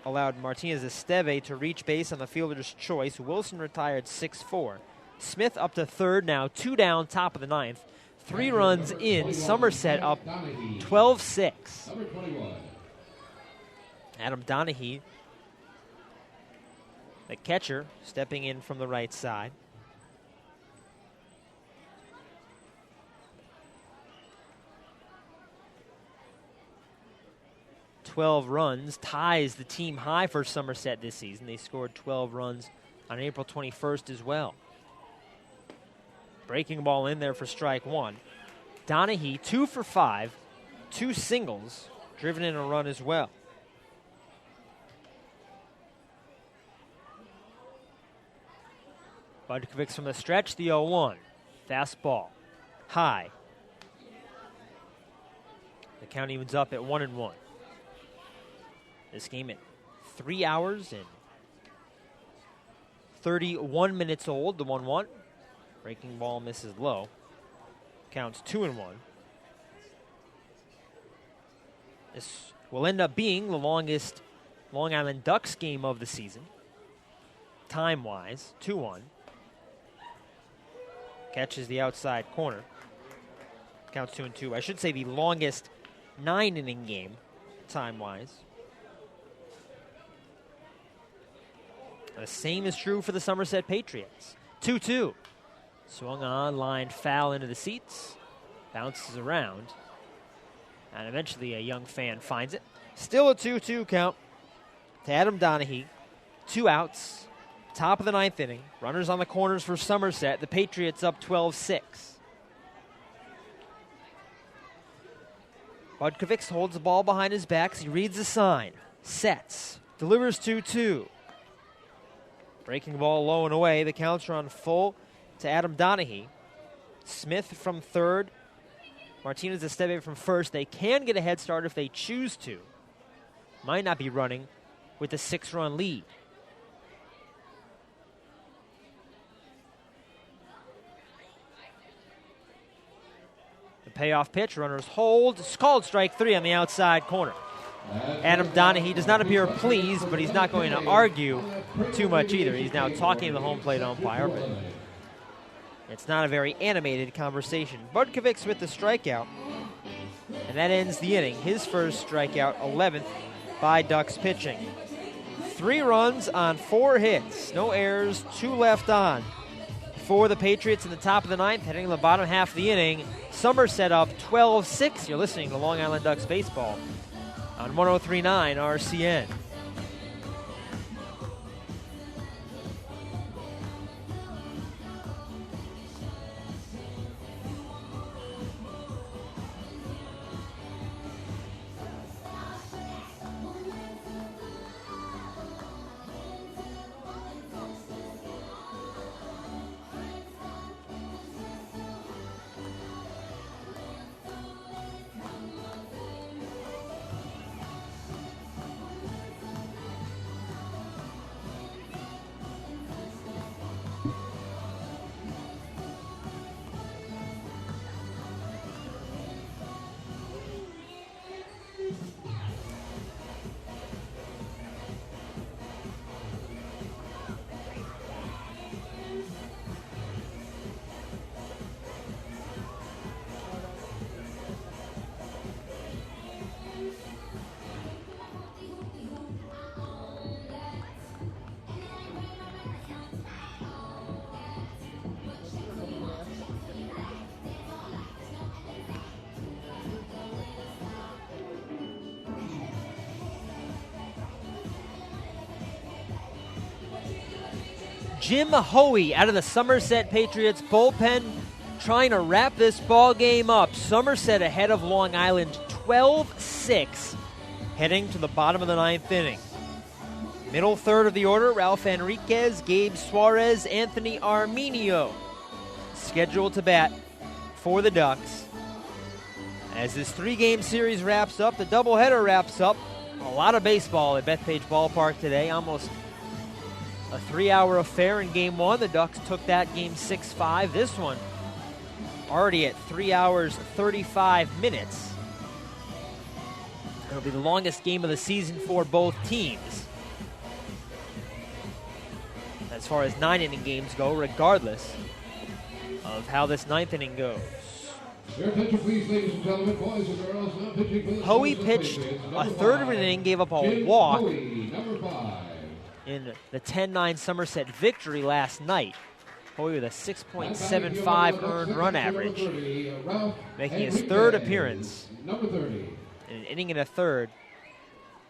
allowed Martinez-Esteve to reach base on the fielder's choice. Wilson retired 6-4. Smith up to third now, 2 down, top of the 9th. 3 runs in, Somerset up 12-6. Adam Donahue, the catcher, stepping in from the right side. Runs, ties the team high for Somerset this season. They scored 12 runs on April 21st as well. Breaking ball in there for strike one. Donahue, 2 for 5, 2 singles, driven in a run as well. Budkovics from the stretch, the 0-1. Fastball, high. The count evens up at 1-1. This game at 3 hours and 31 minutes old, the 1-1. Breaking ball misses low. Counts 2-1. This will end up being the longest Long Island Ducks game of the season. Time-wise, 2-1. Catches the outside corner. Counts 2-2. I should say the longest 9-inning game, time-wise. The same is true for the Somerset Patriots. 2-2. Swung on, lined foul into the seats. Bounces around. And eventually a young fan finds it. Still a 2-2 count. to Adam Donahue. 2 outs. Top of the 9th inning. Runners on the corners for Somerset. The Patriots up 12-6. Budkovics holds the ball behind his back. He reads the sign. Sets. Delivers 2-2. Breaking the ball low and away. The counts are on full to Adam Donahue. Smith from third. Martinez Esteve from first. They can get a head start if they choose to. Might not be running with a 6-run lead. The payoff pitch. Runners hold. It's called strike 3 on the outside corner. Adam Donahue does not appear pleased, but he's not going to argue too much either. He's now talking to the home plate umpire, but it's not a very animated conversation. Budkovics with the strikeout, and that ends the inning. His first strikeout, 11th by Ducks pitching. 3 runs on 4 hits, no errors, 2 left on for the Patriots in the top of the 9th, heading to the bottom half of the inning. Somerset up 12-6. You're listening to Long Island Ducks baseball on 103.9 RCN. Jim Hoey out of the Somerset Patriots bullpen trying to wrap this ball game up. Somerset ahead of Long Island 12-6 heading to the bottom of the 9th inning. Middle third of the order, Ralph Enriquez, Gabe Suarez, Anthony Arminio scheduled to bat for the Ducks. As this 3-game series wraps up, the doubleheader wraps up. A lot of baseball at Bethpage Ballpark today, almost a 3-hour affair in Game 1. The Ducks took that game 6-5. This one already at 3 hours, 35 minutes. It'll be the longest game of the season for both teams, as far as 9-inning games go, regardless of how this 9th inning goes. Your attention, please, ladies and gentlemen, boys and girls. Now pitching for the Hoey pitched a third of an inning, gave up a walk Hoey, number 5. in the 10-9 Somerset victory last night. Hoey with a 6.75 earned run average, making his third appearance Number 30. in an inning and a third.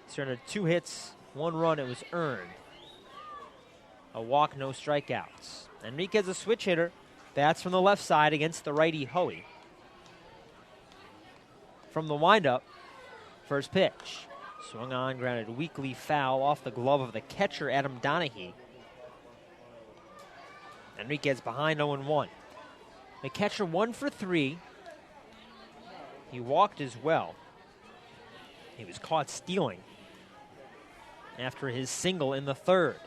He's turned 2 hits, 1 run. It was earned. A walk, no strikeouts. Enriquez, a switch hitter, bats from the left side against the righty Hoey. From the windup, first pitch. Swung on, grounded weakly foul off the glove of the catcher, Adam Donahue. Enriquez behind 0-1. The catcher 1 for 3. He walked as well. He was caught stealing after his single in the third.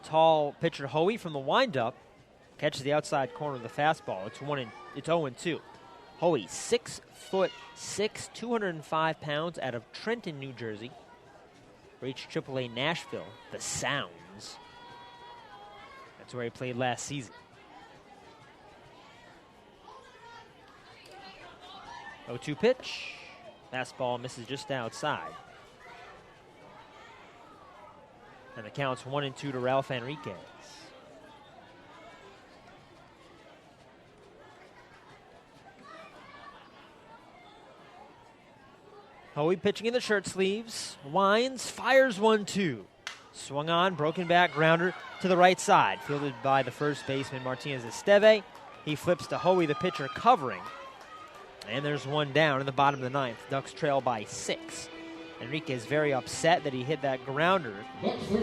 Tall pitcher Hoey from the windup catches the outside corner of the fastball. It's 0-2. Hoey, 6'6", 205 pounds, out of Trenton, New Jersey. Reached AAA Nashville, the Sounds. That's where he played last season. 0-2 pitch. Fastball misses just outside. And the count's 1-2 to Ralph Enriquez. Hoey pitching in the shirt sleeves. Winds, fires 1-2. Swung on, broken back grounder to the right side. Fielded by the first baseman, Martinez Esteve. He flips to Hoey, the pitcher, covering. And there's one down in the bottom of the ninth. Ducks trail by 6. Enriquez very upset that he hit that grounder.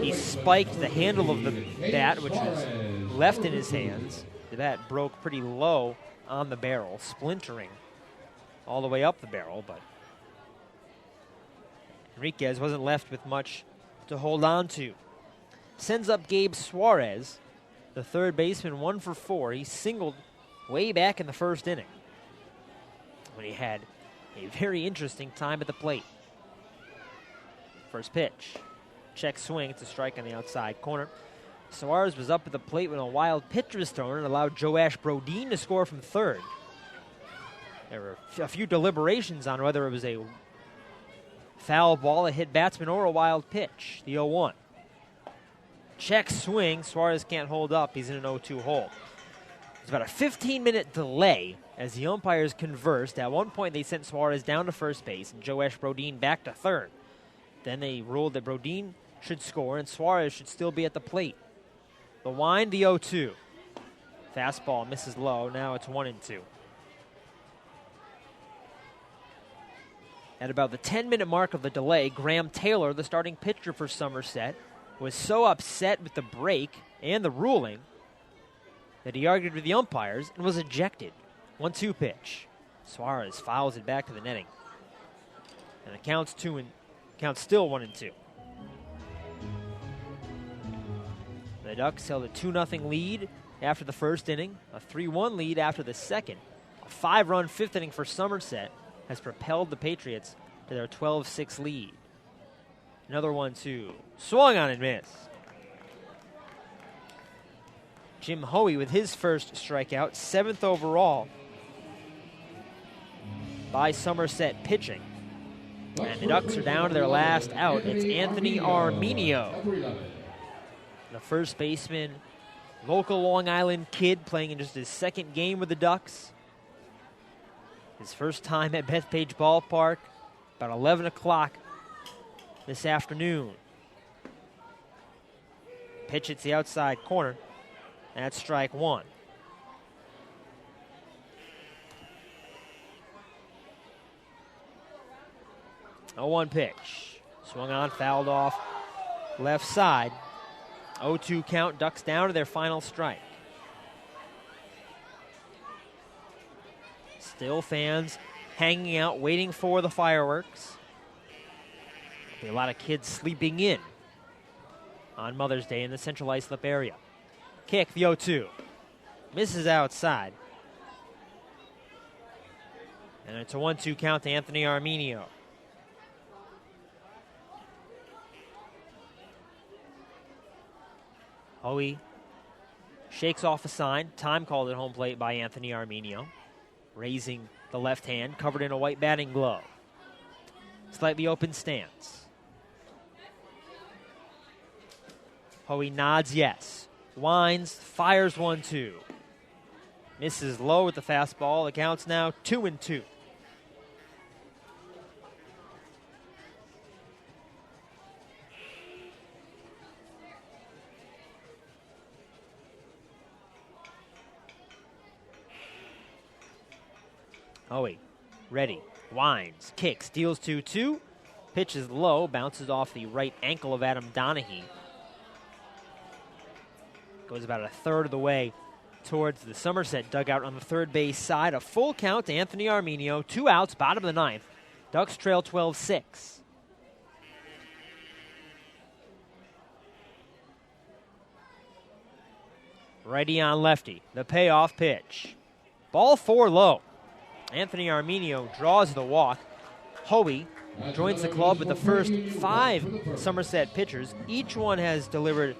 He spiked the handle of the bat, which was left in his hands. The bat broke pretty low on the barrel, splintering all the way up the barrel, but Enriquez wasn't left with much to hold on to. Sends up Gabe Suarez, the third baseman, 1 for 4. He singled way back in the first inning when he had a very interesting time at the plate. First pitch. Check swing. It's a strike on the outside corner. Suarez was up at the plate when a wild pitch was thrown and allowed Joash Brodin to score from third. There were a few deliberations on whether it was a foul ball, a hit batsman, or a wild pitch. The 0-1. Check swing. Suarez can't hold up. He's in an 0-2 hole. There's about a 15-minute delay as the umpires conversed. At one point, they sent Suarez down to first base and Joash Brodin back to third. Then they ruled that Brodin should score and Suarez should still be at the plate. The wind, the 0-2. Fastball misses low. Now it's 1-2. At about the 10-minute mark of the delay, Graham Taylor, the starting pitcher for Somerset, was so upset with the break and the ruling that he argued with the umpires and was ejected. 1-2 pitch. Suarez fouls it back to the netting. And the count's still 1-2. The Ducks held a 2-0 lead after the first inning, a 3-1 lead after the second. A 5-run fifth inning for Somerset has propelled the Patriots to their 12-6 lead. Another 1-2. Swung on and missed. Jim Hoey with his first strikeout, 7th overall by Somerset pitching. And the Ducks are down to their last out. It's Anthony Arminio, the first baseman, local Long Island kid playing in just his second game with the Ducks. His first time at Bethpage Ballpark, about 11 o'clock this afternoon. Pitch hits the outside corner. That's strike 1. A 0-1 pitch. Swung on, fouled off left side. 0-2 count. Ducks down to their final strike. Still fans hanging out, waiting for the fireworks. There'll be a lot of kids sleeping in on Mother's Day in the Central Islip area. Kick, the 0-2. Misses outside. And it's a 1-2 count to Anthony Arminio. Hoey shakes off a sign. Time called at home plate by Anthony Arminio. Raising the left hand, covered in a white batting glove. Slightly open stance. Hoey nods yes. Winds, fires 1-2. Misses low with the fastball. The count's now 2-2. Hoey, ready, winds, kicks, deals 2-2. Pitch is low, bounces off the right ankle of Adam Donahue. Goes about a third of the way towards the Somerset dugout on the third base side. A full count to Anthony Arminio. 2 outs, bottom of the ninth. Ducks trail 12-6. Righty on lefty. The payoff pitch. Ball 4 low. Anthony Arminio draws the walk. Hoey joins the club with the first 5 Somerset pitchers. Each one has delivered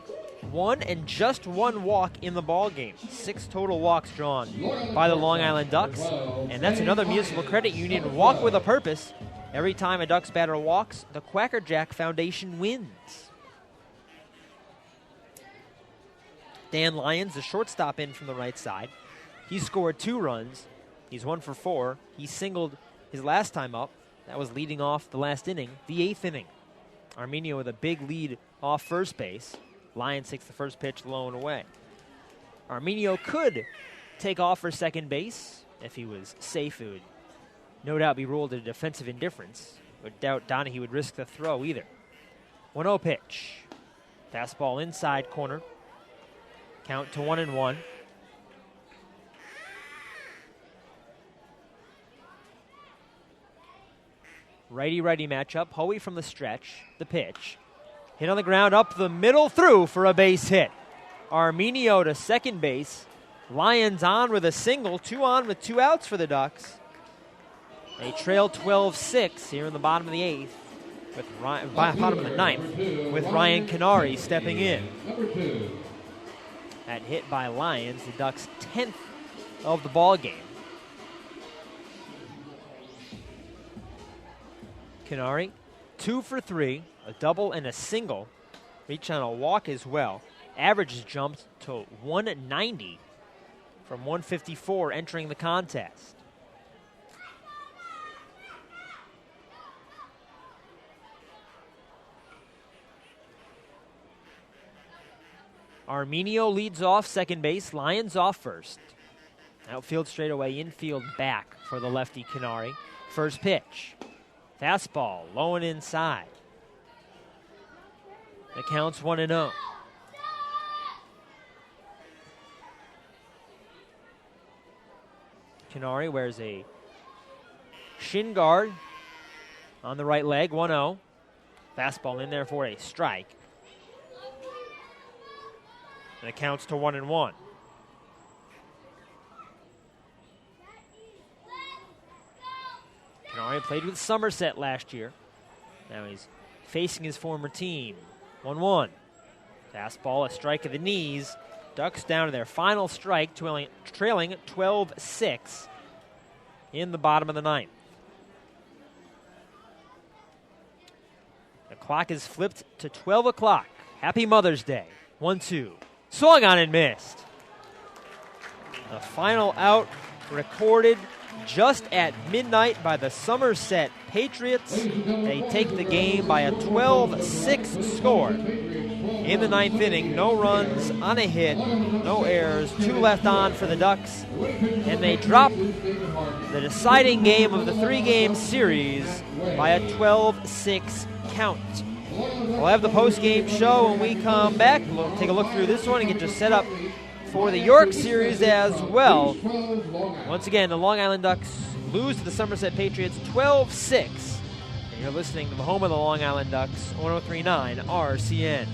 1 and just 1 walk in the ball game. 6 total walks drawn by the Long Island Ducks. And that's another Municipal Credit Union walk with a purpose. Every time a Ducks batter walks, the Quackerjack Foundation wins. Dan Lyons, the shortstop, in from the right side. He scored 2 runs. He's 1 for 4. He singled his last time up. That was leading off the last inning, the 8th inning. Arminio with a big lead off first base. Lions takes the first pitch low and away. Arminio could take off for second base. If he was safe, it would no doubt be ruled a defensive indifference. Would doubt Donahue would risk the throw either. 1-0 pitch. Fastball inside corner. Count to 1-1. Righty-righty matchup. Hoey from the stretch. The pitch. Hit on the ground, up the middle, through for a base hit. Arminio to second base. Lions on with a single. 2 on with 2 outs for the Ducks. They trail 12-6 here in the bottom of the 8th. With bottom of the 9th. With Ryan Canary stepping in. That hit by Lions, the Ducks' 10th of the ball game. Canary, 2 for 3, a double and a single. Reached on a walk as well. Average has jumped to 190 from 154 entering the contest. Arminio leads off second base. Lions off first. Outfield straightaway, infield back for the lefty Canary. First pitch. Fastball, low and inside. The count's 1-0. Canary wears a shin guard on the right leg, 1-0. Fastball in there for a strike. And it counts to 1-1. Canary played with Somerset last year. Now he's facing his former team. 1-1. Fastball, a strike of the knees. Ducks down to their final strike, trailing 12-6 in the bottom of the 9th. The clock is flipped to 12 o'clock. Happy Mother's Day. 1-2. Swung on and missed. The final out recorded just at midnight by the Somerset Patriots. They take the game by a 12-6 score. In the 9th inning, no runs on a hit, no errors, 2 left on for the Ducks, and they drop the deciding game of the 3-game series by a 12-6 count. We'll have the post-game show when we come back. We'll take a look through this one and get you set up for the York series as well. Once again, the Long Island Ducks lose to the Somerset Patriots 12-6. And you're listening to the home of the Long Island Ducks, 1039 RCN.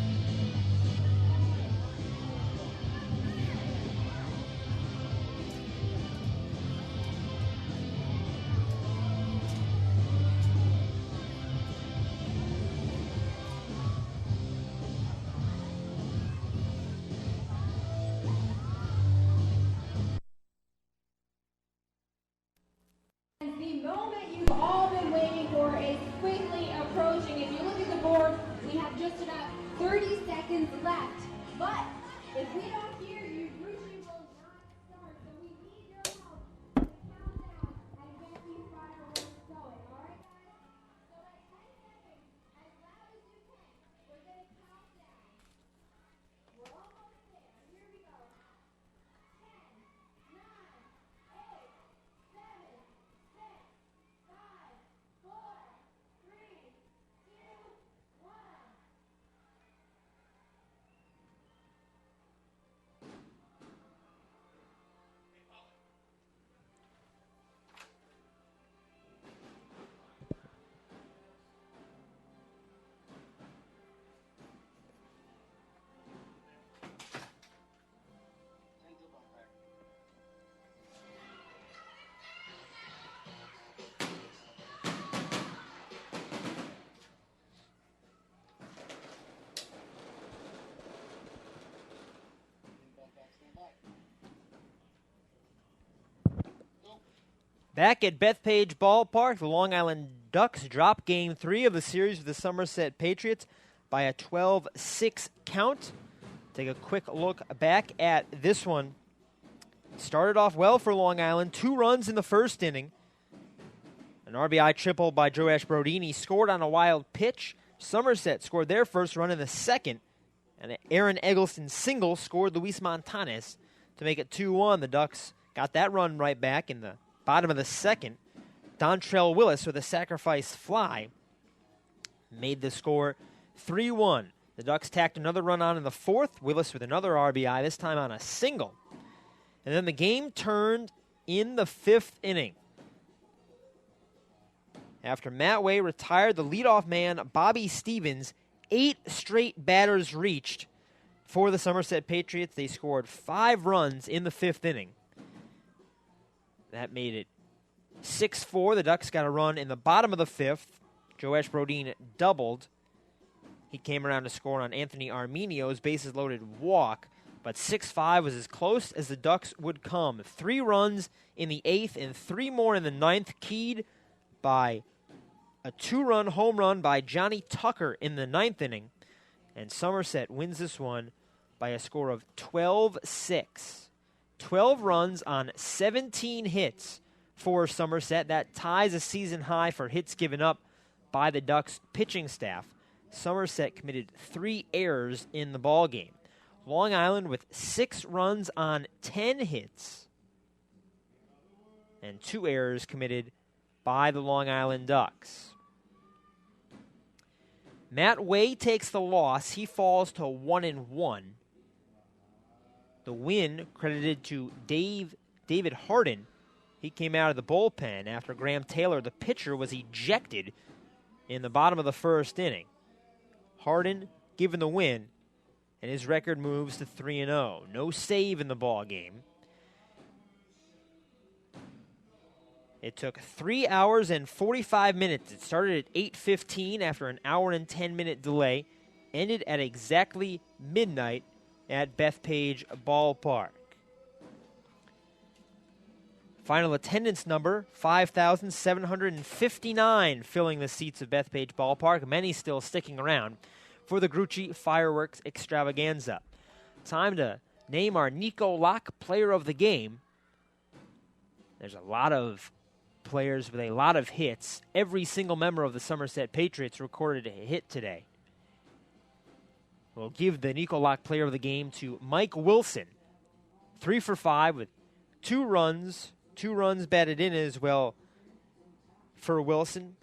The moment you've all been waiting for is quickly approaching. If you look at the board, we have just about 30 seconds left. But if we don't hear you, Ruchi will not start. So we need your help to count down and get these fireworks going. All right, guys? So at 10 seconds, as loud as you can, we're going to count down. We're almost there. Here we go. 10, 9, 8, 7, 6, 5, 4, 3, 2, 1. Back at Bethpage Ballpark, the Long Island Ducks drop Game 3 of the series with the Somerset Patriots by a 12-6 count. Take a quick look back at this one. Started off well for Long Island. 2 runs in the first inning. An RBI triple by Joash Brodini scored on a wild pitch. Somerset scored their first run in the second, and Aaron Eggleston's single scored Luis Montanes to make it 2-1. The Ducks got that run right back in the bottom of the second. Dontrell Willis with a sacrifice fly made the score 3-1. The Ducks tacked another run on in the fourth. Willis with another RBI, this time on a single. And then the game turned in the fifth inning. After Matt Way retired the leadoff man, Bobby Stevens, 8 straight batters reached for the Somerset Patriots. They scored 5 runs in the fifth inning. That made it 6-4. The Ducks got a run in the bottom of the fifth. Joash Brodin doubled. He came around to score on Anthony Arminio's bases-loaded walk, but 6-5 was as close as the Ducks would come. 3 runs in the eighth and 3 more in the ninth, keyed by a 2-run home run by Johnny Tucker in the ninth inning, and Somerset wins this one by a score of 12-6. 12 runs on 17 hits for Somerset. That ties a season high for hits given up by the Ducks pitching staff. Somerset committed 3 errors in the ballgame. Long Island with 6 runs on 10 hits and 2 errors committed by the Long Island Ducks. Matt Way takes the loss. He falls to 1-1. The win credited to David Hardin. He came out of the bullpen after Graham Taylor, the pitcher, was ejected in the bottom of the first inning. Hardin given the win, and his record moves to 3-0. No save in the ball game. It took 3 hours and 45 minutes. It started at 8:15 after an hour and 10-minute delay. Ended at exactly midnight at Bethpage Ballpark. Final attendance number, 5,759 filling the seats of Bethpage Ballpark. Many still sticking around for the Grucci Fireworks Extravaganza. Time to name our Nico Locke Player of the Game. There's a lot of players with a lot of hits. Every single member of the Somerset Patriots recorded a hit today. We'll give the Nico Locke Player of the Game to Mike Wilson. 3 for 5 with 2 runs. 2 runs batted in as well for Wilson.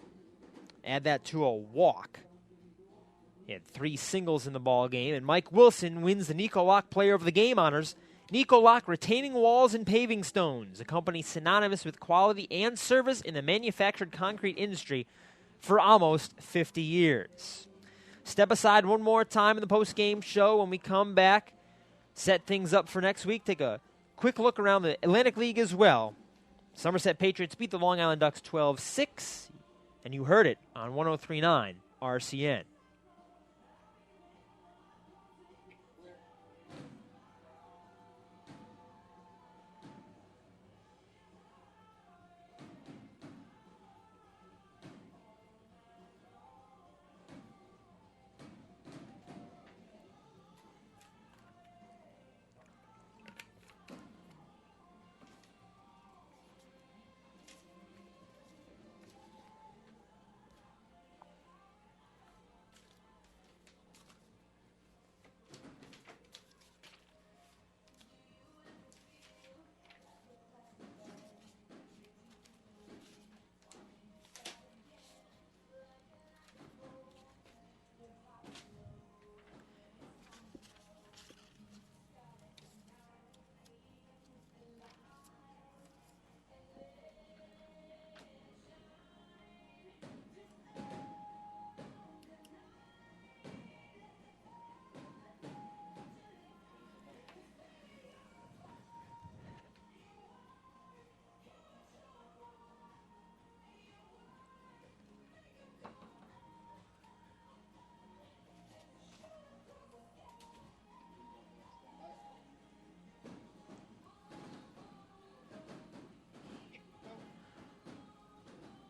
Add that to a walk. He had 3 singles in the ball game, and Mike Wilson wins the Nico Locke Player of the Game honors. Nico Locke retaining walls and paving stones, a company synonymous with quality and service in the manufactured concrete industry for almost 50 years. Step aside one more time in the post-game show. When we come back, set things up for next week. Take a quick look around the Atlantic League as well. Somerset Patriots beat the Long Island Ducks 12-6, and you heard it on 103.9 RCN.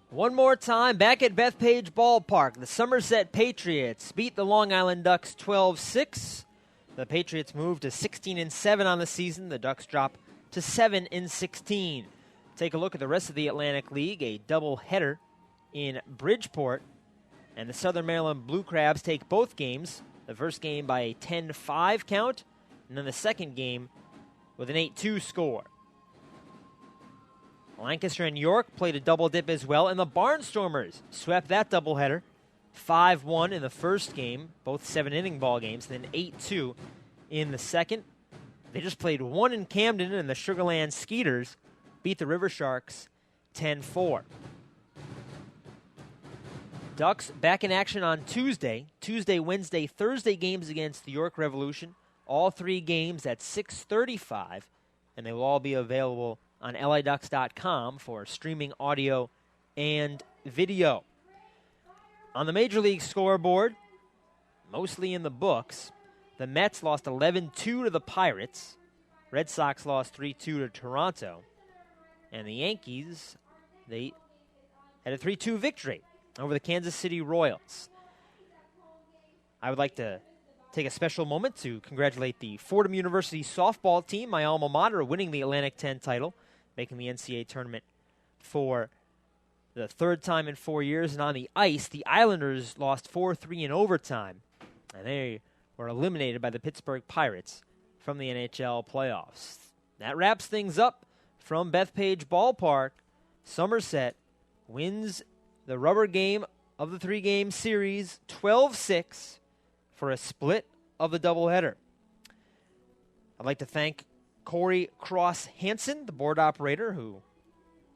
One more time, back at Bethpage Ballpark, the Somerset Patriots beat the Long Island Ducks 12-6. The Patriots moved to 16-7 on the season. The Ducks drop to 7-16. Take a look at the rest of the Atlantic League, a doubleheader in Bridgeport. And the Southern Maryland Blue Crabs take both games. The first game by a 10-5 count, and then the second game with an 8-2 score. Lancaster and York played a double dip as well, and the Barnstormers swept that doubleheader. 5-1 in the first game, both 7-inning ball games, and then 8-2 in the second. They just played one in Camden, and the Sugarland Skeeters beat the River Sharks 10-4. Ducks back in action on Tuesday, Wednesday, Thursday games against the York Revolution. All three games at 6:35, and they will all be available on liducks.com for streaming audio and video. On the Major League scoreboard, mostly in the books, the Mets lost 11-2 to the Pirates. Red Sox lost 3-2 to Toronto. And the Yankees, they had a 3-2 victory over the Kansas City Royals. I would like to take a special moment to congratulate the Fordham University softball team, my alma mater, winning the Atlantic 10 title, making the NCAA tournament for the third time in 4 years. And on the ice, the Islanders lost 4-3 in overtime, and they were eliminated by the Pittsburgh Pirates from the NHL playoffs. That wraps things up from Bethpage Ballpark. Somerset wins the rubber game of the three-game series 12-6 for a split of the doubleheader. I'd like to thank Corey Cross-Hansen, the board operator, who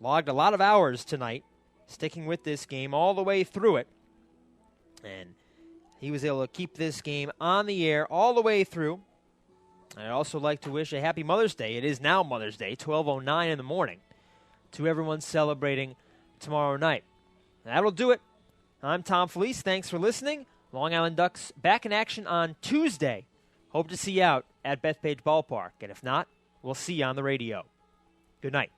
logged a lot of hours tonight, sticking with this game all the way through it. And he was able to keep this game on the air all the way through. I'd also like to wish a happy Mother's Day. It is now Mother's Day, 12:09 in the morning, to everyone celebrating tomorrow night. That'll do it. I'm Tom Felice. Thanks for listening. Long Island Ducks back in action on Tuesday. Hope to see you out at Bethpage Ballpark. And if not, we'll see you on the radio. Good night.